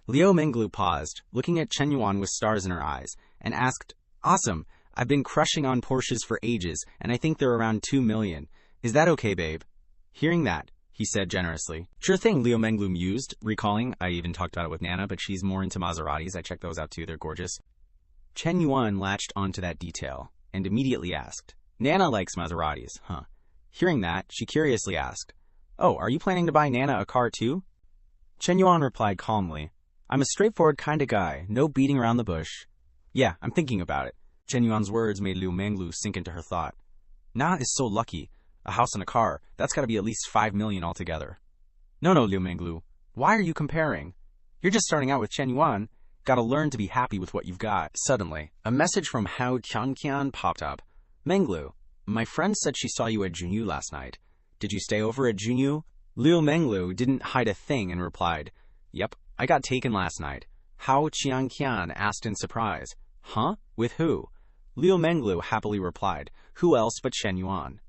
Liu Menglu paused, looking at Shen Yuan with stars in her eyes, and asked, Awesome, I've been crushing on Porsches for ages, and I think they're around 2 million. Is that okay, babe? Hearing that, he said generously. Sure thing, Liu Menglu mused, recalling, I even talked about it with Nana, but she's more into Maseratis. I checked those out too, they're gorgeous. Shen Yuan latched onto that detail, and immediately asked, Nana likes Maseratis, huh? Hearing that, she curiously asked, Oh, are you planning to buy Nana a car too? Shen Yuan replied calmly, I'm a straightforward kind of guy, no beating around the bush. Yeah, I'm thinking about it. Shen Yuan's words made Liu Menglu sink into her thought. Na is so lucky. A house and a car, that's gotta be at least 5 million altogether. No, Liu Menglu. Why are you comparing? You're just starting out with Shen Yuan. Gotta learn to be happy with what you've got. Suddenly, a message from Hao Qianqian popped up. Menglu, my friend said she saw you at Junyu last night. Did you stay over at Junyu? Liu Menglu didn't hide a thing and replied, Yep, I got taken last night. Hao Qianqian asked in surprise. Huh? With who? Liu Menglu happily replied, Who else but Shen Yuan?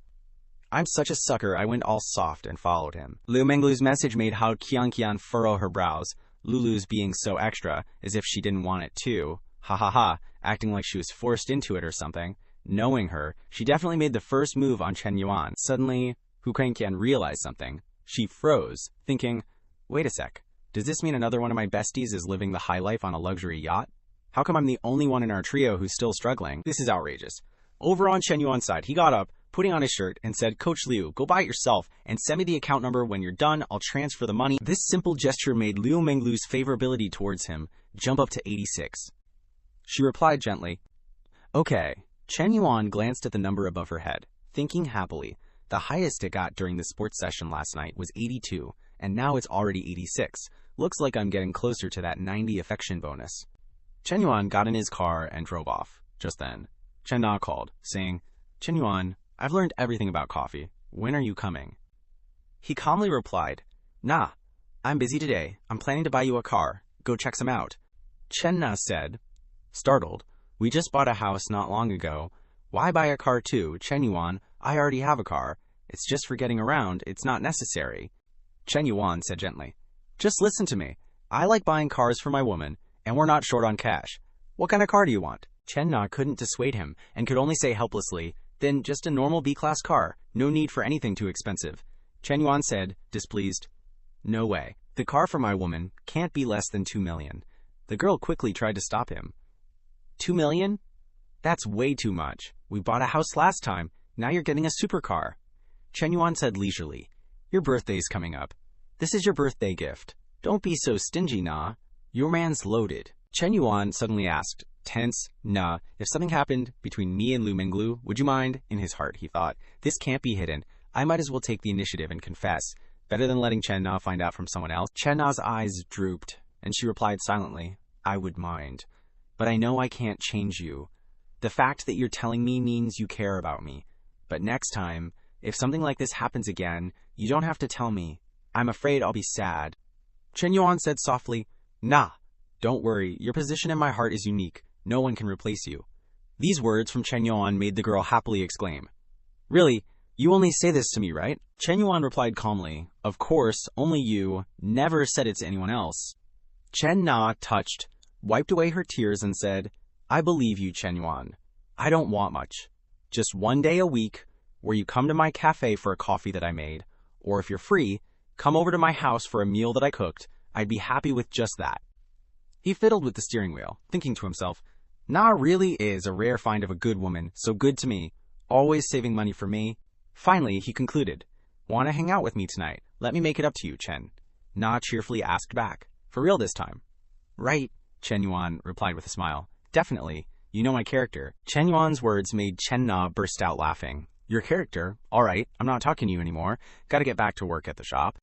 I'm such a sucker, I went all soft and followed him. Liu Menglu's message made Hao Qianqian furrow her brows. Lulu's being so extra, as if she didn't want it too. Ha ha ha, acting like she was forced into it or something. Knowing her, she definitely made the first move on Shen Yuan. Suddenly, Hu Qianqian realized something. She froze, thinking, wait a sec, does this mean another one of my besties is living the high life on a luxury yacht? How come I'm the only one in our trio who's still struggling? This is outrageous. Over on Shen Yuan's side, he got up, putting on his shirt, and said, Coach Liu, go buy it yourself, and send me the account number. When you're done, I'll transfer the money. This simple gesture made Liu Menglu's favorability towards him jump up to 86. She replied gently, Okay. Shen Yuan glanced at the number above her head, thinking happily. The highest it got during the sports session last night was 82, and now it's already 86. Looks like I'm getting closer to that 90 affection bonus. Shen Yuan got in his car and drove off. Just then, Chen Na called, saying, Shen Yuan, I've learned everything about coffee. When are you coming? He calmly replied, Nah, I'm busy today. I'm planning to buy you a car. Go check some out. Chen Na said, startled, We just bought a house not long ago. Why buy a car too? Chen Yuan, I already have a car. It's just for getting around. It's not necessary. Chen Yuan said gently, Just listen to me. I like buying cars for my woman, and we're not short on cash. What kind of car do you want? Chen Na couldn't dissuade him and could only say helplessly, Then just a normal B-class car. No need for anything too expensive. Chen Yuan said, displeased, No way. The car for my woman can't be less than 2 million. The girl quickly tried to stop him. 2 million? That's way too much. We bought a house last time. Now you're getting a supercar. Chen Yuan said leisurely, Your birthday's coming up. This is your birthday gift. Don't be so stingy, nah. Your man's loaded. Chen Yuan suddenly asked, tense, nah, if something happened between me and Liu Menglu, would you mind? In his heart, he thought, this can't be hidden. I might as well take the initiative and confess. Better than letting Chen Na find out from someone else. Chen Na's eyes drooped, and she replied silently, I would mind. But I know I can't change you. The fact that you're telling me means you care about me. But next time, if something like this happens again, you don't have to tell me. I'm afraid I'll be sad. Chen Yuan said softly, Nah, don't worry. Your position in my heart is unique. No one can replace you. These words from Chen Yuan made the girl happily exclaim, Really? You only say this to me, right? Chen Yuan replied calmly, Of course, only you. Never said it to anyone else. Chen Na, touched, wiped away her tears and said, I believe you, Chen Yuan. I don't want much. Just one day a week, where you come to my cafe for a coffee that I made, or if you're free, come over to my house for a meal that I cooked. I'd be happy with just that. He fiddled with the steering wheel, thinking to himself, Na really is a rare find of a good woman, so good to me, always saving money for me. Finally, he concluded, Want to hang out with me tonight? Let me make it up to you, Chen. Na cheerfully asked back, For real this time? Right, Chen Yuan replied with a smile. Definitely. You know my character. Chen Yuan's words made Chen Na burst out laughing. Your character? All right, I'm not talking to you anymore. Gotta get back to work at the shop.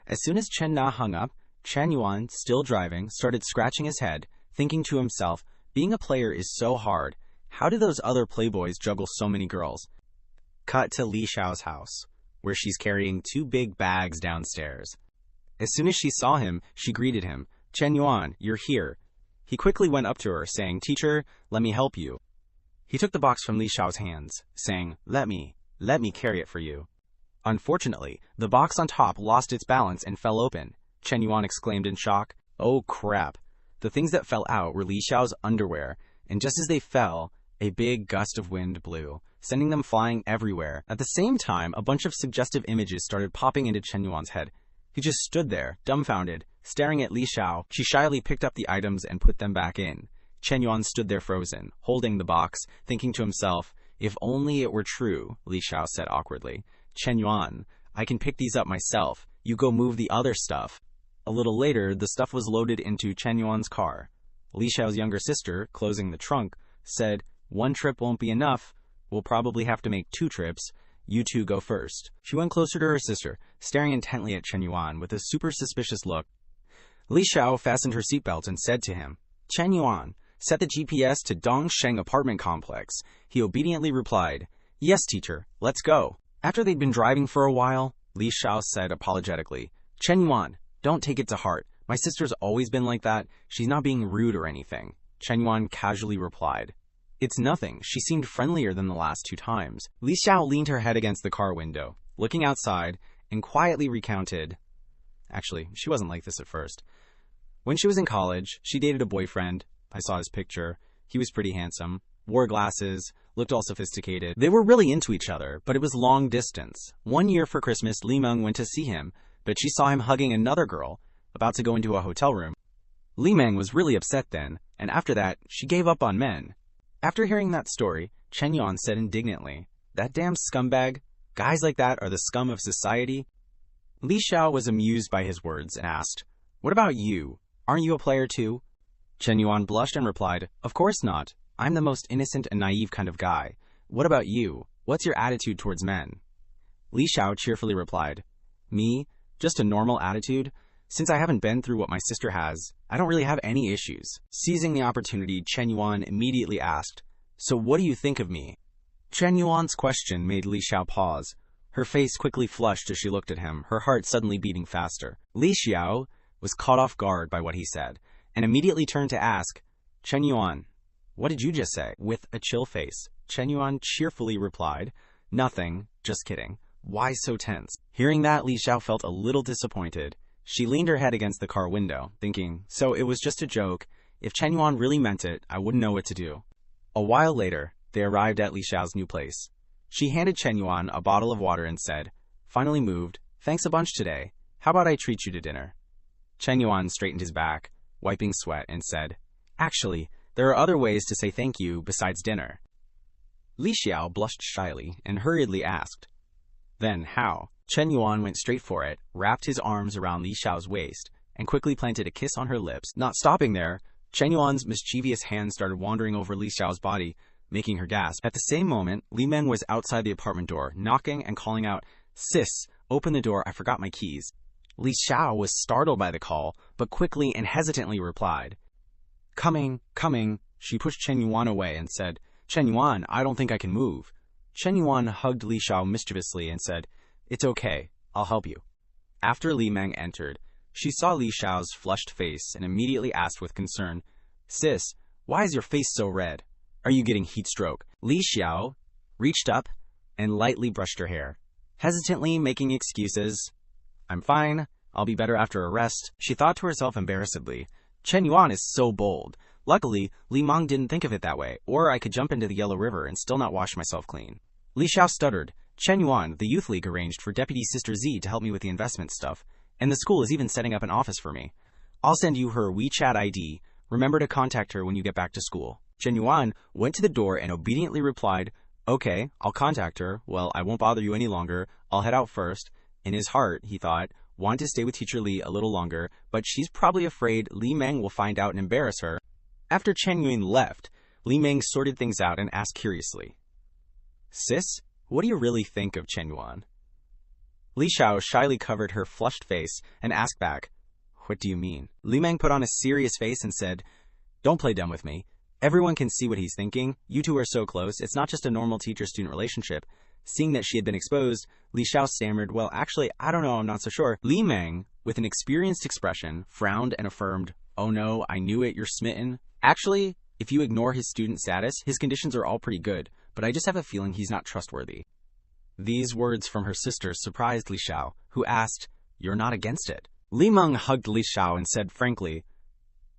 As soon as Chen Na hung up, Chen Yuan, still driving, started scratching his head, thinking to himself, being a player is so hard. How do those other playboys juggle so many girls? Cut to Li Xiao's house, where she's carrying 2 big bags downstairs. As soon as she saw him, she greeted him. Chen Yuan, you're here. He quickly went up to her, saying, Teacher, let me help you. He took the box from Li Xiao's hands, saying, Let me carry it for you. Unfortunately, the box on top lost its balance and fell open. Chen Yuan exclaimed in shock, Oh crap. The things that fell out were Li Xiao's underwear, and just as they fell, a big gust of wind blew, sending them flying everywhere. At the same time, a bunch of suggestive images started popping into Chen Yuan's head. He just stood there, dumbfounded, staring at Li Xiao. She shyly picked up the items and put them back in. Chen Yuan stood there frozen, holding the box, thinking to himself, If only it were true, Li Xiao said awkwardly. Chen Yuan, I can pick these up myself. You go move the other stuff. A little later, the stuff was loaded into Chen Yuan's car. Li Xiao's younger sister, closing the trunk, said, 1 trip won't be enough. We'll probably have to make 2 trips. You 2 go first. She went closer to her sister, staring intently at Chen Yuan with a super suspicious look. Li Xiao fastened her seatbelt and said to him, Chen Yuan, set the GPS to Dongsheng apartment complex. He obediently replied, Yes, teacher, let's go. After they'd been driving for a while, Li Xiao said apologetically, Chen Yuan, don't take it to heart. My sister's always been like that. She's not being rude or anything. Chen Yuan casually replied, It's nothing. She seemed friendlier than the last 2 times. Li Xiao leaned her head against the car window, looking outside, and quietly recounted. Actually, she wasn't like this at first. When she was in college, she dated a boyfriend. I saw his picture. He was pretty handsome, wore glasses, looked all sophisticated. They were really into each other, but it was long distance. One year for Christmas, Li Meng went to see him, but she saw him hugging another girl, about to go into a hotel room. Li Meng was really upset then, and after that, she gave up on men. After hearing that story, Chen Yuan said indignantly, That damn scumbag? Guys like that are the scum of society? Li Xiao was amused by his words and asked, What about you? Aren't you a player too? Chen Yuan blushed and replied, Of course not. I'm the most innocent and naive kind of guy. What about you? What's your attitude towards men? Li Xiao cheerfully replied, Me? Just a normal attitude? Since I haven't been through what my sister has, I don't really have any issues. Seizing the opportunity, Chen Yuan immediately asked, So what do you think of me? Chen Yuan's question made Li Xiao pause. Her face quickly flushed as she looked at him, her heart suddenly beating faster. Li Xiao was caught off guard by what he said, and immediately turned to ask, Chen Yuan, what did you just say? With a chill face, Chen Yuan cheerfully replied, Nothing, just kidding. Why so tense? Hearing that, Li Xiao felt a little disappointed. She leaned her head against the car window, thinking, So it was just a joke. If Chen Yuan really meant it, I wouldn't know what to do. A while later, they arrived at Li Xiao's new place. She handed Chen Yuan a bottle of water and said, Finally moved. Thanks a bunch today. How about I treat you to dinner? Chen Yuan straightened his back, wiping sweat, and said, Actually, there are other ways to say thank you besides dinner. Li Xiao blushed shyly and hurriedly asked, Then how? Chen Yuan went straight for it, wrapped his arms around Li Xiao's waist, and quickly planted a kiss on her lips. Not stopping there, Chen Yuan's mischievous hand started wandering over Li Xiao's body, making her gasp. At the same moment, Li Meng was outside the apartment door, knocking and calling out, Sis, open the door, I forgot my keys. Li Xiao was startled by the call, but quickly and hesitantly replied, Coming, coming. She pushed Chen Yuan away and said, Chen Yuan, I don't think I can move. Chen Yuan hugged Li Xiao mischievously and said, It's okay, I'll help you. After Li Meng entered, she saw Li Xiao's flushed face and immediately asked with concern, Sis, why is your face so red? Are you getting heat stroke? Li Xiao reached up and lightly brushed her hair, hesitantly making excuses. I'm fine, I'll be better after a rest. She thought to herself embarrassedly, Chen Yuan is so bold. Luckily, Li Meng didn't think of it that way, or I could jump into the Yellow River and still not wash myself clean. Li Xiao stuttered, Chen Yuan, the youth league arranged for Deputy Sister Z to help me with the investment stuff, and the school is even setting up an office for me. I'll send you her WeChat ID. Remember to contact her when you get back to school. Chen Yuan went to the door and obediently replied, Okay, I'll contact her. Well, I won't bother you any longer. I'll head out first. In his heart, he thought, wanted to stay with Teacher Li a little longer, but she's probably afraid Li Meng will find out and embarrass her. After Chen Yuan left, Li Meng sorted things out and asked curiously, Sis, what do you really think of Chen Yuan? Li Xiao shyly covered her flushed face and asked back, What do you mean? Li Meng put on a serious face and said, Don't play dumb with me. Everyone can see what he's thinking. You two are so close. It's not just a normal teacher-student relationship. Seeing that she had been exposed, Li Xiao stammered, Well, actually, I don't know, I'm not so sure. Li Meng, with an experienced expression, frowned and affirmed, Oh no, I knew it, you're smitten. Actually, if you ignore his student status, his conditions are all pretty good, but I just have a feeling he's not trustworthy. These words from her sister surprised Li Xiao, who asked, You're not against it? Li Meng hugged Li Xiao and said frankly,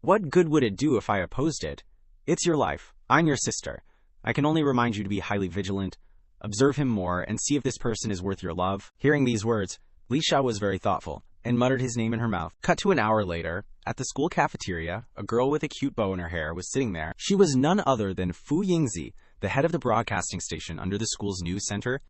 What good would it do if I opposed it? It's your life. I'm your sister. I can only remind you to be highly vigilant, observe him more, and see if this person is worth your love. Hearing these words, Li Xiao was very thoughtful, and muttered his name in her mouth. Cut to an hour later, at the school cafeteria, a girl with a cute bow in her hair was sitting there. She was none other than Fu Yingzi, the head of the broadcasting station under the school's news center.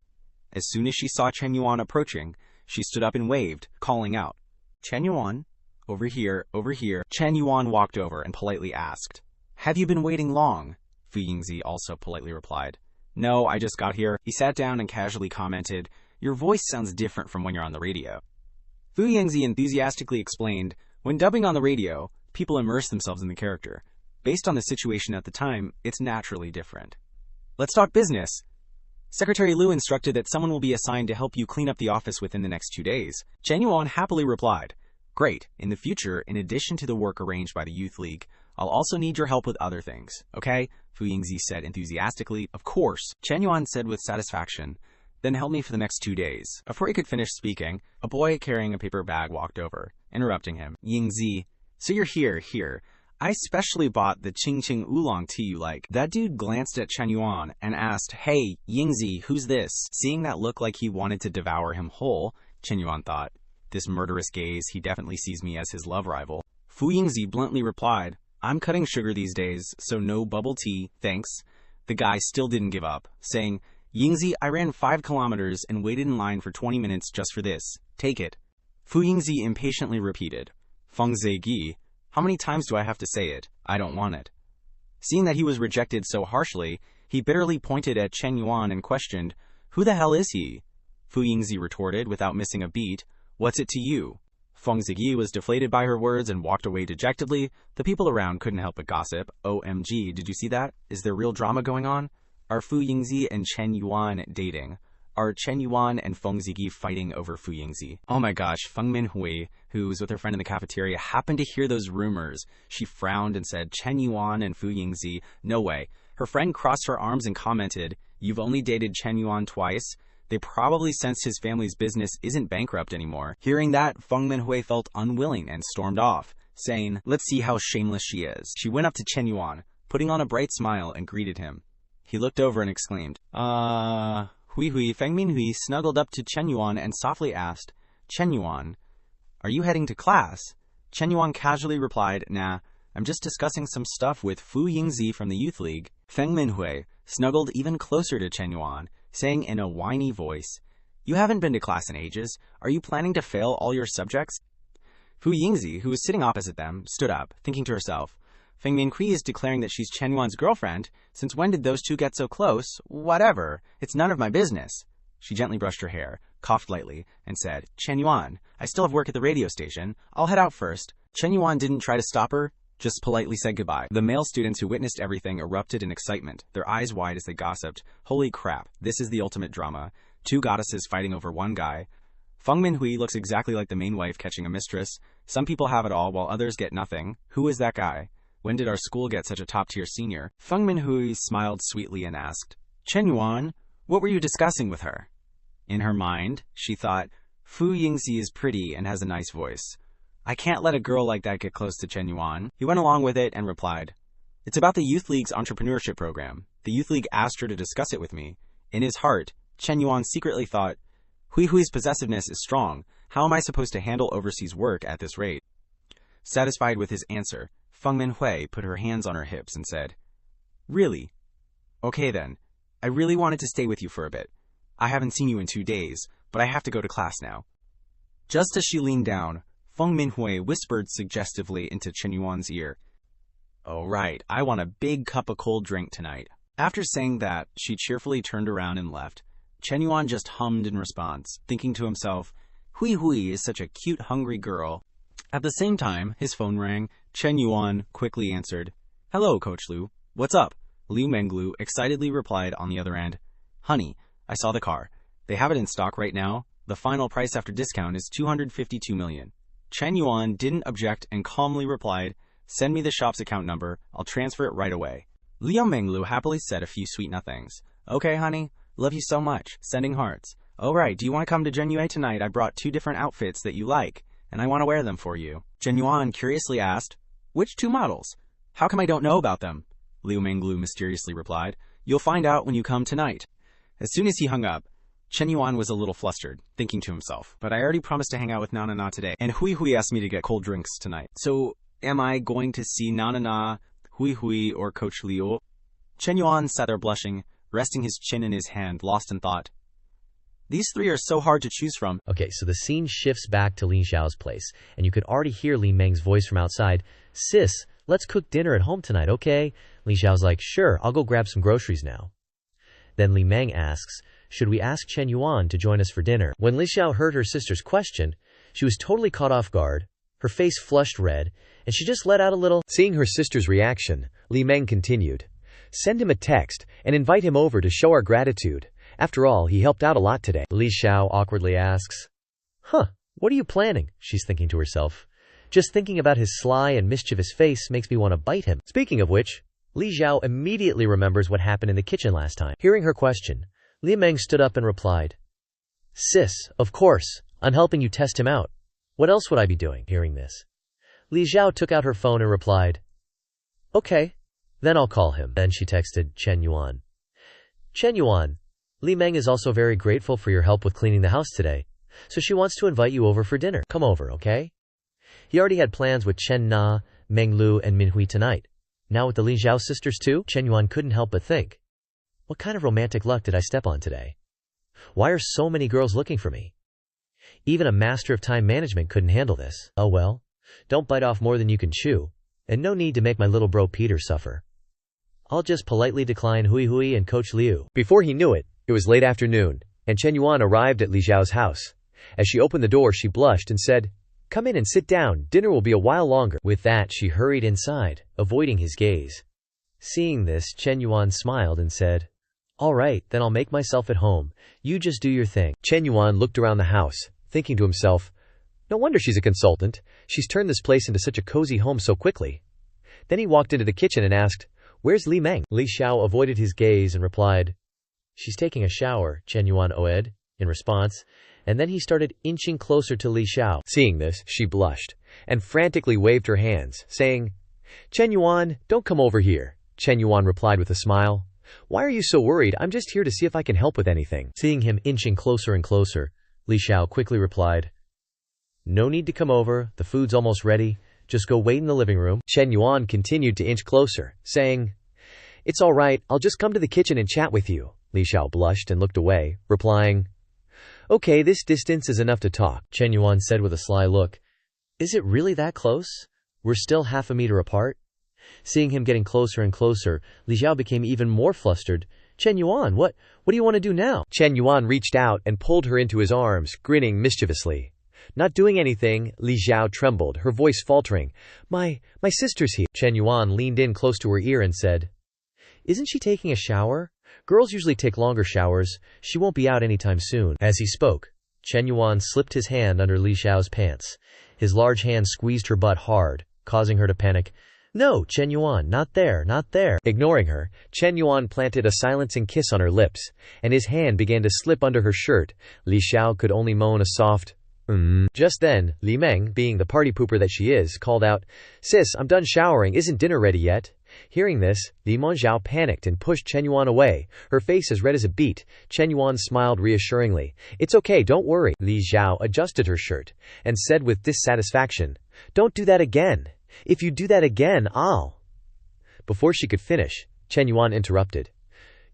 As soon as she saw Chen Yuan approaching, she stood up and waved, calling out, Chen Yuan, over here, over here. Chen Yuan walked over and politely asked, Have you been waiting long? Fu Yingzi also politely replied, No, I just got here. He sat down and casually commented, Your voice sounds different from when you're on the radio. Fu Yingzi enthusiastically explained, When dubbing on the radio, people immerse themselves in the character. Based on the situation at the time, it's naturally different. Let's talk business. Secretary Liu instructed that someone will be assigned to help you clean up the office within the next 2 days. Shen Yuan happily replied, "Great. In the future, in addition to the work arranged by the Youth League, I'll also need your help with other things, okay?" Fu Yingzi said enthusiastically. "Of course," Shen Yuan said with satisfaction. "Then help me for the next 2 days." Before he could finish speaking, a boy carrying a paper bag walked over, interrupting him. "Yingzi, so you're here. I specially bought the Qing Qing oolong tea you like." That dude glanced at Shen Yuan and asked, "Hey, Yingzi, who's this?" Seeing that look like he wanted to devour him whole, Shen Yuan thought, "This murderous gaze, he definitely sees me as his love rival." Fu Yingzi bluntly replied, "I'm cutting sugar these days, so no bubble tea, thanks." The guy still didn't give up, saying, "Yingzi, I ran 5 kilometers and waited in line for 20 minutes just for this. Take it." Fu Yingzi impatiently repeated, "Feng Zhe Gi, how many times do I have to say it? I don't want it." Seeing that he was rejected so harshly, he bitterly pointed at Shen Yuan and questioned, "Who the hell is he?" Fu Yingzi retorted without missing a beat, "What's it to you?" Feng Zigyi was deflated by her words and walked away dejectedly. The people around couldn't help but gossip. "OMG, did you see that? Is there real drama going on? Are Fu Yingzi and Shen Yuan dating? Are Shen Yuan and Feng Zigyi fighting over Fu Yingzi?" Oh my gosh, Feng Minhui, who was with her friend in the cafeteria, happened to hear those rumors. She frowned and said, "Shen Yuan and Fu Yingzi? No way." Her friend crossed her arms and commented, "You've only dated Shen Yuan twice? They probably sensed his family's business isn't bankrupt anymore." Hearing that, Feng Minhui felt unwilling and stormed off, saying, "Let's see how shameless she is." She went up to Shen Yuan, putting on a bright smile, and greeted him. He looked over and exclaimed, Hui. Feng Minhui snuggled up to Shen Yuan and softly asked, "Shen Yuan, are you heading to class?" Shen Yuan casually replied, "Nah, I'm just discussing some stuff with Fu Yingzi from the Youth League." Feng Minhui snuggled even closer to Shen Yuan, saying in a whiny voice, "You haven't been to class in ages. Are you planning to fail all your subjects?" Fu Yingzi, who was sitting opposite them, stood up, thinking to herself, "Feng Minhui is declaring that she's Shen Yuan's girlfriend. Since when did those two get so close? Whatever. It's none of my business." She gently brushed her hair, coughed lightly, and said, "Shen Yuan, I still have work at the radio station. I'll head out first." Shen Yuan didn't try to stop her, just politely said goodbye. The male students who witnessed everything erupted in excitement, their eyes wide as they gossiped. Holy crap, this is the ultimate drama. 2 goddesses fighting over one guy. Feng Minhui looks exactly like the main wife catching a mistress. Some people have it all while others get nothing. Who is that guy? When did our school get such a top-tier senior? Feng Minhui smiled sweetly and asked, "Shen Yuan, what were you discussing with her?" In her mind, she thought, Fu Yingzi is pretty and has a nice voice. I can't let a girl like that get close to Shen Yuan. He went along with it and replied, "It's about the Youth League's entrepreneurship program. The Youth League asked her to discuss it with me." In his heart, Shen Yuan secretly thought, Hui's possessiveness is strong. How am I supposed to handle overseas work at this rate? Satisfied with his answer, Feng Minhui put her hands on her hips and said, "Really? Okay then. I really wanted to stay with you for a bit. I haven't seen you in 2 days, but I have to go to class now." Just as she leaned down, Feng Minhui whispered suggestively into Shen Yuan's ear, "Oh right, I want a big cup of cold drink tonight." After saying that, she cheerfully turned around and left. Shen Yuan just hummed in response, thinking to himself, Hui is such a cute, hungry girl. At the same time, his phone rang. Shen Yuan quickly answered, "Hello, Coach Liu. What's up?" Liu Menglu excitedly replied on the other end, "Honey, I saw the car. They have it in stock right now. The final price after discount is 252 million. Shen Yuan didn't object and calmly replied, "Send me the shop's account number. I'll transfer it right away." Liu Menglu happily said a few sweet nothings. "Okay, honey. Love you so much. Sending hearts. Oh right, do you want to come to Zhenyue tonight? I brought 2 different outfits that you like, and I want to wear them for you." Shen Yuan curiously asked, "Which 2 models? How come I don't know about them?" Liu Menglu mysteriously replied, "You'll find out when you come tonight." As soon as he hung up, Shen Yuan was a little flustered, thinking to himself, "But I already promised to hang out with Nana today, and Hui asked me to get cold drinks tonight. So, am I going to see Nana, Hui, or Coach Liu?" Shen Yuan sat there blushing, resting his chin in his hand, lost in thought. These 3 are so hard to choose from. Okay, so the scene shifts back to Lin Xiao's place, and you could already hear Li Meng's voice from outside. "Sis, let's cook dinner at home tonight, okay?" Lin Xiao's like, "Sure, I'll go grab some groceries now." Then Li Meng asks, "Should we ask Shen Yuan to join us for dinner?" When Li Xiao heard her sister's question, she was totally caught off guard. Her face flushed red, and she just let out a little. Seeing her sister's reaction, Li Meng continued. Send him a text and invite him over to show our gratitude. After all, he helped out a lot today. Li Xiao awkwardly asks. Huh, what are you planning? She's thinking to herself. Just thinking about his sly and mischievous face makes me want to bite him. Speaking of which, Li Xiao immediately remembers what happened in the kitchen last time. Hearing her question, Li Meng stood up and replied, Sis, of course, I'm helping you test him out. What else would I be doing? Hearing this, Li Xiao took out her phone and replied, Okay, then I'll call him. Then she texted Shen Yuan. Shen Yuan, Li Meng is also very grateful for your help with cleaning the house today, so she wants to invite you over for dinner. Come over, okay? He already had plans with Chen Na, Meng Lu, and Minhui tonight. Now with the Li Xiao sisters too? Shen Yuan couldn't help but think, what kind of romantic luck did I step on today? Why are so many girls looking for me? Even a master of time management couldn't handle this. Oh well, don't bite off more than you can chew, and no need to make my little bro Peter suffer. I'll just politely decline Hui Hui and Coach Liu. Before he knew it, it was late afternoon, and Chen Yuan arrived at Li Xiao's house. As she opened the door, she blushed and said, Come in and sit down, dinner will be a while longer. With that, she hurried inside, avoiding his gaze. Seeing this, Chen Yuan smiled and said, All right, then I'll make myself at home. You just do your thing. Chen Yuan looked around the house, thinking to himself, no wonder she's a consultant. She's turned this place into such a cozy home so quickly. Then he walked into the kitchen and asked, Where's Li Meng? Li Xiao avoided his gaze and replied, She's taking a shower, Chen Yuan oed, in response, and then he started inching closer to Li Xiao. Seeing this, she blushed, and frantically waved her hands, saying, Chen Yuan, don't come over here. Chen Yuan replied with a smile, Why are you so worried? I'm just here to see if I can help with anything. Seeing him inching closer and closer, Li Xiao quickly replied, No need to come over, the food's almost ready, just go wait in the living room. Chen Yuan continued to inch closer, saying, It's all right, I'll just come to the kitchen and chat with you. Li Xiao blushed and looked away, replying, Okay, this distance is enough to talk. Chen Yuan said with a sly look, Is it really that close? We're still half a meter apart? Seeing him getting closer and closer, Li Xiao became even more flustered. Chen Yuan, what do you want to do now? Chen Yuan reached out and pulled her into his arms, grinning mischievously. Not doing anything, Li Xiao trembled, her voice faltering. My sister's here. Chen Yuan leaned in close to her ear and said, Isn't she taking a shower? Girls usually take longer showers. She won't be out anytime soon. As he spoke, Chen Yuan slipped his hand under Li Xiao's pants. His large hand squeezed her butt hard, causing her to panic. No, Chen Yuan, not there, not there. Ignoring her, Chen Yuan planted a silencing kiss on her lips, and his hand began to slip under her shirt. Li Xiao could only moan a soft, Just then, Li Meng, being the party pooper that she is, called out, Sis, I'm done showering, isn't dinner ready yet? Hearing this, Li Mengzhao panicked and pushed Chen Yuan away, her face as red as a beet. Chen Yuan smiled reassuringly. It's okay, don't worry. Li Xiao adjusted her shirt, and said with dissatisfaction, Don't do that again. If you do that again, I'll... Before she could finish, Chen Yuan interrupted.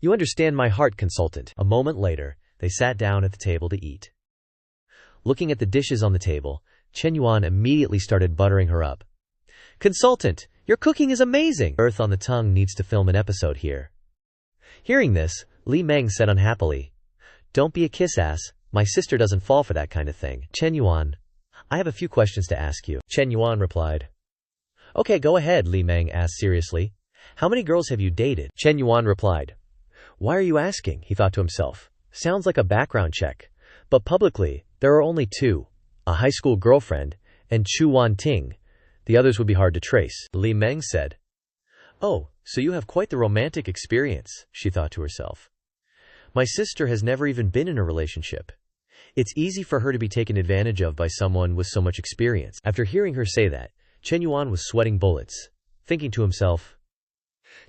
You understand my heart, consultant. A moment later, they sat down at the table to eat. Looking at the dishes on the table, Chen Yuan immediately started buttering her up. Consultant, your cooking is amazing! Earth on the Tongue needs to film an episode here. Hearing this, Li Meng said unhappily, Don't be a kiss-ass, my sister doesn't fall for that kind of thing. Chen Yuan, I have a few questions to ask you. Chen Yuan replied. Okay, go ahead, Li Meng asked seriously. How many girls have you dated? Chen Yuan replied. Why are you asking? He thought to himself. Sounds like a background check. But publicly, there are only two, a high school girlfriend and Chu Wan Ting. The others would be hard to trace. Li Meng said. Oh, so you have quite the romantic experience, she thought to herself. My sister has never even been in a relationship. It's easy for her to be taken advantage of by someone with so much experience. After hearing her say that, Chen Yuan was sweating bullets, thinking to himself,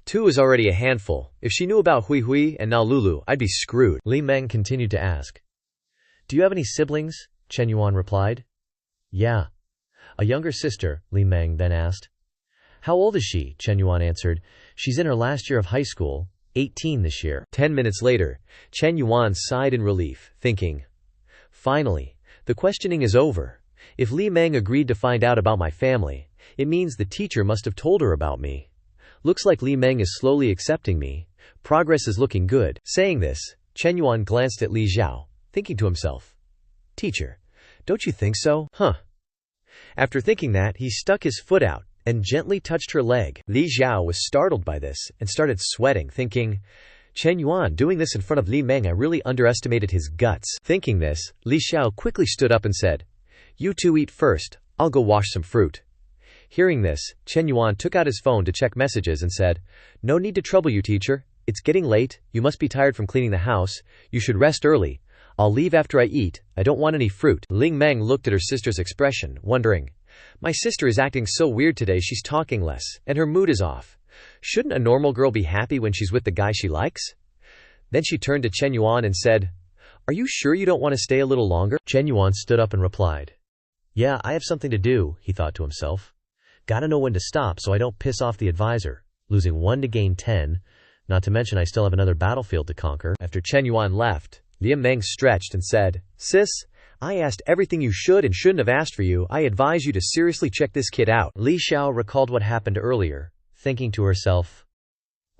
Two is already a handful. If she knew about Hui Hui and now Lulu, I'd be screwed. Li Meng continued to ask. Do you have any siblings? Chen Yuan replied. Yeah. A younger sister, Li Meng then asked. How old is she? Chen Yuan answered. She's in her last year of high school, 18 this year. 10 minutes later, Chen Yuan sighed in relief, thinking, Finally, the questioning is over. If Li Meng agreed to find out about my family, it means the teacher must have told her about me. Looks like Li Meng is slowly accepting me. Progress is looking good. Saying this, Chen Yuan glanced at Li Xiao, thinking to himself, Teacher, don't you think so? Huh. After thinking that, he stuck his foot out and gently touched her leg. Li Xiao was startled by this and started sweating, thinking, Shen Yuan doing this in front of Li Meng, I really underestimated his guts. Thinking this, Li Xiao quickly stood up and said, You two eat first, I'll go wash some fruit. Hearing this, Shen Yuan took out his phone to check messages and said, No need to trouble you, teacher. It's getting late, you must be tired from cleaning the house, you should rest early. I'll leave after I eat, I don't want any fruit. Ling Meng looked at her sister's expression, wondering, My sister is acting so weird today, she's talking less, and her mood is off. Shouldn't a normal girl be happy when she's with the guy she likes? Then she turned to Shen Yuan and said, Are you sure you don't want to stay a little longer? Shen Yuan stood up and replied, Yeah, I have something to do, he thought to himself. Gotta know when to stop so I don't piss off the advisor, losing 1 to gain 10, not to mention I still have another battlefield to conquer. After Shen Yuan left, Li Meng stretched and said, Sis, I asked everything you should and shouldn't have asked for you. I advise you to seriously check this kid out. Li Xiao recalled what happened earlier, thinking to herself,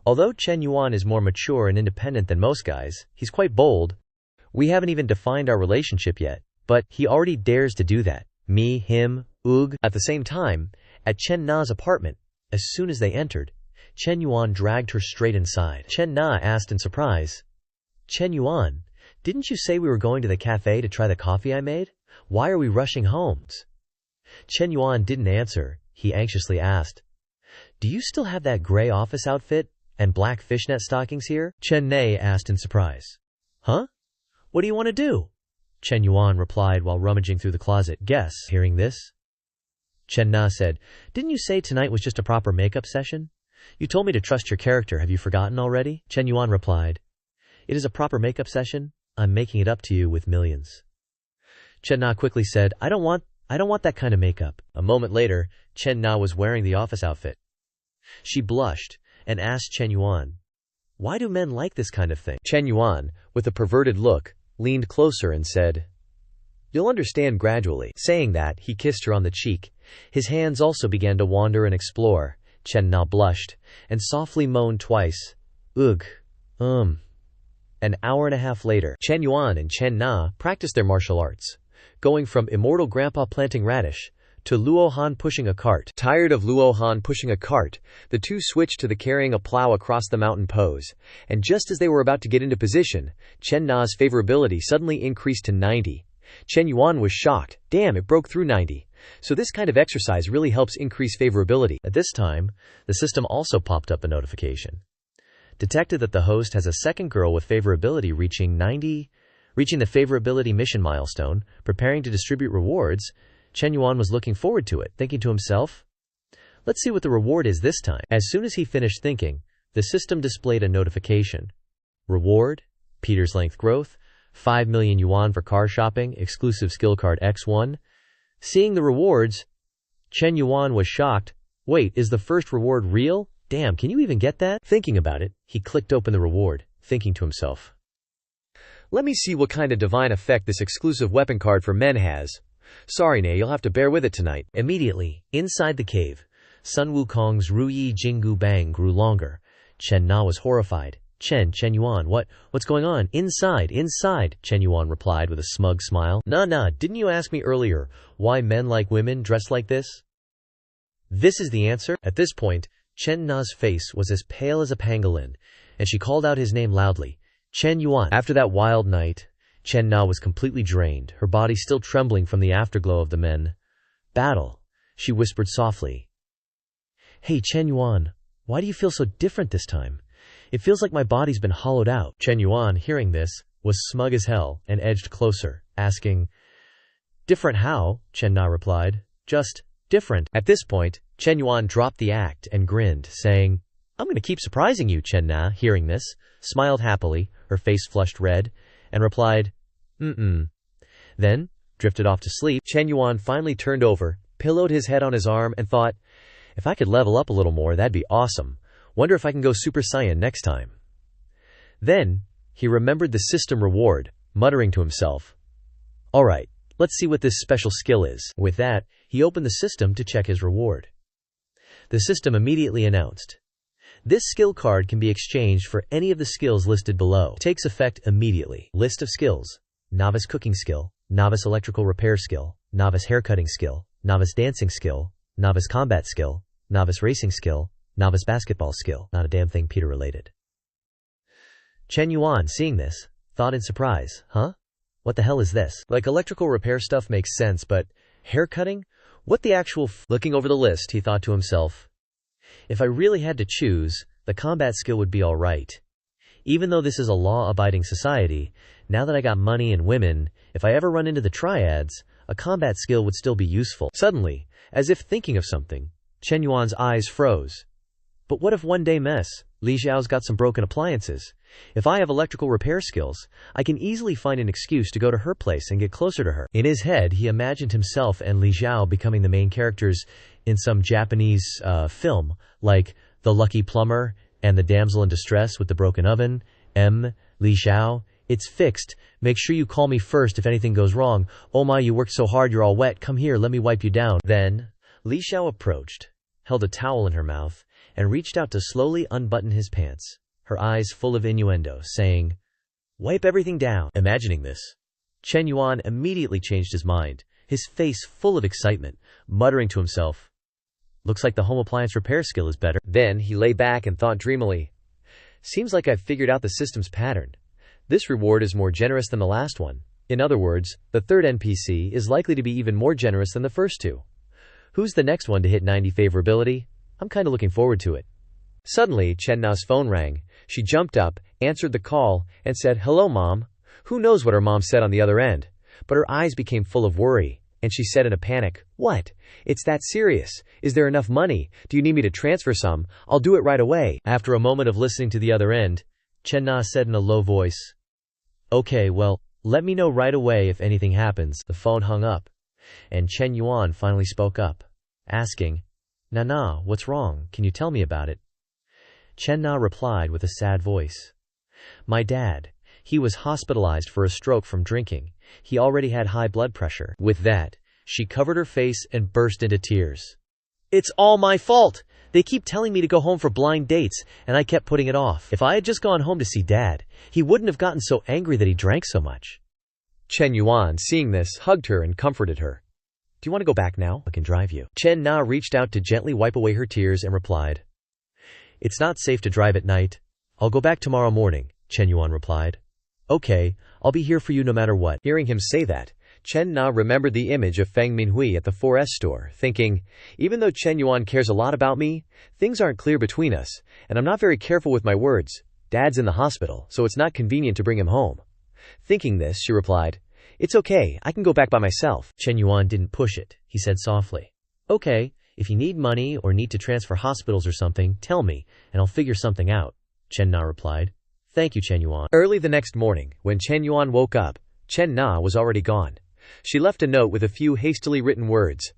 Although Shen Yuan is more mature and independent than most guys, he's quite bold. We haven't even defined our relationship yet, but he already dares to do that. Me, him, Oog. At the same time, at Chen Na's apartment, as soon as they entered, Shen Yuan dragged her straight inside. Chen Na asked in surprise, Shen Yuan, didn't you say we were going to the cafe to try the coffee I made? Why are we rushing home? Shen Yuan didn't answer. He anxiously asked, Do you still have that gray office outfit and black fishnet stockings here? Chen Na asked in surprise. Huh? What do you want to do? Shen Yuan replied while rummaging through the closet. Guess. Hearing this, Chen Na said, Didn't you say tonight was just a proper makeup session? You told me to trust your character. Have you forgotten already? Shen Yuan replied, It is a proper makeup session. I'm making it up to you with millions. Chen Na quickly said, I don't want that kind of makeup. A moment later, Chen Na was wearing the office outfit. She blushed and asked Shen Yuan, Why do men like this kind of thing? Shen Yuan, with a perverted look, leaned closer and said, You'll understand gradually. Saying that, he kissed her on the cheek. His hands also began to wander and explore. Chen Na blushed and softly moaned twice, Ugh, An hour and a half later, Chen Yuan and Chen Na practiced their martial arts, going from immortal grandpa planting radish to Luo Han pushing a cart. Tired of Luo Han pushing a cart, the two switched to the carrying a plow across the mountain pose, and just as they were about to get into position, Chen Na's favorability suddenly increased to 90. Chen Yuan was shocked. Damn, it broke through 90. So this kind of exercise really helps increase favorability. At this time, the system also popped up a notification. Detected that the host has a second girl with favorability reaching the favorability mission milestone, preparing to distribute rewards. Chen Yuan was looking forward to it, thinking to himself, Let's see what the reward is this time. As soon as he finished thinking, the system displayed a notification. Reward, Peter's length growth, 5 million yuan for car shopping, exclusive skill card X1. Seeing the rewards, Chen Yuan was shocked. Wait, is the first reward real? Damn, can you even get that? Thinking about it, he clicked open the reward, thinking to himself, Let me see what kind of divine effect this exclusive weapon card for men has. Sorry, Nay, you'll have to bear with it tonight. Immediately, inside the cave, Sun Wukong's Ruyi Jinggu Bang grew longer. Chen Na was horrified. Chen Yuan, what's going on? Inside, Chen Yuan replied with a smug smile. Nah, didn't you ask me earlier why men like women dressed like this? This is the answer. At this point, Chen Na's face was as pale as a pangolin, and she called out his name loudly. Chen Yuan. After that wild night, Chen Na was completely drained, her body still trembling from the afterglow of the men. Battle, she whispered softly. Hey Chen Yuan, why do you feel so different this time? It feels like my body's been hollowed out. Chen Yuan, hearing this, was smug as hell and edged closer, asking, Different how? Chen Na replied. Just different. At this point, Chen Yuan dropped the act and grinned, saying, I'm going to keep surprising you. Chen Na, hearing this, smiled happily, her face flushed red, and replied, Then, drifted off to sleep. Chen Yuan finally turned over, pillowed his head on his arm, and thought, If I could level up a little more, that'd be awesome. Wonder if I can go Super Saiyan next time. Then, he remembered the system reward, muttering to himself, Alright, let's see what this special skill is. With that, he opened the system to check his reward. The system immediately announced, This skill card can be exchanged for any of the skills listed below. Takes effect immediately. List of skills: Novice Cooking Skill, Novice Electrical Repair Skill, Novice Haircutting Skill, novice dancing skill, novice combat skill, novice racing skill, novice basketball skill. Not a damn thing Peter related. Shen Yuan, seeing this, thought in surprise, huh? What the hell is this? Like electrical repair stuff makes sense, but hair cutting? What the actual Looking over the list, he thought to himself, if I really had to choose, the combat skill would be alright. Even though this is a law-abiding society, now that I got money and women, if I ever run into the triads, a combat skill would still be useful. Suddenly, as if thinking of something, Shen Yuan's eyes froze. But what if one day Li Xiao's got some broken appliances? If I have electrical repair skills, I can easily find an excuse to go to her place and get closer to her. In his head, he imagined himself and Li Xiao becoming the main characters in some Japanese film, like The Lucky Plumber and The Damsel in Distress with the Broken Oven. Li Xiao, it's fixed. Make sure you call me first if anything goes wrong. Oh my, you worked so hard, you're all wet. Come here, let me wipe you down. Then, Li Xiao approached, held a towel in her mouth, and reached out to slowly unbutton his pants, her eyes full of innuendo, saying, "Wipe everything down." Imagining this, Shen Yuan immediately changed his mind, his face full of excitement, muttering to himself, "Looks like the home appliance repair skill is better." Then he lay back and thought dreamily, "Seems like I've figured out the system's pattern. This reward is more generous than the last one. In other words, the third NPC is likely to be even more generous than the first two. Who's the next one to hit 90 favorability? I'm kinda looking forward to it." Suddenly, Chen Na's phone rang. She jumped up, answered the call, and said, "Hello, Mom." Who knows what her mom said on the other end? But her eyes became full of worry, and she said in a panic, "What? It's that serious? Is there enough money? Do you need me to transfer some? I'll do it right away." After a moment of listening to the other end, Chen Na said in a low voice, "Okay, well, let me know right away if anything happens." The phone hung up, and Shen Yuan finally spoke up, asking, "Nana, what's wrong? Can you tell me about it?" Chen Na replied with a sad voice, "My dad, he was hospitalized for a stroke from drinking. He already had high blood pressure." With that, she covered her face and burst into tears. "It's all my fault! They keep telling me to go home for blind dates, and I kept putting it off. If I had just gone home to see Dad, he wouldn't have gotten so angry that he drank so much." Shen Yuan, seeing this, hugged her and comforted her. "Do you want to go back now? I can drive you." Chen Na reached out to gently wipe away her tears and replied, "It's not safe to drive at night. I'll go back tomorrow morning," Chen Yuan replied. "Okay, I'll be here for you no matter what." Hearing him say that, Chen Na remembered the image of Feng Minhui at the 4S store, thinking, even though Chen Yuan cares a lot about me, things aren't clear between us, and I'm not very careful with my words. Dad's in the hospital, so it's not convenient to bring him home. Thinking this, she replied, "It's okay, I can go back by myself." Chen Yuan didn't push it. He said softly, "Okay, if you need money or need to transfer hospitals or something, tell me, and I'll figure something out." Chen Na replied, "Thank you, Chen Yuan." Early the next morning, when Chen Yuan woke up, Chen Na was already gone. She left a note with a few hastily written words.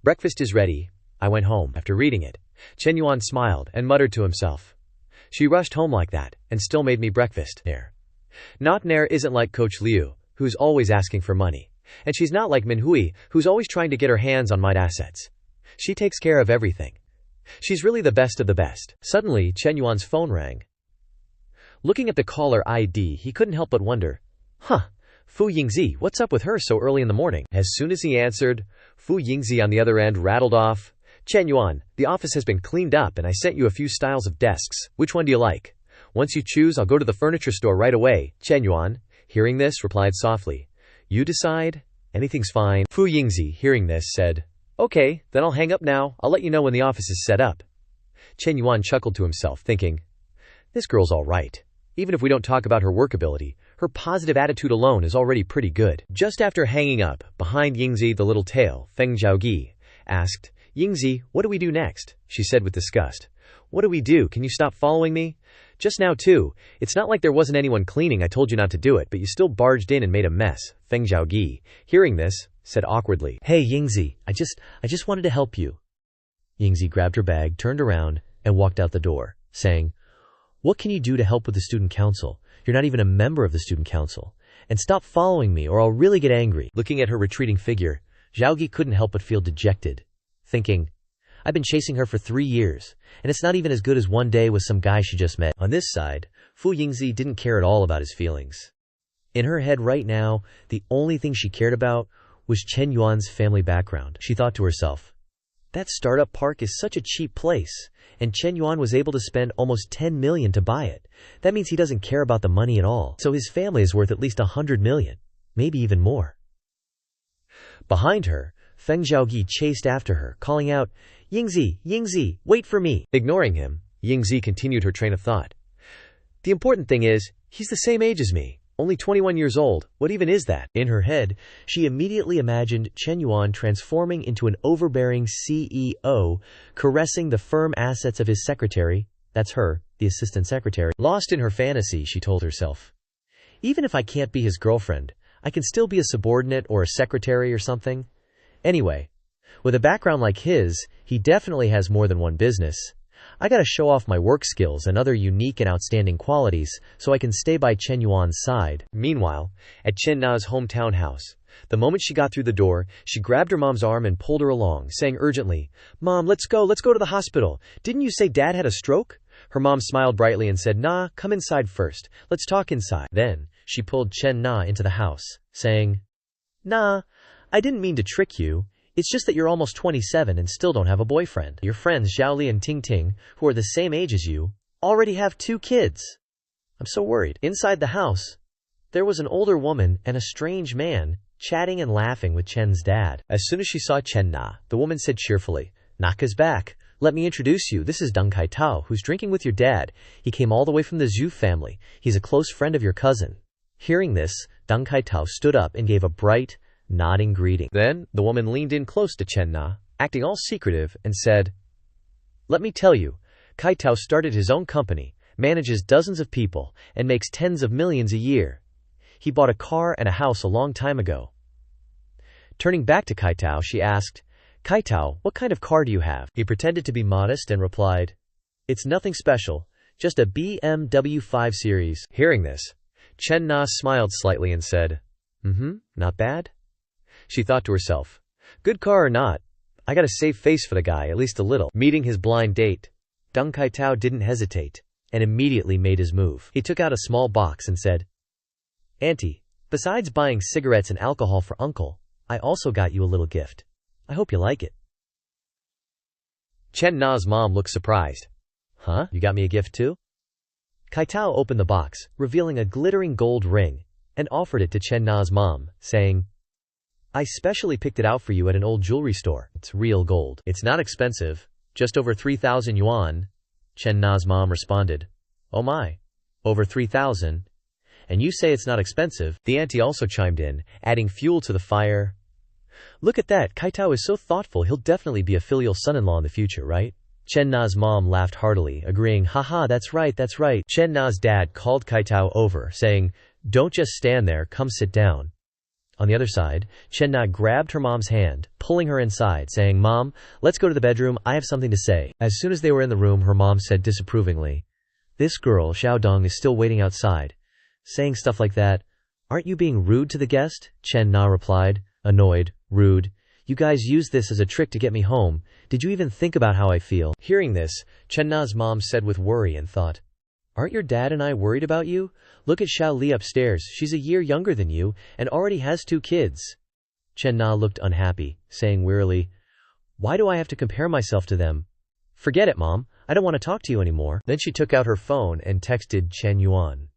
"Breakfast is ready. I went home." After reading it, Chen Yuan smiled and muttered to himself, "She rushed home like that, and still made me breakfast. Not Nair isn't like Coach Liu, who's always asking for money. And she's not like Minhui, who's always trying to get her hands on my assets. She takes care of everything. She's really the best of the best." Suddenly, Chen Yuan's phone rang. Looking at the caller ID, he couldn't help but wonder, Fu Yingzi, what's up with her so early in the morning? As soon as he answered, Fu Yingzi on the other end rattled off, "Chen Yuan, the office has been cleaned up and I sent you a few styles of desks. Which one do you like? Once you choose, I'll go to the furniture store right away." Chen Yuan, hearing this, replied softly, "You decide. Anything's fine." Fu Yingzi, hearing this, said, "Okay, then I'll hang up now. I'll let you know when the office is set up." Chen Yuan chuckled to himself, thinking, "This girl's all right. Even if we don't talk about her workability, her positive attitude alone is already pretty good." Just after hanging up, behind Yingzi the little tail, Feng Zhaogi asked, "Yingzi, what do we do next?" She said with disgust, "What do we do? Can you stop following me? Just now too. It's not like there wasn't anyone cleaning. I told you not to do it, but you still barged in and made a mess." Feng Zhaogi, hearing this, said awkwardly, "Hey Yingzi, I just wanted to help you." Yingzi grabbed her bag, turned around, and walked out the door, saying, "What can you do to help with the student council? You're not even a member of the student council. And stop following me or I'll really get angry." Looking at her retreating figure, Zhaogi couldn't help but feel dejected, thinking, "I've been chasing her for 3 years, and it's not even as good as one day with some guy she just met." On this side, Fu Yingzi didn't care at all about his feelings. In her head right now, the only thing she cared about was Chen Yuan's family background. She thought to herself, that startup park is such a cheap place, and Chen Yuan was able to spend almost 10 million to buy it. That means he doesn't care about the money at all, so his family is worth at least 100 million, maybe even more. Behind her, Feng Zhaogi chased after her, calling out, Yingzi, Yingzi, wait for me. Ignoring him, Yingzi continued her train of thought. The important thing is, he's the same age as me. Only 21 years old, what even is that? In her head, she immediately imagined Chen Yuan transforming into an overbearing CEO, caressing the firm assets of his secretary, that's her, the assistant secretary. Lost in her fantasy, she told herself. Even if I can't be his girlfriend, I can still be a subordinate or a secretary or something. Anyway, with a background like his, he definitely has more than one business. I gotta show off my work skills and other unique and outstanding qualities so I can stay by Chen Yuan's side. Meanwhile, at Chen Na's hometown house, the moment she got through the door, she grabbed her mom's arm and pulled her along, saying urgently, Mom, let's go to the hospital. Didn't you say Dad had a stroke? Her mom smiled brightly and said, Nah, come inside first. Let's talk inside. Then, she pulled Chen Na into the house, saying, Nah, I didn't mean to trick you. It's just that you're almost 27 and still don't have a boyfriend. Your friends Xiaoli and Ting, who are the same age as you, already have 2 kids. I'm so worried. Inside the house, there was an older woman and a strange man, chatting and laughing with Chen's dad. As soon as she saw Chen Na, the woman said cheerfully, Naka's back. Let me introduce you. This is Deng Kaitao, who's drinking with your dad. He came all the way from the Zhu family. He's a close friend of your cousin. Hearing this, Deng Kaitao stood up and gave a bright, nodding greeting. Then, the woman leaned in close to Chen Na, acting all secretive, and said, Let me tell you, Kaitao started his own company, manages dozens of people, and makes tens of millions a year. He bought a car and a house a long time ago. Turning back to Kaitao, she asked, Kaitao, what kind of car do you have? He pretended to be modest and replied, It's nothing special, just a BMW 5 Series. Hearing this, Chen Na smiled slightly and said, not bad? She thought to herself, good car or not, I gotta save face for the guy, at least a little. Meeting his blind date, Deng Kaitao didn't hesitate, and immediately made his move. He took out a small box and said, Auntie, besides buying cigarettes and alcohol for Uncle, I also got you a little gift. I hope you like it. Chen Na's mom looked surprised. Huh? You got me a gift too? Kaitao opened the box, revealing a glittering gold ring, and offered it to Chen Na's mom, saying, I specially picked it out for you at an old jewelry store. It's real gold. It's not expensive, just over 3,000 yuan. Chen Na's mom responded, Oh my, over 3,000? And you say it's not expensive? The auntie also chimed in, adding fuel to the fire. Look at that, Kaitao is so thoughtful, he'll definitely be a filial son-in-law in the future, right? Chen Na's mom laughed heartily, agreeing, haha, that's right. Chen Na's dad called Kaitao over, saying, Don't just stand there, come sit down. On the other side, Chen Na grabbed her mom's hand, pulling her inside, saying, Mom, let's go to the bedroom, I have something to say. As soon as they were in the room, her mom said disapprovingly, This girl, Xiaodong, is still waiting outside. Saying stuff like that, aren't you being rude to the guest? Chen Na replied, annoyed, rude. You guys used this as a trick to get me home. Did you even think about how I feel? Hearing this, Chen Na's mom said with worry and thought, Aren't your dad and I worried about you? Look at Xiao Li upstairs, she's a year younger than you, and already has 2 kids. Chen Na looked unhappy, saying wearily, Why do I have to compare myself to them? Forget it, Mom, I don't want to talk to you anymore. Then she took out her phone and texted Chen Yuan.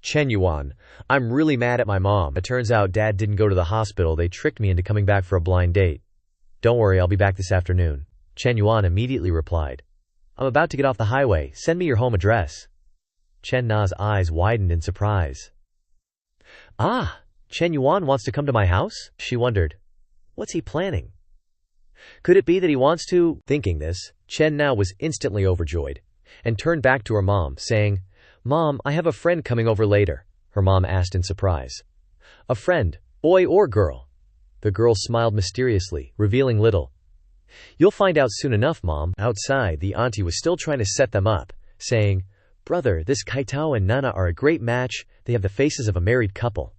Chen Yuan, I'm really mad at my mom. It turns out Dad didn't go to the hospital, they tricked me into coming back for a blind date. Don't worry, I'll be back this afternoon. Chen Yuan immediately replied, I'm about to get off the highway, send me your home address. Chen Na's eyes widened in surprise. Ah, Chen Yuan wants to come to my house? She wondered. What's he planning? Could it be that he wants to? Thinking this, Chen Na was instantly overjoyed, and turned back to her mom, saying, Mom, I have a friend coming over later. Her mom asked in surprise. A friend, boy or girl? The girl smiled mysteriously, revealing little. You'll find out soon enough, Mom. Outside, the auntie was still trying to set them up, saying, Brother, this Kaitao and Nana are a great match, they have the faces of a married couple.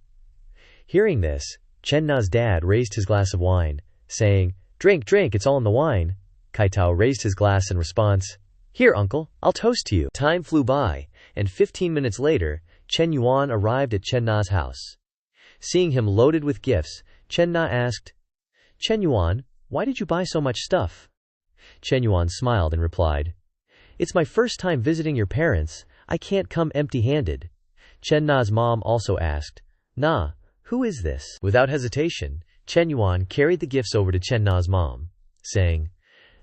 Hearing this, Chen Na's dad raised his glass of wine, saying, Drink, it's all in the wine. Kaitao raised his glass in response, Here, uncle, I'll toast to you. Time flew by, and 15 minutes later, Chen Yuan arrived at Chen Na's house. Seeing him loaded with gifts, Chen Na asked. Shen Yuan, why did you buy so much stuff? Shen Yuan smiled and replied, It's my first time visiting your parents, I can't come empty-handed. Chen Na's mom also asked, Na, who is this? Without hesitation, Chen Yuan carried the gifts over to Chen Na's mom, saying,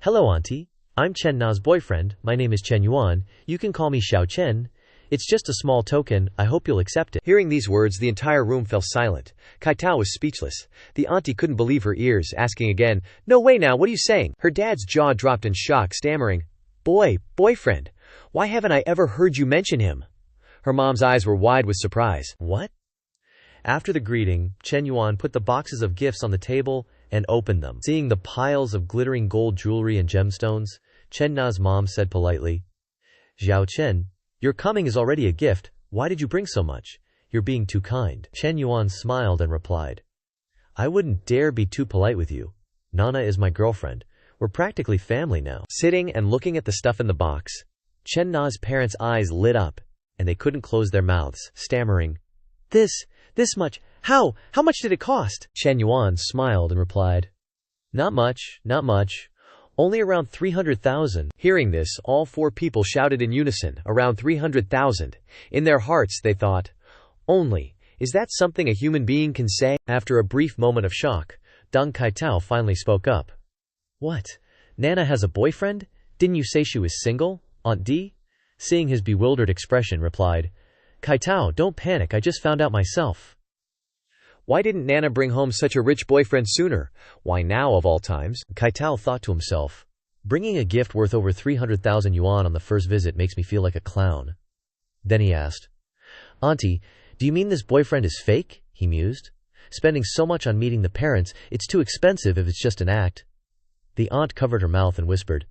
Hello auntie, I'm Chen Na's boyfriend, my name is Chen Yuan, you can call me Xiao Chen. It's just a small token, I hope you'll accept it. Hearing these words, the entire room fell silent. Kai Tao was speechless. The auntie couldn't believe her ears, asking again, No way now, what are you saying? Her dad's jaw dropped in shock, stammering, Boyfriend, why haven't I ever heard you mention him? Her mom's eyes were wide with surprise. What? After the greeting, Chen Yuan put the boxes of gifts on the table and opened them. Seeing the piles of glittering gold jewelry and gemstones, Chen Na's mom said politely, Xiao Chen, your coming is already a gift, why did you bring so much? You're being too kind. Chen Yuan smiled and replied, I wouldn't dare be too polite with you. Nana is my girlfriend. We're practically family now. Sitting and looking at the stuff in the box, Chen Na's parents' eyes lit up, and they couldn't close their mouths, stammering, This much? How much did it cost? Chen Yuan smiled and replied, Not much. Only around 300,000. Hearing this, all four people shouted in unison, around 300,000. In their hearts they thought, Only, is that something a human being can say? After a brief moment of shock, Deng Kaitao finally spoke up. What? Nana has a boyfriend? Didn't you say she was single, Aunt D? Seeing his bewildered expression, replied, Kaitao, don't panic, I just found out myself. Why didn't Nana bring home such a rich boyfriend sooner? Why now of all times? Kaitao thought to himself. Bringing a gift worth over 300,000 yuan on the first visit makes me feel like a clown. Then he asked, Auntie, do you mean this boyfriend is fake? He mused. Spending so much on meeting the parents, it's too expensive if it's just an act. The aunt covered her mouth and whispered,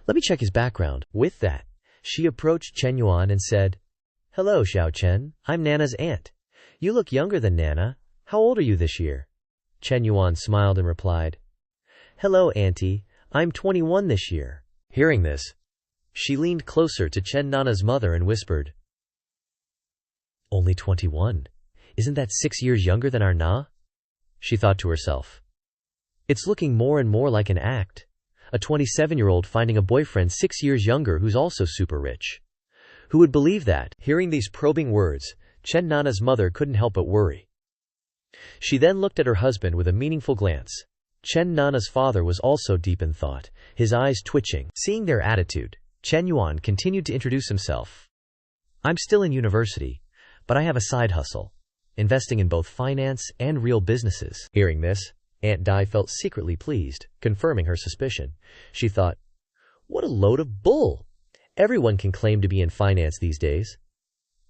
Let me check his background. With that, she approached Chen Yuan and said, Hello, Xiao Chen, I'm Nana's aunt. You look younger than Nana. How old are you this year? Chen Yuan smiled and replied, Hello, auntie, I'm 21 this year. Hearing this, she leaned closer to Chen Nana's mother and whispered, Only 21? Isn't that 6 years younger than our Na? She thought to herself. It's looking more and more like an act. A 27-year-old finding a boyfriend 6 years younger who's also super rich. Who would believe that? Hearing these probing words, Chen Nana's mother couldn't help but worry. She then looked at her husband with a meaningful glance. Chen Nana's father was also deep in thought, his eyes twitching. Seeing their attitude, Chen Yuan continued to introduce himself. I'm still in university, but I have a side hustle, investing in both finance and real businesses. Hearing this, Aunt Dai felt secretly pleased, confirming her suspicion. She thought, What a load of bull! Everyone can claim to be in finance these days.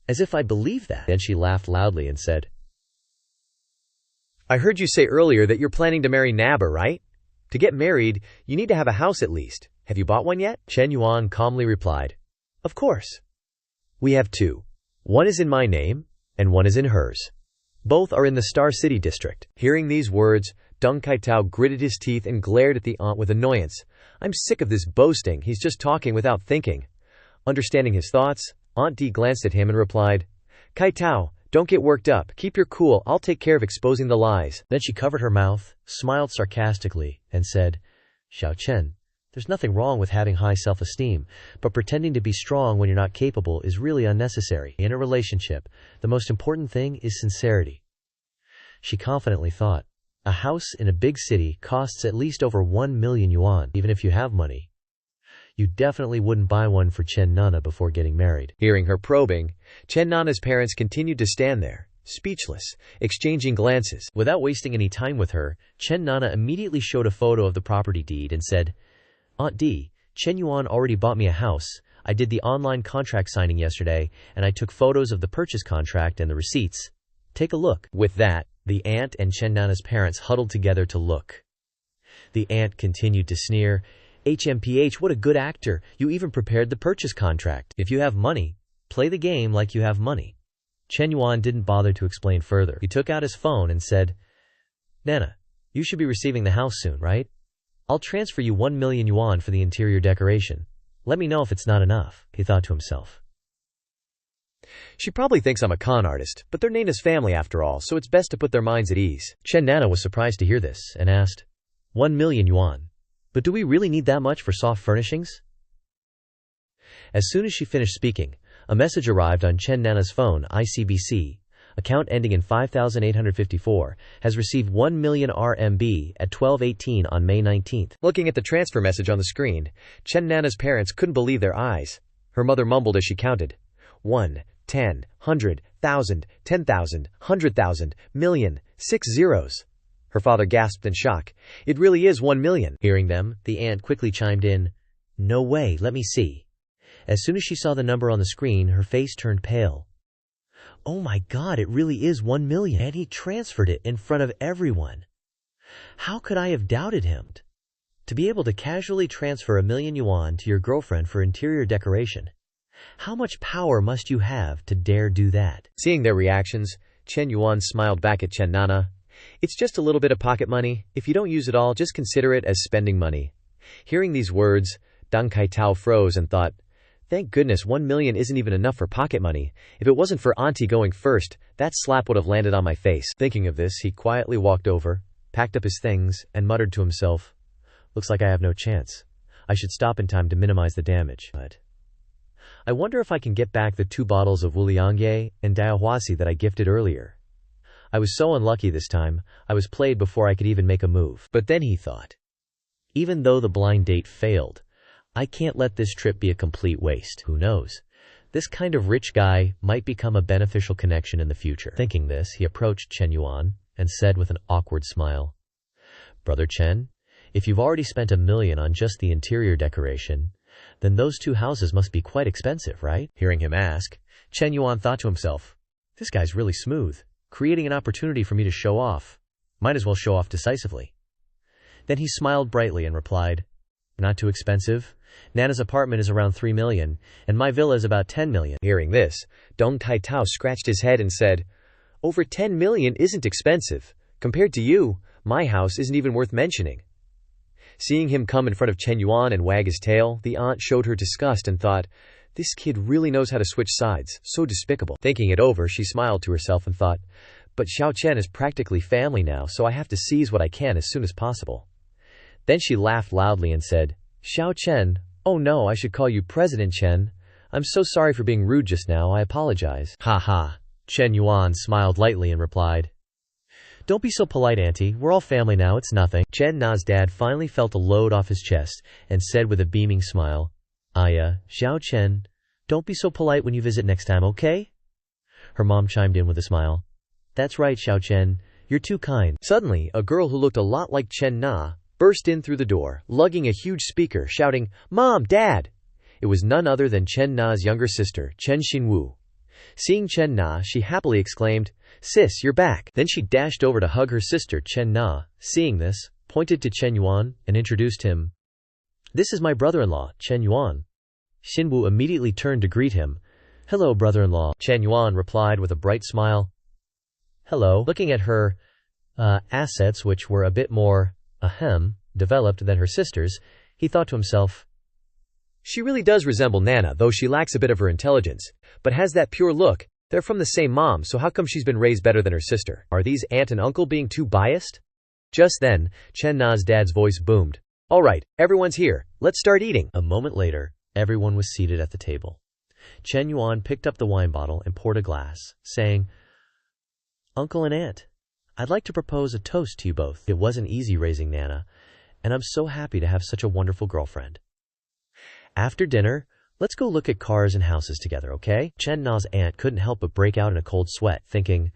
As if I believe that. Then she laughed loudly and said, I heard you say earlier that you're planning to marry Naba, right? To get married, you need to have a house at least. Have you bought one yet? Chen Yuan calmly replied, Of course. We have two. One is in my name, and one is in hers. Both are in the Star City district. Hearing these words, Deng Kaitao gritted his teeth and glared at the aunt with annoyance. I'm sick of this boasting, he's just talking without thinking. Understanding his thoughts, Aunt D glanced at him and replied, Kaitao, don't get worked up, keep your cool, I'll take care of exposing the lies. Then she covered her mouth, smiled sarcastically, and said, Xiao Chen, there's nothing wrong with having high self-esteem, but pretending to be strong when you're not capable is really unnecessary. In a relationship, the most important thing is sincerity. She confidently thought, a house in a big city costs at least over 1 million yuan, even if you have money. You definitely wouldn't buy one for Chen Nana before getting married. Hearing her probing, Chen Nana's parents continued to stand there, speechless, exchanging glances. Without wasting any time with her, Chen Nana immediately showed a photo of the property deed and said, Aunt D, Chen Yuan already bought me a house. I did the online contract signing yesterday, and I took photos of the purchase contract and the receipts. Take a look. With that, the aunt and Chen Nana's parents huddled together to look. The aunt continued to sneer, HMPH, what a good actor, you even prepared the purchase contract. If you have money, play the game like you have money. Chen Yuan didn't bother to explain further. He took out his phone and said, Nana, you should be receiving the house soon, right? I'll transfer you 1 million yuan for the interior decoration. Let me know if it's not enough, he thought to himself. She probably thinks I'm a con artist, but they're Nana's family after all, so it's best to put their minds at ease. Chen Nana was surprised to hear this and asked, 1 million yuan. But do we really need that much for soft furnishings? As soon as she finished speaking, a message arrived on Chen Nana's phone. ICBC, account ending in 5854, has received 1 million RMB at 12:18 on May 19th. Looking at the transfer message on the screen, Chen Nana's parents couldn't believe their eyes. Her mother mumbled as she counted. 1, 10, 100, 1,000, 10,000, 100,000, million, 6 zeros. Her father gasped in shock. It really is 1 million. Hearing them, the aunt quickly chimed in, no way, let me see. As soon as she saw the number on the screen, her face turned pale. Oh my God, it really is 1 million, and he transferred it in front of everyone. How could I have doubted him? To be able to casually transfer 1 million yuan to your girlfriend for interior decoration. How much power must you have to dare do that? Seeing their reactions, Chen Yuan smiled back at Chen Nana. It's just a little bit of pocket money. If you don't use it all, just consider it as spending money. Hearing these words, Deng Kaitao froze and thought, thank goodness 1 million isn't even enough for pocket money. If it wasn't for Auntie going first, that slap would have landed on my face. Thinking of this, he quietly walked over, packed up his things, and muttered to himself, looks like I have no chance. I should stop in time to minimize the damage. But I wonder if I can get back the 2 bottles of Wuliangye and Daohuasi that I gifted earlier. I was so unlucky this time, I was played before I could even make a move. But then he thought, even though the blind date failed, I can't let this trip be a complete waste. Who knows? This kind of rich guy might become a beneficial connection in the future. Thinking this, he approached Chen Yuan and said with an awkward smile, Brother Chen, if you've already spent 1 million on just the interior decoration, then those 2 houses must be quite expensive, right? Hearing him ask, Chen Yuan thought to himself, this guy's really smooth, creating an opportunity for me to show off. Might as well show off decisively. Then he smiled brightly and replied, not too expensive. Nana's apartment is around 3 million, and my villa is about 10 million. Hearing this, Deng Taitao scratched his head and said, over 10 million isn't expensive. Compared to you, my house isn't even worth mentioning. Seeing him come in front of Chen Yuan and wag his tail, the aunt showed her disgust and thought, this kid really knows how to switch sides, so despicable. Thinking it over, she smiled to herself and thought, but Xiao Chen is practically family now, so I have to seize what I can as soon as possible. Then she laughed loudly and said, Xiao Chen, oh no, I should call you President Chen. I'm so sorry for being rude just now, I apologize. Ha ha. Chen Yuan smiled lightly and replied, don't be so polite, Auntie. We're all family now, it's nothing. Chen Na's dad finally felt a load off his chest and said with a beaming smile, Xiao Chen, don't be so polite when you visit next time, okay? Her mom chimed in with a smile. That's right, Xiao Chen, you're too kind. Suddenly, a girl who looked a lot like Chen Na burst in through the door, lugging a huge speaker, shouting, Mom, Dad! It was none other than Chen Na's younger sister, Chen Xinwu. Seeing Chen Na, she happily exclaimed, Sis, you're back. Then she dashed over to hug her sister, Chen Na. Seeing this, pointed to Chen Yuan and introduced him. This is my brother-in-law, Chen Yuan. Xinwu immediately turned to greet him. Hello, brother-in-law. Chen Yuan replied with a bright smile. Hello. Looking at her assets, which were a bit more developed than her sister's, he thought to himself, she really does resemble Nana, though she lacks a bit of her intelligence, but has that pure look. They're from the same mom, so how come she's been raised better than her sister? Are these aunt and uncle being too biased? Just then, Chen Na's dad's voice boomed. All right, everyone's here. Let's start eating. A moment later, everyone was seated at the table. Chen Yuan picked up the wine bottle and poured a glass, saying, Uncle and Aunt, I'd like to propose a toast to you both. It wasn't easy raising Nana, and I'm so happy to have such a wonderful girlfriend. After dinner, let's go look at cars and houses together, okay? Chen Na's aunt couldn't help but break out in a cold sweat, thinking,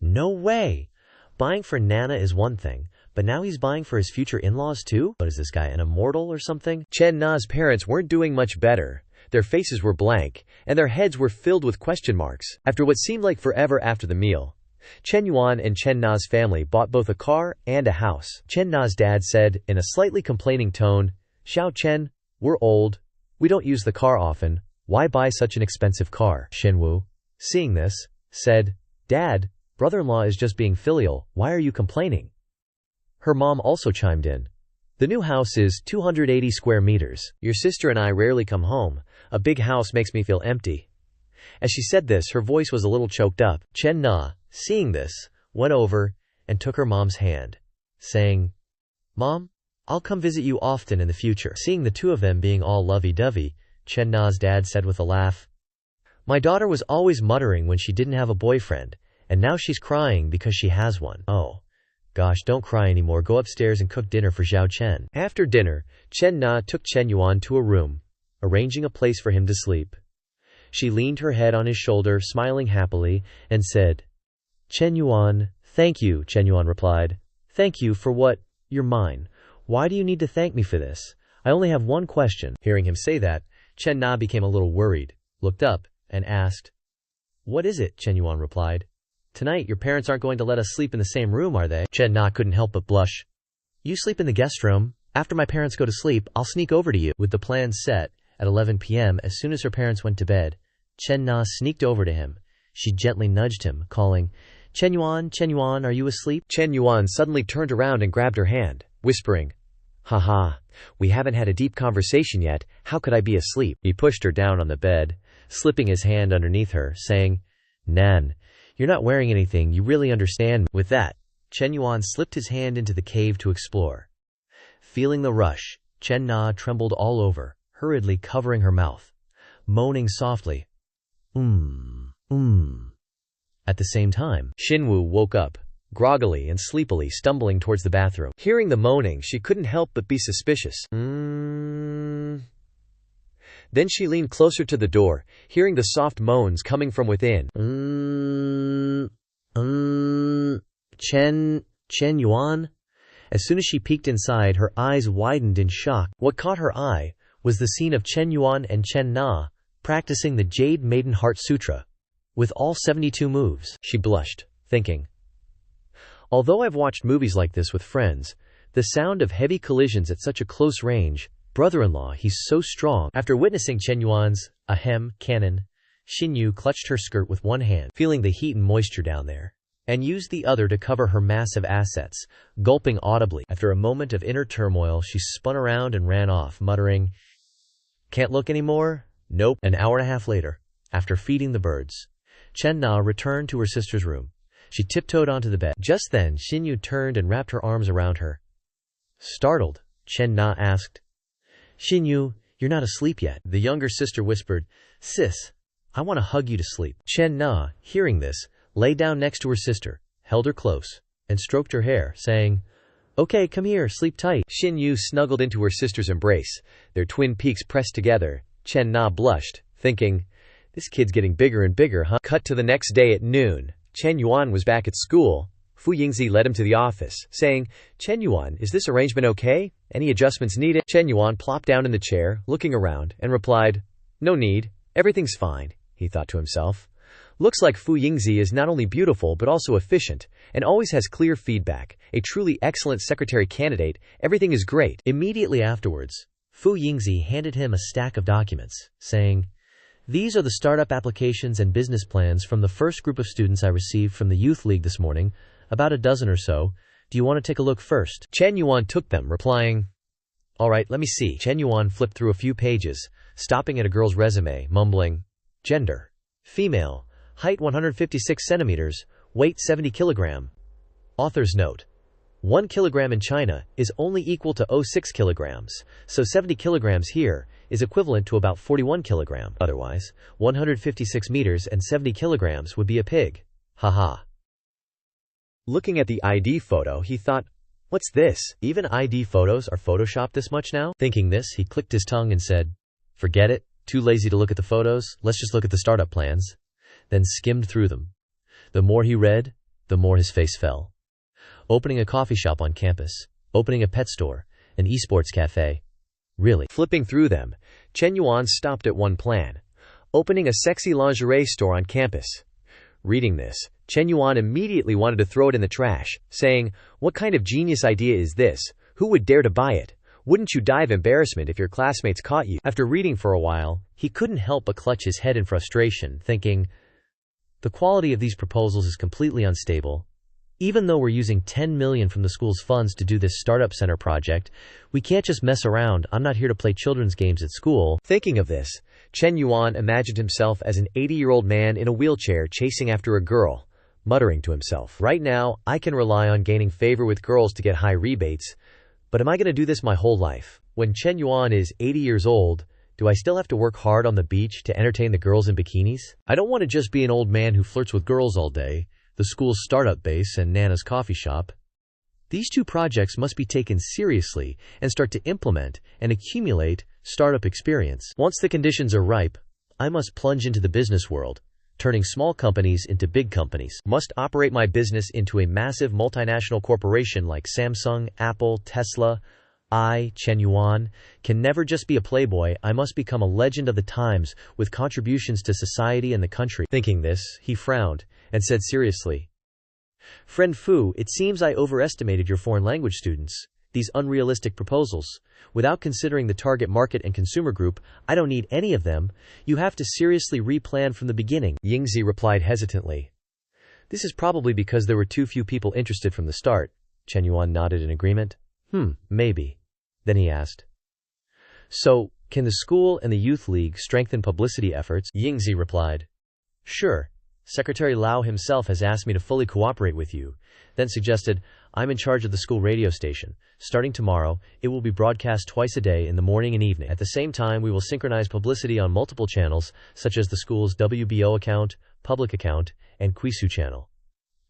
no way! Buying for Nana is one thing, but now he's buying for his future in-laws too? What is this guy, an immortal or something? Chen Na's parents weren't doing much better. Their faces were blank, and their heads were filled with question marks. After what seemed like forever after the meal, Chen Yuan and Chen Na's family bought both a car and a house. Chen Na's dad said, in a slightly complaining tone, Xiao Chen, we're old. We don't use the car often. Why buy such an expensive car? Xinwu, seeing this, said, Dad, brother-in-law is just being filial. Why are you complaining? Her mom also chimed in. The new house is 280 square meters. Your sister and I rarely come home. A big house makes me feel empty. As she said this, her voice was a little choked up. Chen Na, seeing this, went over and took her mom's hand, saying, "Mom, I'll come visit you often in the future." Seeing the two of them being all lovey-dovey, Chen Na's dad said with a laugh, "My daughter was always muttering when she didn't have a boyfriend, and now she's crying because she has one. Oh, gosh, don't cry anymore. Go upstairs and cook dinner for Zhao Chen." After dinner, Chen Na took Chen Yuan to a room, arranging a place for him to sleep. She leaned her head on his shoulder, smiling happily, and said, "Chen Yuan, thank you." Chen Yuan replied, "Thank you for what? You're mine. Why do you need to thank me for this? I only have one question." Hearing him say that, Chen Na became a little worried, looked up, and asked, "What is it?" Chen Yuan replied, "Tonight your parents aren't going to let us sleep in the same room, are they?" Chen Na couldn't help but blush. "You sleep in the guest room. After my parents go to sleep, I'll sneak over to you." With the plan set, at 11 p.m., as soon as her parents went to bed, Chen Na sneaked over to him. She gently nudged him, calling, Chen Yuan, are you asleep?" Chen Yuan suddenly turned around and grabbed her hand, whispering, "Haha, we haven't had a deep conversation yet, how could I be asleep?" He pushed her down on the bed, slipping his hand underneath her, saying, "Nan, you're not wearing anything, you really understand me." With that, Chen Yuan slipped his hand into the cave to explore. Feeling the rush, Chen Na trembled all over, hurriedly covering her mouth, moaning softly, At the same time, Xinwu woke up, groggily and sleepily stumbling towards the bathroom. Hearing the moaning, she couldn't help but be suspicious. Then she leaned closer to the door, hearing the soft moans coming from within. Chen Yuan? As soon as she peeked inside, her eyes widened in shock. What caught her eye was the scene of Chen Yuan and Chen Na practicing the Jade Maiden Heart Sutra with all 72 moves. She blushed, thinking, although I've watched movies like this with friends, the sound of heavy collisions at such a close range, brother-in-law, he's so strong. After witnessing Chen Yuan's cannon, Xinyu clutched her skirt with one hand, feeling the heat and moisture down there, and used the other to cover her massive assets, gulping audibly. After a moment of inner turmoil, she spun around and ran off, muttering, "Can't look anymore? Nope." An hour and a half later, after feeding the birds, Chen Na returned to her sister's room. She tiptoed onto the bed. Just then, Xinyu turned and wrapped her arms around her. Startled, Chen Na asked, "Xinyu, you're not asleep yet?" The younger sister whispered, "Sis, I want to hug you to sleep." Chen Na, hearing this, lay down next to her sister, held her close, and stroked her hair, saying, "Okay, come here, sleep tight." Xinyu snuggled into her sister's embrace, their twin peaks pressed together. Chen Na blushed, thinking, this kid's getting bigger and bigger, huh? Cut to the next day at noon. Chen Yuan was back at school. Fu Yingzi led him to the office, saying, "Chen Yuan, is this arrangement okay? Any adjustments needed?" Chen Yuan plopped down in the chair, looking around, and replied, "No need, everything's fine," he thought to himself. Looks like Fu Yingzi is not only beautiful but also efficient, and always has clear feedback, a truly excellent secretary candidate, everything is great. Immediately afterwards, Fu Yingzi handed him a stack of documents, saying, "These are the startup applications and business plans from the first group of students I received from the Youth League this morning, about a dozen or so. Do you want to take a look first?" Chen Yuan took them, replying, "All right, let me see." Chen Yuan flipped through a few pages, stopping at a girl's resume, mumbling, "Gender, female, height 156 centimeters, weight 70 kilogram. Author's note: 1 kilogram in China is only equal to 0.6 kilograms, so 70 kilograms here is equivalent to about 41 kilogram. Otherwise, 156 meters and 70 kilograms would be a pig. Haha." Looking at the ID photo, he thought, what's this? Even ID photos are photoshopped this much now? Thinking this, he clicked his tongue and said, "Forget it, too lazy to look at the photos, let's just look at the startup plans." Then skimmed through them. The more he read, the more his face fell. Opening a coffee shop on campus, opening a pet store, an esports cafe. Really? Flipping through them, Chen Yuan stopped at one plan, opening a sexy lingerie store on campus. Reading this, Chen Yuan immediately wanted to throw it in the trash, saying, "What kind of genius idea is this? Who would dare to buy it? Wouldn't you die of embarrassment if your classmates caught you?" After reading for a while, he couldn't help but clutch his head in frustration, thinking, the quality of these proposals is completely unstable. Even though we're using 10 million from the school's funds to do this startup center project, we can't just mess around. I'm not here to play children's games at school. Thinking of this, Shen Yuan imagined himself as an 80-year-old man in a wheelchair chasing after a girl, muttering to himself, "Right now, I can rely on gaining favor with girls to get high rebates, but am I going to do this my whole life? When Shen Yuan is 80 years old, do I still have to work hard on the beach to entertain the girls in bikinis? I don't want to just be an old man who flirts with girls all day, the school's startup base and Nana's coffee shop. These two projects must be taken seriously and start to implement and accumulate startup experience. Once the conditions are ripe, I must plunge into the business world, turning small companies into big companies. Must operate my business into a massive multinational corporation like Samsung, Apple, Tesla. I, Shen Yuan, can never just be a playboy. I must become a legend of the times with contributions to society and the country." Thinking this, he frowned and said seriously, "Friend Fu, it seems I overestimated your foreign language students. These unrealistic proposals. Without considering the target market and consumer group, I don't need any of them. You have to seriously replan from the beginning." Yingzi replied hesitantly. "This is probably because there were too few people interested from the start." Shen Yuan nodded in agreement. Maybe." Then he asked, "So, can the school and the youth league strengthen publicity efforts?" Yingzi replied, "Sure. Secretary Lau himself has asked me to fully cooperate with you," then suggested, "I'm in charge of the school radio station. Starting tomorrow, it will be broadcast twice a day in the morning and evening. At the same time, we will synchronize publicity on multiple channels, such as the school's WBO account, public account, and Quisu channel."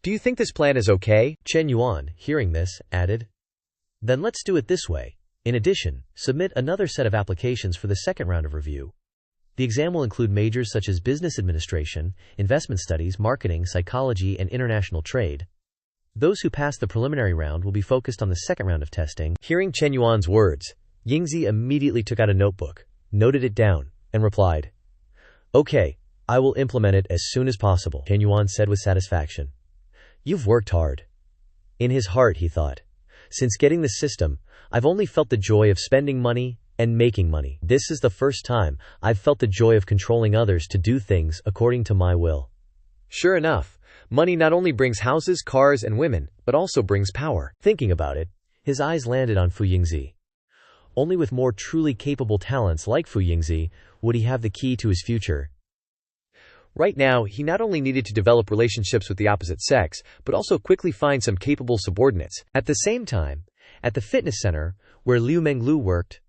"Do you think this plan is okay?" Shen Yuan, hearing this, added, "Then let's do it this way. In addition, submit another set of applications for the second round of review. The exam will include majors such as business administration, investment studies, marketing, psychology, and international trade. Those who pass the preliminary round will be focused on the second round of testing." Hearing Shen Yuan's words, Yingzi immediately took out a notebook, noted it down, and replied, "Okay, I will implement it as soon as possible," Shen Yuan said with satisfaction. "You've worked hard." In his heart, he thought, "Since getting the system, I've only felt the joy of spending money and making money. This is the first time I've felt the joy of controlling others to do things according to my will." Sure enough, money not only brings houses, cars, and women, but also brings power. Thinking about it, his eyes landed on Fu Yingzi. Only with more truly capable talents like Fu Yingzi would he have the key to his future. Right now, he not only needed to develop relationships with the opposite sex, but also quickly find some capable subordinates. At the same time, at the fitness center, where Liu Menglu worked,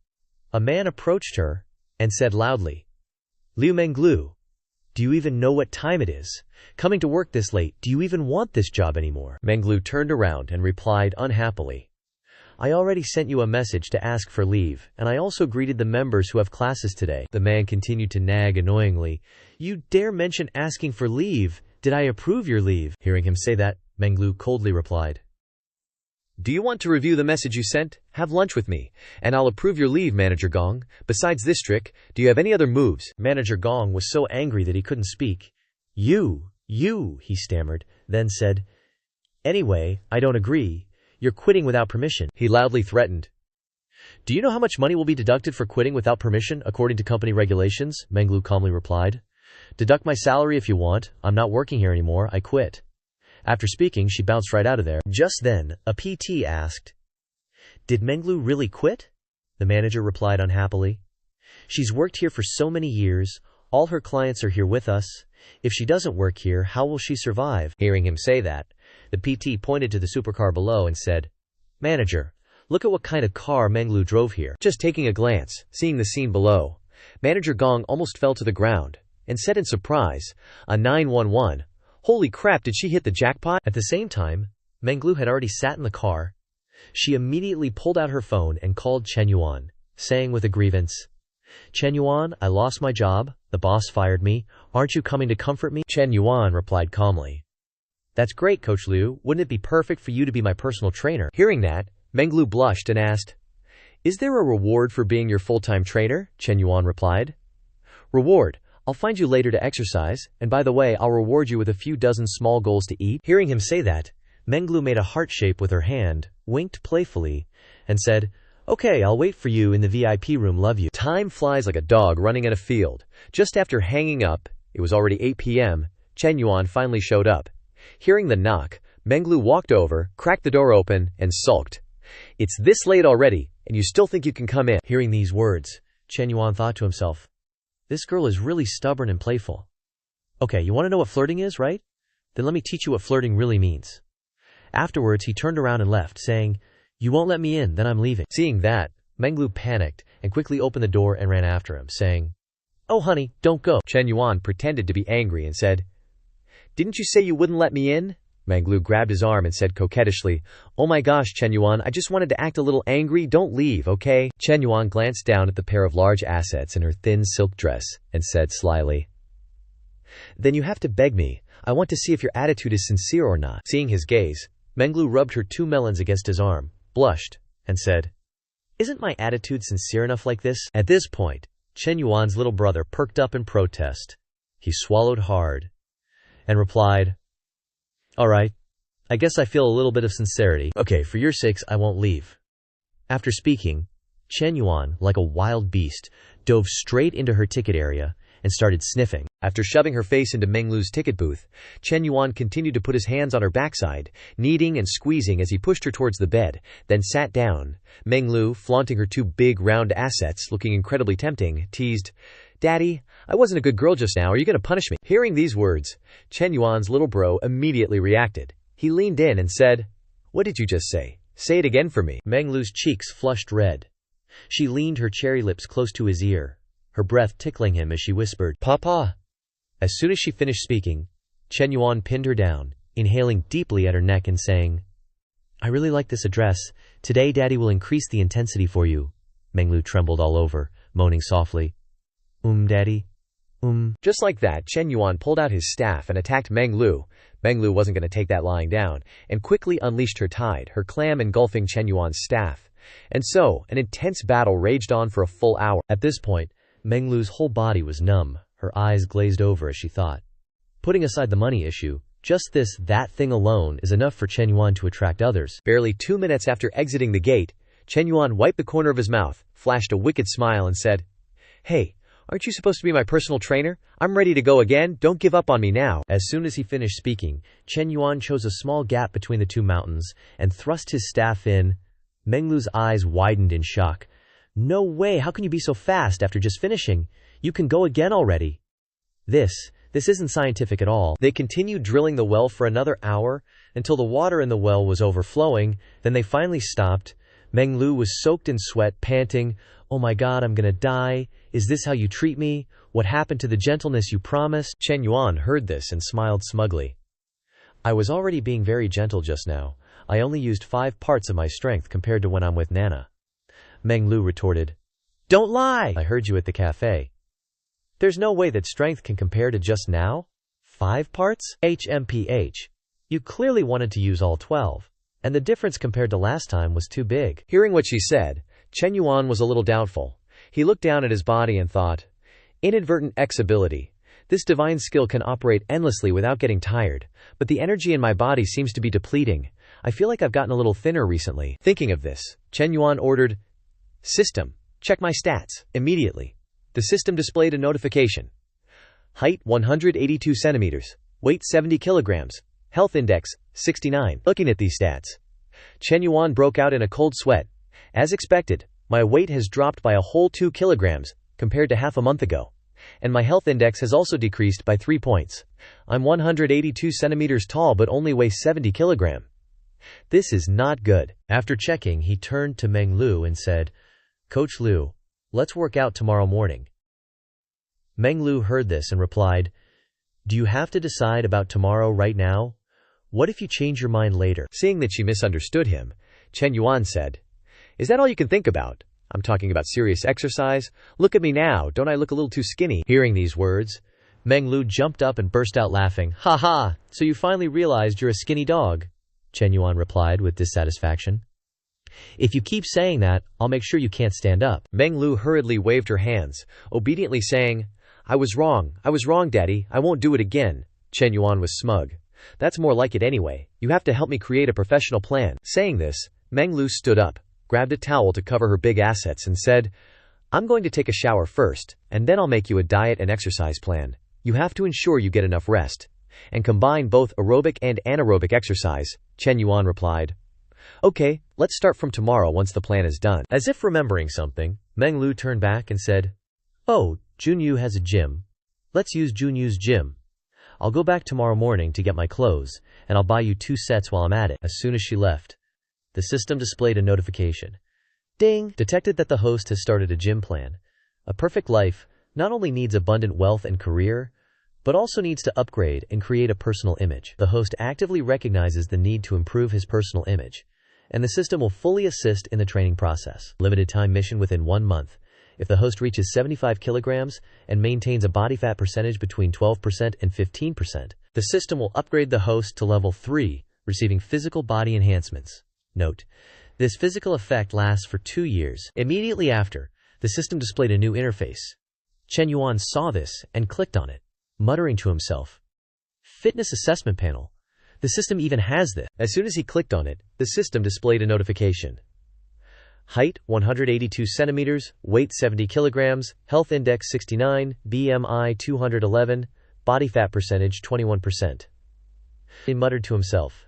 a man approached her and said loudly, "Liu Menglu, do you even know what time it is? Coming to work this late, do you even want this job anymore?" Menglu turned around and replied unhappily, "I already sent you a message to ask for leave, and I also greeted the members who have classes today." The man continued to nag annoyingly, "You dare mention asking for leave? Did I approve your leave?" Hearing him say that, Menglu coldly replied, "Do you want to review the message you sent? Have lunch with me, and I'll approve your leave, Manager Gong. Besides this trick, do you have any other moves?" Manager Gong was so angry that he couldn't speak. You, he stammered, then said, "Anyway, I don't agree. You're quitting without permission," he loudly threatened. "Do you know how much money will be deducted for quitting without permission, according to company regulations?" Menglu calmly replied. "Deduct my salary if you want. I'm not working here anymore. I quit." After speaking, she bounced right out of there. Just then, a PT asked, "Did Menglu really quit?" The manager replied unhappily, "She's worked here for so many years. All her clients are here with us. If she doesn't work here, how will she survive?" Hearing him say that, the PT pointed to the supercar below and said, "Manager, look at what kind of car Menglu drove here." Just taking a glance, seeing the scene below, Manager Gong almost fell to the ground and said in surprise, "A 911. Holy crap, did she hit the jackpot?" At the same time, Menglu had already sat in the car. She immediately pulled out her phone and called Shen Yuan, saying with a grievance, "Shen Yuan, I lost my job. The boss fired me. Aren't you coming to comfort me?" Shen Yuan replied calmly, "That's great, Coach Liu. Wouldn't it be perfect for you to be my personal trainer?" Hearing that, Menglu blushed and asked, "Is there a reward for being your full-time trainer?" Shen Yuan replied, "Reward? I'll find you later to exercise, and by the way, I'll reward you with a few dozen small goals to eat." Hearing him say that, Menglu made a heart shape with her hand, winked playfully, and said, "Okay, I'll wait for you in the VIP room, love you." Time flies like a dog running in a field. Just after hanging up, it was already 8 p.m., Shen Yuan finally showed up. Hearing the knock, Menglu walked over, cracked the door open, and sulked. "It's this late already, and you still think you can come in?" Hearing these words, Shen Yuan thought to himself, "This girl is really stubborn and playful. Okay, you want to know what flirting is, right? Then let me teach you what flirting really means." Afterwards, he turned around and left, saying, "You won't let me in, then I'm leaving." Seeing that, Menglu panicked and quickly opened the door and ran after him, saying, "Oh honey, don't go." Shen Yuan pretended to be angry and said, "Didn't you say you wouldn't let me in?" Menglu grabbed his arm and said coquettishly, "Oh my gosh, Shen Yuan, I just wanted to act a little angry. Don't leave, okay?" Shen Yuan glanced down at the pair of large assets in her thin silk dress and said slyly, "Then you have to beg me. I want to see if your attitude is sincere or not." Seeing his gaze, Menglu rubbed her 2 melons against his arm, blushed, and said, "Isn't my attitude sincere enough like this?" At this point, Shen Yuan's little brother perked up in protest. He swallowed hard and replied, "All right, I guess I feel a little bit of sincerity. Okay, for your sakes, I won't leave." After speaking, Shen Yuan, like a wild beast, dove straight into her ticket area and started sniffing. After shoving her face into Menglu's ticket booth, Shen Yuan continued to put his hands on her backside, kneading and squeezing as he pushed her towards the bed, then sat down. Menglu, flaunting her 2 big round assets, looking incredibly tempting, teased, "Daddy, I wasn't a good girl just now. Are you going to punish me?" Hearing these words, Shen Yuan's little bro immediately reacted. He leaned in and said, "What did you just say? Say it again for me." Menglu's cheeks flushed red. She leaned her cherry lips close to his ear, her breath tickling him as she whispered, "Papa." As soon as she finished speaking, Shen Yuan pinned her down, inhaling deeply at her neck and saying, "I really like this address. Today Daddy will increase the intensity for you." Menglu trembled all over, moaning softly, Daddy. Just like that, Shen Yuan pulled out his staff and attacked Menglu. Menglu wasn't going to take that lying down, and quickly unleashed her tide, her clam engulfing Shen Yuan's staff. And so, an intense battle raged on for a full hour. At this point, Menglu's whole body was numb, her eyes glazed over as she thought. Putting aside the money issue, just that thing alone is enough for Shen Yuan to attract others. Barely 2 minutes after exiting the gate, Shen Yuan wiped the corner of his mouth, flashed a wicked smile and said, "Hey, aren't you supposed to be my personal trainer? I'm ready to go again. Don't give up on me now." As soon as he finished speaking, Shen Yuan chose a small gap between the 2 mountains and thrust his staff in. Menglu's eyes widened in shock. "No way, how can you be so fast after just finishing? You can go again already." This isn't scientific at all. They continued drilling the well for another hour until the water in the well was overflowing. Then they finally stopped. Menglu was soaked in sweat, panting, "Oh my God, I'm gonna die. Is this how you treat me? What happened to the gentleness you promised?" Shen Yuan heard this and smiled smugly. "I was already being very gentle just now. I only used 5 parts of my strength compared to when I'm with Nana." Menglu retorted, "Don't lie! I heard you at the cafe. There's no way that strength can compare to just now? 5 parts? HMPH. You clearly wanted to use all 12. And the difference compared to last time was too big." Hearing what she said, Shen Yuan was a little doubtful. He looked down at his body and thought, "Inadvertent X ability. This divine skill can operate endlessly without getting tired, but the energy in my body seems to be depleting. I feel like I've gotten a little thinner recently." Thinking of this, Shen Yuan ordered, "System, check my stats." Immediately, the system displayed a notification. Height 182 centimeters, weight 70 kilograms, health index 69. Looking at these stats, Shen Yuan broke out in a cold sweat. As expected, my weight has dropped by a whole 2 kilograms compared to half a month ago, and my health index has also decreased by 3 points. I'm 182 centimeters tall but only weigh 70 kilograms. This is not good. After checking, he turned to Menglu and said, "Coach Liu, let's work out tomorrow morning." Menglu heard this and replied, "Do you have to decide about tomorrow right now? What if you change your mind later?" Seeing that she misunderstood him, Shen Yuan said, "Is that all you can think about? I'm talking about serious exercise. Look at me now. Don't I look a little too skinny?" Hearing these words, Menglu jumped up and burst out laughing. "Ha ha! So you finally realized you're a skinny dog?" Shen Yuan replied with dissatisfaction. "If you keep saying that, I'll make sure you can't stand up." Menglu hurriedly waved her hands, obediently saying, I was wrong, Daddy. I won't do it again." Shen Yuan was smug. "That's more like it anyway. You have to help me create a professional plan." Saying this, Menglu stood up, grabbed a towel to cover her big assets and said, "I'm going to take a shower first, and then I'll make you a diet and exercise plan. You have to ensure you get enough rest. and combine both aerobic and anaerobic exercise, Chen Yuan replied. Okay, let's start from tomorrow once the plan is done. As if remembering something, Meng Lu turned back and said, Oh, Junyu has a gym. Let's use Junyu's gym. I'll go back tomorrow morning to get my clothes, and I'll buy you 2 sets while I'm at it. As soon as she left, the system displayed a notification. Ding! Detected that the host has started a gym plan. A perfect life not only needs abundant wealth and career, but also needs to upgrade and create a personal image. The host actively recognizes the need to improve his personal image, and the system will fully assist in the training process. Limited time mission within 1 month. If the host reaches 75 kilograms and maintains a body fat percentage between 12% and 15%, the system will upgrade the host to level 3, receiving physical body enhancements. Note: this physical effect lasts for 2 years. Immediately after, the system displayed a new interface. Chen Yuan saw this and clicked on it, muttering to himself, Fitness Assessment Panel. The system even has this. As soon as he clicked on it, the system displayed a notification. Height 182 centimeters, weight 70 kilograms, health index 69, BMI 211, body fat percentage 21%. He muttered to himself,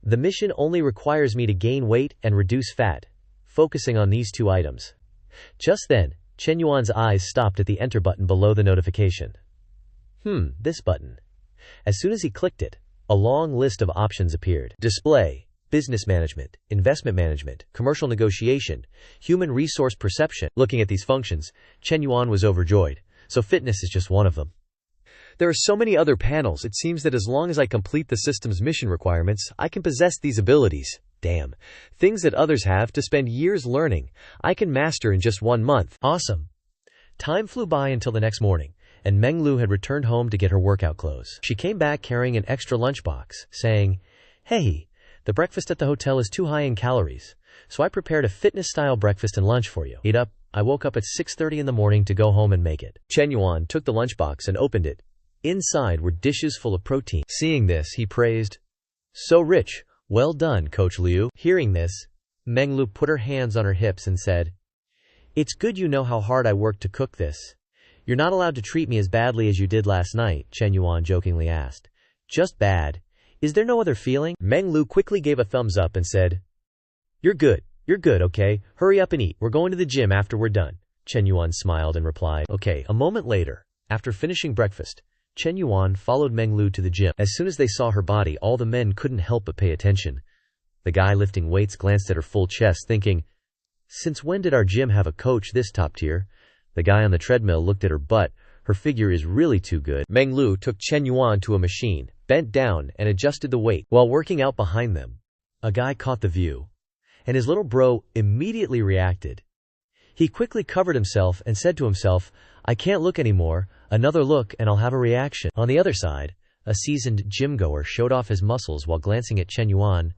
The mission only requires me to gain weight and reduce fat, focusing on these 2 items. Just then, Chen Yuan's eyes stopped at the enter button below the notification. This button. As soon as he clicked it, a long list of options appeared. Display, business management, investment management, commercial negotiation, human resource perception. Looking at these functions, Chen Yuan was overjoyed, so fitness is just one of them. There are so many other panels, it seems that as long as I complete the system's mission requirements, I can possess these abilities. Damn. Things that others have to spend years learning, I can master in just 1 month. Awesome. Time flew by until the next morning, and Meng Lu had returned home to get her workout clothes. She came back carrying an extra lunchbox, saying, Hey, the breakfast at the hotel is too high in calories, so I prepared a fitness-style breakfast and lunch for you. Eat up. I woke up at 6:30 in the morning to go home and make it. Chen Yuan took the lunchbox and opened it. Inside were dishes full of protein. Seeing this, he praised, So rich. Well done, Coach Liu. Hearing this, Meng Lu put her hands on her hips and said, It's good you know how hard I worked to cook this. You're not allowed to treat me as badly as you did last night, Chen Yuan jokingly asked. Just bad. Is there no other feeling? Meng Lu quickly gave a thumbs up and said, You're good, okay? Hurry up and eat. We're going to the gym after we're done. Chen Yuan smiled and replied, Okay. A moment later, after finishing breakfast, Chen Yuan followed Meng Lu to the gym. As soon as they saw her body, all the men couldn't help but pay attention. The guy lifting weights glanced at her full chest, thinking, Since when did our gym have a coach this top tier? The guy on the treadmill looked at her butt. Her figure is really too good. Meng Lu took Chen Yuan to a machine, bent down, and adjusted the weight. While working out behind them, a guy caught the view, and his little bro immediately reacted. He quickly covered himself and said to himself, I can't look anymore. Another look and I'll have a reaction. On the other side, a seasoned gym-goer showed off his muscles while glancing at Chen Yuan.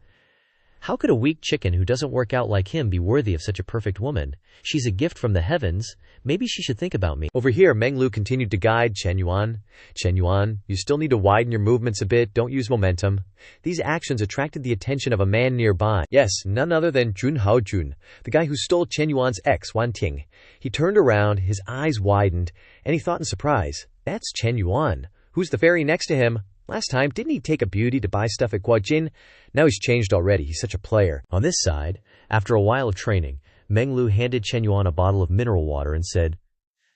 How could a weak chicken who doesn't work out like him be worthy of such a perfect woman? She's a gift from the heavens. Maybe she should think about me. Over here, Meng Lu continued to guide Chen Yuan. Chen Yuan, you still need to widen your movements a bit. Don't use momentum. These actions attracted the attention of a man nearby. Yes, none other than Jun Haojun, the guy who stole Chen Yuan's ex, Wan Ting. He turned around, his eyes widened, and he thought in surprise, That's Chen Yuan. Who's the fairy next to him? Last time, didn't he take a beauty to buy stuff at Guojin? Now he's changed already. He's such a player. On this side, after a while of training, Meng Lu handed Chen Yuan a bottle of mineral water and said,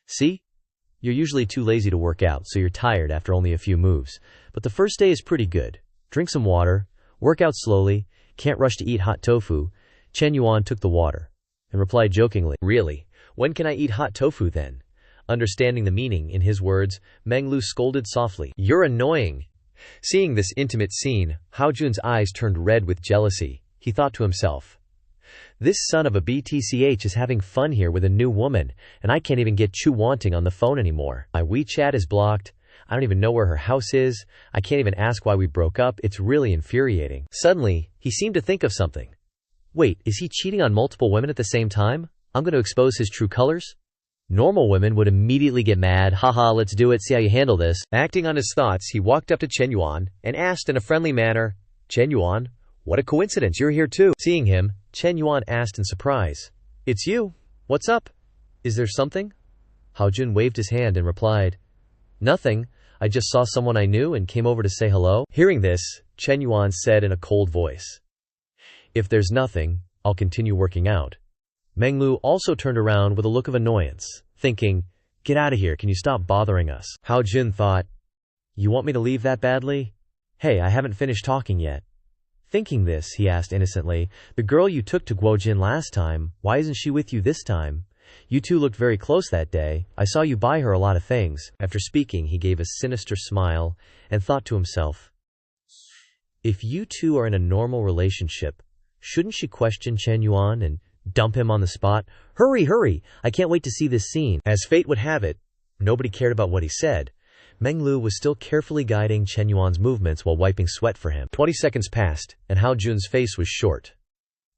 See? You're usually too lazy to work out, so you're tired after only a few moves. But the first day is pretty good. Drink some water, work out slowly, can't rush to eat hot tofu. Chen Yuan took the water and replied jokingly, Really? When can I eat hot tofu then? Understanding the meaning in his words, Meng Lu scolded softly, You're annoying. Seeing this intimate scene, Haojun's eyes turned red with jealousy. He thought to himself, This son of a BTCH is having fun here with a new woman, and I can't even get Chu Wanting on the phone anymore. My WeChat is blocked. I don't even know where her house is. I can't even ask why we broke up. It's really infuriating. Suddenly, he seemed to think of something. Wait, is he cheating on multiple women at the same time? I'm going to expose his true colors? Normal women would immediately get mad. Haha, let's do it, see how you handle this. Acting on his thoughts, he walked up to Chen Yuan and asked in a friendly manner, Chen Yuan, what a coincidence, you're here too. Seeing him, Chen Yuan asked in surprise, It's you. What's up? Is there something? Haojun waved his hand and replied, Nothing. I just saw someone I knew and came over to say hello." Hearing this, Shen Yuan said in a cold voice, "If there's nothing, I'll continue working out." Meng Lu also turned around with a look of annoyance, thinking, "Get out of here, can you stop bothering us?" Hao Jun thought, "You want me to leave that badly? Hey, I haven't finished talking yet." Thinking this, he asked innocently, "The girl you took to Guojin last time, why isn't she with you this time? You two looked very close that day. I saw you buy her a lot of things." After speaking, he gave a sinister smile and thought to himself, "If you two are in a normal relationship, shouldn't she question Shen Yuan and dump him on the spot? Hurry, hurry! I can't wait to see this scene." As fate would have it, nobody cared about what he said. Meng Lu was still carefully guiding Shen Yuan's movements while wiping sweat for him. 20 seconds passed, and Hao Jun's face was short.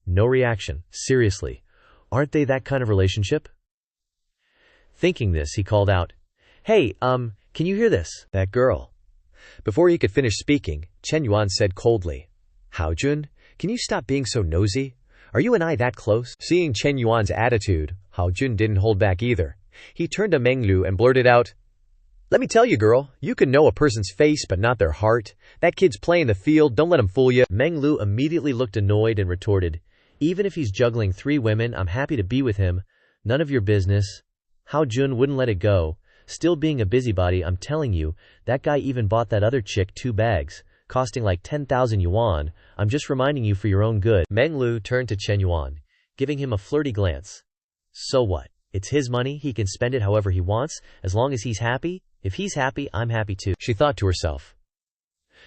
No reaction. Seriously, aren't they that kind of relationship? Thinking this, he called out, "Hey, can you hear this? That girl." Before he could finish speaking, Shen Yuan said coldly, "Hao Jun, can you stop being so nosy? Are you and I that close?" Seeing Shen Yuan's attitude, Hao Jun didn't hold back either. He turned to Meng Lu and blurted out, "Let me tell you, girl, you can know a person's face but not their heart. That kid's playing the field, don't let him fool you." Meng Lu immediately looked annoyed and retorted, "Even if he's juggling 3 women, I'm happy to be with him. None of your business." Hao Jun wouldn't let it go. Still being a busybody, "I'm telling you, that guy even bought that other chick 2 bags, costing like 10,000 yuan. I'm just reminding you for your own good." Meng Lu turned to Shen Yuan, giving him a flirty glance. "So what? It's his money, he can spend it however he wants, as long as he's happy. If he's happy, I'm happy too," she thought to herself.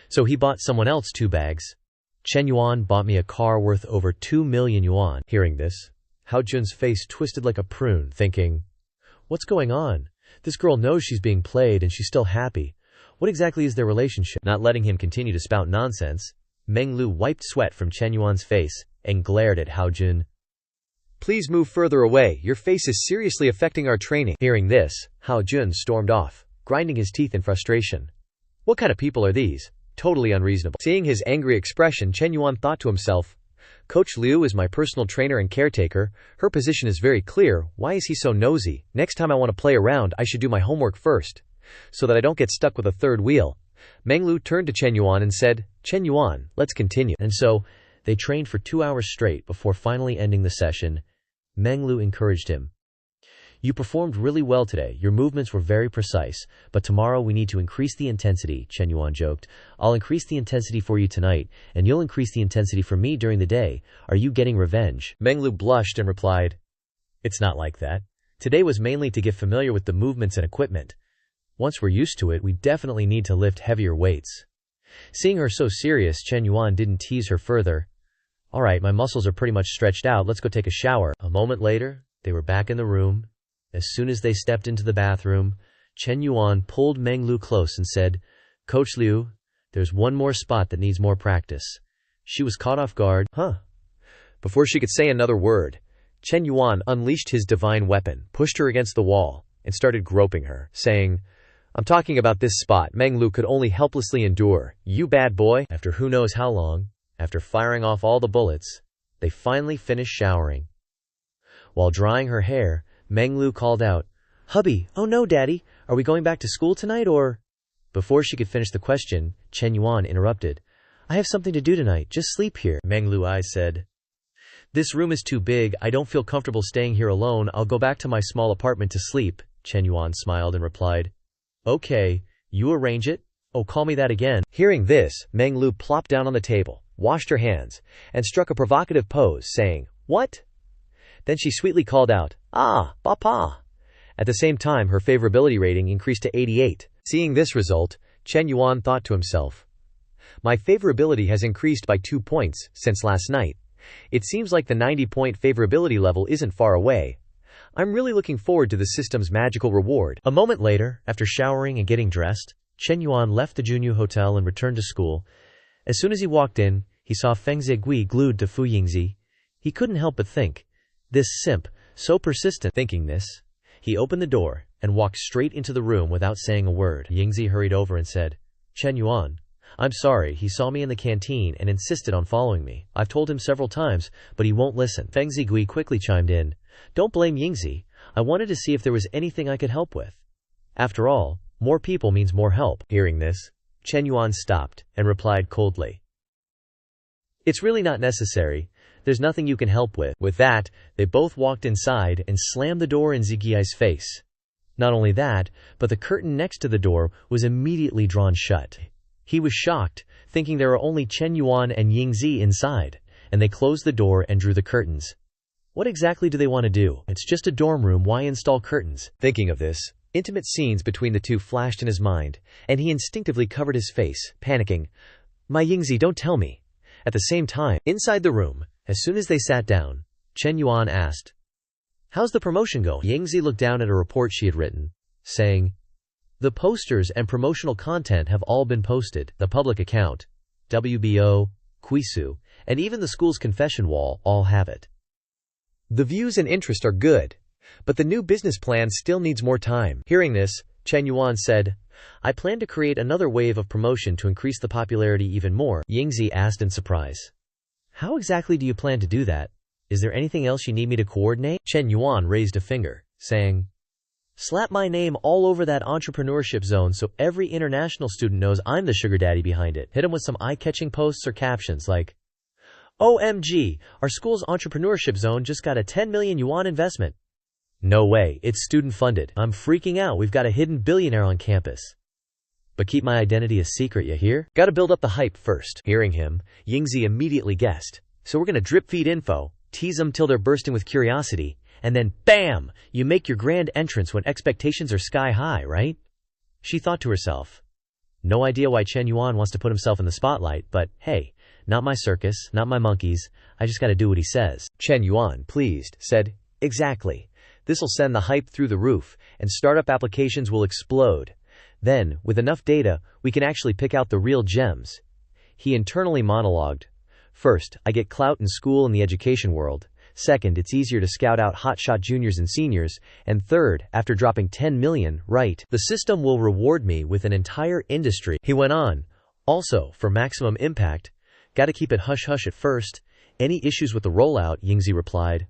"So he bought someone else 2 bags. Shen Yuan bought me a car worth over 2 million yuan. Hearing this, Hao Jun's face twisted like a prune, thinking, "What's going on? This girl knows she's being played and she's still happy. What exactly is their relationship?" Not letting him continue to spout nonsense, Meng Lu wiped sweat from Shen Yuan's face and glared at Hao Jun. "Please move further away, your face is seriously affecting our training." Hearing this, Hao Jun stormed off, grinding his teeth in frustration. What kind of people are these? Totally unreasonable. Seeing his angry expression, Shen Yuan thought to himself, "Coach Liu is my personal trainer and caretaker. Her position is very clear. Why is he so nosy? Next time I want to play around, I should do my homework first, so that I don't get stuck with a third wheel." Meng Lu turned to Shen Yuan and said, "Shen Yuan, let's continue." And so, they trained for 2 hours straight before finally ending the session. Meng Lu encouraged him. "You performed really well today. Your movements were very precise, but tomorrow we need to increase the intensity," Shen Yuan joked. "I'll increase the intensity for you tonight, and you'll increase the intensity for me during the day. Are you getting revenge?" Meng Lu blushed and replied, "It's not like that. Today was mainly to get familiar with the movements and equipment. Once we're used to it, we definitely need to lift heavier weights." Seeing her so serious, Shen Yuan didn't tease her further. "All right, my muscles are pretty much stretched out. Let's go take a shower." A moment later, they were back in the room. As soon as they stepped into the bathroom, Shen Yuan pulled Meng Lu close and said, "Coach Liu, there's one more spot that needs more practice." She was caught off guard. "Huh?" Before she could say another word, Shen Yuan unleashed his divine weapon, pushed her against the wall, and started groping her, saying, "I'm talking about this spot." Meng Lu could only helplessly endure. "You bad boy." After who knows how long, after firing off all the bullets, they finally finished showering. While drying her hair, Meng Lu called out, "Hubby, oh no, Daddy, are we going back to school tonight or?" Before she could finish the question, Shen Yuan interrupted. "I have something to do tonight, just sleep here." Meng Lu eyes said, "This room is too big, I don't feel comfortable staying here alone, I'll go back to my small apartment to sleep." Shen Yuan smiled and replied, "Okay, you arrange it. Oh, call me that again." Hearing this, Meng Lu plopped down on the table, washed her hands, and struck a provocative pose, saying, "What?" Then she sweetly called out, "Ah, papa." At the same time, her favorability rating increased to 88. Seeing this result, Shen Yuan thought to himself, "My favorability has increased by 2 points since last night. It seems like the 90-point favorability level isn't far away. I'm really looking forward to the system's magical reward." A moment later, after showering and getting dressed, Shen Yuan left the Junyu Hotel and returned to school. As soon as he walked in, he saw Feng Zigui glued to Fu Yingzi. He couldn't help but think, this simp, so persistent. Thinking this, he opened the door and walked straight into the room without saying a word. Yingzi hurried over and said, "Shen Yuan, I'm sorry, he saw me in the canteen and insisted on following me. I've told him several times, but he won't listen." Feng Zigui quickly chimed in, "Don't blame Yingzi. I wanted to see if there was anything I could help with. After all, More people means more help. Hearing this, Chen Yuan stopped and replied coldly. It's really not necessary. There's nothing you can help with. With that, they both walked inside and slammed the door in Zigiai's face. Not only that, but the curtain next to the door was immediately drawn shut. He was shocked, thinking there were only Chen Yuan and Yingzi inside, and they closed the door and drew the curtains. What exactly do they want to do? It's just a dorm room, why install curtains? Thinking of this, intimate scenes between the two flashed in his mind, and he instinctively covered his face, panicking. My Yingzi, don't tell me. At the same time, inside the room, as soon as they sat down, Chen Yuan asked, How's the promotion going? Yingzi looked down at a report she had written, saying, The posters and promotional content have all been posted. The public account, WBO, Quisu, and even the school's confession wall all have it. The views and interest are good, but the new business plan still needs more time. Hearing this, Chen Yuan said, I plan to create another wave of promotion to increase the popularity even more. Yingzi asked in surprise. How exactly do you plan to do that? Is there anything else you need me to coordinate? Chen Yuan raised a finger, saying, Slap my name all over that entrepreneurship zone so every international student knows I'm the sugar daddy behind it. Hit him with some eye-catching posts or captions like, OMG, our school's entrepreneurship zone just got a 10 million yuan investment. No way, it's student-funded. I'm freaking out, we've got a hidden billionaire on campus. But keep my identity a secret, you hear? Gotta build up the hype first. Hearing him, Yingzi immediately guessed. So we're gonna drip-feed info, tease them till they're bursting with curiosity, and then BAM! You make your grand entrance when expectations are sky-high, right? She thought to herself. No idea why Chen Yuan wants to put himself in the spotlight, but hey, not my circus, not my monkeys, I just gotta do what he says. Chen Yuan, pleased, said, Exactly. This'll send the hype through the roof, and startup applications will explode. Then, with enough data, we can actually pick out the real gems. He internally monologued. First, I get clout in school and the education world. Second, it's easier to scout out hotshot juniors and seniors. And third, after dropping 10 million, right, the system will reward me with an entire industry. He went on. Also, for maximum impact, gotta keep it hush-hush at first. Any issues with the rollout, Yingzi replied.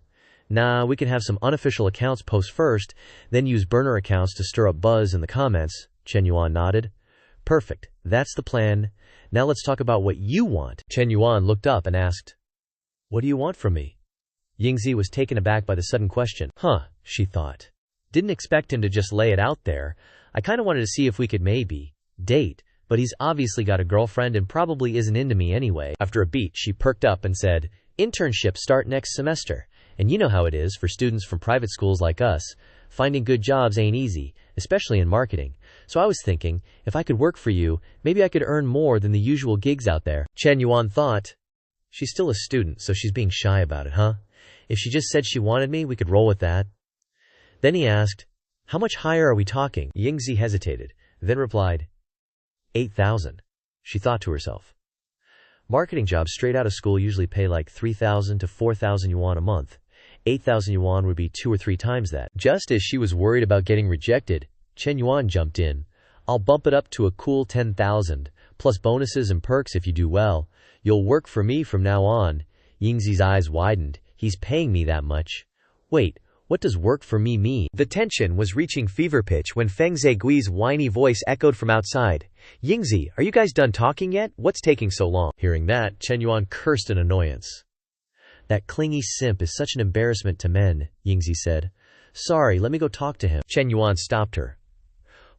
Nah, we can have some unofficial accounts post first, then use burner accounts to stir up buzz in the comments. Chen Yuan nodded. Perfect, that's the plan. Now let's talk about what you want. Chen Yuan looked up and asked, What do you want from me? Yingzi was taken aback by the sudden question. She thought. Didn't expect him to just lay it out there. I kinda wanted to see if we could maybe date, but he's obviously got a girlfriend and probably isn't into me anyway. After a beat, she perked up and said, Internships start next semester. And you know how it is for students from private schools like us. Finding good jobs ain't easy, especially in marketing. So I was thinking, if I could work for you, maybe I could earn more than the usual gigs out there. Chen Yuan thought. She's still a student, so she's being shy about it, huh? If she just said she wanted me, we could roll with that. Then he asked, How much higher are we talking? Yingzi hesitated, then replied, 8,000. She thought to herself. Marketing jobs straight out of school usually pay like 3,000 to 4,000 yuan a month. 8,000 yuan would be 2 or 3 times that. Just as she was worried about getting rejected, Chen Yuan jumped in. I'll bump it up to a cool 10,000, plus bonuses and perks if you do well. You'll work for me from now on. Yingzi's eyes widened. He's paying me that much. Wait, what does work for me mean? The tension was reaching fever pitch when Feng Zigui's whiny voice echoed from outside. Yingzi, are you guys done talking yet? What's taking so long? Hearing that, Chen Yuan cursed in annoyance. That clingy simp is such an embarrassment to men, Yingzi said. Sorry, let me go talk to him. Chen Yuan stopped her.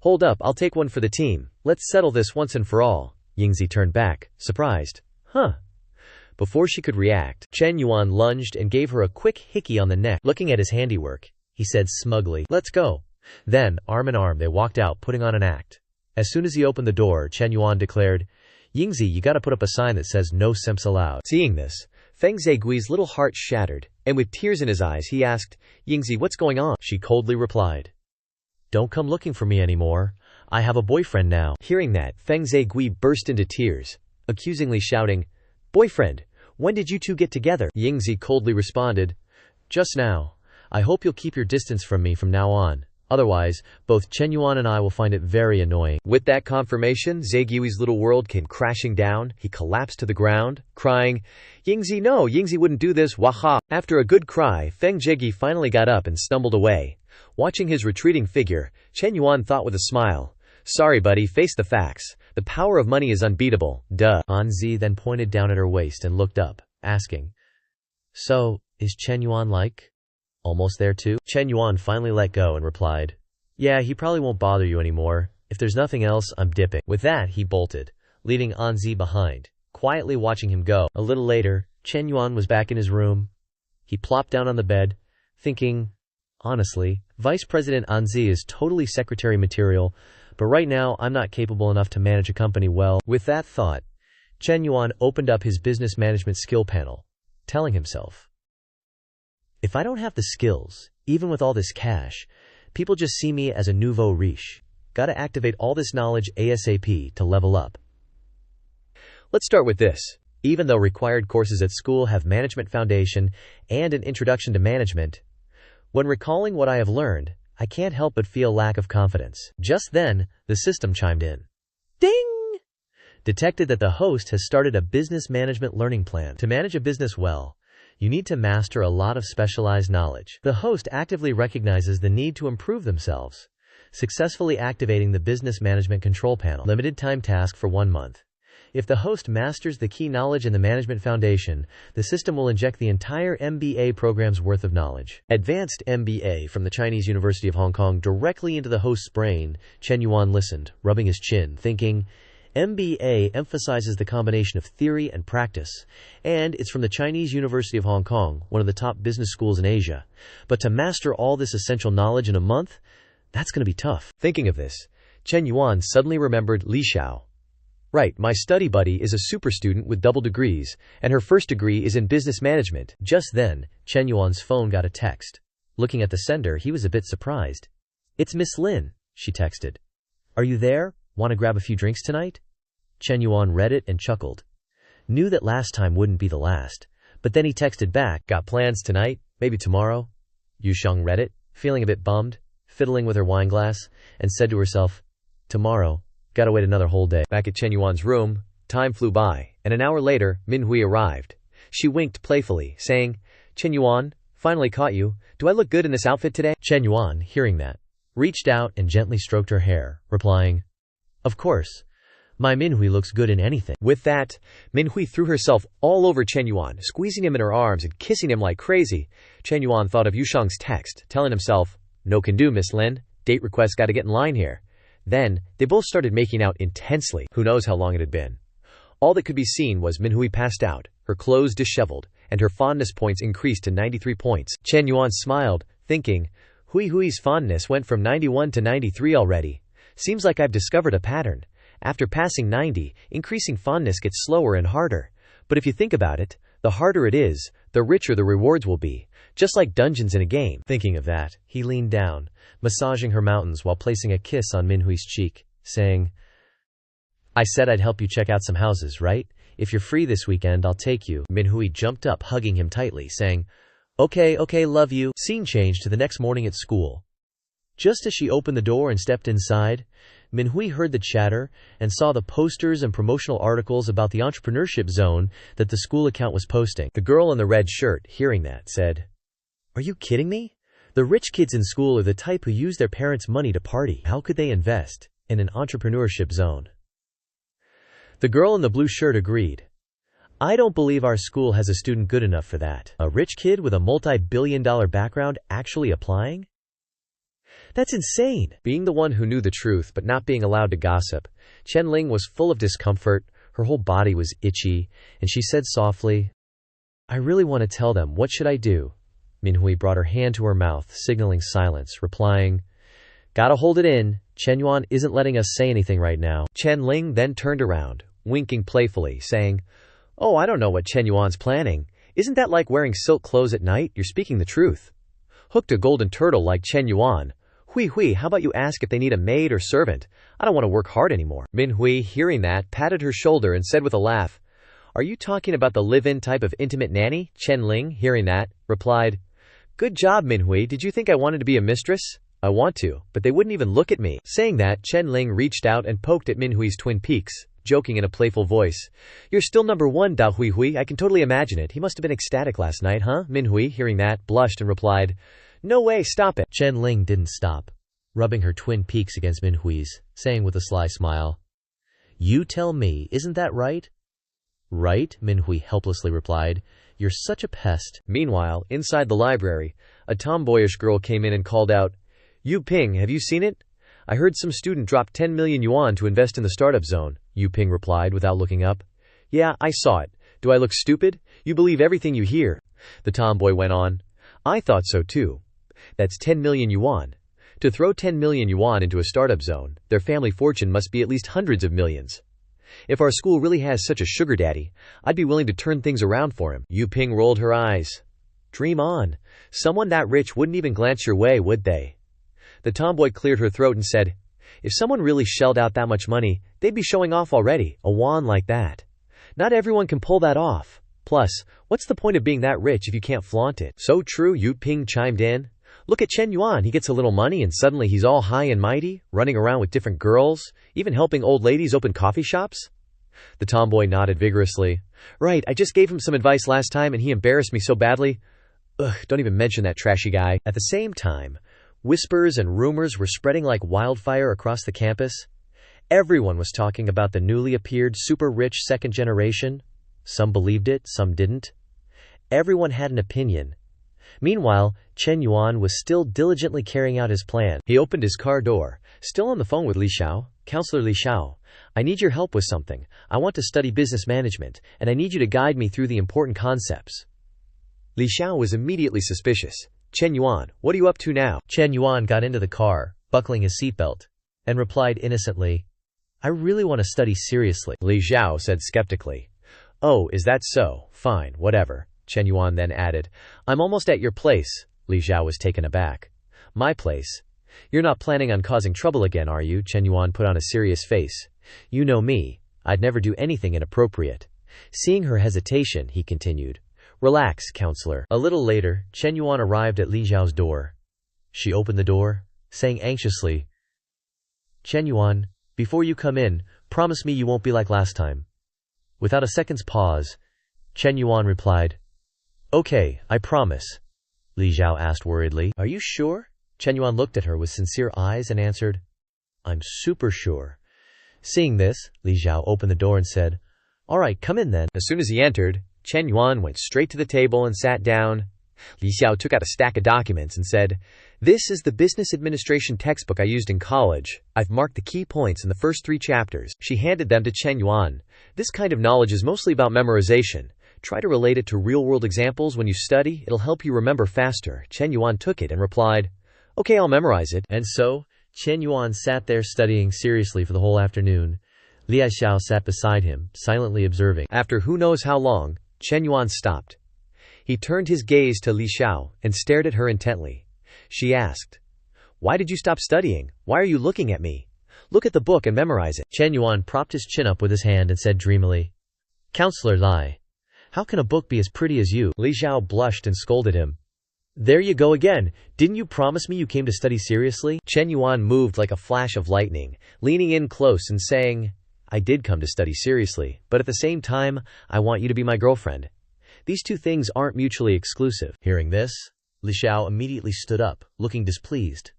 Hold up, I'll take one for the team. Let's settle this once and for all. Yingzi turned back, surprised. Before she could react, Chen Yuan lunged and gave her a quick hickey on the neck. Looking at his handiwork, he said smugly, Let's go. Then, arm in arm, they walked out, putting on an act. As soon as he opened the door, Chen Yuan declared, Yingzi, you gotta put up a sign that says no simps allowed. Seeing this, Feng Zigui's little heart shattered, and with tears in his eyes, he asked, Yingzi, what's going on? She coldly replied, Don't come looking for me anymore. I have a boyfriend now. Hearing that, Feng Zigui burst into tears, accusingly shouting, Boyfriend, when did you two get together? Yingzi coldly responded, Just now. I hope you'll keep your distance from me from now on. Otherwise, both Chen Yuan and I will find it very annoying. With that confirmation, Zigui's little world came crashing down. He collapsed to the ground, crying, Yingzi, no, Yingzi wouldn't do this, waha. After a good cry, Feng Zigui finally got up and stumbled away. Watching his retreating figure, Chen Yuan thought with a smile, Sorry buddy, face the facts. The power of money is unbeatable, duh. Anzi then pointed down at her waist and looked up, asking, "So, is Shen Yuan almost there too?" Shen Yuan finally let go and replied, "Yeah, he probably won't bother you anymore. If there's nothing else, I'm dipping." With that, he bolted, leaving Anzi behind, quietly watching him go. A little later, Shen Yuan was back in his room. He plopped down on the bed, thinking, honestly, Vice President Anzi is totally secretary material, but right now I'm not capable enough to manage a company well. With that thought, Shen Yuan opened up his business management skill panel, telling himself, if I don't have the skills, even with all this cash, people just see me as a nouveau riche. Gotta activate all this knowledge ASAP to level up. Let's start with this. Even though required courses at school have management foundation and an introduction to management, when recalling what I have learned, I can't help but feel lack of confidence. Just then, the system chimed in. Ding! Detected that the host has started a business management learning plan. To manage a business well, you need to master a lot of specialized knowledge. The host actively recognizes the need to improve themselves, successfully activating the business management control panel. Limited time task for 1 month. If the host masters the key knowledge in the management foundation, the system will inject the entire MBA program's worth of knowledge. Advanced MBA from the Chinese University of Hong Kong directly into the host's brain. Shen Yuan listened, rubbing his chin, thinking, MBA emphasizes the combination of theory and practice, and it's from the Chinese University of Hong Kong, one of the top business schools in Asia. But to master all this essential knowledge in a month, that's going to be tough. Thinking of this, Shen Yuan suddenly remembered Li Xiao. Right, my study buddy is a super student with double degrees, and her first degree is in business management. Just then, Shen Yuan's phone got a text. Looking at the sender, he was a bit surprised. It's Miss Lin, she texted. Are you there? Want to grab a few drinks tonight? Shen Yuan read it and chuckled. Knew that last time wouldn't be the last, but then he texted back, got plans tonight? Maybe tomorrow? Yu Sheng read it, feeling a bit bummed, fiddling with her wine glass, and said to herself, tomorrow, gotta wait another whole day. Back at Shen Yuan's room, time flew by, and an hour later, Manhwa arrived. She winked playfully, saying, Shen Yuan, finally caught you. Do I look good in this outfit today? Shen Yuan, hearing that, reached out and gently stroked her hair, replying, of course. My Manhwa looks good in anything. With that, Manhwa threw herself all over Shen Yuan, squeezing him in her arms and kissing him like crazy. Shen Yuan thought of Yu Sheng's text, telling himself, no can do, Miss Lin. Date request gotta get in line here. Then, they both started making out intensely. Who knows how long it had been. All that could be seen was Manhwa passed out, her clothes disheveled, and her fondness points increased to 93 points. Shen Yuan smiled, thinking, Hui's fondness went from 91 to 93 already. Seems like I've discovered a pattern. After passing 90, increasing fondness gets slower and harder. But if you think about it, the harder it is, the richer the rewards will be. Just like dungeons in a game. Thinking of that, he leaned down, massaging her mountains while placing a kiss on Manhwa's cheek, saying, I said I'd help you check out some houses, right? If you're free this weekend, I'll take you. Manhwa jumped up, hugging him tightly, saying, Okay, love you. Scene changed to the next morning at school. Just as she opened the door and stepped inside, Manhwa heard the chatter and saw the posters and promotional articles about the entrepreneurship zone that the school account was posting. The girl in the red shirt, hearing that, said, Are you kidding me? The rich kids in school are the type who use their parents' money to party. How could they invest in an entrepreneurship zone? The girl in the blue shirt agreed. I don't believe our school has a student good enough for that. A rich kid with a multi-billion-dollar background actually applying? That's insane. Being the one who knew the truth but not being allowed to gossip, Chen Ling was full of discomfort, her whole body was itchy, and she said softly, I really want to tell them, what should I do? Manhwa brought her hand to her mouth, signaling silence, replying, Gotta hold it in, Chen Yuan isn't letting us say anything right now. Chen Ling then turned around, winking playfully, saying, Oh, I don't know what Chen Yuan's planning. Isn't that like wearing silk clothes at night? You're speaking the truth. Hooked a golden turtle like Chen Yuan. Hui, how about you ask if they need a maid or servant? I don't want to work hard anymore. Manhwa, hearing that, patted her shoulder and said with a laugh, Are you talking about the live-in type of intimate nanny? Chen Ling, hearing that, replied, Good job, Manhwa. Did you think I wanted to be a mistress? I want to, but they wouldn't even look at me. Saying that, Chen Ling reached out and poked at Manhwa's twin peaks, joking in a playful voice. You're still number one, Da Hui. I can totally imagine it. He must have been ecstatic last night, huh? Manhwa, hearing that, blushed and replied, No way, stop it. Chen Ling didn't stop. rubbing her twin peaks against Minhui's, saying with a sly smile, "You tell me, isn't that right?" "Right," Minhui helplessly replied. "You're such a pest." Meanwhile, inside the library, a tomboyish girl came in and called out, "Yu Ping, have you seen it? I heard some student dropped 10 million yuan to invest in the startup zone," Yu Ping replied without looking up. "Yeah, I saw it. Do I look stupid? You believe everything you hear." The tomboy went on, "I thought so too. That's 10 million yuan. To throw 10 million yuan into a startup zone, their family fortune must be at least hundreds of millions. If our school really has such a sugar daddy, I'd be willing to turn things around for him." Yu Ping rolled her eyes. "Dream on. Someone that rich wouldn't even glance your way, would they?" The tomboy cleared her throat and said, "If someone really shelled out that much money, they'd be showing off already, a wand like that. Not everyone can pull that off. Plus, what's the point of being that rich if you can't flaunt it?" "So true," Yu Ping chimed in. "Look at Shen Yuan, he gets a little money and suddenly he's all high and mighty, running around with different girls, even helping old ladies open coffee shops." The tomboy nodded vigorously. "Right, I just gave him some advice last time and he embarrassed me so badly. Ugh, don't even mention that trashy guy." At the same time, whispers and rumors were spreading like wildfire across the campus. Everyone was talking about the newly appeared super-rich second generation. Some believed it, some didn't. Everyone had an opinion. Meanwhile, Shen Yuan was still diligently carrying out his plan. He opened his car door, still on the phone with Li Xiao. "Counselor Li Xiao, I need your help with something. I want to study business management, and I need you to guide me through the important concepts." Li Xiao was immediately suspicious. "Shen Yuan, what are you up to now?" Shen Yuan got into the car, buckling his seatbelt, and replied innocently, "I really want to study seriously." Li Xiao said skeptically, "Oh, is that so? Fine, whatever." Shen Yuan then added, "I'm almost at your place." Li Xiao was taken aback. "My place? You're not planning on causing trouble again, are you?" Shen Yuan put on a serious face. "You know me. I'd never do anything inappropriate." Seeing her hesitation, he continued, "Relax, counselor." A little later, Shen Yuan arrived at Li Xiao's door. She opened the door, saying anxiously, "Shen Yuan, before you come in, promise me you won't be like last time." Without a second's pause, Shen Yuan replied, "Okay, I promise." Li Xiao asked worriedly, "Are you sure?" Shen Yuan looked at her with sincere eyes and answered, "I'm super sure." Seeing this, Li Xiao opened the door and said, "All right, come in then." As soon as he entered, Shen Yuan went straight to the table and sat down. Li Xiao took out a stack of documents and said, "This is the business administration textbook I used in college. I've marked the key points in the first 3 chapters. She handed them to Shen Yuan. "This kind of knowledge is mostly about memorization. Try to relate it to real-world examples when you study. It'll help you remember faster." Shen Yuan took it and replied, "Okay, I'll memorize it." And so, Shen Yuan sat there studying seriously for the whole afternoon. Li Xiao sat beside him, silently observing. After who knows how long, Shen Yuan stopped. He turned his gaze to Li Xiao and stared at her intently. She asked, "Why did you stop studying? Why are you looking at me? Look at the book and memorize it." Shen Yuan propped his chin up with his hand and said dreamily, "Counselor Lai, how can a book be as pretty as you?" Li Xiao blushed and scolded him. "There you go again. Didn't you promise me you came to study seriously?" Shen Yuan moved like a flash of lightning, leaning in close and saying, "I did come to study seriously, but at the same time, I want you to be my girlfriend. These two things aren't mutually exclusive." Hearing this, Li Xiao immediately stood up, looking displeased.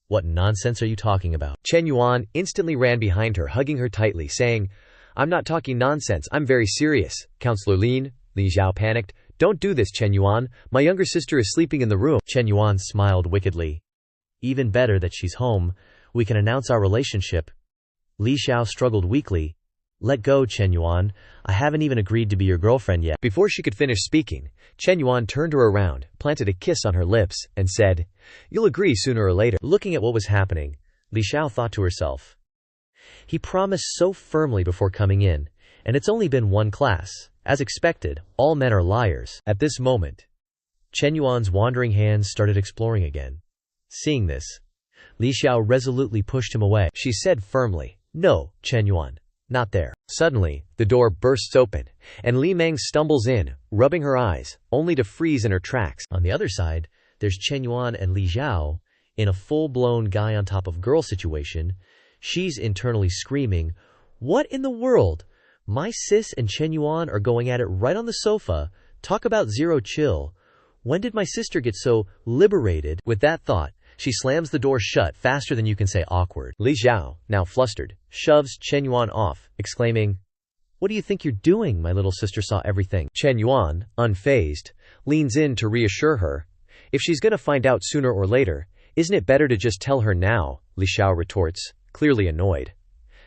"What nonsense are you talking about?" Shen Yuan instantly ran behind her, hugging her tightly, saying, "I'm not talking nonsense, I'm very serious." "Counselor Lin," Li Xiao panicked, "don't do this, Shen Yuan. My younger sister is sleeping in the room." Shen Yuan smiled wickedly. "Even better that she's home. We can announce our relationship." Li Xiao struggled weakly. "Let go, Shen Yuan. I haven't even agreed to be your girlfriend yet." Before she could finish speaking, Shen Yuan turned her around, planted a kiss on her lips, and said, "You'll agree sooner or later." Looking at what was happening, Li Xiao thought to herself, "He promised so firmly before coming in, and it's only been one class. As expected, all men are liars." At this moment, Shen Yuan's wandering hands started exploring again. Seeing this, Li Xiao resolutely pushed him away. She said firmly, "No, Shen Yuan. Not there." Suddenly, the door bursts open, and Li Meng stumbles in, rubbing her eyes, only to freeze in her tracks. On the other side, there's Shen Yuan and Li Xiao, in a full-blown guy on top of girl situation. She's internally screaming, "What in the world? My sis and Shen Yuan are going at it right on the sofa. Talk about zero chill. When did my sister get so liberated?" With that thought, She slams the door shut faster than you can say awkward. Li Xiao, now flustered, shoves Shen Yuan off, exclaiming, "What do you think you're doing? My little sister saw everything." Shen Yuan, unfazed, leans in to reassure her. "If she's gonna find out sooner or later, isn't it better to just tell her now?" Li Xiao retorts, clearly annoyed.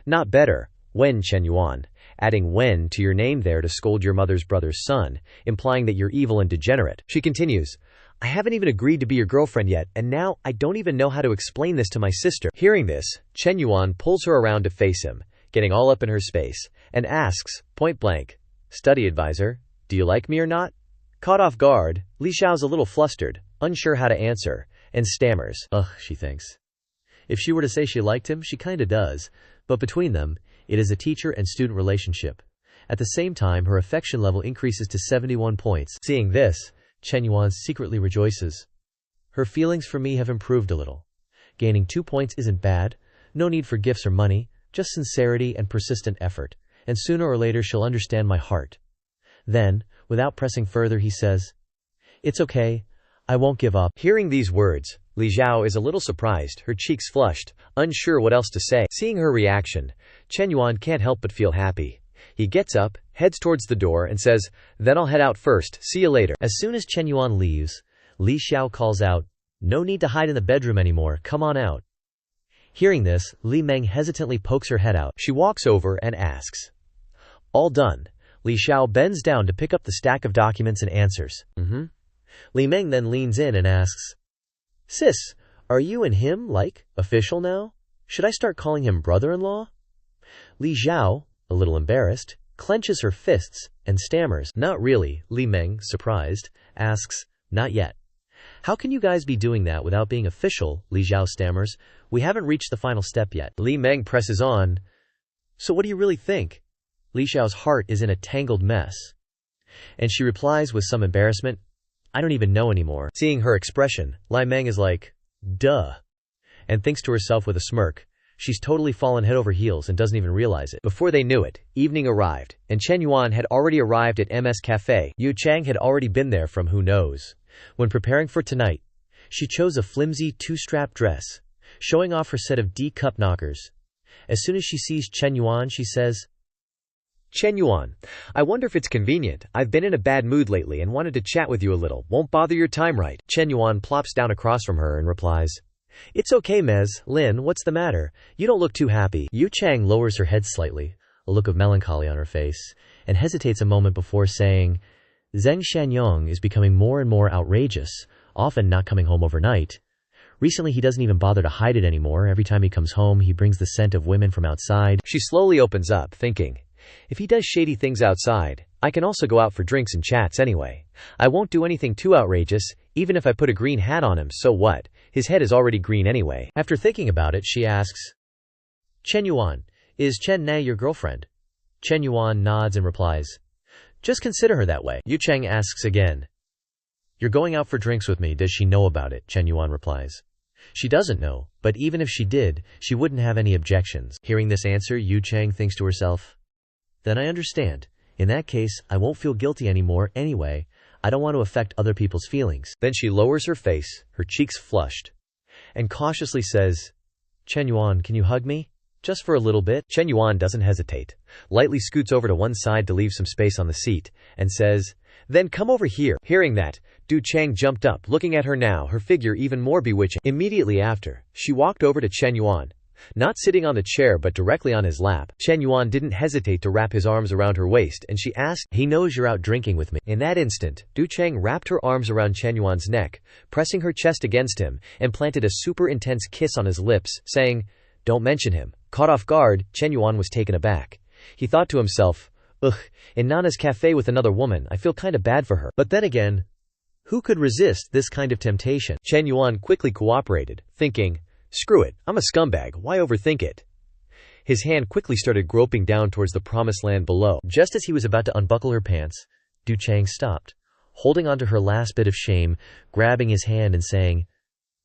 "Not better. Wen Shen Yuan," adding Wen to your name there to scold your mother's brother's son, implying that you're evil and degenerate. She continues, "I haven't even agreed to be your girlfriend yet, and now I don't even know how to explain this to my sister." Hearing this, Shen Yuan pulls her around to face him, getting all up in her space, and asks, point blank, "Study advisor, do you like me or not?" Caught off guard, Li Xiao's a little flustered, unsure how to answer, and stammers. Ugh, she thinks. If she were to say she liked him, she kinda does, but between them, it is a teacher and student relationship. At the same time, her affection level increases to 71 points. Seeing this, Shen Yuan secretly rejoices. Her feelings for me have improved a little. Gaining 2 points isn't bad, no need for gifts or money, just sincerity and persistent effort, and sooner or later she'll understand my heart. Then, without pressing further, he says, "It's okay, I won't give up." Hearing these words, Li Xiao is a little surprised, her cheeks flushed, unsure what else to say. Seeing her reaction, Shen Yuan can't help but feel happy. He gets up, heads towards the door, and says, "Then I'll head out first, see you later." As soon as Shen Yuan leaves, Li Xiao calls out, "No need to hide in the bedroom anymore, come on out." Hearing this, Li Meng hesitantly pokes her head out. She walks over and asks, "All done?" Li Xiao bends down to pick up the stack of documents and answers, "Mm-hmm." Li Meng then leans in and asks, "Sis, are you and him, like, official now? Should I start calling him brother-in-law?" Li Xiao, a little embarrassed, clenches her fists and stammers, "Not really." Li Meng, surprised, asks, "Not yet." "How can you guys be doing that without being official?" Li Xiao stammers. "We haven't reached the final step yet." Li Meng presses on, "So what do you really think?" Li Xiao's heart is in a tangled mess, and she replies with some embarrassment, "I don't even know anymore." Seeing her expression, Li Meng is like, "Duh," and thinks to herself with a smirk, she's totally fallen head over heels and doesn't even realize it. Before they knew it, evening arrived, and Shen Yuan had already arrived at MS Cafe. Yu Chang had already been there from who knows. When preparing for tonight, she chose a flimsy two-strap dress, showing off her set of D cup knockers. As soon as she sees Shen Yuan, she says, "Shen Yuan, I wonder if it's convenient. I've been in a bad mood lately and wanted to chat with you a little. Won't bother your time, right?" Shen Yuan plops down across from her and replies, "It's okay, Mez. Lin, what's the matter? You don't look too happy." Yu Chang lowers her head slightly, a look of melancholy on her face, and hesitates a moment before saying, "Zheng Shanyong is becoming more and more outrageous, often not coming home overnight. Recently, he doesn't even bother to hide it anymore. Every time he comes home, he brings the scent of women from outside." She slowly opens up, thinking, if he does shady things outside, I can also go out for drinks and chats anyway. I won't do anything too outrageous, even if I put a green hat on him, so what? His head is already green anyway. After thinking about it, she asks, "Chen Yuan, is Chen Na your girlfriend?" Chen Yuan nods and replies, "Just consider her that way." Yu Chang asks again, "You're going out for drinks with me, does she know about it?" Chen Yuan replies, "She doesn't know, but even if she did, she wouldn't have any objections." Hearing this answer, Yu Chang thinks to herself, "Then I understand. In that case, I won't feel guilty anymore anyway. I don't want to affect other people's feelings." Then she lowers her face, her cheeks flushed, and cautiously says, "Chen Yuan, can you hug me? Just for a little bit?" Chen Yuan doesn't hesitate, lightly scoots over to one side to leave some space on the seat, and says, "Then come over here." Hearing that, Du Chang jumped up, looking at her now, her figure even more bewitching. Immediately after, she walked over to Chen Yuan. Not sitting on the chair but directly on his lap, Chen Yuan didn't hesitate to wrap his arms around her waist, and she asked, "He knows you're out drinking with me." In that instant, Du Chang wrapped her arms around Chen Yuan's neck, pressing her chest against him, and planted a super intense kiss on his lips, saying, "Don't mention him." Caught off guard, Chen Yuan was taken aback. He thought to himself, "Ugh, in Nana's cafe with another woman, I feel kinda bad for her." But then again, who could resist this kind of temptation? Chen Yuan quickly cooperated, thinking, "Screw it, I'm a scumbag, why overthink it?" His hand quickly started groping down towards the promised land below. Just as he was about to unbuckle her pants, Du Chang stopped, holding onto her last bit of shame, grabbing his hand and saying,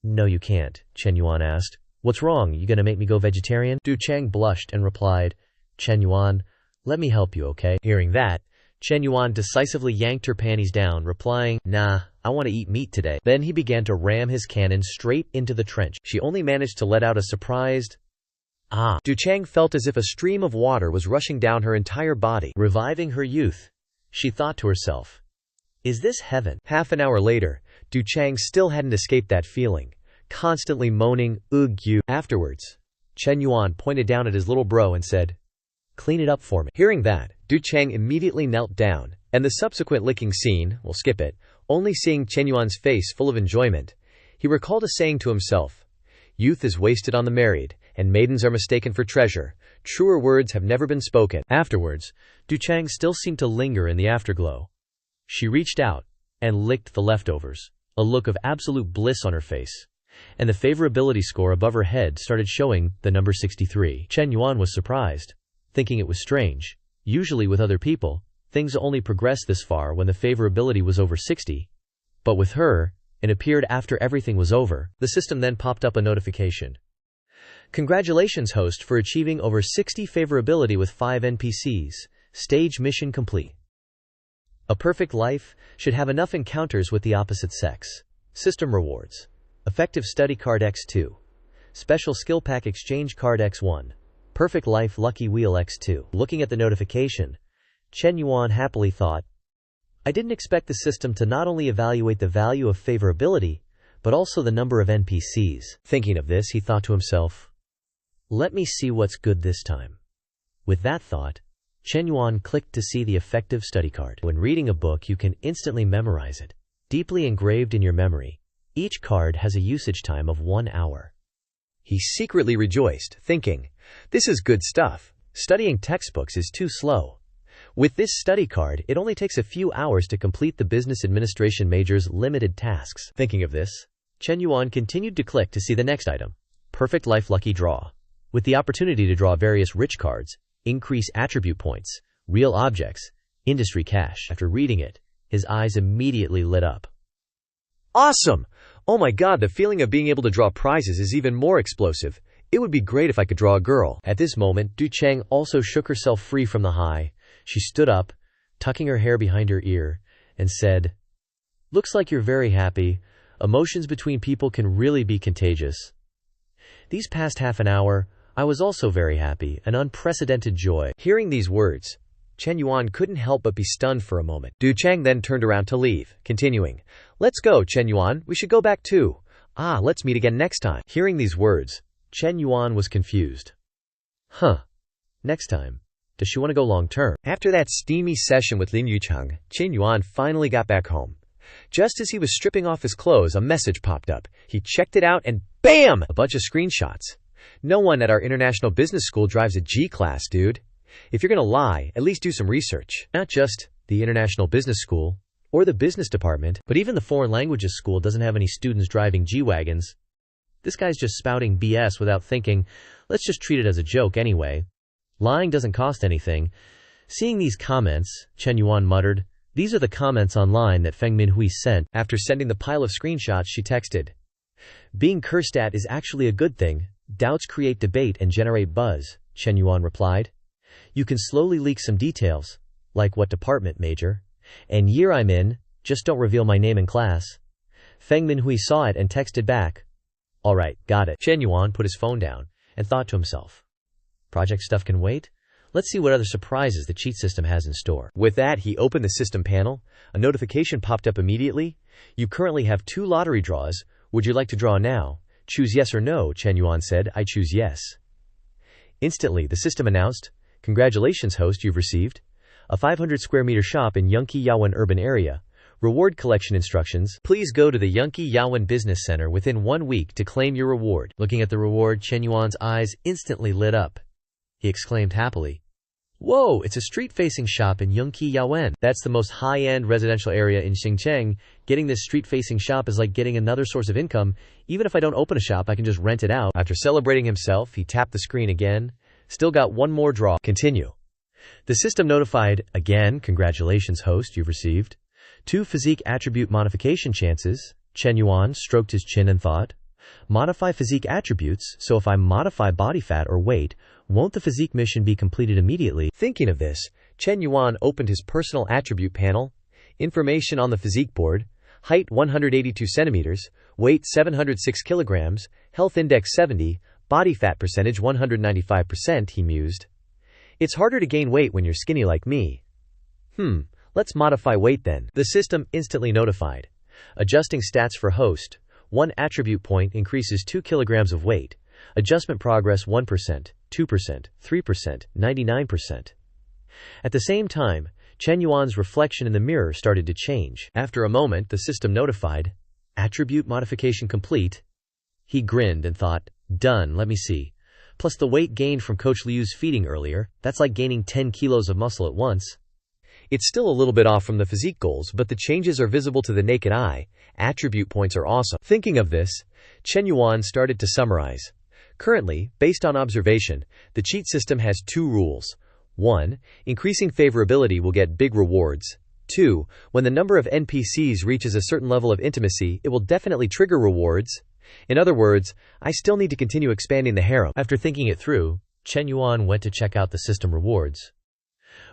"No, you can't," Chen Yuan asked. "What's wrong, you gonna make me go vegetarian?" Du Chang blushed and replied, "Chen Yuan, let me help you, okay?" Hearing that, Shen Yuan decisively yanked her panties down, replying, "Nah, I want to eat meat today." Then he began to ram his cannon straight into the trench. She only managed to let out a surprised "Ah." Du Chang felt as if a stream of water was rushing down her entire body, reviving her youth. She thought to herself, "Is this heaven?" Half an hour later, Du Chang still hadn't escaped that feeling, constantly moaning, "Ugh, you." Afterwards, Shen Yuan pointed down at his little bro and said, "Clean it up for me." Hearing that, Du Chang immediately knelt down, and the subsequent licking scene, we'll skip it, only seeing Shen Yuan's face full of enjoyment. He recalled a saying to himself, "Youth is wasted on the married, and maidens are mistaken for treasure. Truer words have never been spoken." Afterwards, Du Chang still seemed to linger in the afterglow. She reached out and licked the leftovers, a look of absolute bliss on her face, and the favorability score above her head started showing the number 63. Shen Yuan was surprised, thinking it was strange. Usually with other people, things only progress this far when the favorability was over 60. But with her, it appeared after everything was over. The system then popped up a notification. "Congratulations, host, for achieving over 60 favorability with 5 NPCs. Stage mission complete. A perfect life should have enough encounters with the opposite sex. System rewards. Effective study card X2. Special skill pack exchange card X1. Perfect life lucky wheel X2. Looking at the notification, Shen Yuan happily thought, "I didn't expect the system to not only evaluate the value of favorability, but also the number of NPCs." Thinking of this, he thought to himself, "Let me see what's good this time." With that thought, Shen Yuan clicked to see the effective study card. When reading a book, you can instantly memorize it, deeply engraved in your memory. Each card has a usage time of 1 hour. He secretly rejoiced, thinking, "This is good stuff. Studying textbooks is too slow." With this study card, it only takes a few hours to complete the business administration major's limited tasks. Thinking of this, Shen Yuan continued to click to see the next item, Perfect Life Lucky Draw. With the opportunity to draw various rich cards, increase attribute points, real objects, industry cash. After reading it, his eyes immediately lit up. Awesome! Oh my god, the feeling of being able to draw prizes is even more explosive. It would be great if I could draw a girl. At this moment, Du Chang also shook herself free from the high. She stood up, tucking her hair behind her ear, and said, "Looks like you're very happy. Emotions between people can really be contagious. These past half an hour, I was also very happy, an unprecedented joy." Hearing these words, Shen Yuan couldn't help but be stunned for a moment. Du Chang then turned around to leave, continuing, "Let's go, Shen Yuan, we should go back too. Let's meet again next time." Hearing these words, Shen Yuan was confused. Next time? Does she want to go long term? After that steamy session with Lin Yucheng, Shen Yuan finally got back home. Just as he was stripping off his clothes, a message popped up. He checked it out and BAM! A bunch of screenshots. "No one at our international business school drives a G-class, dude. If you're gonna lie, at least do some research. Not just the international business school or the business department, but even the foreign languages school doesn't have any students driving G-wagons. This guy's just spouting BS without thinking. Let's just treat it as a joke anyway. Lying doesn't cost anything." Seeing these comments, Shen Yuan muttered, "These are the comments online that Feng Minhui sent." After sending the pile of screenshots, she texted, "Being cursed at is actually a good thing. Doubts create debate and generate buzz," Shen Yuan replied. "You can slowly leak some details, like what department, major, and year I'm in, just don't reveal my name in class." Feng Minhui saw it and texted back, "Alright, got it." Shen Yuan put his phone down and thought to himself, project stuff can wait? Let's see what other surprises the cheat system has in store. With that, he opened the system panel. A notification popped up immediately. "You currently have 2 lottery draws. Would you like to draw now? Choose yes or no," Shen Yuan said. "I choose yes." Instantly, the system announced, "Congratulations, host, you've received a 500 square meter shop in Yunqi Yawen urban area. Reward collection instructions. Please go to the Yunqi Yawen Business Center within 1 week to claim your reward." Looking at the reward, Shen Yuan's eyes instantly lit up. He exclaimed happily, "Whoa, it's a street-facing shop in Yunqi Yawen. That's the most high-end residential area in Xinjiang. Getting this street-facing shop is like getting another source of income. Even if I don't open a shop, I can just rent it out." After celebrating himself, he tapped the screen again. "Still got 1 more draw. Continue." The system notified, "Again, congratulations, host, you've received 2 physique attribute modification chances." Shen Yuan stroked his chin and thought, "Modify physique attributes, so if I modify body fat or weight, won't the physique mission be completed immediately?" Thinking of this, Shen Yuan opened his personal attribute panel. Information on the physique board. Height 182 centimeters, weight 706 kilograms, health index 70, body fat percentage 195%, he mused. It's harder to gain weight when you're skinny like me. Let's modify weight then. The system instantly notified. Adjusting stats for host. 1 attribute point increases 2 kilograms of weight. Adjustment progress 1%, 2%, 3%, 99%. At the same time, Shen Yuan's reflection in the mirror started to change. After a moment, the system notified, attribute modification complete. He grinned and thought, done, let me see. Plus the weight gained from Coach Liu's feeding earlier, that's like gaining 10 kilos of muscle at once. It's still a little bit off from the physique goals, but the changes are visible to the naked eye. Attribute points are awesome. Thinking of this, Shen Yuan started to summarize. Currently, based on observation, the cheat system has 2 rules. 1. Increasing favorability will get big rewards. 2. When the number of NPCs reaches a certain level of intimacy, it will definitely trigger rewards. In other words, I still need to continue expanding the harem. After thinking it through, Shen Yuan went to check out the system rewards.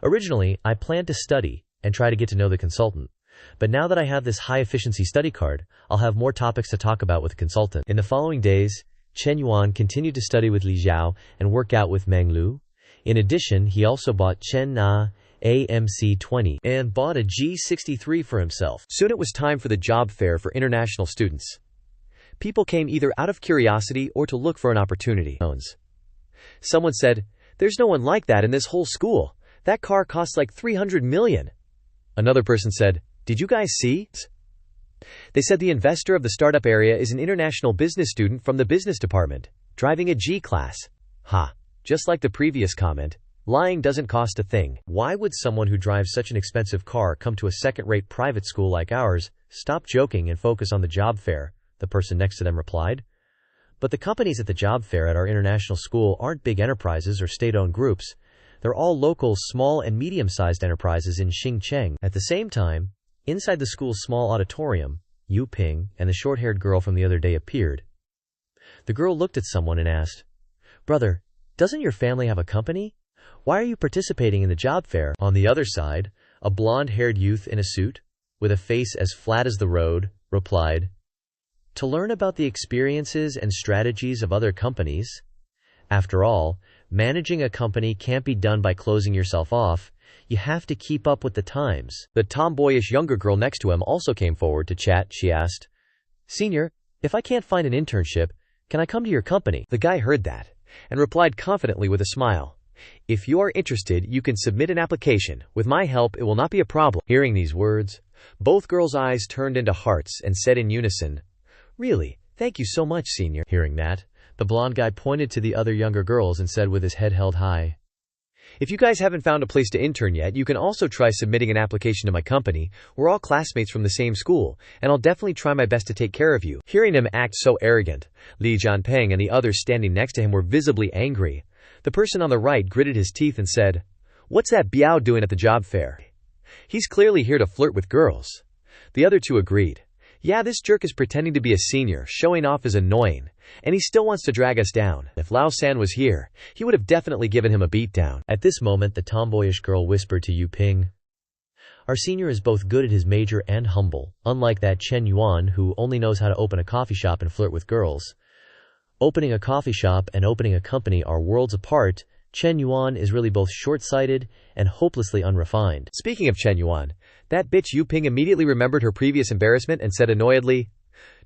Originally, I planned to study and try to get to know the consultant. But now that I have this high-efficiency study card, I'll have more topics to talk about with the consultant. In the following days, Shen Yuan continued to study with Li Xiao and work out with Meng Lu. In addition, he also bought Chen Na AMC-20 and bought a G63 for himself. Soon it was time for the job fair for international students. People came either out of curiosity or to look for an opportunity. Someone said, "There's no one like that in this whole school. That car costs like 300 million. Another person said, "Did you guys see?" They said the investor of the startup area is an international business student from the business department, driving a G-class. Just like the previous comment, lying doesn't cost a thing. Why would someone who drives such an expensive car come to a second-rate private school like ours? Stop joking and focus on the job fair, the person next to them replied. But the companies at the job fair at our international school aren't big enterprises or state-owned groups. They're all local, small and medium-sized enterprises in Xincheng. At the same time, inside the school's small auditorium, Yu Ping and the short-haired girl from the other day appeared. The girl looked at someone and asked, "Brother, doesn't your family have a company? Why are you participating in the job fair?" On the other side, a blonde-haired youth in a suit, with a face as flat as the road, replied, "To learn about the experiences and strategies of other companies. After all, managing a company can't be done by closing yourself off. You have to keep up with the times." The tomboyish younger girl next to him also came forward to chat. She asked, "Senior, if I can't find an internship, can I come to your company?" The guy heard that and replied confidently with a smile, "If you are interested, you can submit an application. With my help, it will not be a problem." Hearing these words, both girls' eyes turned into hearts and said in unison, "Really, thank you so much, senior." Hearing that, the blonde guy pointed to the other younger girls and said with his head held high, "If you guys haven't found a place to intern yet, you can also try submitting an application to my company. We're all classmates from the same school, and I'll definitely try my best to take care of you." Hearing him act so arrogant, Li Jianping and the others standing next to him were visibly angry. The person on the right gritted his teeth and said, "What's that Biao doing at the job fair? He's clearly here to flirt with girls." The other two agreed. "Yeah, this jerk is pretending to be a senior, showing off is annoying, and he still wants to drag us down. If Lao San was here, he would have definitely given him a beatdown." At this moment, the tomboyish girl whispered to Yu Ping, "Our senior is both good at his major and humble, unlike that Shen Yuan who only knows how to open a coffee shop and flirt with girls. Opening a coffee shop and opening a company are worlds apart. Shen Yuan is really both short-sighted and hopelessly unrefined." Speaking of Shen Yuan, that bitch Yu Ping immediately remembered her previous embarrassment and said annoyedly,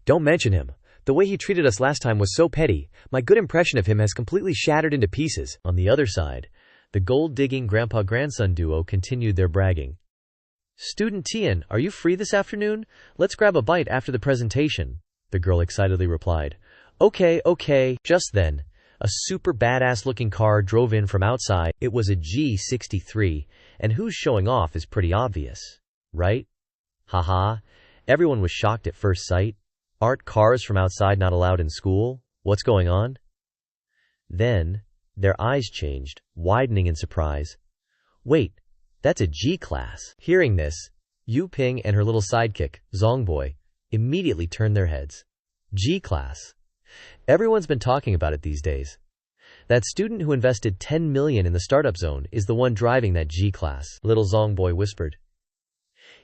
"Don't mention him. The way he treated us last time was so petty. My good impression of him has completely shattered into pieces." On the other side, the gold-digging grandpa-grandson duo continued their bragging. "Student Tian, are you free this afternoon? Let's grab a bite after the presentation," the girl excitedly replied. Okay. Just then, a super badass-looking car drove in from outside. It was a G63, and who's showing off is pretty obvious, right? Haha, everyone was shocked at first sight. Aren't cars from outside not allowed in school? What's going on? Then, their eyes changed, widening in surprise. Wait, that's a G-class. Hearing this, Yu Ping and her little sidekick, Zongboy, immediately turned their heads. G-class. Everyone's been talking about it these days. That student who invested 10 million in the startup zone is the one driving that G-class, little Zongboy whispered.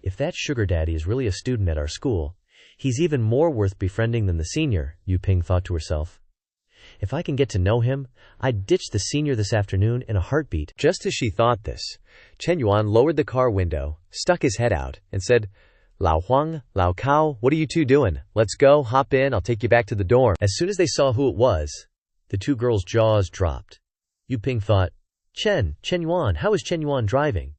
If that sugar daddy is really a student at our school, he's even more worth befriending than the senior, Yu Ping thought to herself. If I can get to know him, I'd ditch the senior this afternoon in a heartbeat. Just as she thought this, Chen Yuan lowered the car window, stuck his head out, and said, Lao Huang, Lao Cao, what are you two doing? Let's go, hop in, I'll take you back to the dorm. As soon as they saw who it was, the two girls' jaws dropped. Yu Ping thought, Chen Yuan, how is Chen Yuan driving?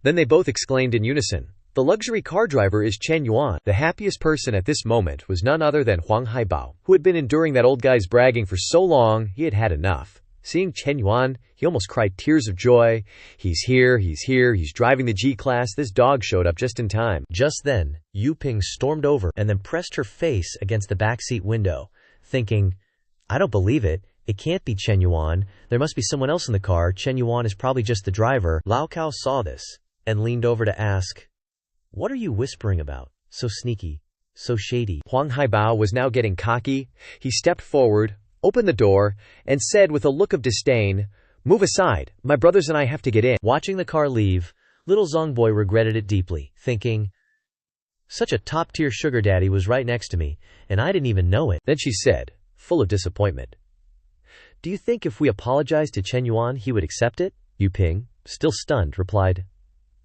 Then they both exclaimed in unison, the luxury car driver is Chen Yuan. The happiest person at this moment was none other than Huang Haibao, who had been enduring that old guy's bragging for so long he had had enough. Seeing Chen Yuan, he almost cried tears of joy. He's here, he's driving the G-class, this dog showed up just in time. Just then, Yu Ping stormed over and then pressed her face against the backseat window, thinking, I don't believe it. It can't be Chen Yuan. There must be someone else in the car. Chen Yuan is probably just the driver. Lao Cao saw this and leaned over to ask, What are you whispering about? So sneaky, so shady. Huang Haibao was now getting cocky. He stepped forward, opened the door, and said with a look of disdain, Move aside, my brothers and I have to get in. Watching the car leave, little Zongboy regretted it deeply, thinking, Such a top-tier sugar daddy was right next to me, and I didn't even know it. Then she said, full of disappointment, Do you think if we apologize to Chen Yuan, he would accept it? Yu Ping, still stunned, replied,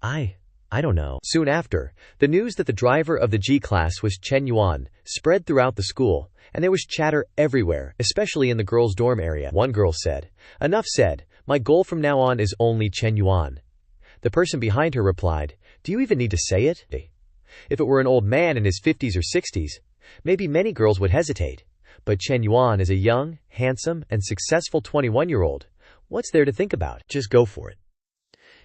I don't know. Soon after, the news that the driver of the G-class was Chen Yuan spread throughout the school, and there was chatter everywhere, especially in the girls' dorm area. One girl said, Enough said, my goal from now on is only Chen Yuan. The person behind her replied, Do you even need to say it? If it were an old man in his 50s or 60s, maybe many girls would hesitate. But Chen Yuan is a young, handsome, and successful 21-year-old. What's there to think about? Just go for it.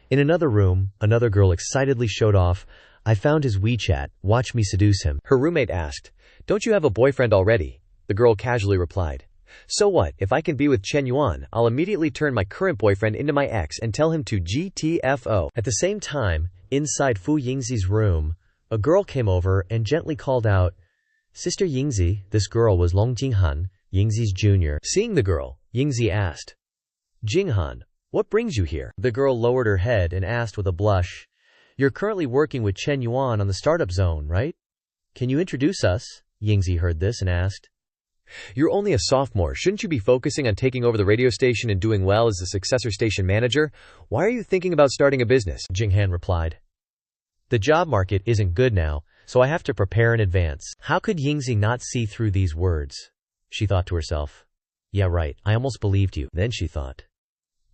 In another room, another girl excitedly showed off, I found his WeChat, watch me seduce him. Her roommate asked, Don't you have a boyfriend already? The girl casually replied, So what, if I can be with Chen Yuan, I'll immediately turn my current boyfriend into my ex and tell him to GTFO. At the same time, inside Fu Yingzi's room, a girl came over and gently called out, Sister Yingzi. This girl was Long Jinghan, Yingzi's junior. Seeing the girl, Yingzi asked, Jinghan, what brings you here? The girl lowered her head and asked with a blush, You're currently working with Chen Yuan on the startup zone, right? Can you introduce us? Yingzi heard this and asked, You're only a sophomore. Shouldn't you be focusing on taking over the radio station and doing well as the successor station manager? Why are you thinking about starting a business? Jinghan replied, The job market isn't good now, so I have to prepare in advance. How could Yingzi not see through these words? She thought to herself. Yeah, right, I almost believed you. Then she thought,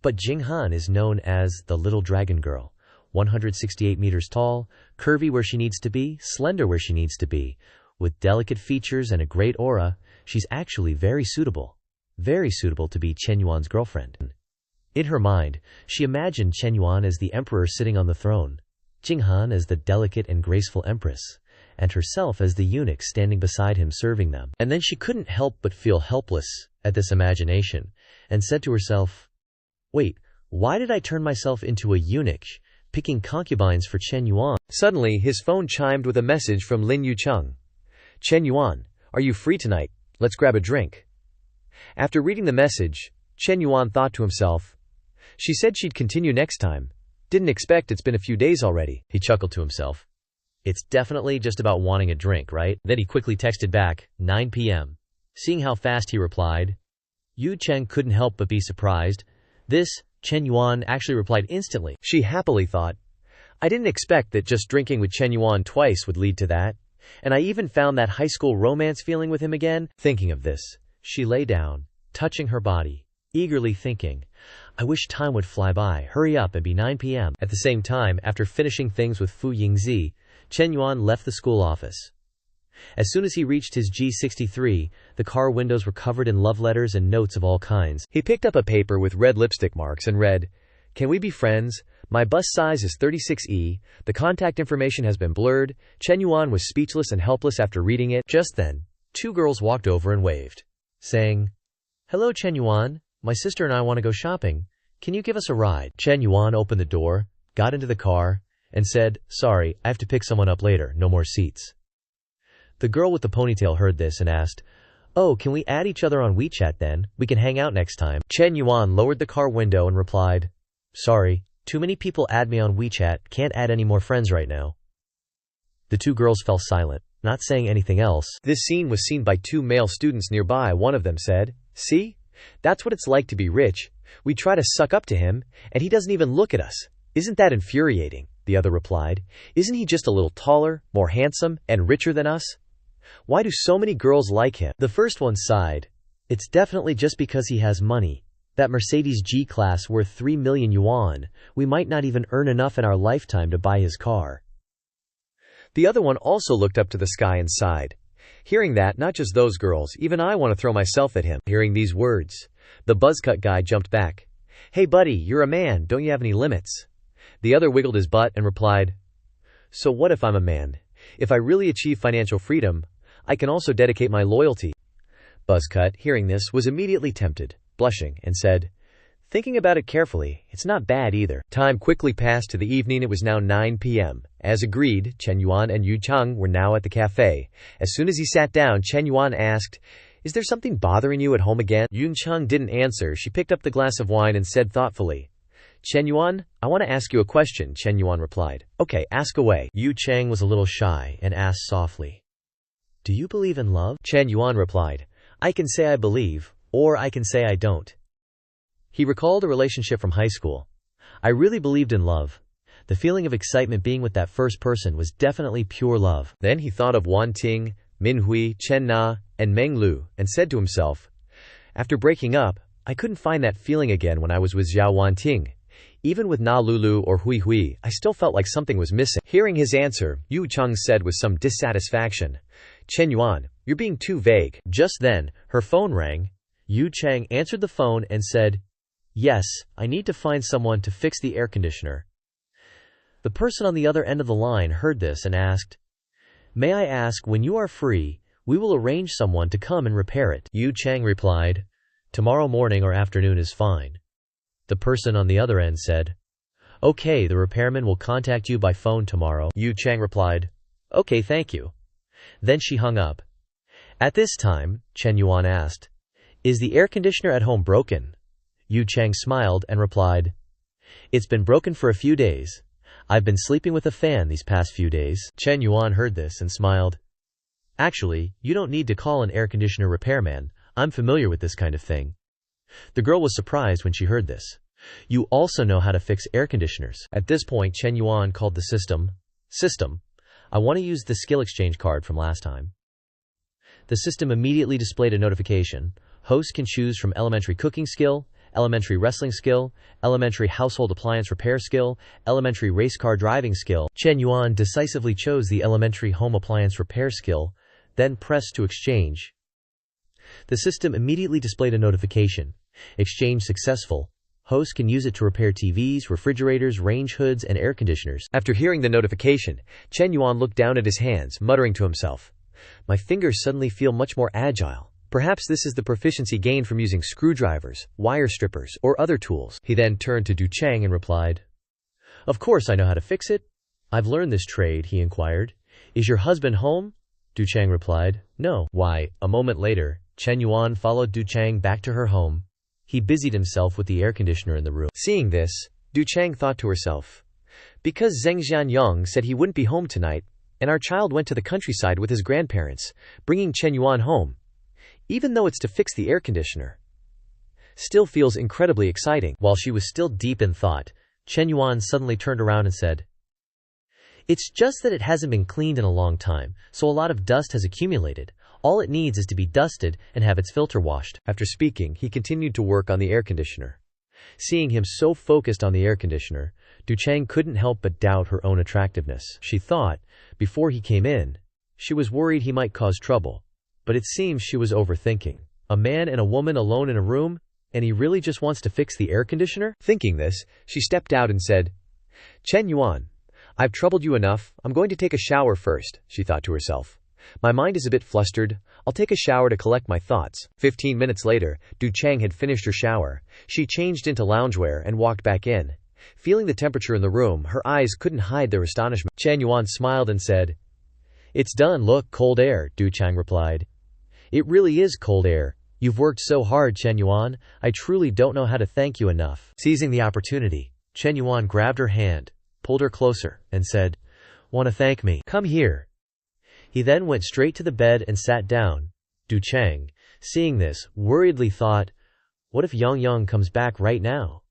But Jinghan is known as the little dragon girl, 168 meters tall, curvy where she needs to be, slender where she needs to be, with delicate features and a great aura. She's actually very suitable to be Chen Yuan's girlfriend. In her mind, she imagined Chen Yuan as the emperor sitting on the throne, Jinghan as the delicate and graceful empress, and herself as the eunuch standing beside him serving them. And then she couldn't help but feel helpless at this imagination, and said to herself, Wait, why did I turn myself into a eunuch, picking concubines for Chen Yuan? Suddenly, his phone chimed with a message from Lin Yucheng. Chen Yuan, are you free tonight? Let's grab a drink. After reading the message, Chen Yuan thought to himself, She said she'd continue next time. Didn't expect it's been a few days already. He chuckled to himself. It's definitely just about wanting a drink, right? Then he quickly texted back, 9 p.m. Seeing how fast he replied, Yu Cheng couldn't help but be surprised. This, Chen Yuan actually replied instantly. She happily thought, I didn't expect that just drinking with Chen Yuan twice would lead to that. And I even found that high school romance feeling with him again. Thinking of this, she lay down, touching her body, eagerly thinking, I wish time would fly by, hurry up and be 9 p.m. At the same time, after finishing things with Fu Yingzi, Chen Yuan left the school office. As soon as he reached his G63, the car windows were covered in love letters and notes of all kinds. He picked up a paper with red lipstick marks and read, Can we be friends? My bus size is 36E. The contact information has been blurred. Chen Yuan was speechless and helpless after reading it. Just then, two girls walked over and waved, saying, Hello, Chen Yuan. My sister and I want to go shopping. Can you give us a ride? Chen Yuan opened the door, got into the car, and said, Sorry, I have to pick someone up later. No more seats. The girl with the ponytail heard this and asked, "Oh, can we add each other on WeChat then? We can hang out next time." Shen Yuan lowered the car window and replied, "Sorry, too many people add me on WeChat, can't add any more friends right now." The two girls fell silent, not saying anything else. This scene was seen by two male students nearby. One of them said, "See? That's what it's like to be rich. We try to suck up to him, and he doesn't even look at us. Isn't that infuriating?" The other replied, "Isn't he just a little taller, more handsome, and richer than us? Why do so many girls like him?" The first one sighed. "It's definitely just because he has money. That Mercedes G-Class worth 3 million yuan. We might not even earn enough in our lifetime to buy his car." The other one also looked up to the sky and sighed. Hearing that, not just those girls, even I want to throw myself at him. Hearing these words, the buzzcut guy jumped back. "Hey buddy, you're a man, don't you have any limits?" The other wiggled his butt and replied, "So what if I'm a man? If I really achieve financial freedom, I can also dedicate my loyalty." Buzzcut, hearing this, was immediately tempted, blushing, and said, "Thinking about it carefully, it's not bad either." Time quickly passed to the evening. It was now 9 p.m. As agreed, Shen Yuan and Yu Cheng were now at the cafe. As soon as he sat down, Shen Yuan asked, "Is there something bothering you at home again?" Yu Cheng didn't answer. She picked up the glass of wine and said thoughtfully, "Shen Yuan, I want to ask you a question." Shen Yuan replied, "Okay, ask away." Yu Cheng was a little shy and asked softly, "Do you believe in love?" Shen Yuan replied, "I can say I believe, or I can say I don't." He recalled a relationship from high school. "I really believed in love. The feeling of excitement being with that first person was definitely pure love." Then he thought of Wan Ting, Minhui, Chen Na, and Meng Lu, and said to himself, "After breaking up, I couldn't find that feeling again when I was with Xiao Wan Ting. Even with Na Lulu or Hui Hui, I still felt like something was missing." Hearing his answer, Yu Cheng said with some dissatisfaction, "Shen Yuan, you're being too vague." Just then, her phone rang. Yu Cheng answered the phone and said, "Yes, I need to find someone to fix the air conditioner." The person on the other end of the line heard this and asked, "May I ask when you are free? We will arrange someone to come and repair it." Yu Cheng replied, "Tomorrow morning or afternoon is fine." The person on the other end said, "Okay, the repairman will contact you by phone tomorrow." Yu Cheng replied, "Okay, thank you." Then she hung up. At this time, Shen Yuan asked, "Is the air conditioner at home broken?" Yu Cheng smiled and replied, "It's been broken for a few days. I've been sleeping with a fan these past few days." Shen Yuan heard this and smiled. "Actually, you don't need to call an air conditioner repairman. I'm familiar with this kind of thing." The girl was surprised when she heard this. "You also know how to fix air conditioners." At this point, Shen Yuan called the system, "I want to use the skill exchange card from last time." The system immediately displayed a notification. Host can choose from elementary cooking skill, elementary wrestling skill, elementary household appliance repair skill, elementary race car driving skill. Shen Yuan decisively chose the elementary home appliance repair skill, then pressed to exchange. The system immediately displayed a notification. Exchange successful. Host can use it to repair TVs, refrigerators, range hoods, and air conditioners. After hearing the notification, Shen Yuan looked down at his hands, muttering to himself, "My fingers suddenly feel much more agile. Perhaps this is the proficiency gained from using screwdrivers, wire strippers, or other tools." He then turned to Du Cheng and replied, "Of course I know how to fix it. I've learned this trade," he inquired. "Is your husband home?" Du Cheng replied, "No." Why, a moment later, Shen Yuan followed Du Cheng back to her home. He busied himself with the air conditioner in the room. Seeing this, Du Cheng thought to herself, "Because Zheng Xianyang said he wouldn't be home tonight, and our child went to the countryside with his grandparents, bringing Shen Yuan home, even though it's to fix the air conditioner, still feels incredibly exciting." While she was still deep in thought, Shen Yuan suddenly turned around and said, "It's just that it hasn't been cleaned in a long time, so a lot of dust has accumulated. All it needs is to be dusted and have its filter washed." After speaking, he continued to work on the air conditioner. Seeing him so focused on the air conditioner, Du Cheng couldn't help but doubt her own attractiveness. She thought, before he came in, she was worried he might cause trouble. But it seems she was overthinking. A man and a woman alone in a room, and he really just wants to fix the air conditioner? Thinking this, she stepped out and said, "Shen Yuan, I've troubled you enough. I'm going to take a shower first," she thought to herself. "My mind is a bit flustered. I'll take a shower to collect my thoughts." 15 minutes later, Du Cheng had finished her shower. She changed into loungewear and walked back in. Feeling the temperature in the room, her eyes couldn't hide their astonishment. Shen Yuan smiled and said, "It's done, look, cold air," Du Cheng replied. It really is cold air. You've worked so hard, Shen Yuan. I truly don't know how to thank you enough. Seizing the opportunity, Shen Yuan grabbed her hand, pulled her closer, and said, "Want to thank me? Come here." He then went straight to the bed and sat down. Du Cheng, seeing this, worriedly thought, what if Yang comes back right now?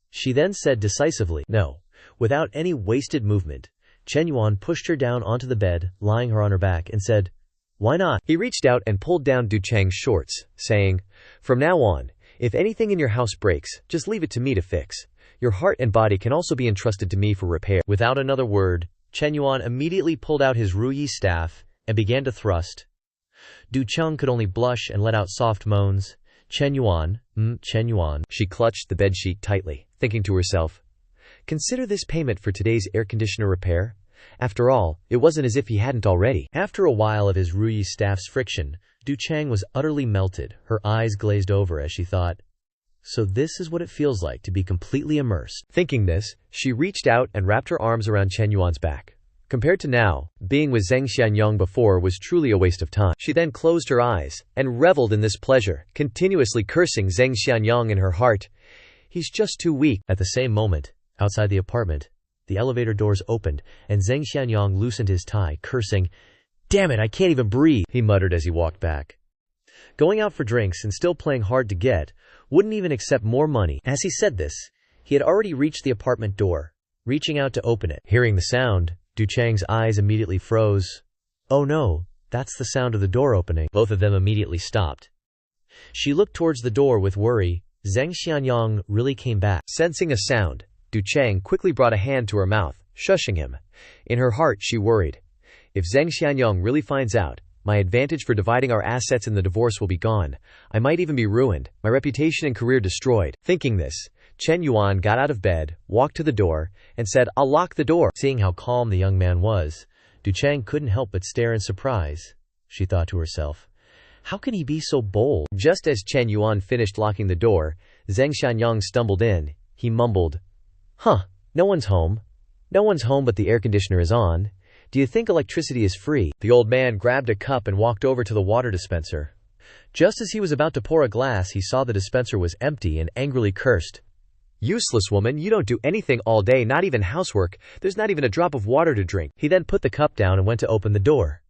She then said decisively, no. Without any wasted movement, Shen Yuan pushed her down onto the bed, lying her on her back, and said, "Why not?" He reached out and pulled down Du Cheng's shorts, saying, "From now on, if anything in your house breaks, just leave it to me to fix. Your heart and body can also be entrusted to me for repair." Without another word, Shen Yuan immediately pulled out his ruyi staff and began to thrust. Du Cheng could only blush and let out soft moans. Shen Yuan. She clutched the bedsheet tightly, thinking to herself, consider this payment for today's air conditioner repair. After all, it wasn't as if he hadn't already. After a while of his ruyi staff's friction, Du Cheng was utterly melted, her eyes glazed over as she thought, so this is what it feels like to be completely immersed. Thinking this, she reached out and wrapped her arms around Shen Yuan's back. Compared to now, being with Zheng Xianyang before was truly a waste of time. She then closed her eyes and reveled in this pleasure, continuously cursing Zheng Xianyang in her heart. He's just too weak. At the same moment, outside the apartment, the elevator doors opened and Zheng Xianyang loosened his tie, cursing, "Damn it, I can't even breathe," he muttered as he walked back. Going out for drinks and still playing hard to get, wouldn't even accept more money. As he said this, he had already reached the apartment door, reaching out to open it. Hearing the sound, Du Cheng's eyes immediately froze. Oh no, that's the sound of the door opening. Both of them immediately stopped. She looked towards the door with worry. Zheng Xianyang really came back. Sensing a sound, Du Cheng quickly brought a hand to her mouth, shushing him. In her heart, she worried. If Zheng Xianyang really finds out, my advantage for dividing our assets in the divorce will be gone. I might even be ruined, my reputation and career destroyed. Thinking this, Shen Yuan got out of bed, walked to the door, and said, "I'll lock the door." Seeing how calm the young man was, Du Cheng couldn't help but stare in surprise. She thought to herself, how can he be so bold? Just as Shen Yuan finished locking the door, Zheng Xianyang stumbled in. He mumbled, no one's home. No one's home but the air conditioner is on. Do you think electricity is free? The old man grabbed a cup and walked over to the water dispenser. Just as he was about to pour a glass, he saw the dispenser was empty and angrily cursed. Useless woman, you don't do anything all day, not even housework. There's not even a drop of water to drink. He then put the cup down and went to open the door.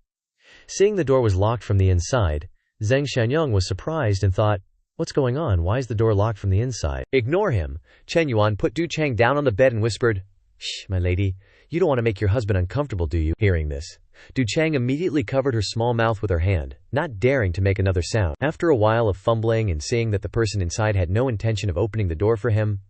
Seeing the door was locked from the inside, Zheng Xianyang was surprised and thought, what's going on? Why is the door locked from the inside? Ignore him. Shen Yuan put Du Cheng down on the bed and whispered, "Shh, my lady. You don't want to make your husband uncomfortable, do you?" Hearing this, Du Cheng immediately covered her small mouth with her hand, not daring to make another sound. After a while of fumbling and seeing that the person inside had no intention of opening the door for him,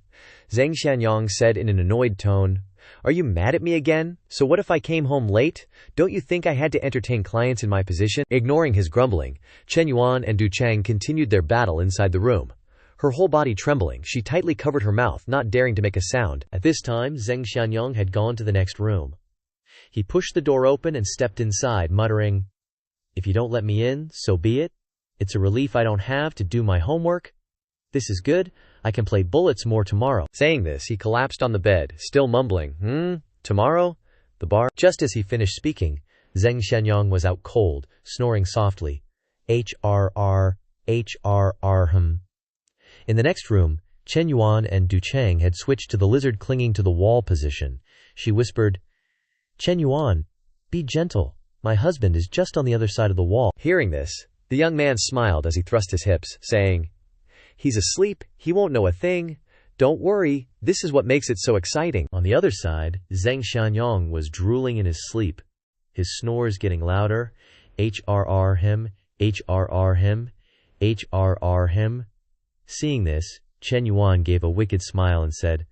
Zheng Xianyang said in an annoyed tone, "Are you mad at me again? So what if I came home late? Don't you think I had to entertain clients in my position?" Ignoring his grumbling, Shen Yuan and Du Cheng continued their battle inside the room. Her whole body trembling, she tightly covered her mouth, not daring to make a sound. At this time, Zheng Xianyang had gone to the next room. He pushed the door open and stepped inside, muttering, "If you don't let me in, so be it. It's a relief I don't have to do my homework. This is good. I can play bullets more tomorrow." Saying this, he collapsed on the bed, still mumbling, tomorrow? The bar? Just as he finished speaking, Zheng Xianyang was out cold, snoring softly. HRR. In the next room, Shen Yuan and Du Cheng had switched to the lizard clinging to the wall position. She whispered, "Shen Yuan, be gentle. My husband is just on the other side of the wall." Hearing this, the young man smiled as he thrust his hips, saying, "He's asleep. He won't know a thing. Don't worry. This is what makes it so exciting." On the other side, Zheng Xianyang was drooling in his sleep, his snores getting louder. HRR him. Seeing this, Shen Yuan gave a wicked smile and said,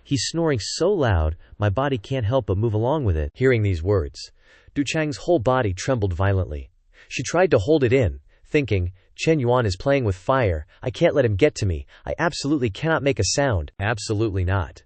"He's snoring so loud, my body can't help but move along with it." Hearing these words, Du Cheng's whole body trembled violently. She tried to hold it in, thinking, Shen Yuan is playing with fire. I can't let him get to me. I absolutely cannot make a sound. Absolutely not.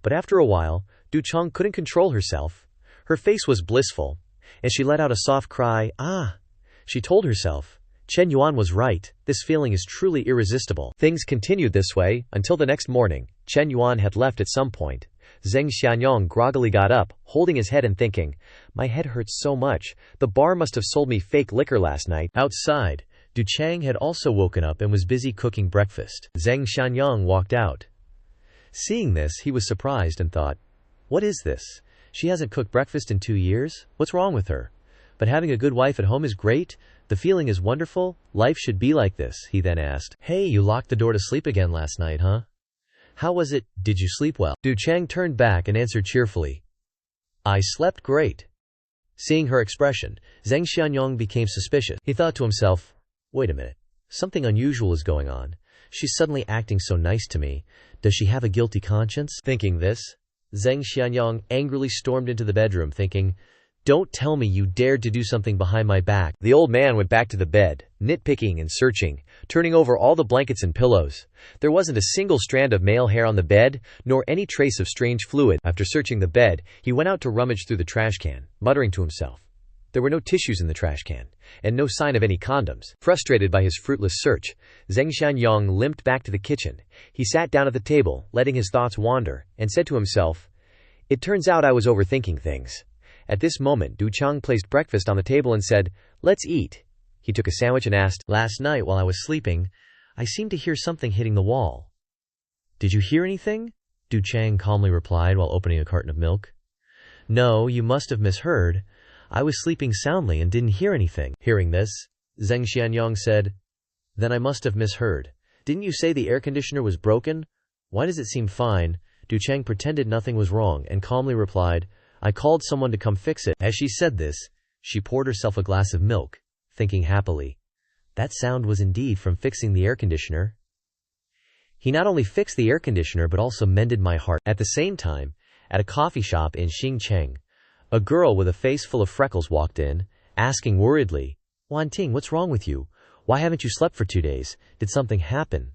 But after a while, Du Cheng couldn't control herself. Her face was blissful, and she let out a soft cry, "Ah!" She told herself, Shen Yuan was right. This feeling is truly irresistible. Things continued this way until the next morning. Shen Yuan had left at some point. Zheng Xianyong groggily got up, holding his head and thinking, "My head hurts so much. The bar must have sold me fake liquor last night." Outside, Du Chang had also woken up and was busy cooking breakfast. Zheng Xianyang walked out. Seeing this, he was surprised and thought, "What is this? She hasn't cooked breakfast in 2 years? What's wrong with her? But having a good wife at home is great. The feeling is wonderful. Life should be like this," he then asked. "Hey, you locked the door to sleep again last night, huh? How was it? Did you sleep well?" Du Chang turned back and answered cheerfully, "I slept great." Seeing her expression, Zheng Xianyong became suspicious. He thought to himself, "Wait a minute. Something unusual is going on. She's suddenly acting so nice to me. Does she have a guilty conscience?" Thinking this, Zheng Xianyong angrily stormed into the bedroom thinking, "Don't tell me you dared to do something behind my back." The old man went back to the bed, nitpicking and searching, turning over all the blankets and pillows. There wasn't a single strand of male hair on the bed, nor any trace of strange fluid. After searching the bed, he went out to rummage through the trash can, muttering to himself. There were no tissues in the trash can, and no sign of any condoms. Frustrated by his fruitless search, Zheng Xianyong limped back to the kitchen. He sat down at the table, letting his thoughts wander, and said to himself, "It turns out I was overthinking things." At this moment, Du Chang placed breakfast on the table and said, "Let's eat." He took a sandwich and asked, "Last night while I was sleeping, I seemed to hear something hitting the wall." "Did you hear anything?" Du Chang calmly replied while opening a carton of milk. "No, you must have misheard. I was sleeping soundly and didn't hear anything." Hearing this, Zheng Xianyong said, "Then I must have misheard. Didn't you say the air conditioner was broken? Why does it seem fine?" Du Chang pretended nothing was wrong and calmly replied, "I called someone to come fix it." As she said this, she poured herself a glass of milk, thinking happily, "That sound was indeed from fixing the air conditioner. He not only fixed the air conditioner but also mended my heart." At the same time, at a coffee shop in Xingcheng, a girl with a face full of freckles walked in, asking worriedly, "Wanting, what's wrong with you? Why haven't you slept for 2 days? Did something happen?"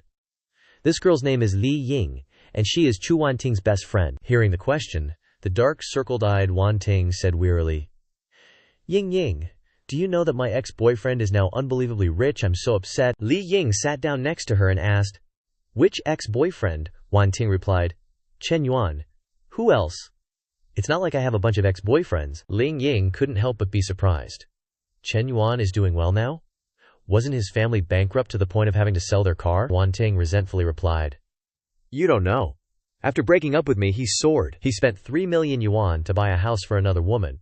This girl's name is Li Ying, and she is Chu Wanting's best friend. Hearing the question, the dark circled-eyed Wanting said wearily, Ying, do you know that my ex-boyfriend is now unbelievably rich? I'm so upset." Li Ying sat down next to her and asked, "Which ex-boyfriend?" Wanting replied, "Shen Yuan. Who else? It's not like I have a bunch of ex-boyfriends." Li Ying couldn't help but be surprised. Shen Yuan is doing well now? Wasn't his family bankrupt to the point of having to sell their car? Wanting resentfully replied, "You don't know. After breaking up with me, he soared. He spent 3 million yuan to buy a house for another woman,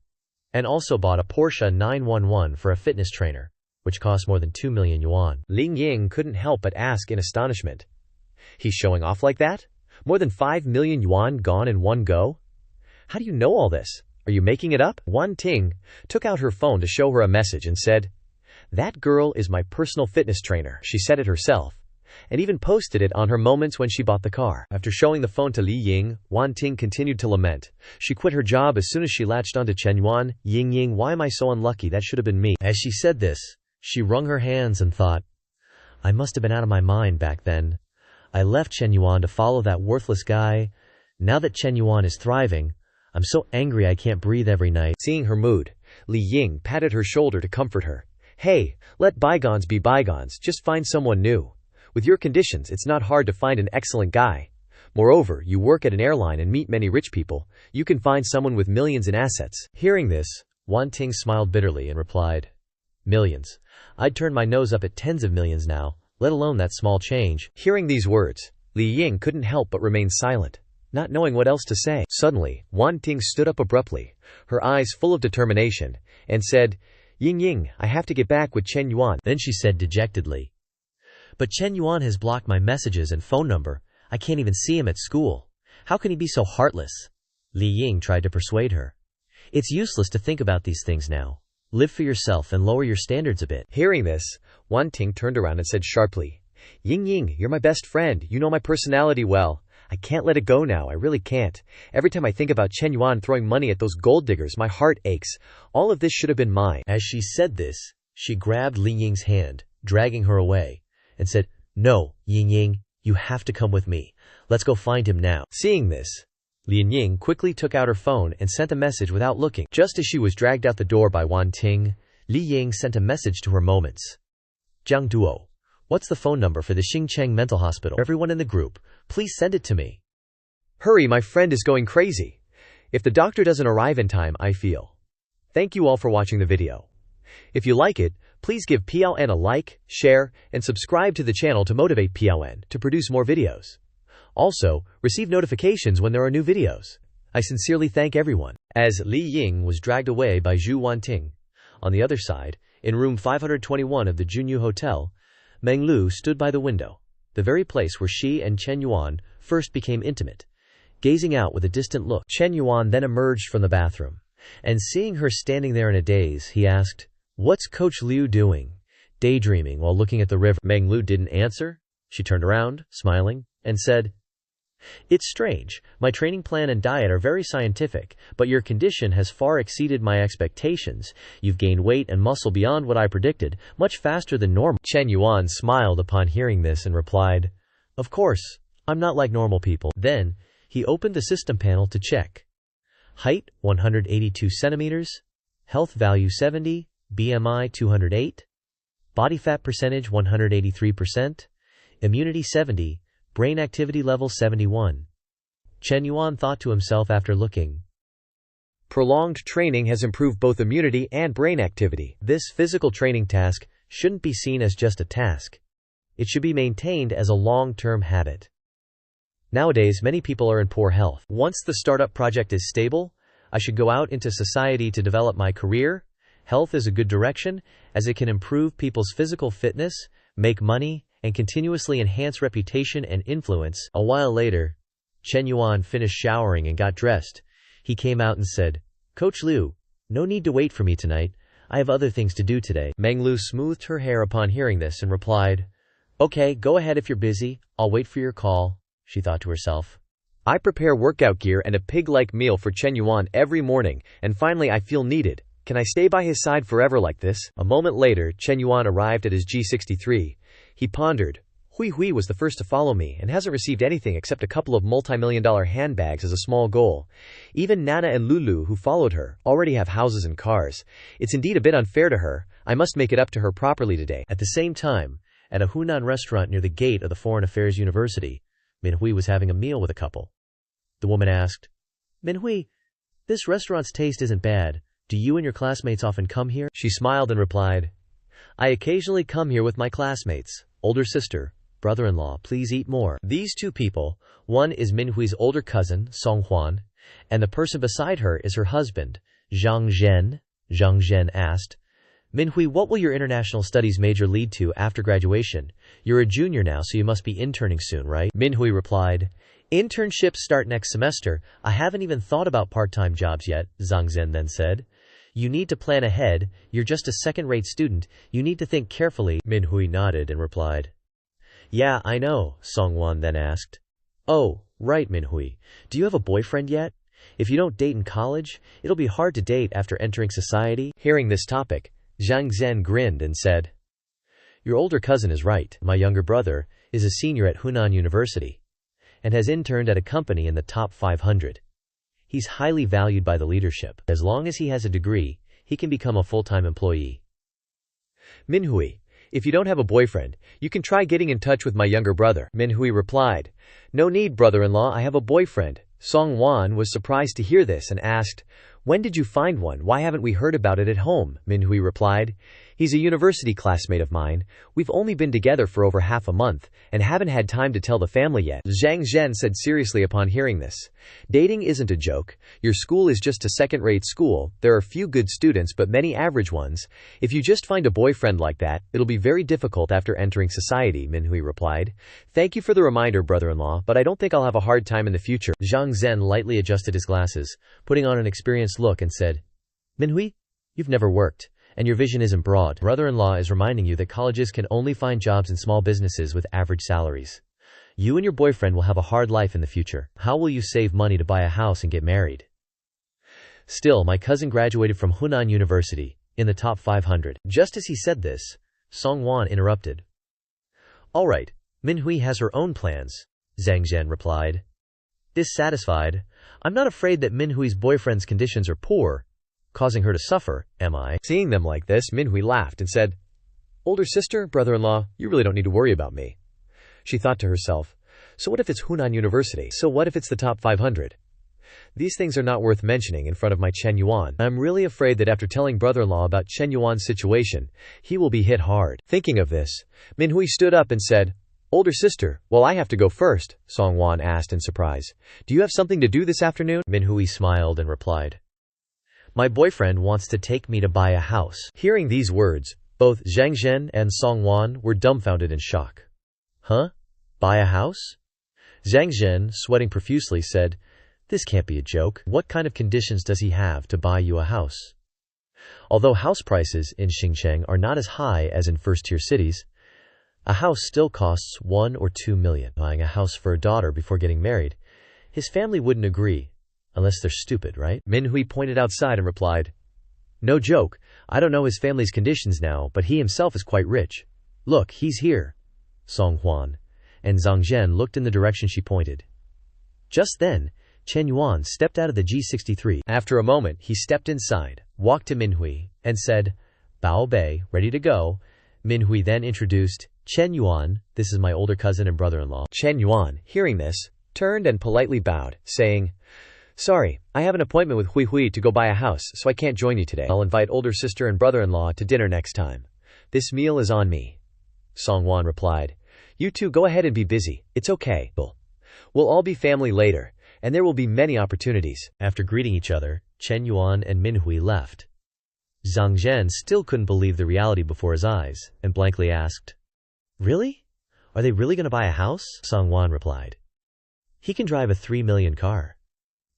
and also bought a Porsche 911 for a fitness trainer, which cost more than 2 million yuan. Ling Ying couldn't help but ask in astonishment, "He's showing off like that? More than 5 million yuan gone in one go? How do you know all this? Are you making it up?" Wan Ting took out her phone to show her a message and said, "That girl is my personal fitness trainer." She said it herself, and even posted it on her moments when she bought the car. After showing the phone to Li Ying, Wan Ting continued to lament. She quit her job as soon as she latched onto Chen Yuan. Ying, why am I so unlucky? That should have been me." As she said this, she wrung her hands and thought, "I must have been out of my mind back then. I left Chen Yuan to follow that worthless guy. Now that Chen Yuan is thriving, I'm so angry I can't breathe every night." Seeing her mood, Li Ying patted her shoulder to comfort her. "Hey, let bygones be bygones. Just find someone new. With your conditions, it's not hard to find an excellent guy. Moreover, you work at an airline and meet many rich people. You can find someone with millions in assets." Hearing this, Wan Ting smiled bitterly and replied, "Millions? I'd turn my nose up at tens of millions now, let alone that small change." Hearing these words, Li Ying couldn't help but remain silent, not knowing what else to say. Suddenly, Wan Ting stood up abruptly, her eyes full of determination, and said, Ying, I have to get back with Chen Yuan." Then she said dejectedly, "But Chen Yuan has blocked my messages and phone number. I can't even see him at school. How can he be so heartless?" Li Ying tried to persuade her. "It's useless to think about these things now. Live for yourself and lower your standards a bit." Hearing this, Wan Ting turned around and said sharply, Ying, you're my best friend. You know my personality well. I can't let it go now. I really can't. Every time I think about Chen Yuan throwing money at those gold diggers, my heart aches. All of this should have been mine." As she said this, she grabbed Li Ying's hand, dragging her away, and said, "No, Ying, you have to come with me. Let's go find him now." Seeing this, Li Ying quickly took out her phone and sent a message without looking. Just as she was dragged out the door by Wan Ting, Li Ying sent a message to her moments. "Jiang Duo, what's the phone number for the Xingcheng mental hospital? Everyone in the group, please send it to me." Hurry, my friend is going crazy. If the doctor doesn't arrive in time, I feel. Thank you all for watching the video. If you like it, please give PLN a like, share, and subscribe to the channel to motivate PLN to produce more videos. Also, receive notifications when there are new videos. I sincerely thank everyone. As Li Ying was dragged away by Zhu Wanting, on the other side, in room 521 of the Junyu Hotel, Meng Lu stood by the window, the very place where she and Shen Yuan first became intimate, gazing out with a distant look. Shen Yuan then emerged from the bathroom, and seeing her standing there in a daze, he asked, "What's Coach Liu doing?" Daydreaming while looking at the river. Meng Lu didn't answer. She turned around, smiling, and said, "It's strange. My training plan and diet are very scientific, but your condition has far exceeded my expectations. You've gained weight and muscle beyond what I predicted, much faster than normal." Shen Yuan smiled upon hearing this and replied, "Of course, I'm not like normal people." Then, he opened the system panel to check. Height, 182 centimeters. Health value 70. BMI 208. Body fat percentage 183%. Immunity 70. Brain activity level 71. Shen Yuan thought to himself after looking. Prolonged training has improved both immunity and brain activity. This physical training task shouldn't be seen as just a task. It should be maintained as a long-term habit. Nowadays, many people are in poor health. Once the startup project is stable, I should go out into society to develop my career. Health is a good direction, as it can improve people's physical fitness, make money, and continuously enhance reputation and influence. A while later, Shen Yuan finished showering and got dressed. He came out and said, "Coach Liu, no need to wait for me tonight. I have other things to do today." Meng Lu smoothed her hair upon hearing this and replied, "Okay, go ahead if you're busy. I'll wait for your call," she thought to herself. I prepare workout gear and a pig-like meal for Shen Yuan every morning, and finally I feel needed. Can I stay by his side forever like this? A moment later, Shen Yuan arrived at his G63. He pondered. Hui Hui was the first to follow me and hasn't received anything except a couple of multi-million-dollar handbags as a small goal. Even Nana and Lulu, who followed her, already have houses and cars. It's indeed a bit unfair to her. I must make it up to her properly today. At the same time, at a Hunan restaurant near the gate of the Foreign Affairs University, Minhui was having a meal with a couple. The woman asked, "Minhui, this restaurant's taste isn't bad. Do you and your classmates often come here?" She smiled and replied, "I occasionally come here with my classmates. Older sister, brother-in-law, please eat more." These two people, one is Minhui's older cousin, Song Huan, and the person beside her is her husband, Zhang Zhen. Zhang Zhen asked, "Minhui, what will your international studies major lead to after graduation? You're a junior now, so you must be interning soon, right?" Minhui replied, "Internships start next semester. I haven't even thought about part-time jobs yet," Zhang Zhen then said. "You need to plan ahead. You're just a second-rate student. You need to think carefully." Minhui nodded and replied, "Yeah, I know," Song Wan then asked. "Oh, right, Minhui. Do you have a boyfriend yet? If you don't date in college, it'll be hard to date after entering society." Hearing this topic, Zhang Zhen grinned and said, "Your older cousin is right. My younger brother is a senior at Hunan University and has interned at a company in the top 500. He's highly valued by the leadership. As long as he has a degree, he can become a full-time employee." "Minhui, if you don't have a boyfriend, you can try getting in touch with my younger brother." Minhui replied, "No need, brother-in-law, I have a boyfriend." Song Wan was surprised to hear this and asked, "When did you find one? Why haven't we heard about it at home?" Minhui replied, "He's a university classmate of mine. We've only been together for over half a month, and haven't had time to tell the family yet." Zhang Zhen said seriously upon hearing this, "Dating isn't a joke. Your school is just a second-rate school. There are few good students but many average ones. If you just find a boyfriend like that, it'll be very difficult after entering society," Minhui replied. "Thank you for the reminder, brother-in-law, but I don't think I'll have a hard time in the future." Zhang Zhen lightly adjusted his glasses, putting on an experienced look and said, "Minhui, you've never worked, and your vision isn't broad. Brother-in-law is reminding you that colleges can only find jobs in small businesses with average salaries. You and your boyfriend will have a hard life in the future. How will you save money to buy a house and get married? Still, my cousin graduated from Hunan University, in the top 500. Just as he said this, Song Wan interrupted. "All right, Minhui has her own plans," Zhang Zhen replied. Dissatisfied, "I'm not afraid that Minhui's boyfriend's conditions are poor, causing her to suffer, am I?" Seeing them like this, Minhui laughed and said, "Older sister, brother-in-law, you really don't need to worry about me." She thought to herself, So what if it's Hunan University? So what if it's the top 500? These things are not worth mentioning in front of my Shen Yuan. I'm really afraid that after telling brother-in-law about Shen Yuan's situation, he will be hit hard. Thinking of this, Manhwa stood up and said, "Older sister, well, I have to go first," Song Wan asked in surprise. "Do you have something to do this afternoon?" Manhwa smiled and replied, "My boyfriend wants to take me to buy a house." Hearing these words, both Zhang Zhen and Song Wan were dumbfounded in shock. Huh? Buy a house? Zhang Zhen, sweating profusely, said, "This can't be a joke. What kind of conditions does he have to buy you a house?" Although house prices in Xinjiang are not as high as in first-tier cities, a house still costs 1 or 2 million. Buying a house for a daughter before getting married, his family wouldn't agree, unless they're stupid, right? Manhwa pointed outside and replied, "No joke, I don't know his family's conditions now, but he himself is quite rich. Look, he's here." Song Huan and Zhang Zhen looked in the direction she pointed. Just then, Shen Yuan stepped out of the G63. After a moment, he stepped inside, walked to Manhwa, and said, "Bao Bei, ready to go." Manhwa then introduced, "Shen Yuan, this is my older cousin and brother-in-law." Shen Yuan, hearing this, turned and politely bowed, saying, "Sorry, I have an appointment with Hui to go buy a house, so I can't join you today. I'll invite older sister and brother-in-law to dinner next time. This meal is on me." Song Wan replied, "You two go ahead and be busy. It's okay. We'll all be family later, and there will be many opportunities." After greeting each other, Shen Yuan and Manhwa left. Zhang Zhen still couldn't believe the reality before his eyes, and blankly asked, "Really? Are they really going to buy a house?" Song Wan replied, "He can drive a 3 million car.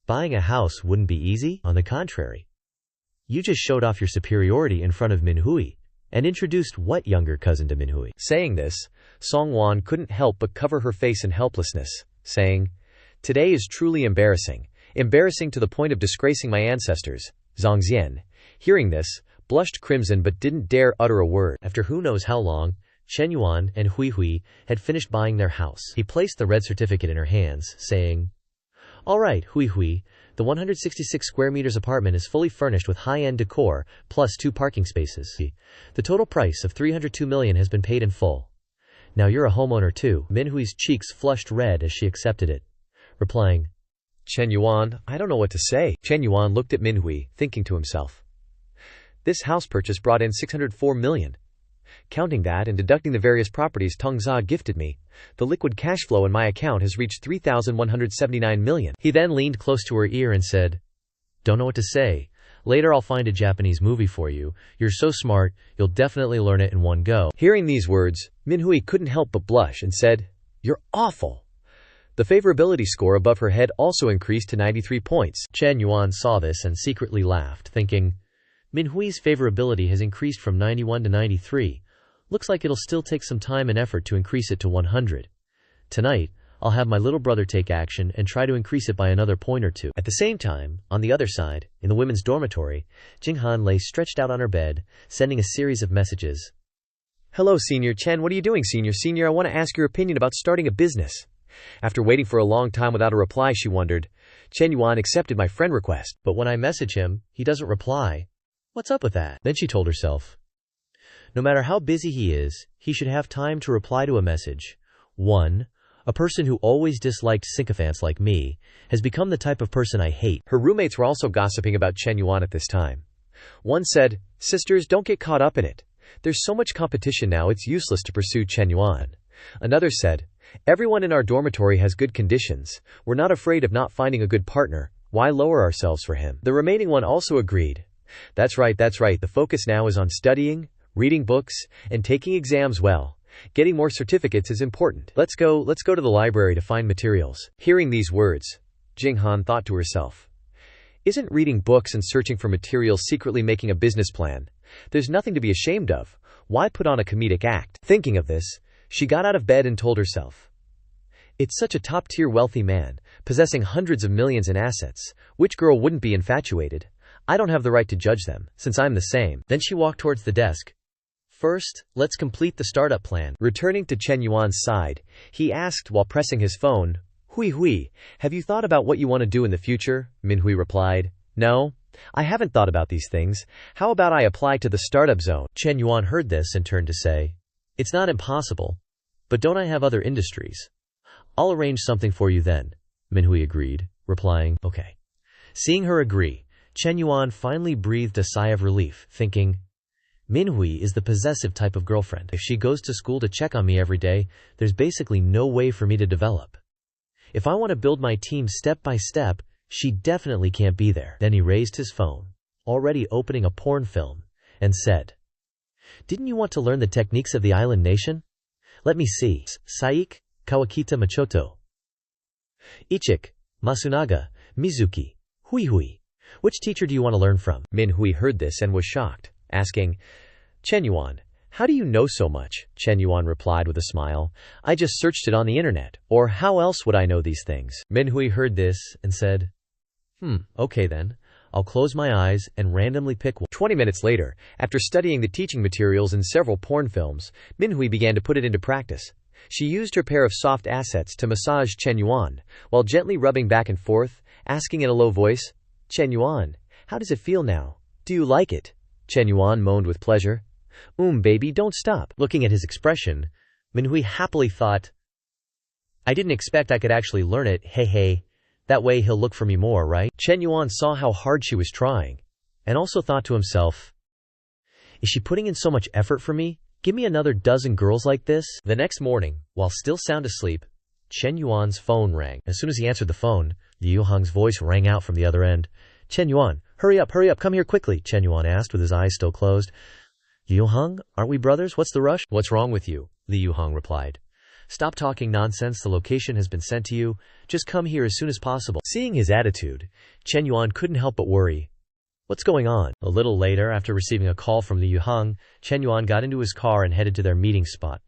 Buying a house wouldn't be easy. On the contrary. You just showed off your superiority in front of Manhwa, and introduced what younger cousin to Manhwa?" Saying this, Song Wan couldn't help but cover her face in helplessness, saying, "Today is truly embarrassing. Embarrassing to the point of disgracing my ancestors." Zhang Zhen, hearing this, blushed crimson but didn't dare utter a word. After who knows how long, Shen Yuan and Hui had finished buying their house. He placed the red certificate in her hands, saying, "All right, Hui, the 166 square meters apartment is fully furnished with high-end decor, plus 2 parking spaces. The total price of 302 million has been paid in full. Now you're a homeowner too." Manhwa's cheeks flushed red as she accepted it, replying, "Shen Yuan, I don't know what to say." Shen Yuan looked at Manhwa, thinking to himself, "This house purchase brought in 604 million. Counting that and deducting the various properties Tongza gifted me, the liquid cash flow in my account has reached 3,179 million. He then leaned close to her ear and said, "Don't know what to say. Later I'll find a Japanese movie for you. You're so smart, you'll definitely learn it in one go." Hearing these words, Manhwa couldn't help but blush and said, "You're awful." The favorability score above her head also increased to 93 points. Shen Yuan saw this and secretly laughed, thinking, Manhwa's favorability has increased from 91 to 93. Looks like it'll still take some time and effort to increase it to 100. Tonight, I'll have my little brother take action and try to increase it by another point or two. At the same time, on the other side, in the women's dormitory, Jinghan lay stretched out on her bed, sending a series of messages. "Hello, Senior Chen. What are you doing, Senior? I want to ask your opinion about starting a business." After waiting for a long time without a reply, she wondered, "Shen Yuan accepted my friend request, but when I message him, he doesn't reply. What's up with that?" Then she told herself, no matter how busy he is, he should have time to reply to a message. 1. A person who always disliked sycophants like me has become the type of person I hate. Her roommates were also gossiping about Shen Yuan at this time. One said, "Sisters, don't get caught up in it. There's so much competition now, it's useless to pursue Shen Yuan." Another said, "Everyone in our dormitory has good conditions. We're not afraid of not finding a good partner. Why lower ourselves for him?" The remaining one also agreed. That's right. The focus now is on studying, reading books, and taking exams well. Getting more certificates is important. Let's go to the library to find materials." Hearing these words, Jinghan thought to herself, "Isn't reading books and searching for materials secretly making a business plan? There's nothing to be ashamed of. Why put on a comedic act?" Thinking of this, she got out of bed and told herself, "It's such a top-tier wealthy man, possessing hundreds of millions in assets. Which girl wouldn't be infatuated? I don't have the right to judge them, since I'm the same." Then she walked towards the desk. "First, let's complete the startup plan." Returning to Shen Yuan's side, he asked while pressing his phone, Hui, have you thought about what you want to do in the future?" Manhwa replied, "No, I haven't thought about these things. How about I apply to the startup zone?" Shen Yuan heard this and turned to say, "It's not impossible, but don't I have other industries? I'll arrange something for you then, Manhwa agreed, replying, okay. Seeing her agree, Shen Yuan finally breathed a sigh of relief, thinking, Manhwa is the possessive type of girlfriend. If she goes to school to check on me every day, there's basically no way for me to develop. If I want to build my team step by step, she definitely can't be there. Then he raised his phone, already opening a porn film, and said, didn't you want to learn the techniques of the island nation? Let me see. Saik, Kawakita Machoto. Ichik, Masunaga, Mizuki, Hui. Which teacher do you want to learn from? Manhwa heard this and was shocked, asking, Shen Yuan, how do you know so much? Shen Yuan replied with a smile, I just searched it on the internet, or how else would I know these things? Manhwa heard this and said, okay then. I'll close my eyes and randomly pick one. 20 minutes later, after studying the teaching materials in several porn films, Manhwa began to put it into practice. She used her pair of soft assets to massage Shen Yuan, while gently rubbing back and forth, asking in a low voice, Shen Yuan, how does it feel now? Do you like it? Shen Yuan moaned with pleasure. Baby, don't stop. Looking at his expression, Manhwa happily thought, I didn't expect I could actually learn it, hey. That way he'll look for me more, right? Shen Yuan saw how hard she was trying, and also thought to himself, is she putting in so much effort for me? Give me another dozen girls like this? The next morning, while still sound asleep, Shen Yuan's phone rang. As soon as he answered the phone, Li Yuhang's voice rang out from the other end. Shen Yuan, hurry up, come here quickly, Shen Yuan asked with his eyes still closed. Li Yuhang, aren't we brothers? What's the rush? What's wrong with you? Li Yuhang replied. Stop talking nonsense, the location has been sent to you. Just come here as soon as possible. Seeing his attitude, Shen Yuan couldn't help but worry. What's going on? A little later, after receiving a call from Li Yuhang, Shen Yuan got into his car and headed to their meeting spot.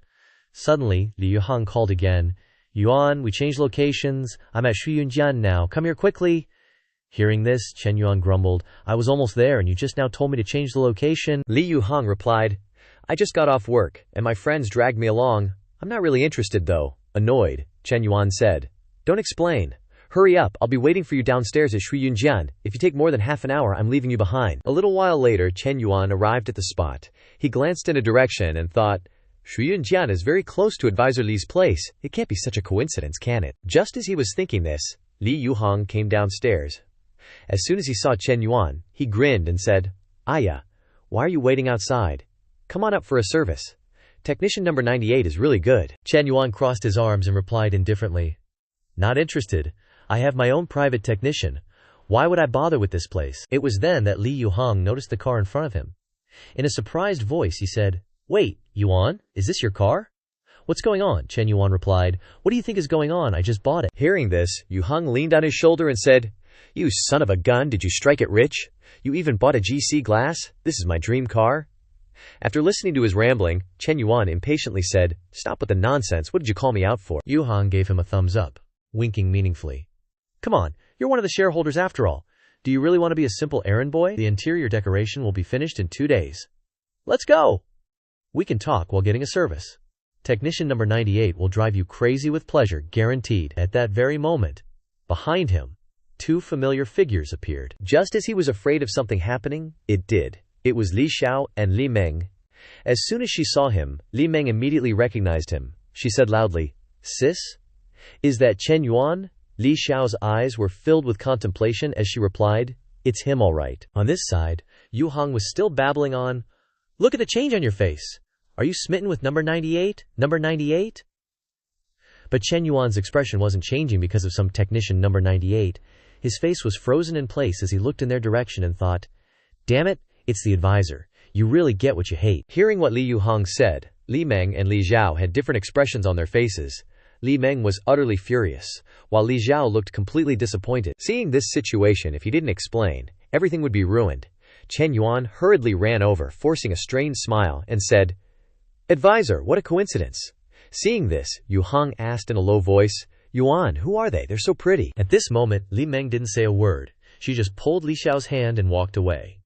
Suddenly, Li Yuhang called again. Yuan, we changed locations. I'm at Shuyunjian now. Come here quickly. Hearing this, Shen Yuan grumbled. I was almost there and you just now told me to change the location. Li Yuhang replied, I just got off work, and my friends dragged me along. I'm not really interested though. Annoyed, Shen Yuan said, don't explain. Hurry up, I'll be waiting for you downstairs at Shuyunjian. If you take more than half an hour, I'm leaving you behind. A little while later, Shen Yuan arrived at the spot. He glanced in a direction and thought, Shuyunjian is very close to Advisor Li's place. It can't be such a coincidence, can it? Just as he was thinking this, Li Yuhang came downstairs. As soon as he saw Shen Yuan, he grinned and said, Aya, why are you waiting outside? Come on up for a service. Technician number 98 is really good. Shen Yuan crossed his arms and replied indifferently, not interested. I have my own private technician. Why would I bother with this place? It was then that Li Yuhang noticed the car in front of him. In a surprised voice, he said, wait, Yuan, is this your car? What's going on? Shen Yuan replied, what do you think is going on? I just bought it. Hearing this, Yuhang leaned on his shoulder and said, you son of a gun, did you strike it rich? You even bought a GC glass? This is my dream car. After listening to his rambling, Shen Yuan impatiently said, stop with the nonsense, what did you call me out for? Yuhang gave him a thumbs up, winking meaningfully. Come on, you're one of the shareholders after all. Do you really want to be a simple errand boy? The interior decoration will be finished in 2 days. Let's go! We can talk while getting a service. Technician number 98 will drive you crazy with pleasure, guaranteed. At that very moment, behind him, 2 familiar figures appeared. Just as he was afraid of something happening, it did. It was Li Xiao and Li Meng. As soon as she saw him, Li Meng immediately recognized him. She said loudly, Sis? Is that Shen Yuan? Li Xiao's eyes were filled with contemplation as she replied, it's him all right. On this side, Yuhang was still babbling on, look at the change on your face. Are you smitten with number 98? Number 98? But Shen Yuan's expression wasn't changing because of some technician number 98. His face was frozen in place as he looked in their direction and thought, damn it, it's the advisor. You really get what you hate. Hearing what Li Yuhang said, Li Meng and Li Xiao had different expressions on their faces. Li Meng was utterly furious, while Li Xiao looked completely disappointed. Seeing this situation, if he didn't explain, everything would be ruined. Shen Yuan hurriedly ran over, forcing a strained smile, and said, Advisor, what a coincidence. Seeing this, Yuhang asked in a low voice, Yuan, who are they? They're so pretty. At this moment, Li Meng didn't say a word. She just pulled Li Xiao's hand and walked away.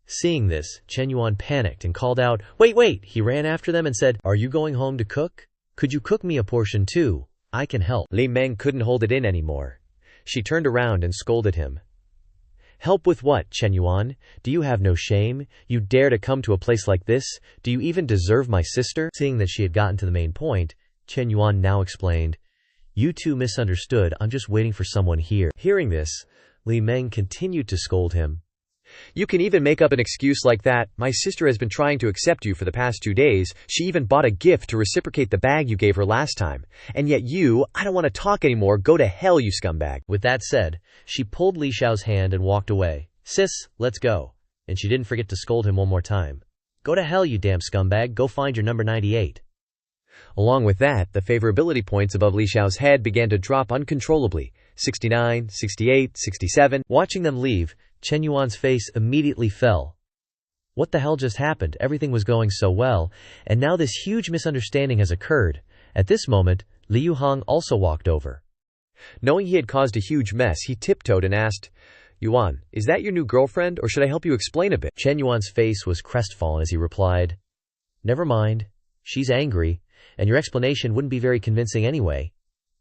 Seeing this, Shen Yuan panicked and called out, wait! He ran after them and said, are you going home to cook? Could you cook me a portion too? I can help. Li Meng couldn't hold it in anymore. She turned around and scolded him. Help with what, Shen Yuan? Do you have no shame? You dare to come to a place like this? Do you even deserve my sister? Seeing that she had gotten to the main point, Shen Yuan now explained, You two misunderstood, I'm just waiting for someone here. Hearing this, Li Meng continued to scold him. You can even make up an excuse like that. My sister has been trying to accept you for the past 2 days. She even bought a gift to reciprocate the bag you gave her last time. And yet I don't want to talk anymore. Go to hell, you scumbag. With that said, she pulled Li Xiao's hand and walked away. Sis, let's go. And she didn't forget to scold him one more time. Go to hell, you damn scumbag. Go find your number 98. Along with that, the favorability points above Li Xiao's head began to drop uncontrollably. 69, 68, 67. Watching them leave, Shen Yuan's face immediately fell. What the hell just happened? Everything was going so well, and now this huge misunderstanding has occurred. At this moment, Li Yuhang also walked over. Knowing he had caused a huge mess, he tiptoed and asked, Yuan, is that your new girlfriend, or should I help you explain a bit? Shen Yuan's face was crestfallen as he replied, Never mind. She's angry, and your explanation wouldn't be very convincing anyway.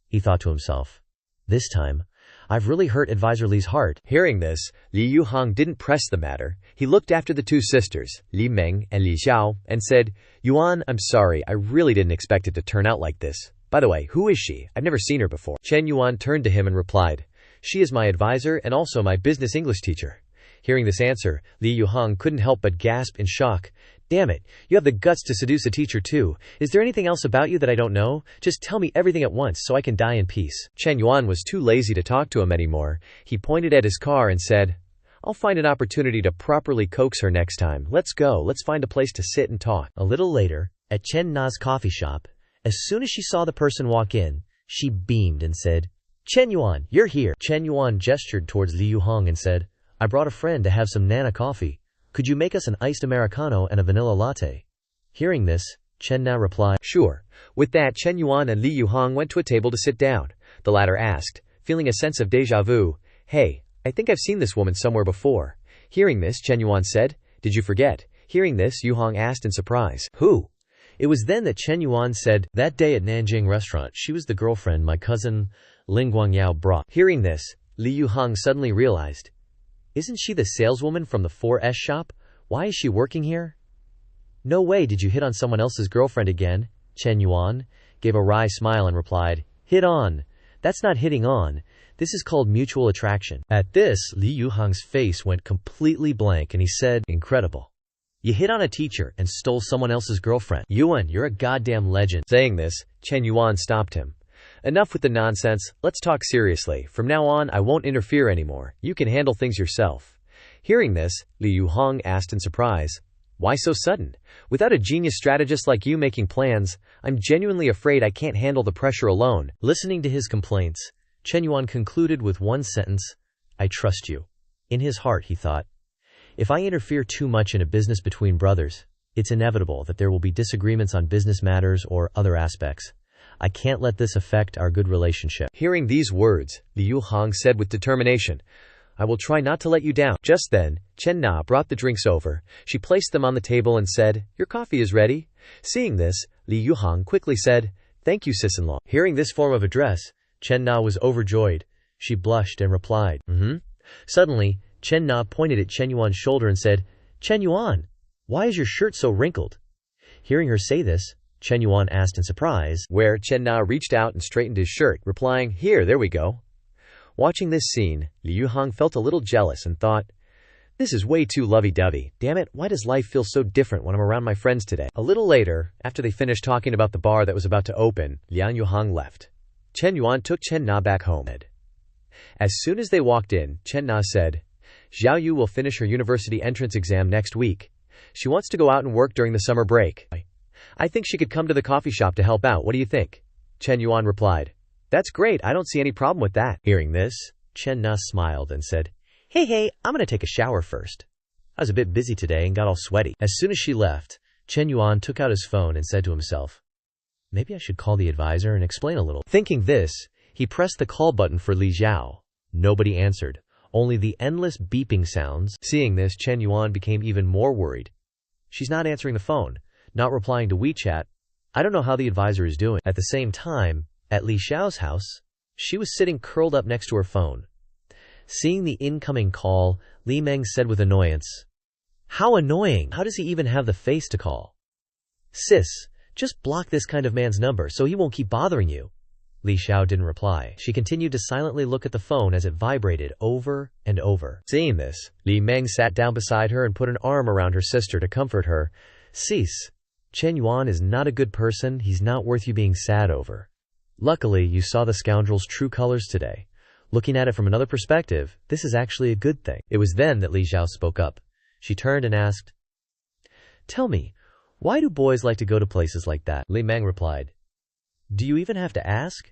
He thought to himself, this time, I've really hurt Advisor Li's heart. Hearing this, Li Yuhang didn't press the matter. He looked after the two sisters, Li Meng and Li Xiao, and said, Yuan, I'm sorry, I really didn't expect it to turn out like this. By the way, who is she? I've never seen her before. Shen Yuan turned to him and replied, She is my advisor and also my business English teacher. Hearing this answer, Li Yuhang couldn't help but gasp in shock. Damn it, you have the guts to seduce a teacher too. Is there anything else about you that I don't know? Just tell me everything at once so I can die in peace. Shen Yuan was too lazy to talk to him anymore. He pointed at his car and said, I'll find an opportunity to properly coax her next time. Let's go, let's find a place to sit and talk. A little later, at Chen Na's coffee shop, as soon as she saw the person walk in, she beamed and said, Chen Yuan, you're here. Chen Yuan gestured towards Li Yuhang and said, I brought a friend to have some Nana coffee. Could you make us an iced Americano and a vanilla latte? Hearing this, Chen Na replied, Sure. With that, Chen Yuan and Li Yuhang went to a table to sit down. The latter asked, feeling a sense of déjà vu, Hey, I think I've seen this woman somewhere before. Hearing this, Chen Yuan said, Did you forget? Hearing this, Yuhang asked in surprise, Who? It was then that Chen Yuan said, That day at Nanjing restaurant, she was the girlfriend my cousin Ling Guangyao brought. Hearing this, Li Yuhang suddenly realized, Isn't she the saleswoman from the 4S shop? Why is she working here? No way did you hit on someone else's girlfriend again? Chen Yuan gave a wry smile and replied, Hit on. That's not hitting on. This is called mutual attraction. At this, Li Yuhang's face went completely blank and he said, Incredible. You hit on a teacher and stole someone else's girlfriend. Yuan, you're a goddamn legend. Saying this, Chen Yuan stopped him. Enough with the nonsense, let's talk seriously. From now on, I won't interfere anymore. You can handle things yourself. Hearing this, Li Yuhang asked in surprise, Why so sudden? Without a genius strategist like you making plans, I'm genuinely afraid I can't handle the pressure alone. Listening to his complaints, Chen Yuan concluded with one sentence, I trust you. In his heart, he thought, If I interfere too much in a business between brothers, it's inevitable that there will be disagreements on business matters or other aspects. I can't let this affect our good relationship. Hearing these words, Li Yuhang said with determination, I will try not to let you down. Just then, Chen Na brought the drinks over. She placed them on the table and said, Your coffee is ready. Seeing this, Li Yuhang quickly said, Thank you, sis-in-law. Hearing this form of address, Chen Na was overjoyed. She blushed and replied, Suddenly, Chen Na pointed at Chen Yuan's shoulder and said, Chen Yuan, why is your shirt so wrinkled? Hearing her say this, Chen Yuan asked in surprise, where Chen Na reached out and straightened his shirt, replying, Here, there we go. Watching this scene, Li Yuhang felt a little jealous and thought, This is way too lovey-dovey. Damn it, why does life feel so different when I'm around my friends today? A little later, after they finished talking about the bar that was about to open, Liang Yuhang left. Chen Yuan took Chen Na back home. As soon as they walked in, Chen Na said, Xiao Yu will finish her university entrance exam next week. She wants to go out and work during the summer break. I think she could come to the coffee shop to help out. What do you think? Chen Yuan replied, That's great. I don't see any problem with that. Hearing this, Chen Na smiled and said, Hey, I'm going to take a shower first. I was a bit busy today and got all sweaty. As soon as she left, Chen Yuan took out his phone and said to himself, Maybe I should call the advisor and explain a little. Thinking this, he pressed the call button for Li Xiao. Nobody answered, only the endless beeping sounds. Seeing this, Chen Yuan became even more worried. She's not answering the phone, not replying to WeChat. I don't know how the advisor is doing. At the same time, at Li Xiao's house, she was sitting curled up next to her phone. Seeing the incoming call, Li Meng said with annoyance, How annoying! How does he even have the face to call? Sis, just block this kind of man's number so he won't keep bothering you. Li Xiao didn't reply. She continued to silently look at the phone as it vibrated over and over. Seeing this, Li Meng sat down beside her and put an arm around her sister to comfort her. Cease. Shen Yuan is not a good person. He's not worth you being sad over. Luckily, you saw the scoundrel's true colors today. Looking at it from another perspective, this is actually a good thing. It was then that Li Xiao spoke up. She turned and asked, "Tell me, why do boys like to go to places like that?" Li Meng replied, "Do you even have to ask?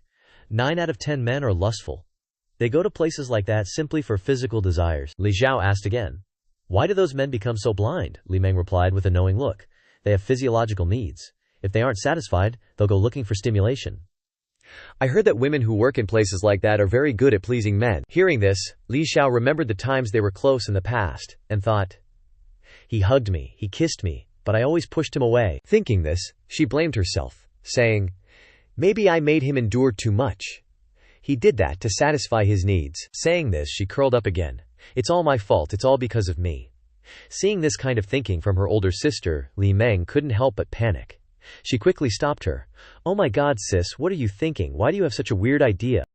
9 out of 10 men are lustful. They go to places like that simply for physical desires." Li Xiao asked again, "Why do those men become so blind?" Li Meng replied with a knowing look. "They have physiological needs. If they aren't satisfied, they'll go looking for stimulation." I heard that women who work in places like that are very good at pleasing men. Hearing this, Li Xiao remembered the times they were close in the past, and thought, "He hugged me, he kissed me, but I always pushed him away." Thinking this, she blamed herself, saying, "Maybe I made him endure too much. He did that to satisfy his needs." Saying this, she curled up again. "It's all my fault, it's all because of me." Seeing this kind of thinking from her older sister, Li Meng couldn't help but panic. She quickly stopped her. "Oh my god, sis, what are you thinking? Why do you have such a weird idea?"